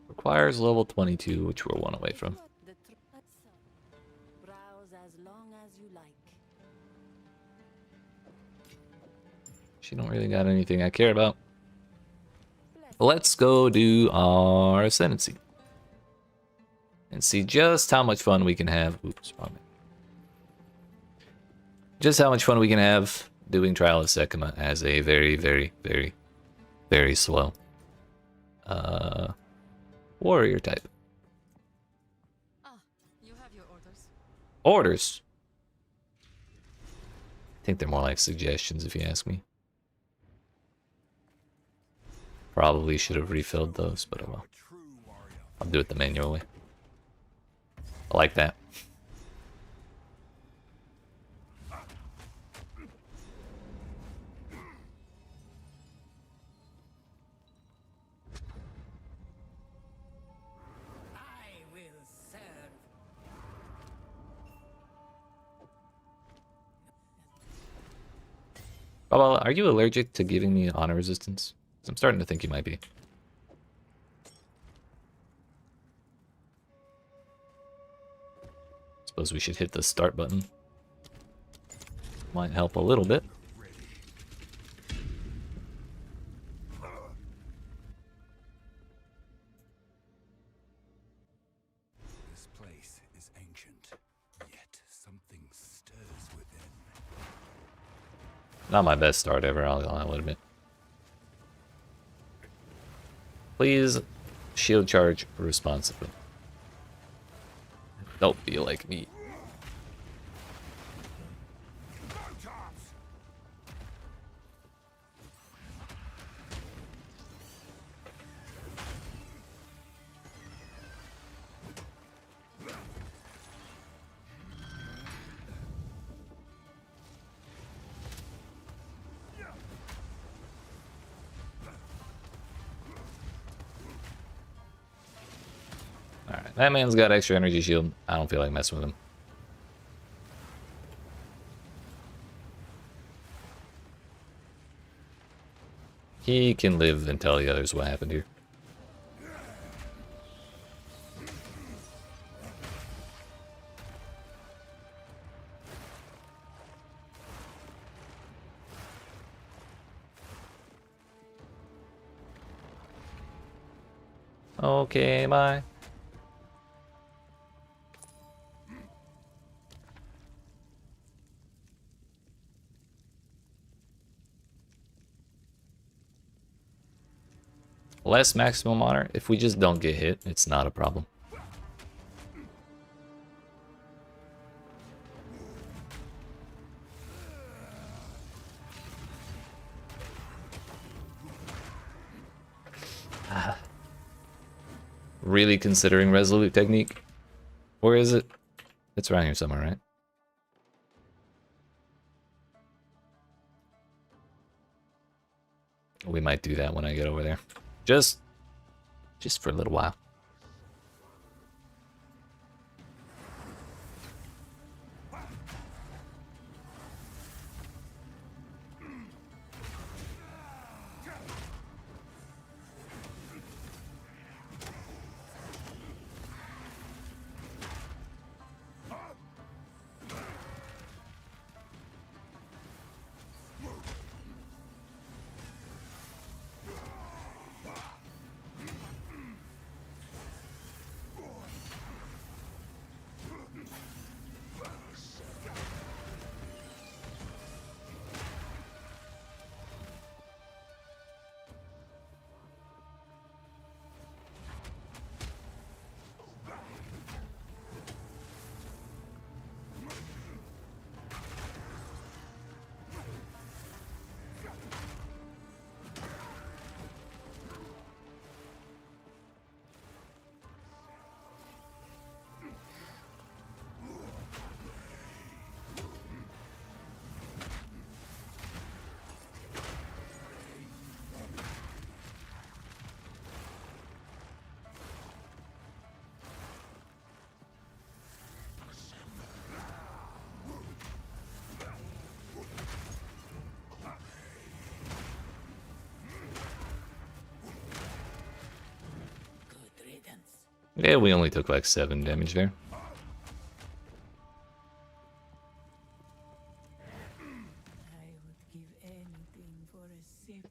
Requires level 22, which we're one away from. Browse as long as you like. She don't really got anything I care about. Let's go do our ascendancy. And see just how much fun we can have. Oops, wrong man. Just how much fun we can have doing Trial of Sekima as a very slow warrior type. Ah, you have your orders. Orders? I think they're more like suggestions if you ask me. Probably should have refilled those, but oh well. I'll do it the manual way. I like that. I will serve. Well, are you allergic to giving me honor resistance? 'Cause I'm starting to think you might be. Suppose we should hit the start button. Might help a little bit. This place is ancient, yet something stirs within. Not my best start ever, I'll admit. Please shield charge responsibly. Don't be like me. That man's got extra energy shield. I don't feel like messing with him. He can live and tell the others what happened here. Okay, bye. Less maximum honor. If we just don't get hit, it's not a problem. Really considering resolute technique. Where is it? It's around here somewhere, right? We might do that when I get over there. Just for a little while. Yeah, we only took like 7 damage there. I would give anything for a sip.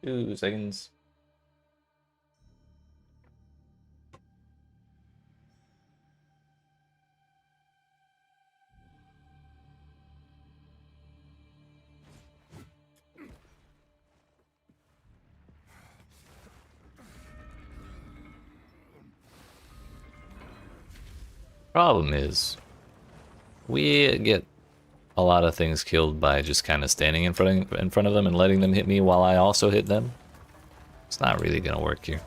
Two seconds. Problem is, we get a lot of things killed by just kind of standing in front of them and letting them hit me while I also hit them. It's not really gonna work here.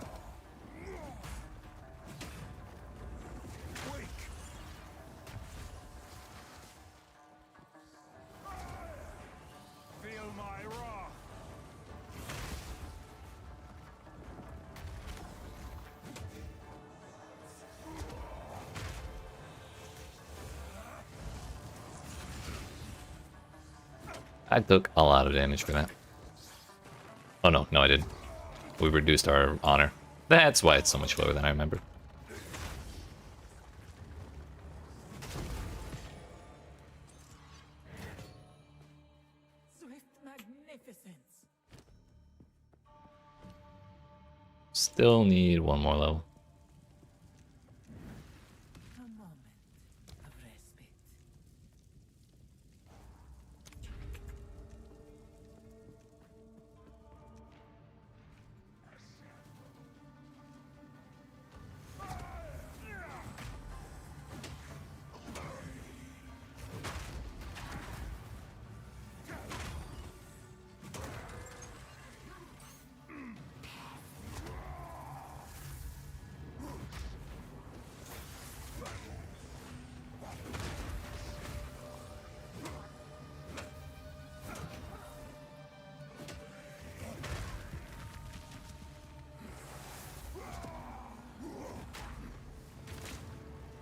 Feel my wrath. I took a lot of damage for that. Oh no, I didn't. We reduced our honor. That's why it's so much lower than I remember. Swift magnificence. Still need one more level. A moment of respite.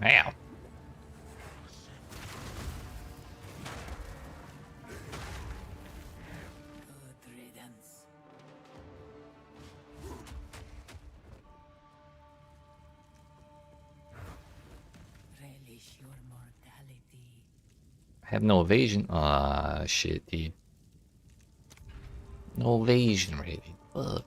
Ow. Good riddance. Relish your mortality. I have no evasion. Ah, shit, dude. No evasion rating. Fuck.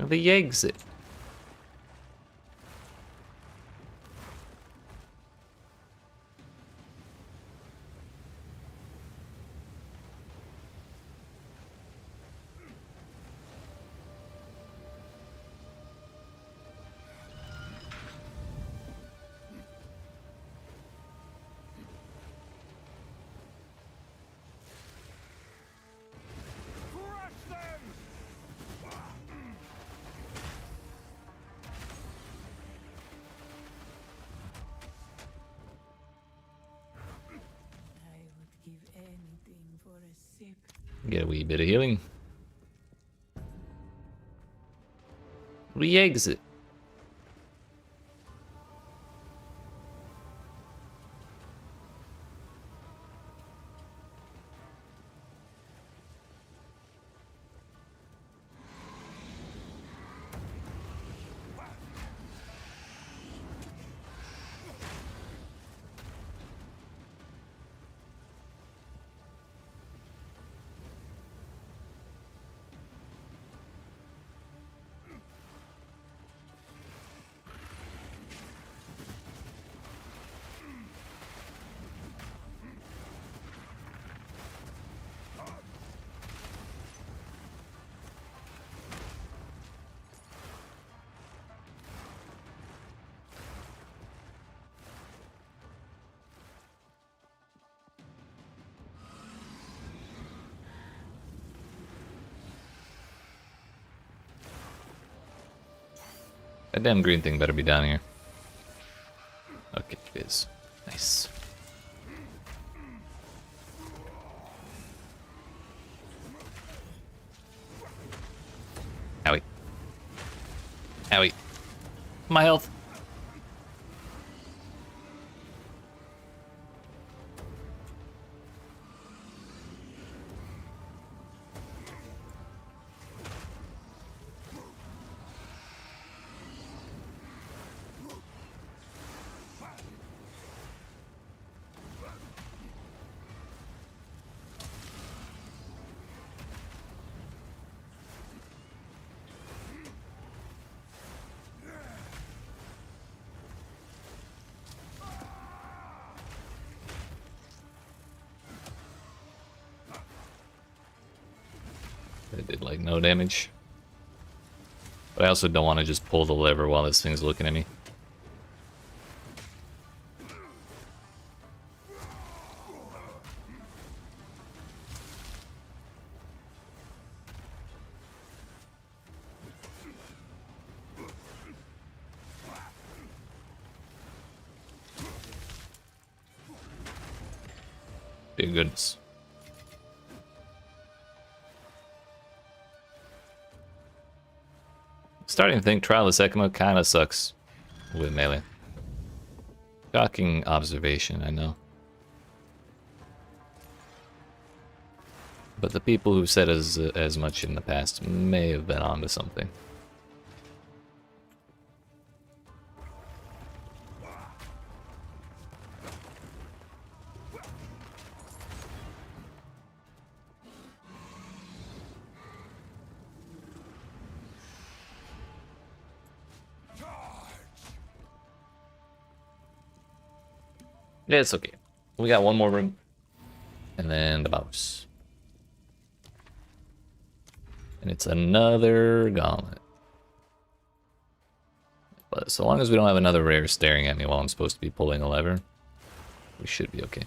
The exit. Crush them! I would give anything for a sip. Get a wee bit of healing. Re-exit. That damn green thing better be down here. Okay, it is. Nice. Owie. Owie. My health. It did like no damage. But I also don't want to just pull the lever while this thing's looking at me. Dear goodness. Starting to think Trial of Sekima kinda sucks with melee. Shocking observation, I know. But the people who said as much in the past may have been onto something. Yeah, it's okay. We got one more room. And then the mouse. And it's another gauntlet. But so long as we don't have another rare staring at me while I'm supposed to be pulling a lever, we should be okay.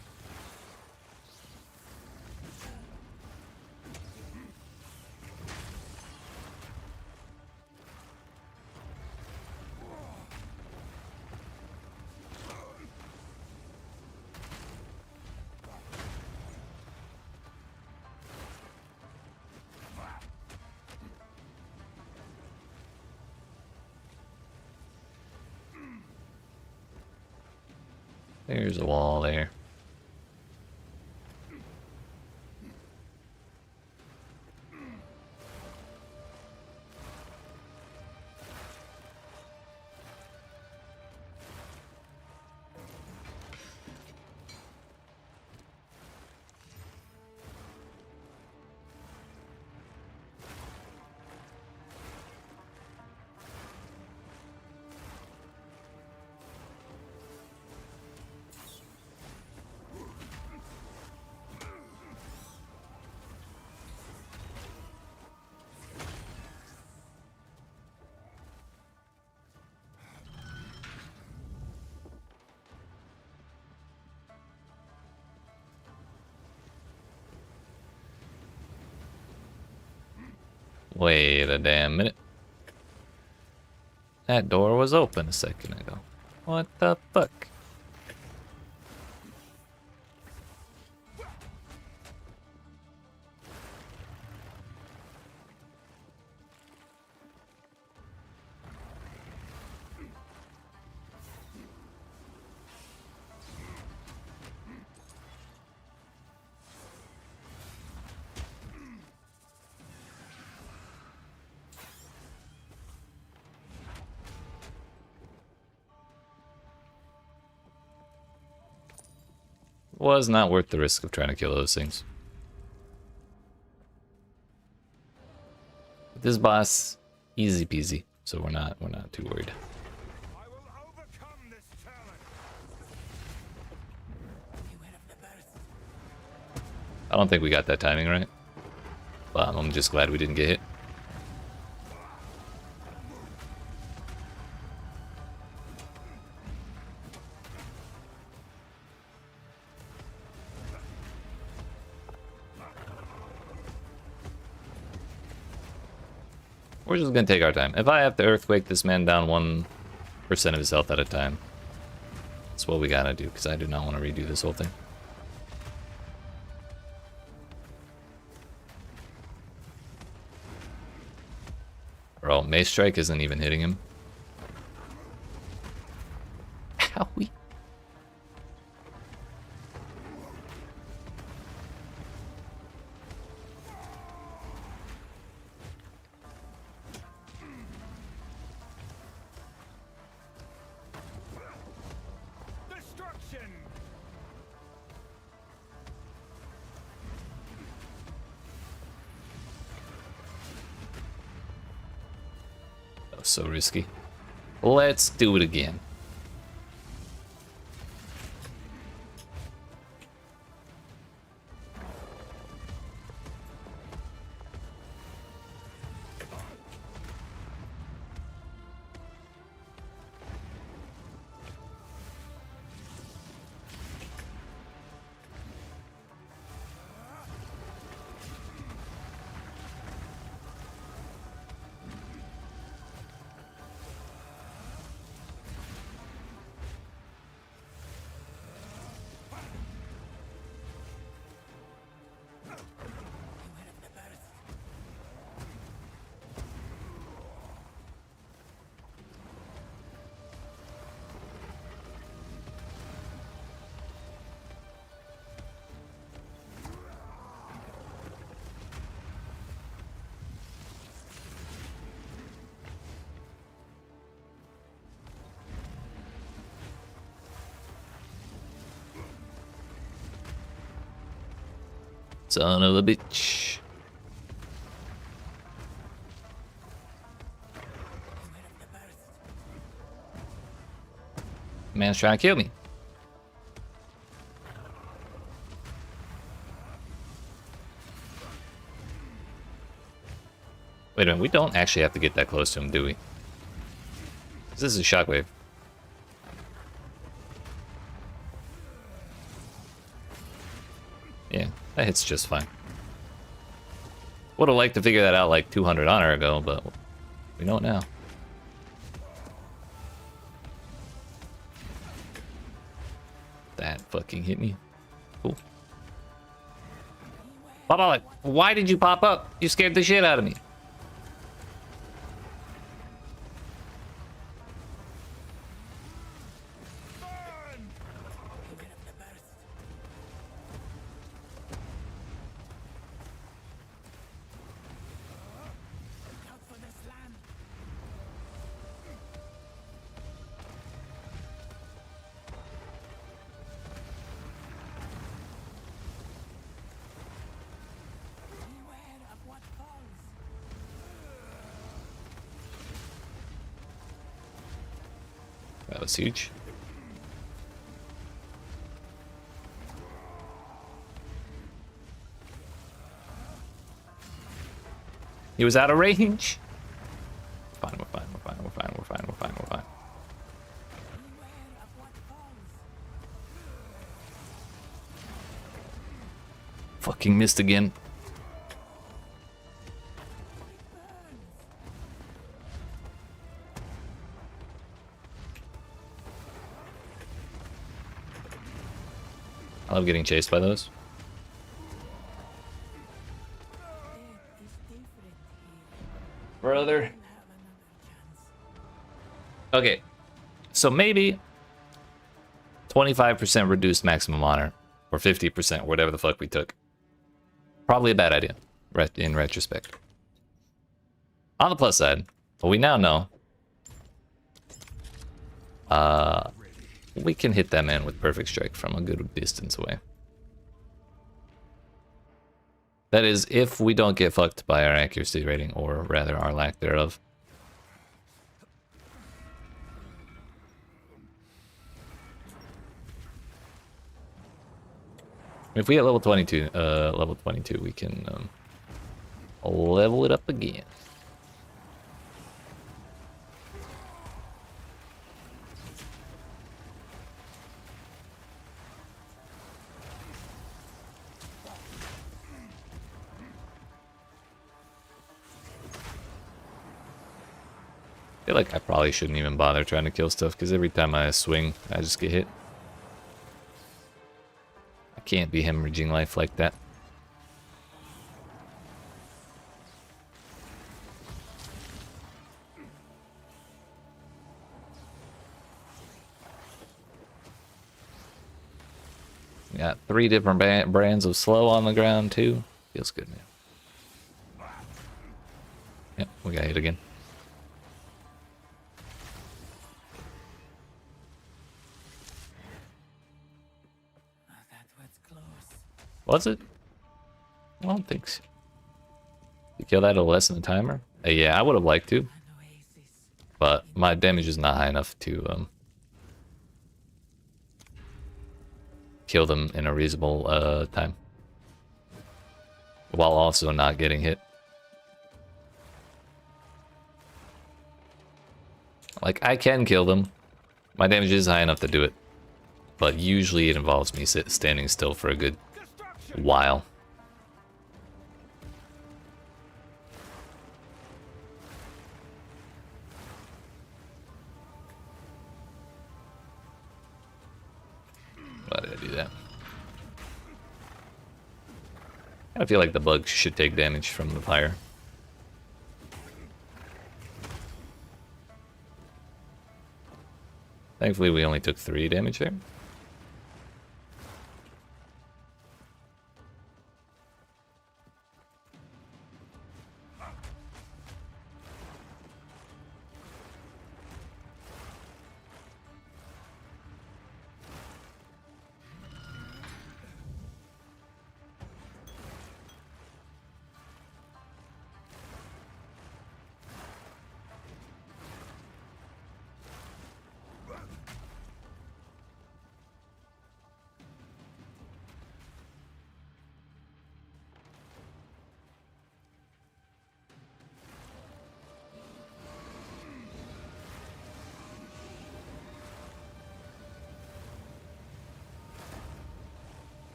There's a wall there. Wait a damn minute. That door was open a second ago. What the fuck? Was not worth the risk of trying to kill those things. But this boss, easy peasy, so we're not too worried. I will overcome this challenge. I don't think we got that timing right, but I'm just glad we didn't get hit. We're just gonna take our time. If I have to earthquake this man down 1% of his health at a time, that's what we gotta do, because I do not want to redo this whole thing. Bro, Mace Strike isn't even hitting him. Owie. Destruction. That was so risky. Let's do it again. Son of a bitch. Man's trying to kill me. minute, we don't actually have to get that close to him, do we? This is a shockwave. Yeah, that hits just fine. Would have liked to figure that out like 200 honor ago, but we know it now. That fucking hit me. Cool. Papa, like, why did you pop up? You scared the shit out of me. That was huge. He was out of range. Fine, we're fine, we're fine, we're fine, we're fine, we're fine, we're fine. Fucking missed again. I love getting chased by those. Brother. Okay, so maybe 25% reduced maximum honor, or 50%, whatever the fuck we took. Probably a bad idea, in retrospect. On the plus side, what we now know, we can hit that man with perfect strike from a good distance away. That is, if we don't get fucked by our accuracy rating, or rather our lack thereof. If we get level 22, we can level it up again. I feel like I probably shouldn't even bother trying to kill stuff, because every time I swing, I just get hit. I can't be hemorrhaging life like that. Got 3 different brands of slow on the ground too. Feels good, man. Yep, we got hit again. Was it? I don't think so. You kill that to lessen the timer? Yeah, I would have liked to. But my damage is not high enough to kill them in a reasonable time. While also not getting hit. Like, I can kill them. My damage is high enough to do it. But usually it involves me standing still for a good while. Why did I do that? I feel like the bugs should take damage from the fire. Thankfully we only took 3 damage there.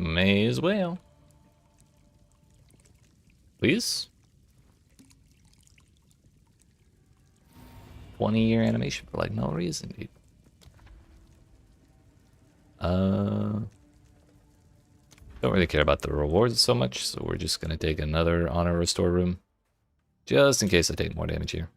May as well. Please? 20-year animation for like no reason, dude. Don't really care about the rewards so much, so we're just gonna take another honor restore room. Just in case I take more damage here.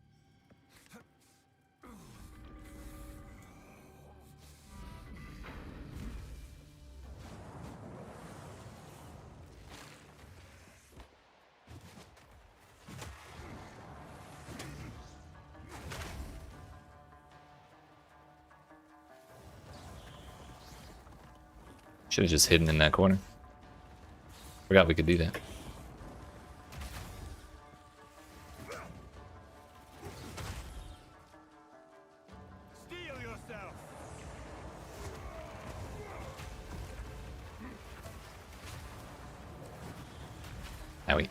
Should have just hidden in that corner. Forgot we could do that. Steel yourself. Owie.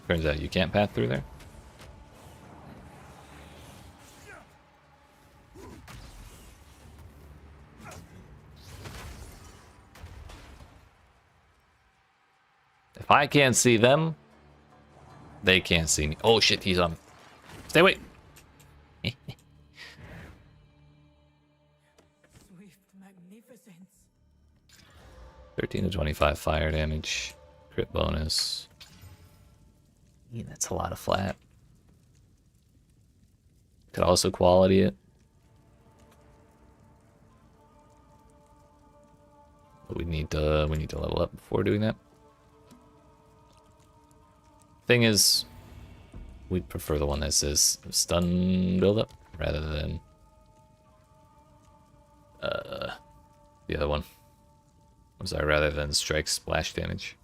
Turns out you can't path through there. If I can't see them, they can't see me. Oh shit, he's on me. Stay away. Swift magnificence. 13 to 25 fire damage. Crit bonus. Yeah, that's a lot of flat. Could also quality it. But we need to level up before doing that. Thing is, we'd prefer the one that says stun buildup rather than the other one. I'm sorry, rather than strike splash damage.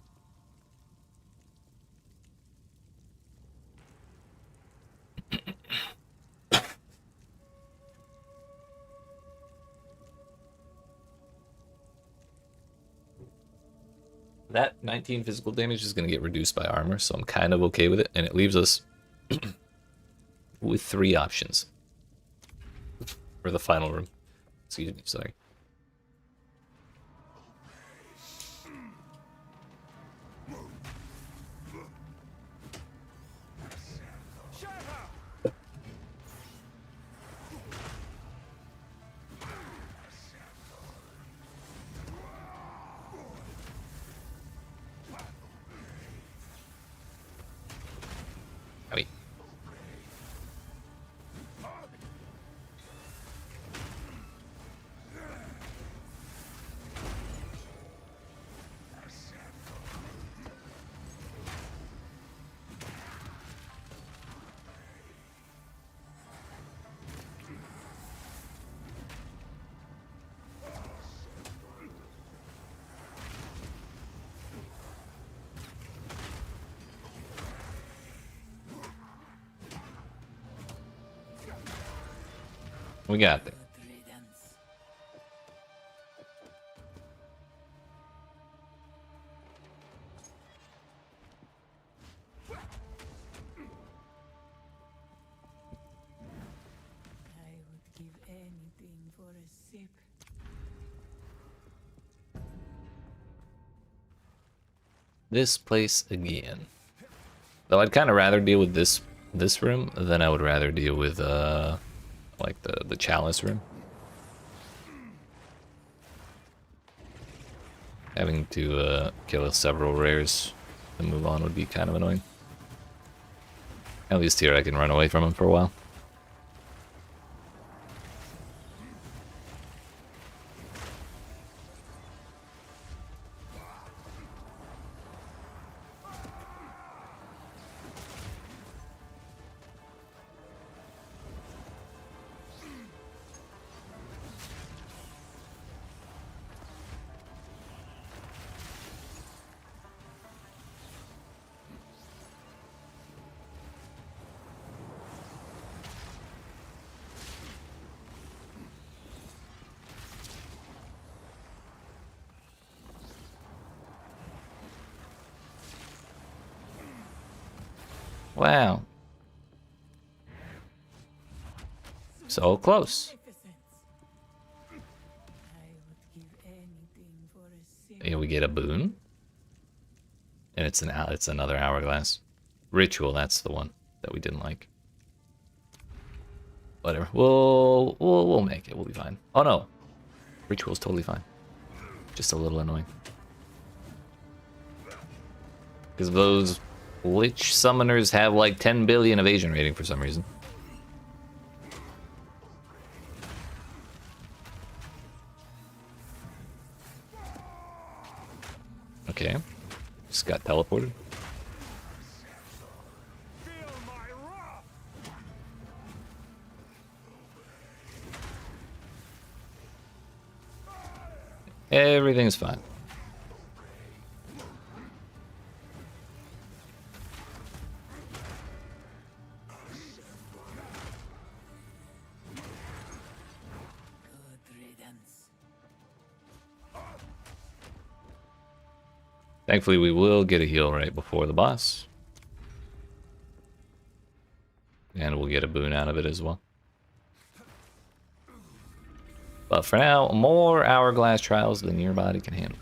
That 19 physical damage is going to get reduced by armor, so I'm kind of okay with it. And it leaves us with 3 options for the final room. Excuse me, sorry. Owie. We got it. I would give anything for a sip. This place again. Though I'd kind of rather deal with this room than I would rather deal with like the chalice room. Having to kill several rares and move on would be kind of annoying. At least here I can run away from him for a while. Wow. So close. Magnificence. I would give and we get a boon. And it's another hourglass. Ritual, that's the one that we didn't like. Whatever. We'll make it. We'll be fine. Oh no. Ritual's totally fine. Just a little annoying. Because those Lich summoners have like 10 billion evasion rating for some reason. Okay. Just got teleported. Feel my wrath! Everything's fine. Thankfully, we will get a heal right before the boss. And we'll get a boon out of it as well. But for now, more hourglass trials than your body can handle.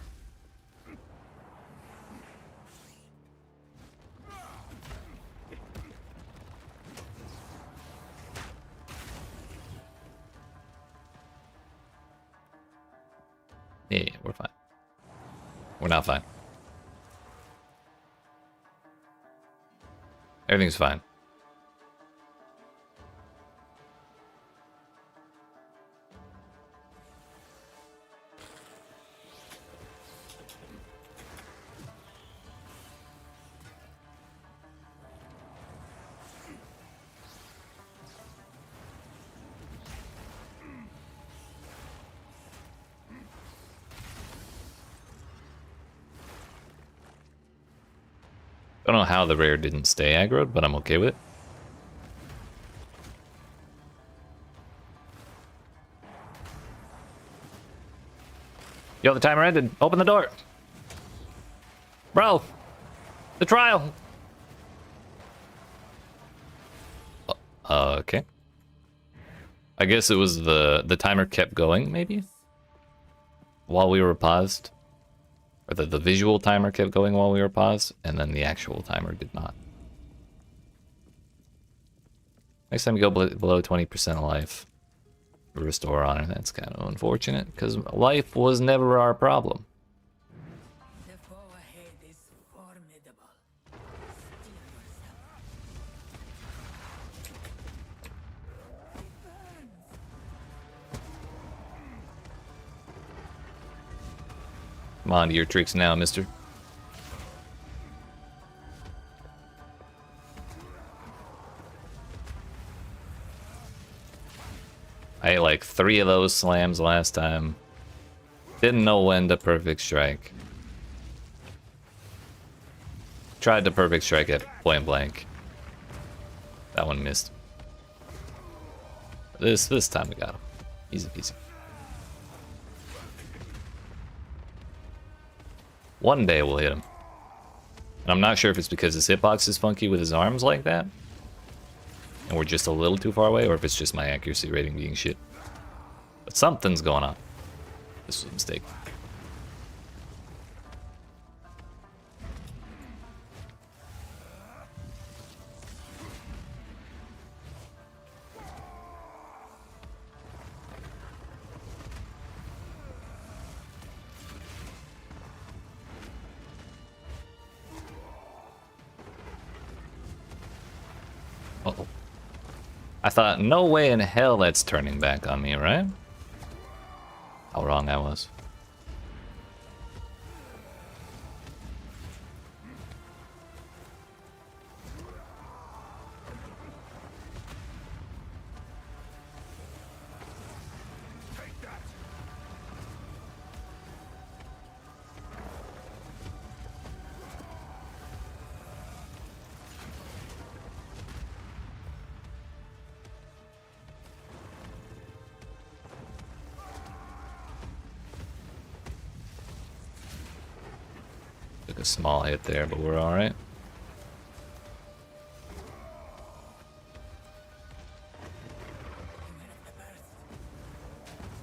Yeah, we're fine. We're not fine. Everything's fine. Don't know how the rare didn't stay aggroed, but I'm okay with it. Yo, the timer ended. Open the door. Bro, the trial. Okay. I guess it was the timer kept going, maybe? While we were paused. Or the visual timer kept going while we were paused, and then the actual timer did not. Next time you go below 20% life, restore honor. That's kind of unfortunate, because life was never our problem. The foe ahead is formidable. Steel yourself. Come on to your tricks now, mister. I ate like 3 of those slams last time. Didn't know when to perfect strike. Tried to perfect strike at point blank. That one missed. This time we got him. Easy peasy. One day we'll hit him. And I'm not sure if it's because his hitbox is funky with his arms like that, and we're just a little too far away, or if it's just my accuracy rating being shit. But something's going on. This was a mistake. Uh-oh. I thought, no way in hell that's turning back on me, right? How wrong I was. Took a small hit there, but we're alright.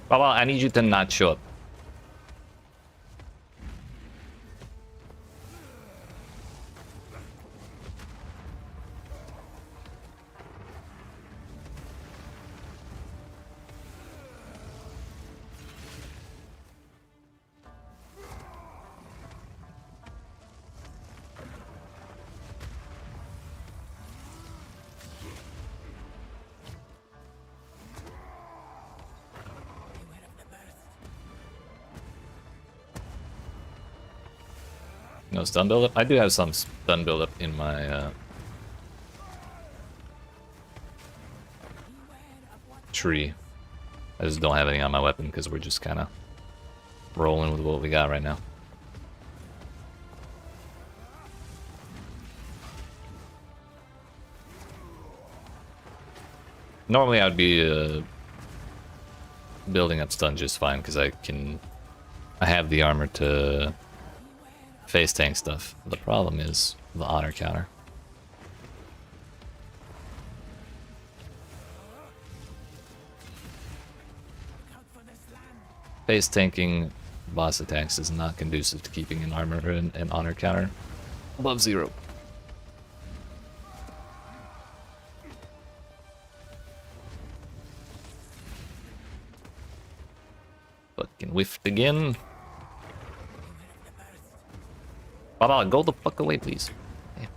Baba, I need you to not show up. No stun buildup? I do have some stun buildup in my tree. I just don't have any on my weapon because we're just kind of rolling with what we got right now. Normally I would be building up stun just fine because I have the armor to face tank stuff. The problem is the honor counter. Face tanking boss attacks is not conducive to keeping an armor and an honor counter above 0. Fucking whiffed again. Baba, go the fuck away, please. Damn.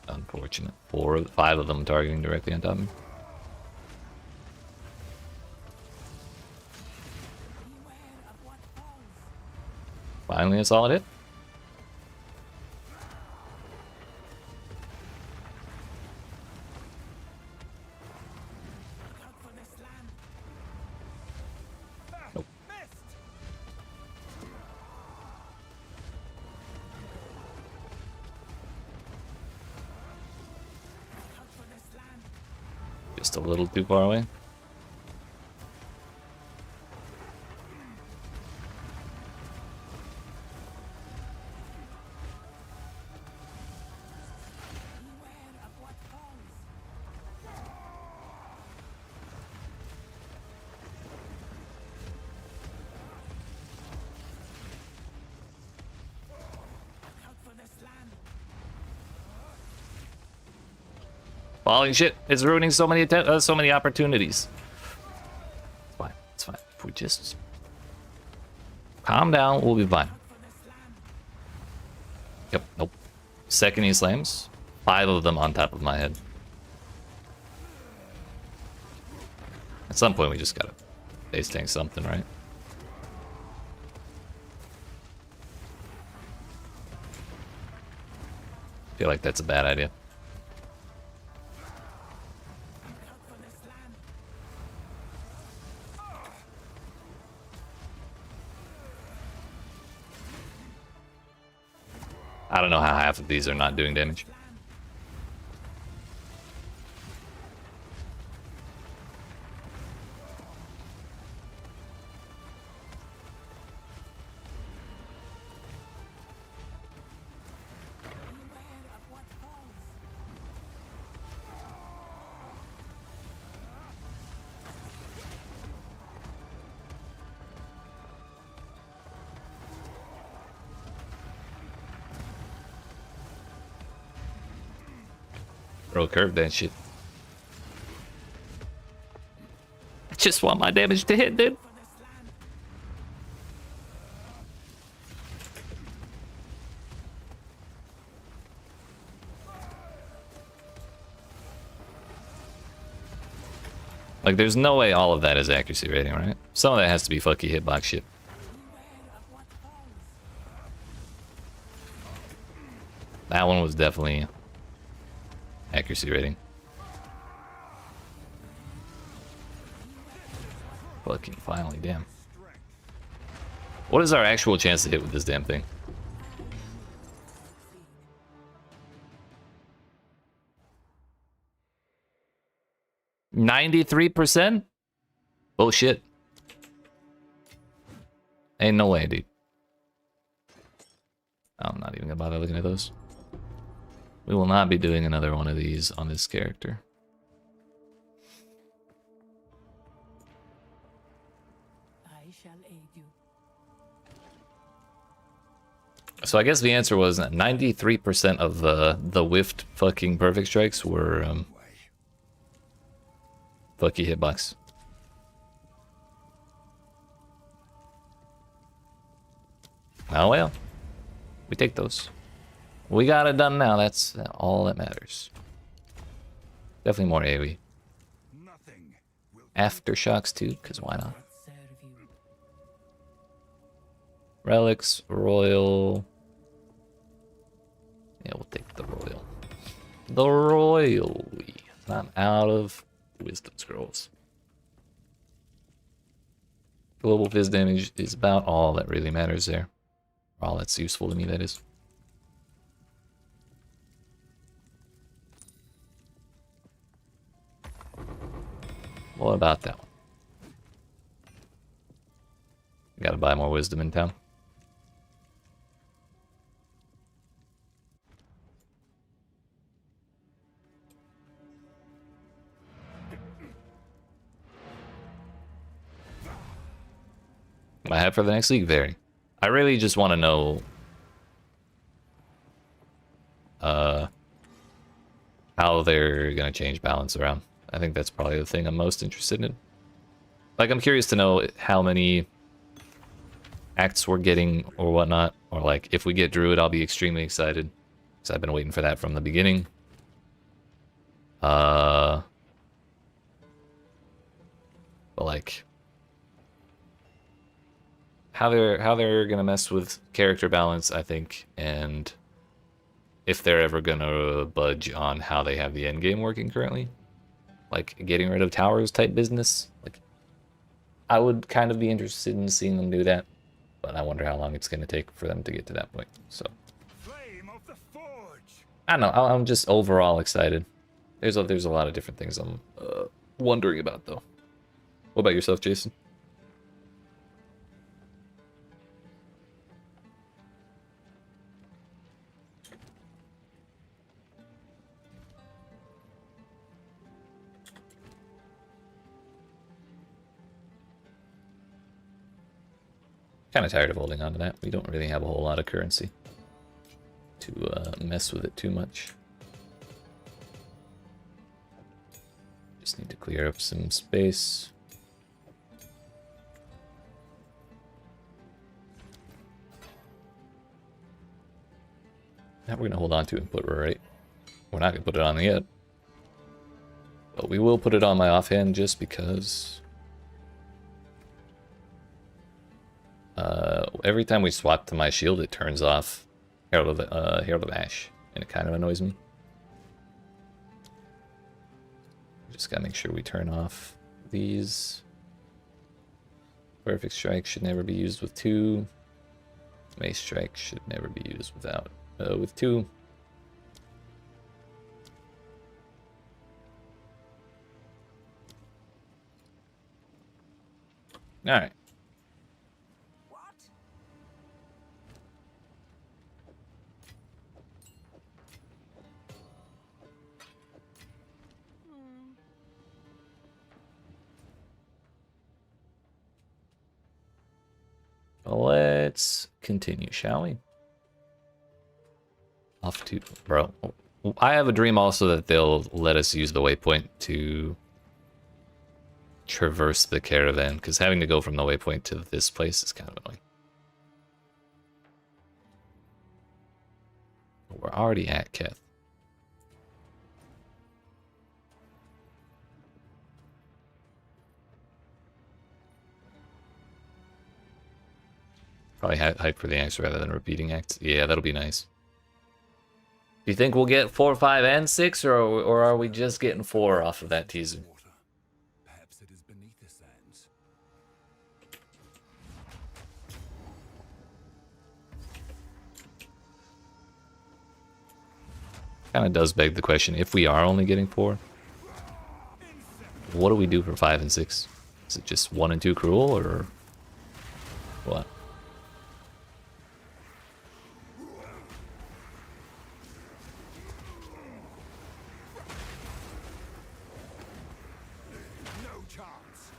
Unfortunate. 5 of them targeting directly on top of me. Finally a solid hit. Just a little too far away. Falling shit. It's ruining so many so many opportunities. It's fine. It's fine. If we just calm down, we'll be fine. Yep. Nope. Second he slams. 5 of them on top of my head. At some point, we just gotta face tank something, right? Feel like that's a bad idea. I don't know how half of these are not doing damage. Bro, curve that shit. I just want my damage to hit, dude. Like, there's no way all of that is accuracy rating, right? Some of that has to be fucky hitbox shit. That one was definitely accuracy rating. Fucking finally, damn. What is our actual chance to hit with this damn thing? %93%? Bullshit. Ain't no way, dude. I'm not even gonna bother looking at those. We will not be doing another one of these on this character. I shall aid you. So I guess the answer was 93% of the whiffed fucking perfect strikes were fucky hitbox. Oh well. We take those. We got it done now. That's all that matters. Definitely more AoE. Nothing will Aftershocks too, because why not? Relics, Royal. Yeah, we'll take the Royal. The Royal. I'm out of Wisdom Scrolls. Global Fizz damage is about all that really matters there. All that's useful to me, that is. What about that one? Gotta buy more wisdom in town. I have for the next league vary. I really just want to know how they're gonna change balance around. I think that's probably the thing I'm most interested in. Like, I'm curious to know how many acts we're getting or whatnot, or like if we get Druid, I'll be extremely excited because I've been waiting for that from the beginning. But like how they're gonna mess with character balance, I think, and if they're ever gonna budge on how they have the end game working currently, like getting rid of towers type business. Like, I would kind of be interested in seeing them do that, but I wonder how long it's gonna take for them to get to that point. So flame of the forge. I don't know. I'm just overall excited. There's a lot of different things I'm wondering about though. What about yourself, Jason? Kind of tired of holding on to that. We don't really have a whole lot of currency to mess with it too much. Just need to clear up some space. Now we're gonna hold on to input, right? We're not gonna put it on yet, but we will put it on my offhand just because. Every time we swap to my shield, it turns off Herald of Ash, and it kind of annoys me. Just gotta make sure we turn off these. Perfect Strike should never be used with 2. Mace Strike should never be used with 2. All right. Let's continue, shall we? Off to, bro. I have a dream also that they'll let us use the waypoint to traverse the caravan, because having to go from the waypoint to this place is kind of annoying. We're already at Keth. Probably hype for the acts rather than repeating acts. Yeah, that'll be nice. Do you think we'll get 4, 5, and 6, or are we just getting 4 off of that teaser? Perhaps it is beneath the sands. Kind of does beg the question, if we are only getting 4, what do we do for 5 and 6? Is it just 1 and 2 cruel, or what? No chance.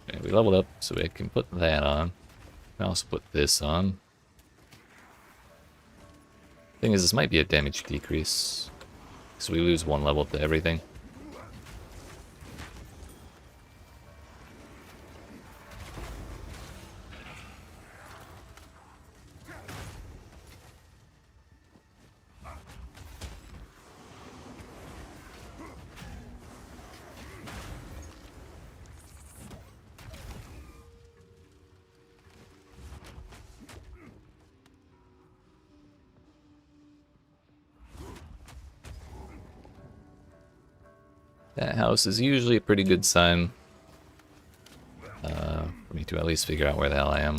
Okay, we leveled up, so we can put that on. I also put this on. Thing is, this might be a damage decrease, so we lose 1 level to everything. That house is usually a pretty good sign for me to at least figure out where the hell I am.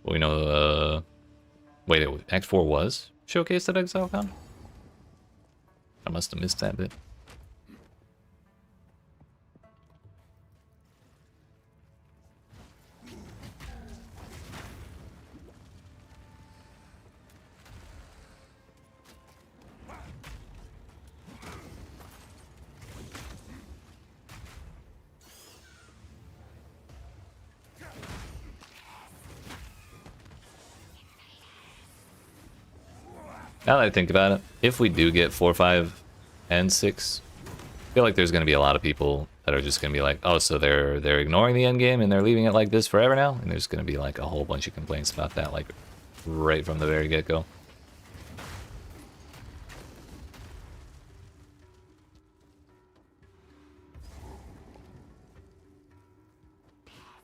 We know, wait, Act 4 was showcased at ExileCon? I must have missed that bit. Now that I think about it, if we do get 4, 5, and 6, I feel like there's going to be a lot of people that are just going to be like, oh, so they're ignoring the end game and they're leaving it like this forever now? And there's going to be like a whole bunch of complaints about that, like right from the very get-go.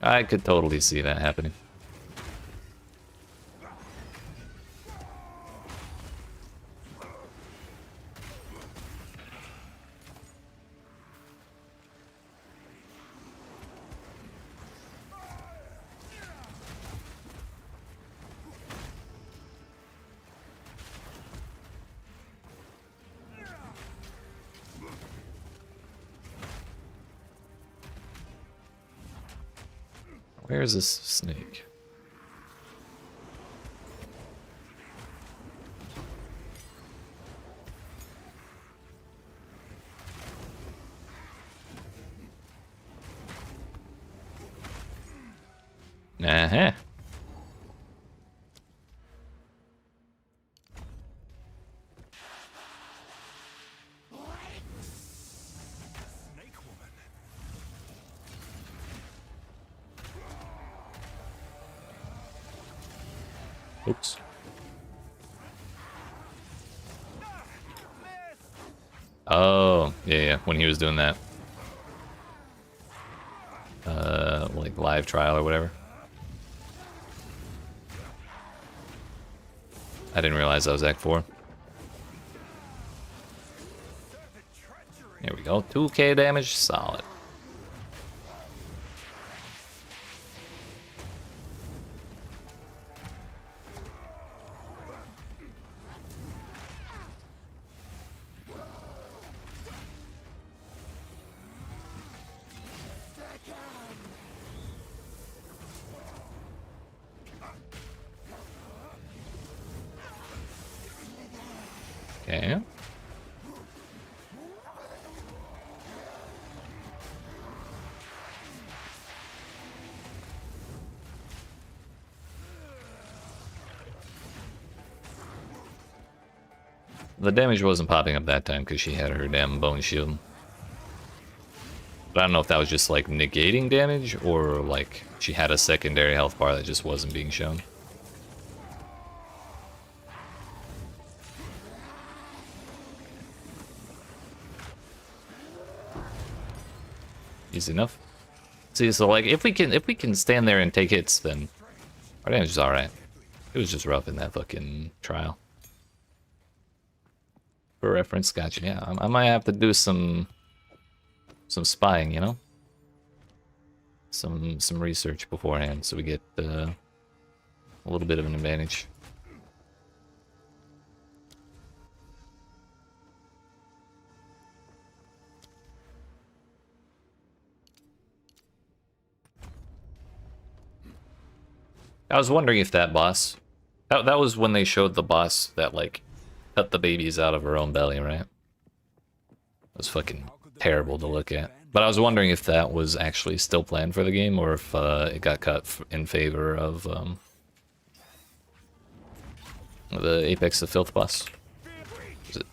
I could totally see that happening. Where's this snake? Uh-huh. Oops. Oh, yeah, when he was doing that. Like live trial or whatever. I didn't realize that was Act 4. There we go. 2k damage, solid. Okay. The damage wasn't popping up that time because she had her damn bone shield. But I don't know if that was just like negating damage or like she had a secondary health bar that just wasn't being shown. Easy enough. See, so like if we can stand there and take hits, then our damage is alright. It was just rough in that fucking trial. For reference, gotcha. Yeah, I might have to do some spying, you know, some research beforehand, so we get a little bit of an advantage. I was wondering if that boss, that was when they showed the boss that like cut the babies out of her own belly, right? It was fucking terrible to look at. But I was wondering if that was actually still planned for the game, or if it got cut in favor of the Apex of Filth boss. Is it?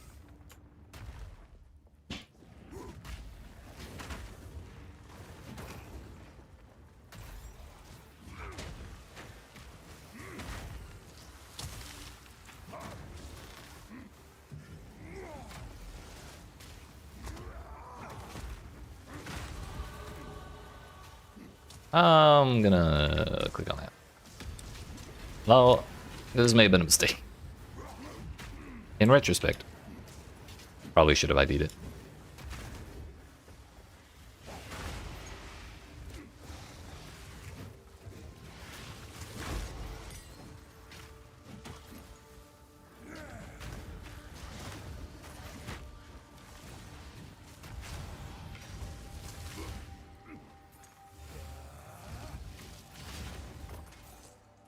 I'm gonna click on that. Well, this may have been a mistake. In retrospect, probably should have ID'd it.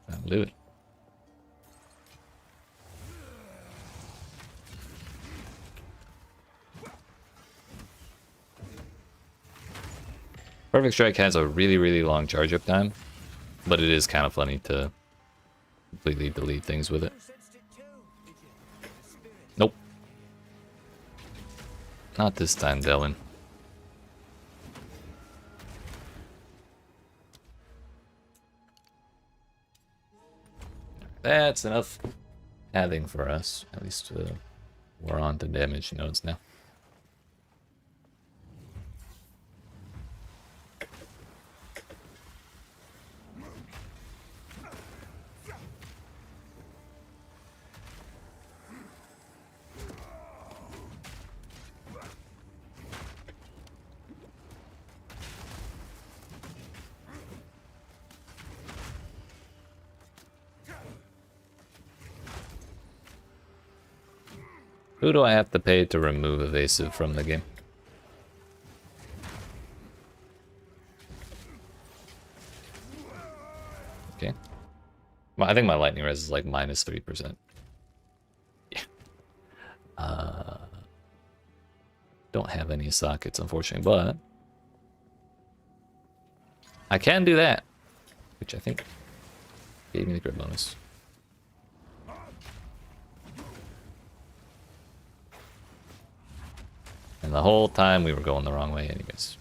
That'll do it. Perfect Strike has a really, really long charge up time, but it is kind of funny to completely delete things with it. Nope. Not this time, Delwyn. That's enough having for us. At least we're on to damage nodes now. Who do I have to pay to remove evasive from the game? Okay. Well, I think my lightning res is like minus 3%. Yeah. Don't have any sockets, unfortunately, but I can do that, which I think gave me the crit bonus. And the whole time we were going the wrong way anyways.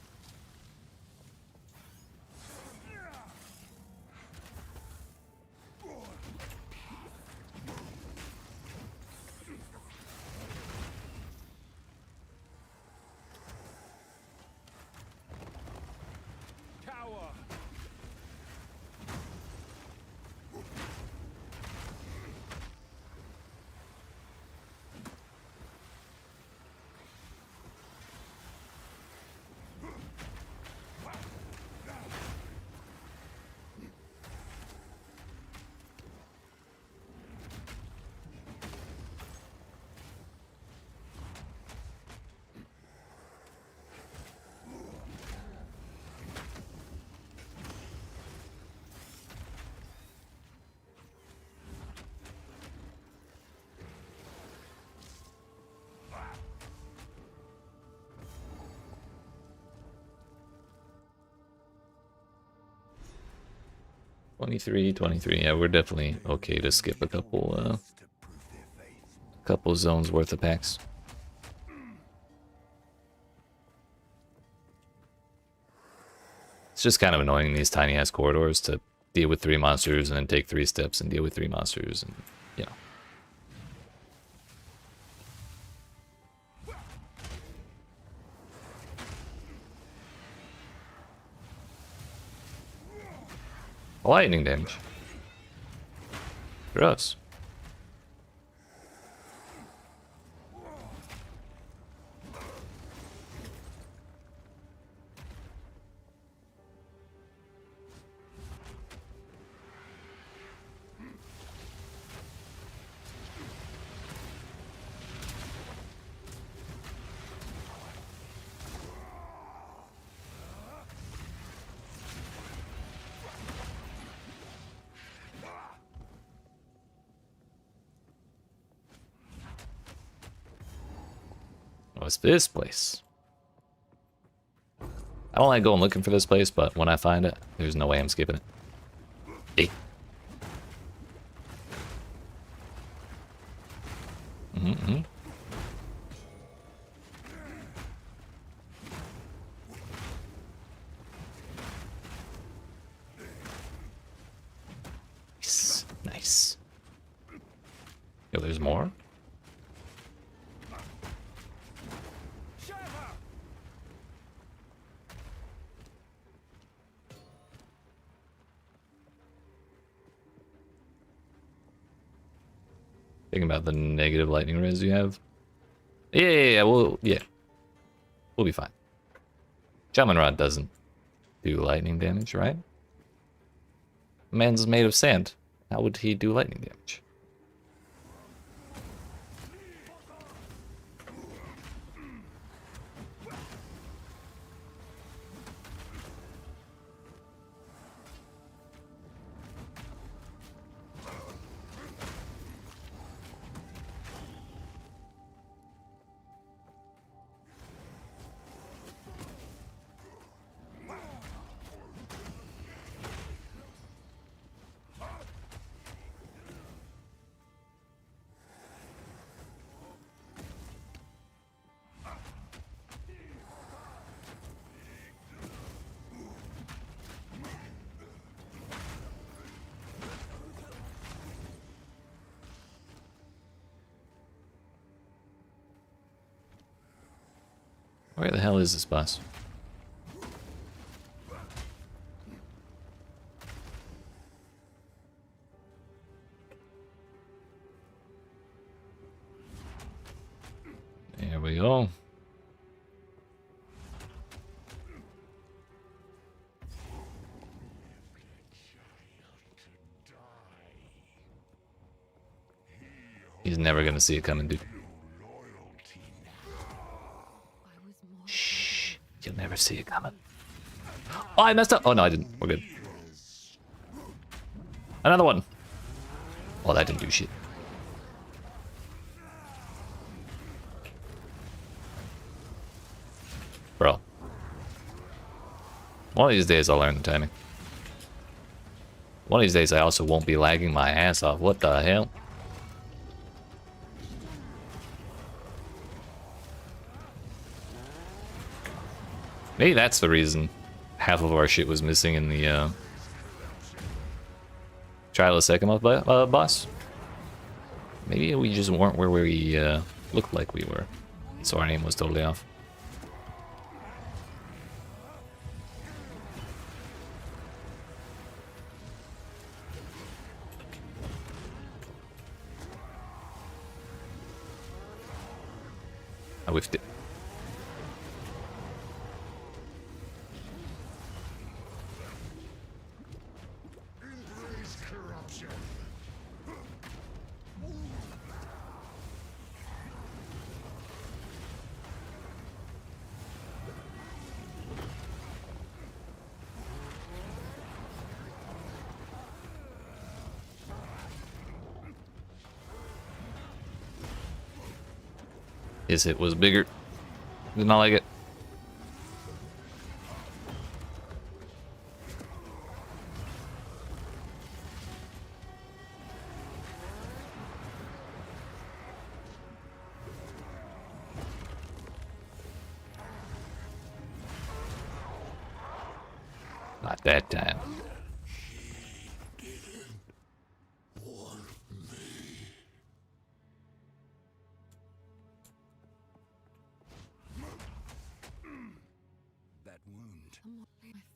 $23. Yeah, we're definitely okay to skip a couple zones worth of packs. It's just kind of annoying these tiny ass corridors to deal with 3 monsters and then take 3 steps and deal with 3 monsters, and you know. Lightning damage. Gross. What's this place? I don't like going looking for this place, but when I find it, there's no way I'm skipping it. Hey. Nice. Nice. Yo, there's more? Thinking about the negative lightning res you have. Yeah. We'll be fine. Shaman Rod doesn't do lightning damage, right? Man's made of sand. How would he do lightning damage? Where the hell is this boss? There we go. He's never gonna see it coming, dude. Shh. You'll never see it coming. Oh, I messed up. Oh, no, I didn't. We're good. Another one. Oh, that didn't do shit. Bro. One of these days I'll learn the timing. One of these days I also won't be lagging my ass off. What the hell? Maybe that's the reason half of our shit was missing in the Trial of Sekimoth boss. Maybe we just weren't where we looked like we were. So our name was totally off. I whiffed it. His hit was bigger. Did not like it. Not that time.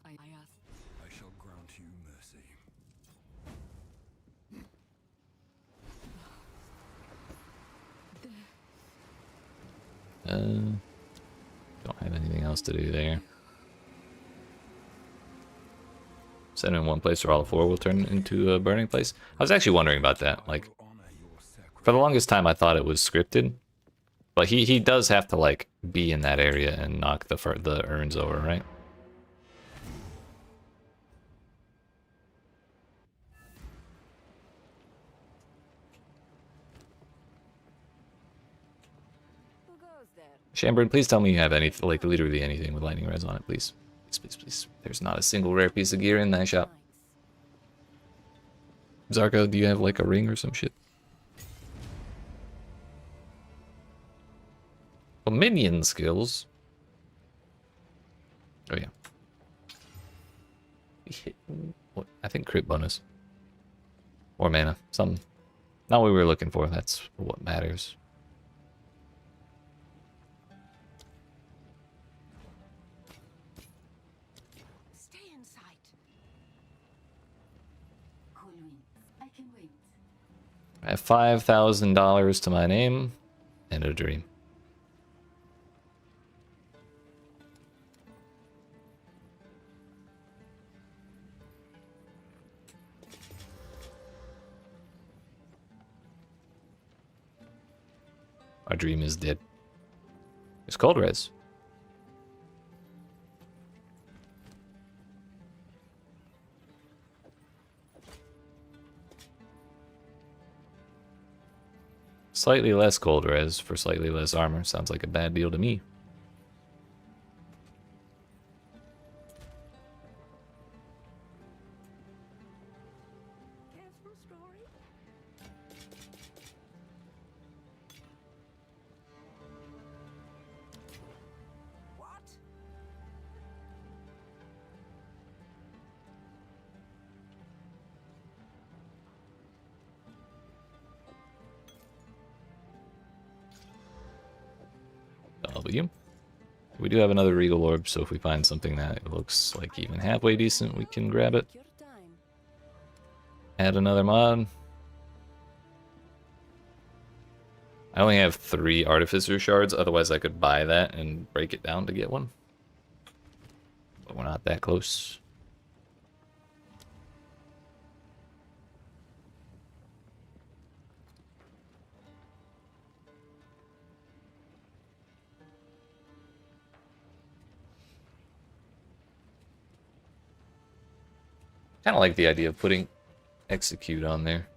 I shall grant you mercy. Don't have anything else to do there. Set in one place or all four will turn into a burning place. I was actually wondering about that. Like, for the longest time I thought it was scripted. But he does have to, like, be in that area and knock the urns over, right? Who goes there? Shamburn, please tell me you have any, like, literally anything with lightning res on it, please. Please, please, please. There's not a single rare piece of gear in that shop. Zarka, do you have, like, a ring or some shit? Well, minion skills. Oh, yeah. What? I think crit bonus. Or mana. Some. Not what we were looking for. That's what matters. Stay in sight. Cool wings. I can wait. I have $5,000 to my name and a dream. Our dream is dead. It's cold res. Slightly less cold res for slightly less armor. Sounds like a bad deal to me. Cares for a story? What? 'W. We do have another Regal Orb, so if we find something that looks like even halfway decent, we can grab it. Take your time. Add another mod. I only have 3 Artificer Shards, otherwise I could buy that and break it down to get one. But we're not that close. Kind of like the idea of putting execute on there.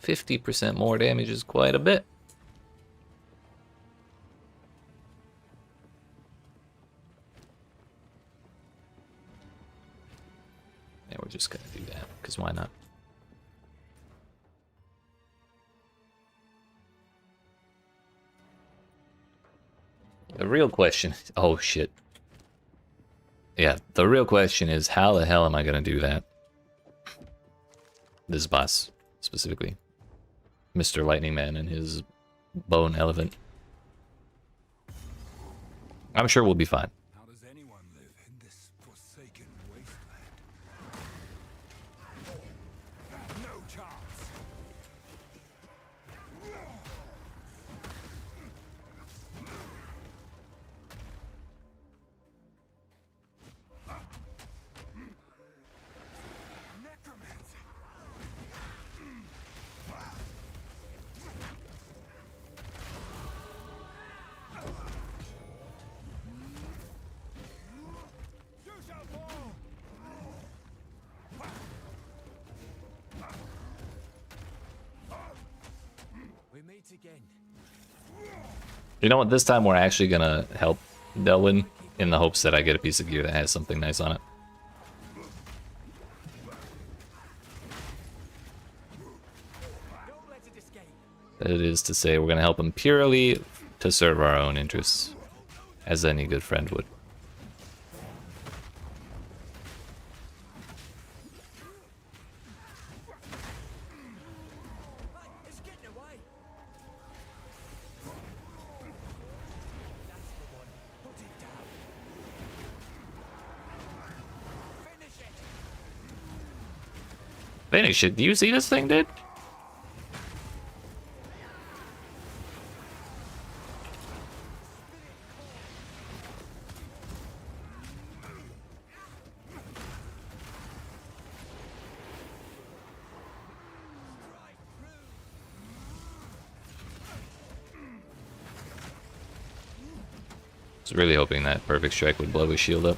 %50 more damage is quite a bit. And we're just gonna do that, because why not? The real question is, oh shit. Yeah, the real question is, how the hell am I gonna do that? This boss, specifically. Mr. Lightning Man and his bone elephant. I'm sure we'll be fine. How does anyone live in this forsaken wasteland? No chance. Necromancy. You shall fall. We meet again. You know what? This time we're actually gonna help Delwyn in the hopes that I get a piece of gear that has something nice on it. Don't let it escape. That is to say, we're gonna help him purely to serve our own interests, as any good friend would. Hey, it's getting away. That's the one. Put it down. Finish it. Finish it. Do you see this thing, dude? I was really hoping that perfect strike would blow his shield up.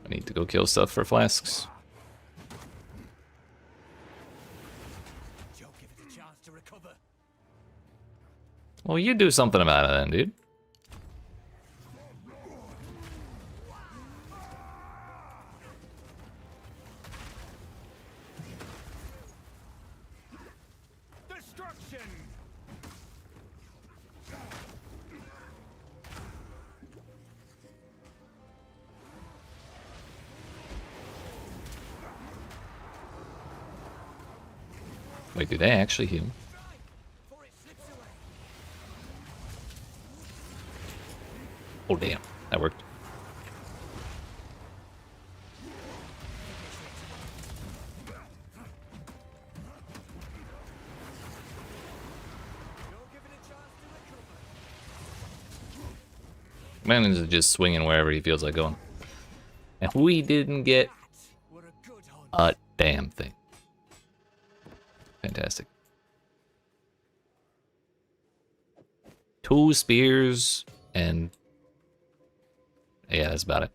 I need to go kill stuff for flasks. Joe, give it a chance to recover. Well, you do something about it then, dude. Destruction! Wait, do they actually heal? Oh damn, that worked. Man is just swinging wherever he feels like going. And we didn't get a damn thing. Fantastic. 2 spears and yeah, that's about it.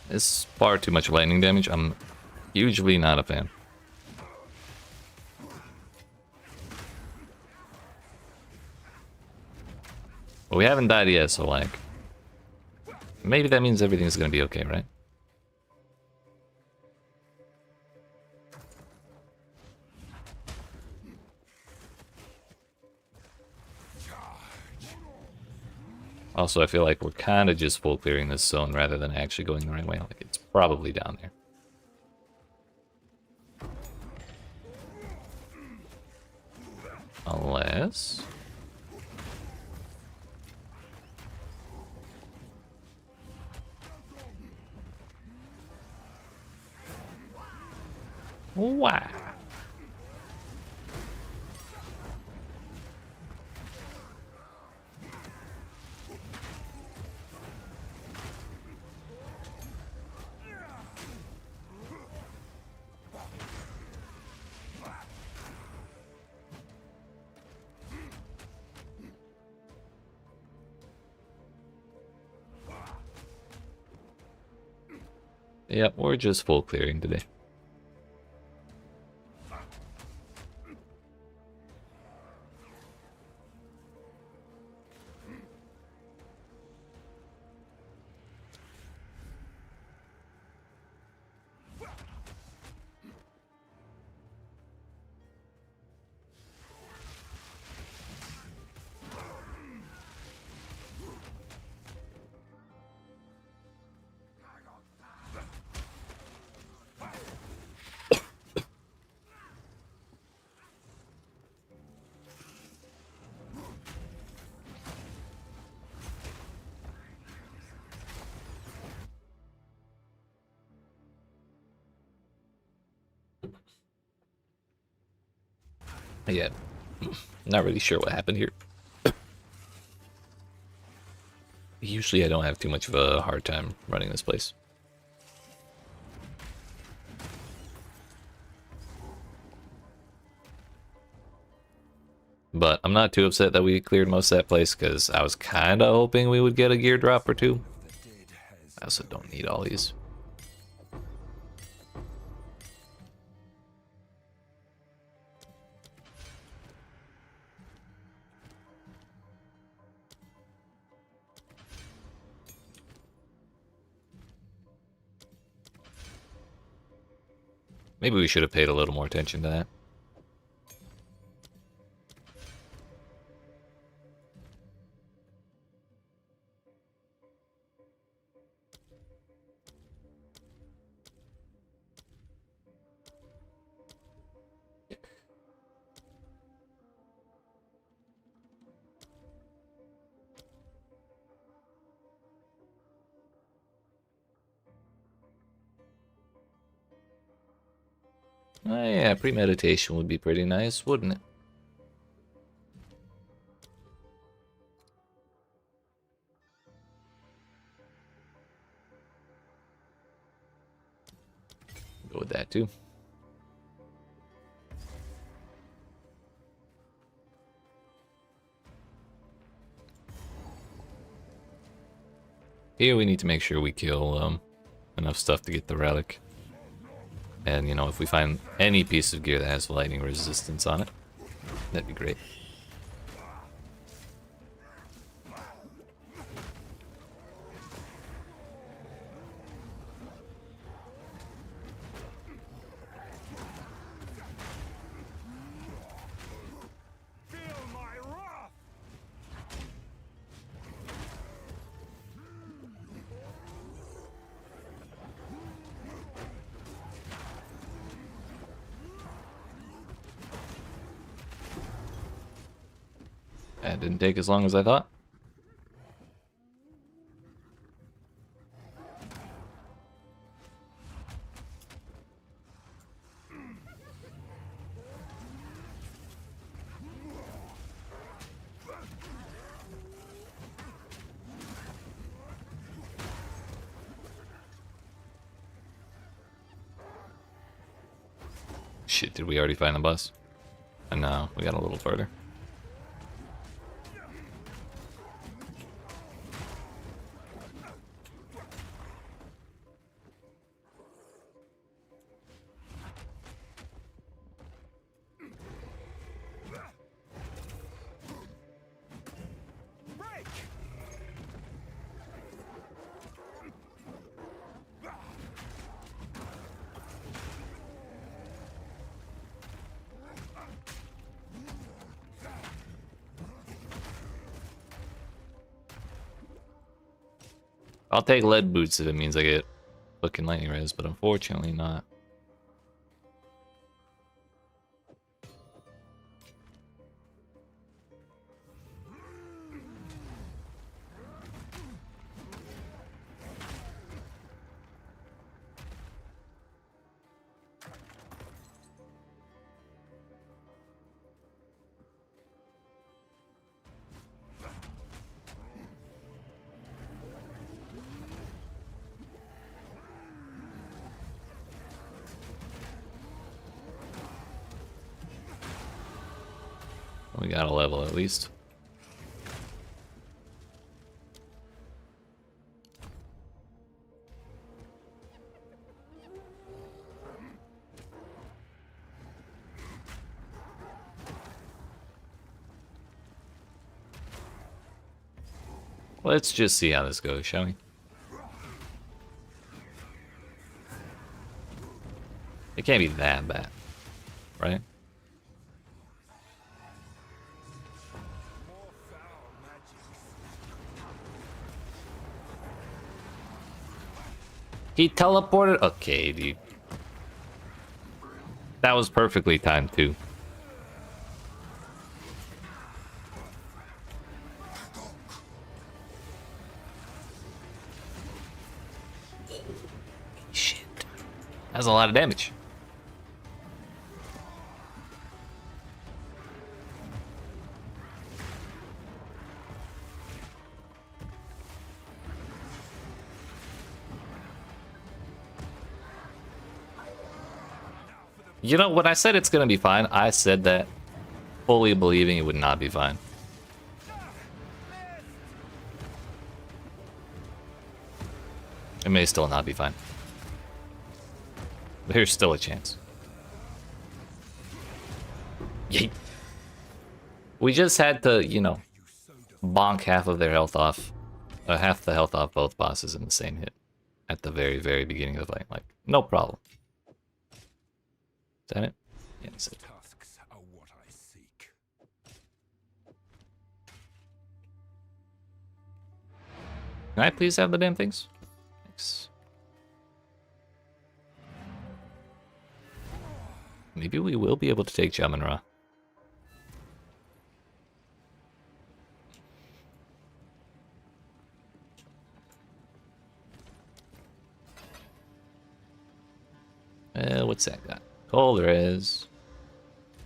It's far too much lightning damage. I'm usually not a fan. But we haven't died yet, so like... maybe that means everything's gonna be okay, right? Also, I feel like we're kind of just full clearing this zone rather than actually going the right way. Like, it's probably down there. Unless... wow. Yep, we're just full clearing today. Yeah, not really sure what happened here. Usually I don't have too much of a hard time running this place. not too upset that we cleared most of that place, because I was kind of hoping we would get a gear drop or two. I also don't need all these. Maybe we should have paid a little more attention to that. Oh yeah, premeditation would be pretty nice, wouldn't it? Go with that too. Here we need to make sure we kill enough stuff to get the relic. And, you know, if we find any piece of gear that has lightning resistance on it, that'd be great. Feel my wrath! That didn't take as long as I thought. Shit, did we already find the bus? No, we got a little further. I'll take lead boots if it means I get fucking lightning res, but unfortunately not. We got a level at least. Let's just see how this goes, shall we? It can't be that bad, right? He teleported? Okay, dude. That was perfectly timed, too. Shit. That's a lot of damage. You know, when I said it's gonna be fine, I said that fully believing it would not be fine. It may still not be fine. There's still a chance. Yeet. We just had to, you know, bonk half of their health off. Half the health off both bosses in the same hit. At the very, very beginning of the fight. Like, no problem. Is that it? Yeah, that's it. Tusks are what I seek. Can I please have the damn things? Thanks. Maybe we will be able to take Jamin-Ra. What's that got? Cold res.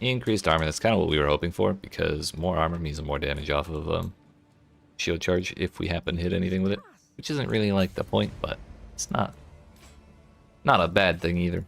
Increased armor. That's kind of what we were hoping for, because more armor means more damage off of shield charge if we happen to hit anything with it. Which isn't really like the point, but it's not a bad thing either.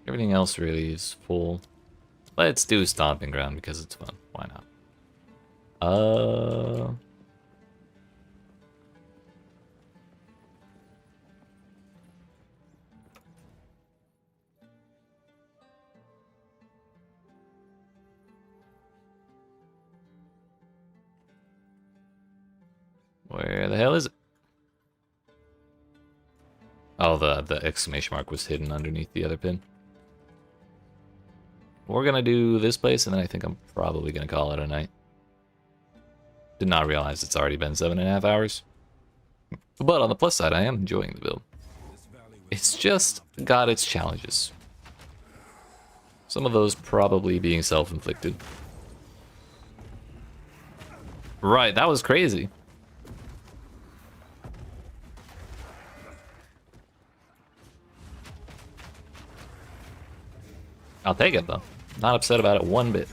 Everything else really is full. Let's do Stomping Ground because it's fun. Why not? Where the hell is it? Oh, the exclamation mark was hidden underneath the other pin. We're gonna do this place, and then I think I'm probably gonna call it a night. Did not realize it's already been 7.5 hours. But on the plus side, I am enjoying the build. It's just got its challenges. Some of those probably being self-inflicted. Right, that was crazy. I'll take it, though. Not upset about it one bit.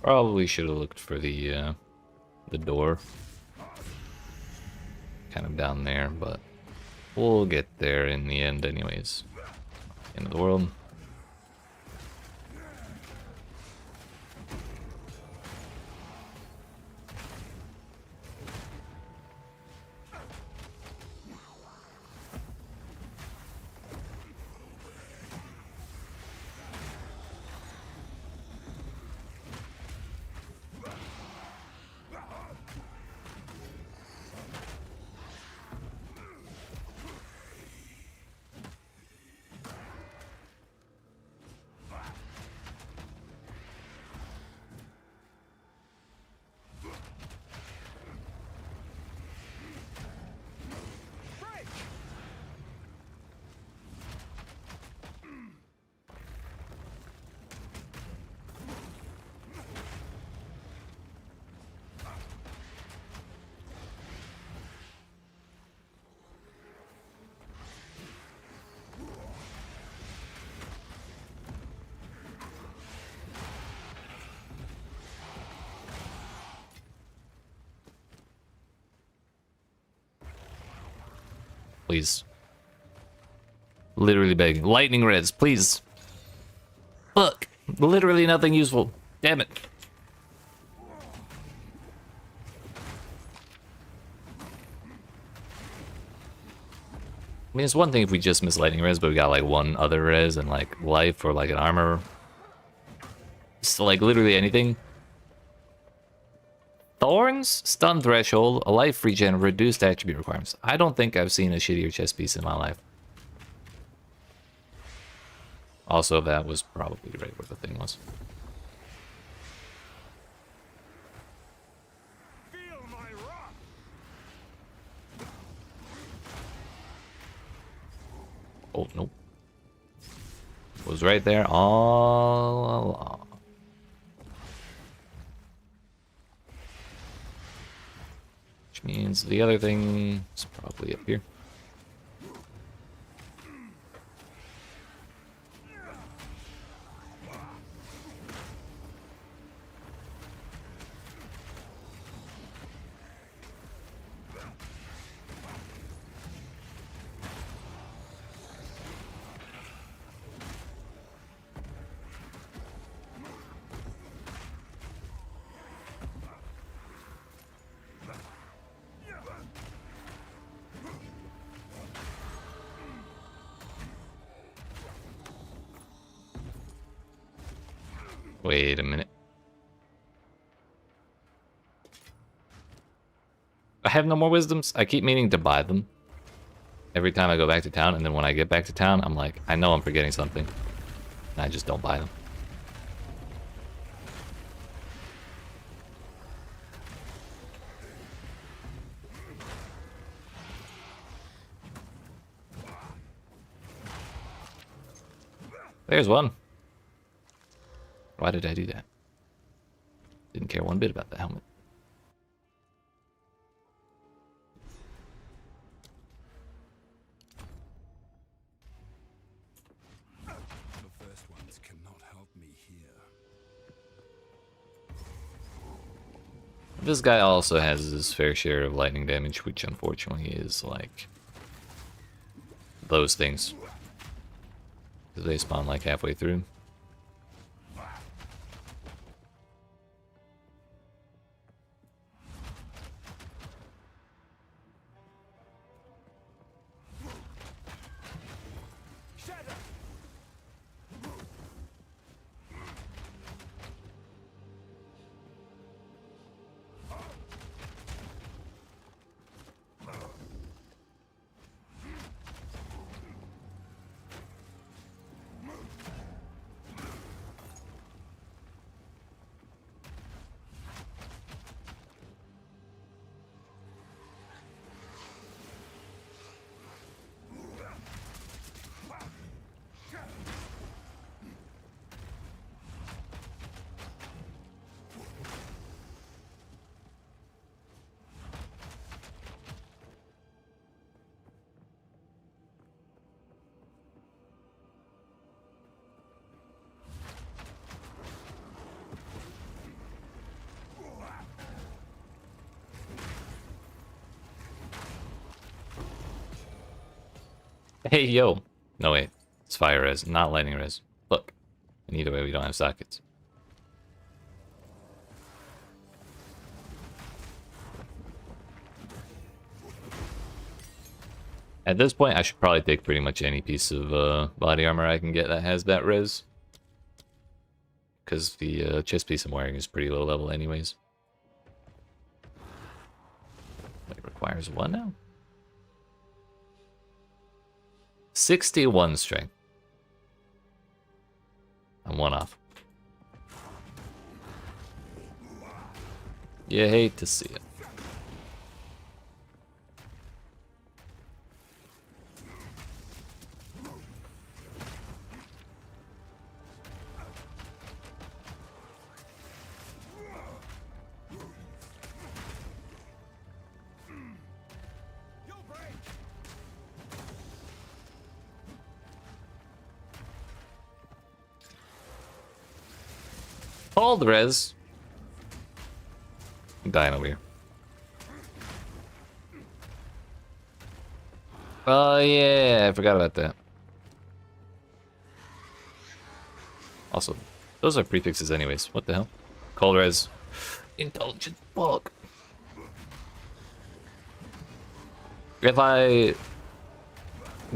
Probably should have looked for the door. Kind of down there, but We'll get there in the end anyways. End of the world. Please. Literally begging. Lightning res, please. Fuck. Literally nothing useful. Damn it. I mean, it's one thing if we just miss lightning res, but we got like one other res and like life or like an armor. So like literally anything. Thorns, stun threshold, a life regen, reduced attribute requirements. I don't think I've seen a shittier chess piece in my life. Also, that was probably right where the thing was. Feel my wrath. Oh, nope. Was right there all along. Which means the other thing is probably up here. Wait a minute. I have no more wisdoms. I keep meaning to buy them every time I go back to town, and then when I get back to town, I'm like, I know I'm forgetting something. And I just don't buy them. There's one. Why did I do that? Didn't care one bit about the helmet. The first ones cannot help me here. This guy also has his fair share of lightning damage, which unfortunately is like those things. They spawn like halfway through. Hey, yo. No, wait. It's fire res, not lightning res. Look. And either way, we don't have sockets. At this point, I should probably take pretty much any piece of body armor I can get that has that res. Because the chest piece I'm wearing is pretty low level anyways. It requires what now? 61 strength. I'm one off. You hate to see it. Hold res. I'm dying over here. Oh yeah, I forgot about that. Also, those are prefixes anyways. What the hell? Cold res. Intelligent fuck. If I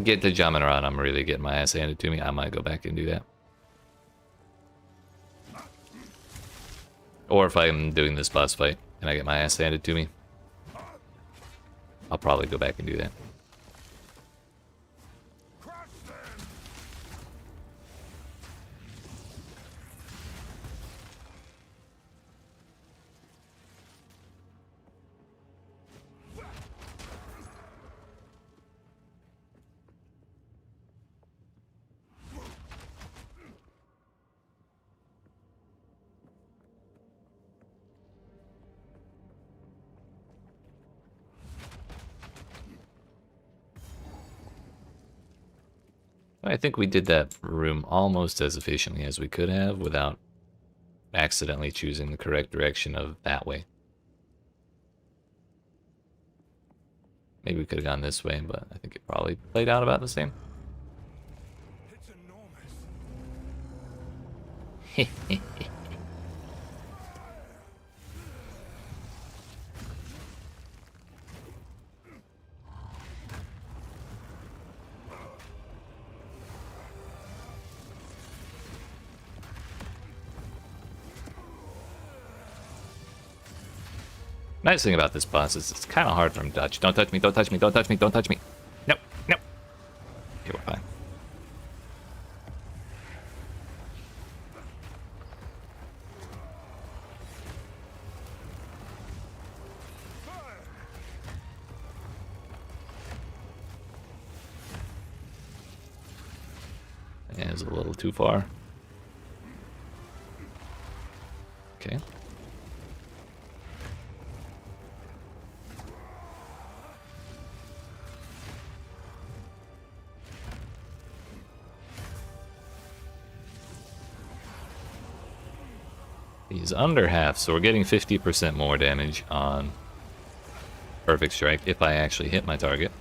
get to jumping around, I'm really getting my ass handed to me. I might go back and do that. Or if I'm doing this boss fight and I get my ass handed to me, I'll probably go back and do that. I think we did that room almost as efficiently as we could have without accidentally choosing the correct direction of that way. Maybe we could have gone this way, but I think it probably played out about the same. It's enormous. Nice thing about this boss is it's kind of hard for him to touch. Don't touch me, don't touch me, don't touch me, don't touch me. Nope, nope. Okay, we're fine. Yeah, it's a little too far. Okay. He's under half, so we're getting 50% more damage on Perfect Strike if I actually hit my target.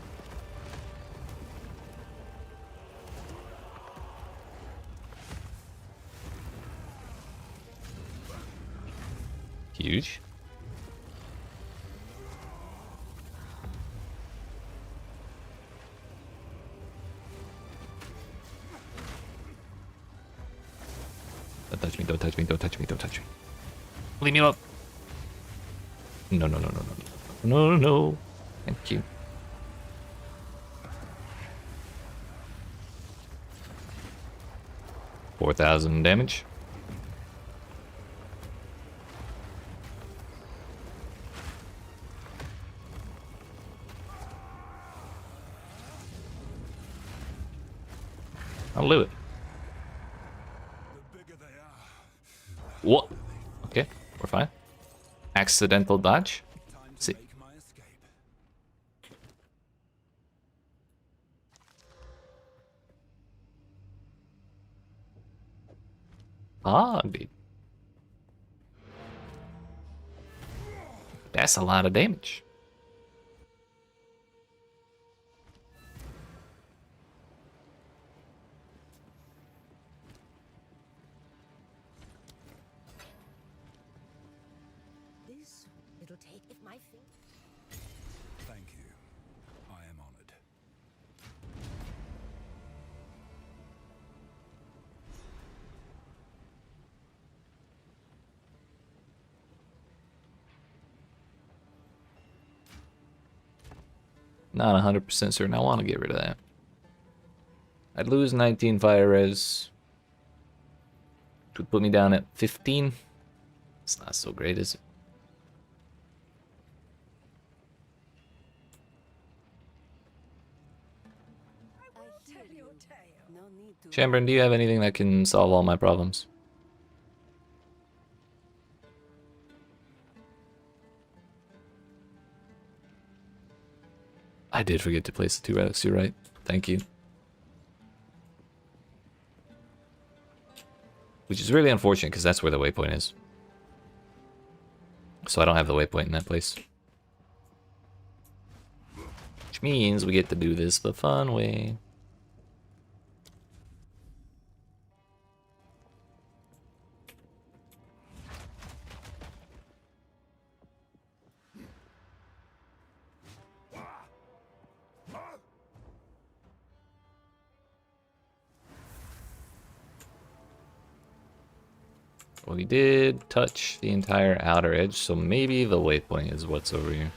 Huge. Don't touch me, don't touch me, don't touch me, don't touch me. Leave me alone. No, no, no, no, no. No, no, no. Thank you. $4,000 damage. I'll do it. The bigger they are, What? Okay, we're fine. Accidental dodge. time to See. make my escape. Ah, indeed. That's a lot of damage. it'll take if my thing. Thank you. I am honored. Not 100% certain I want to get rid of that. I'd lose 19 fire res. Which would put me down at 15. It's not so great, is it? Chambern, do you have anything that can solve all my problems? I did forget to place the 2 relics, you're right. Thank you. Which is really unfortunate, because that's where the waypoint is. So I don't have the waypoint in that place. Which means we get to do this the fun way. We did touch the entire outer edge, so maybe the waypoint is what's over here.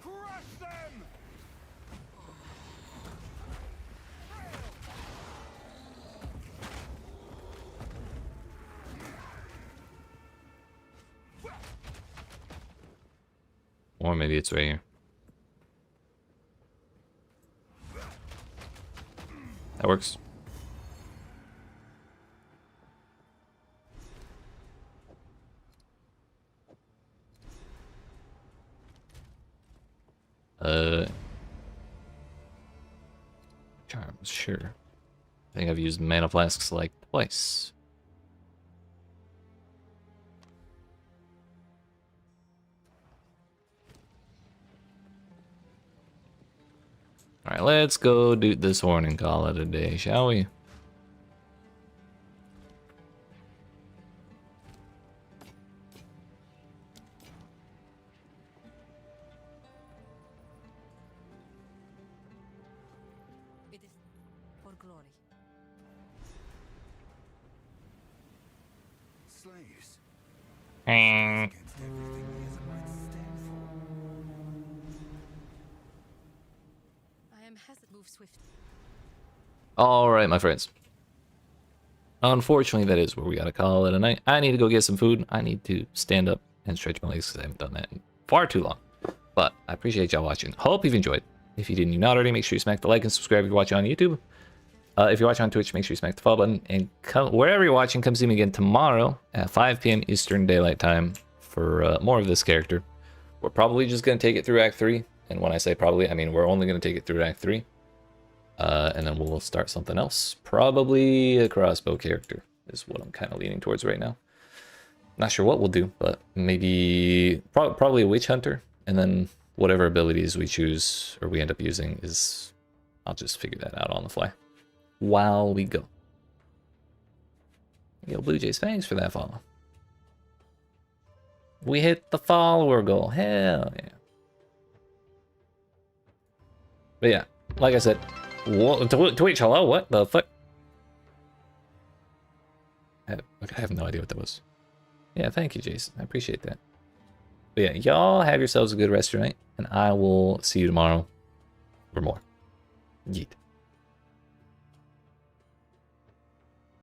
Crush them! Or maybe it's right here. That works. Charms, sure. I think I've used mana flasks like twice. Alright, let's go do this horn and call it a day, shall we? It is for glory. Slaves. Against everything he is about to stand for. I am hesitant. Move swift. Alright, my friends. Unfortunately, that is where we gotta call it a night. I need to go get some food. I need to stand up and stretch my legs because I haven't done that in far too long. But I appreciate y'all watching. Hope you've enjoyed. If you didn't, you not already, make sure you smack the like and subscribe if you're watching on YouTube. If you're watching on Twitch, make sure you smack the follow button. And come, wherever you're watching, come see me again tomorrow at 5 p.m. Eastern Daylight Time for more of this character. We're probably just going to take it through Act 3. And when I say probably, I mean we're only going to take it through Act 3. And then we'll start something else. Probably a crossbow character is what I'm kind of leaning towards right now. Not sure what we'll do, but maybe probably a witch hunter. And then whatever abilities we choose or we end up using is, I'll just figure that out on the fly while we go. Yo, Blue Jays, thanks for that follow. We hit the follower goal. Hell yeah. But yeah, like I said, Twitch, hello, what the fuck? I have no idea what that was. Yeah, thank you, Jason. I appreciate that. But yeah, y'all have yourselves a good rest of your night, and I will see you tomorrow for more. Yeet.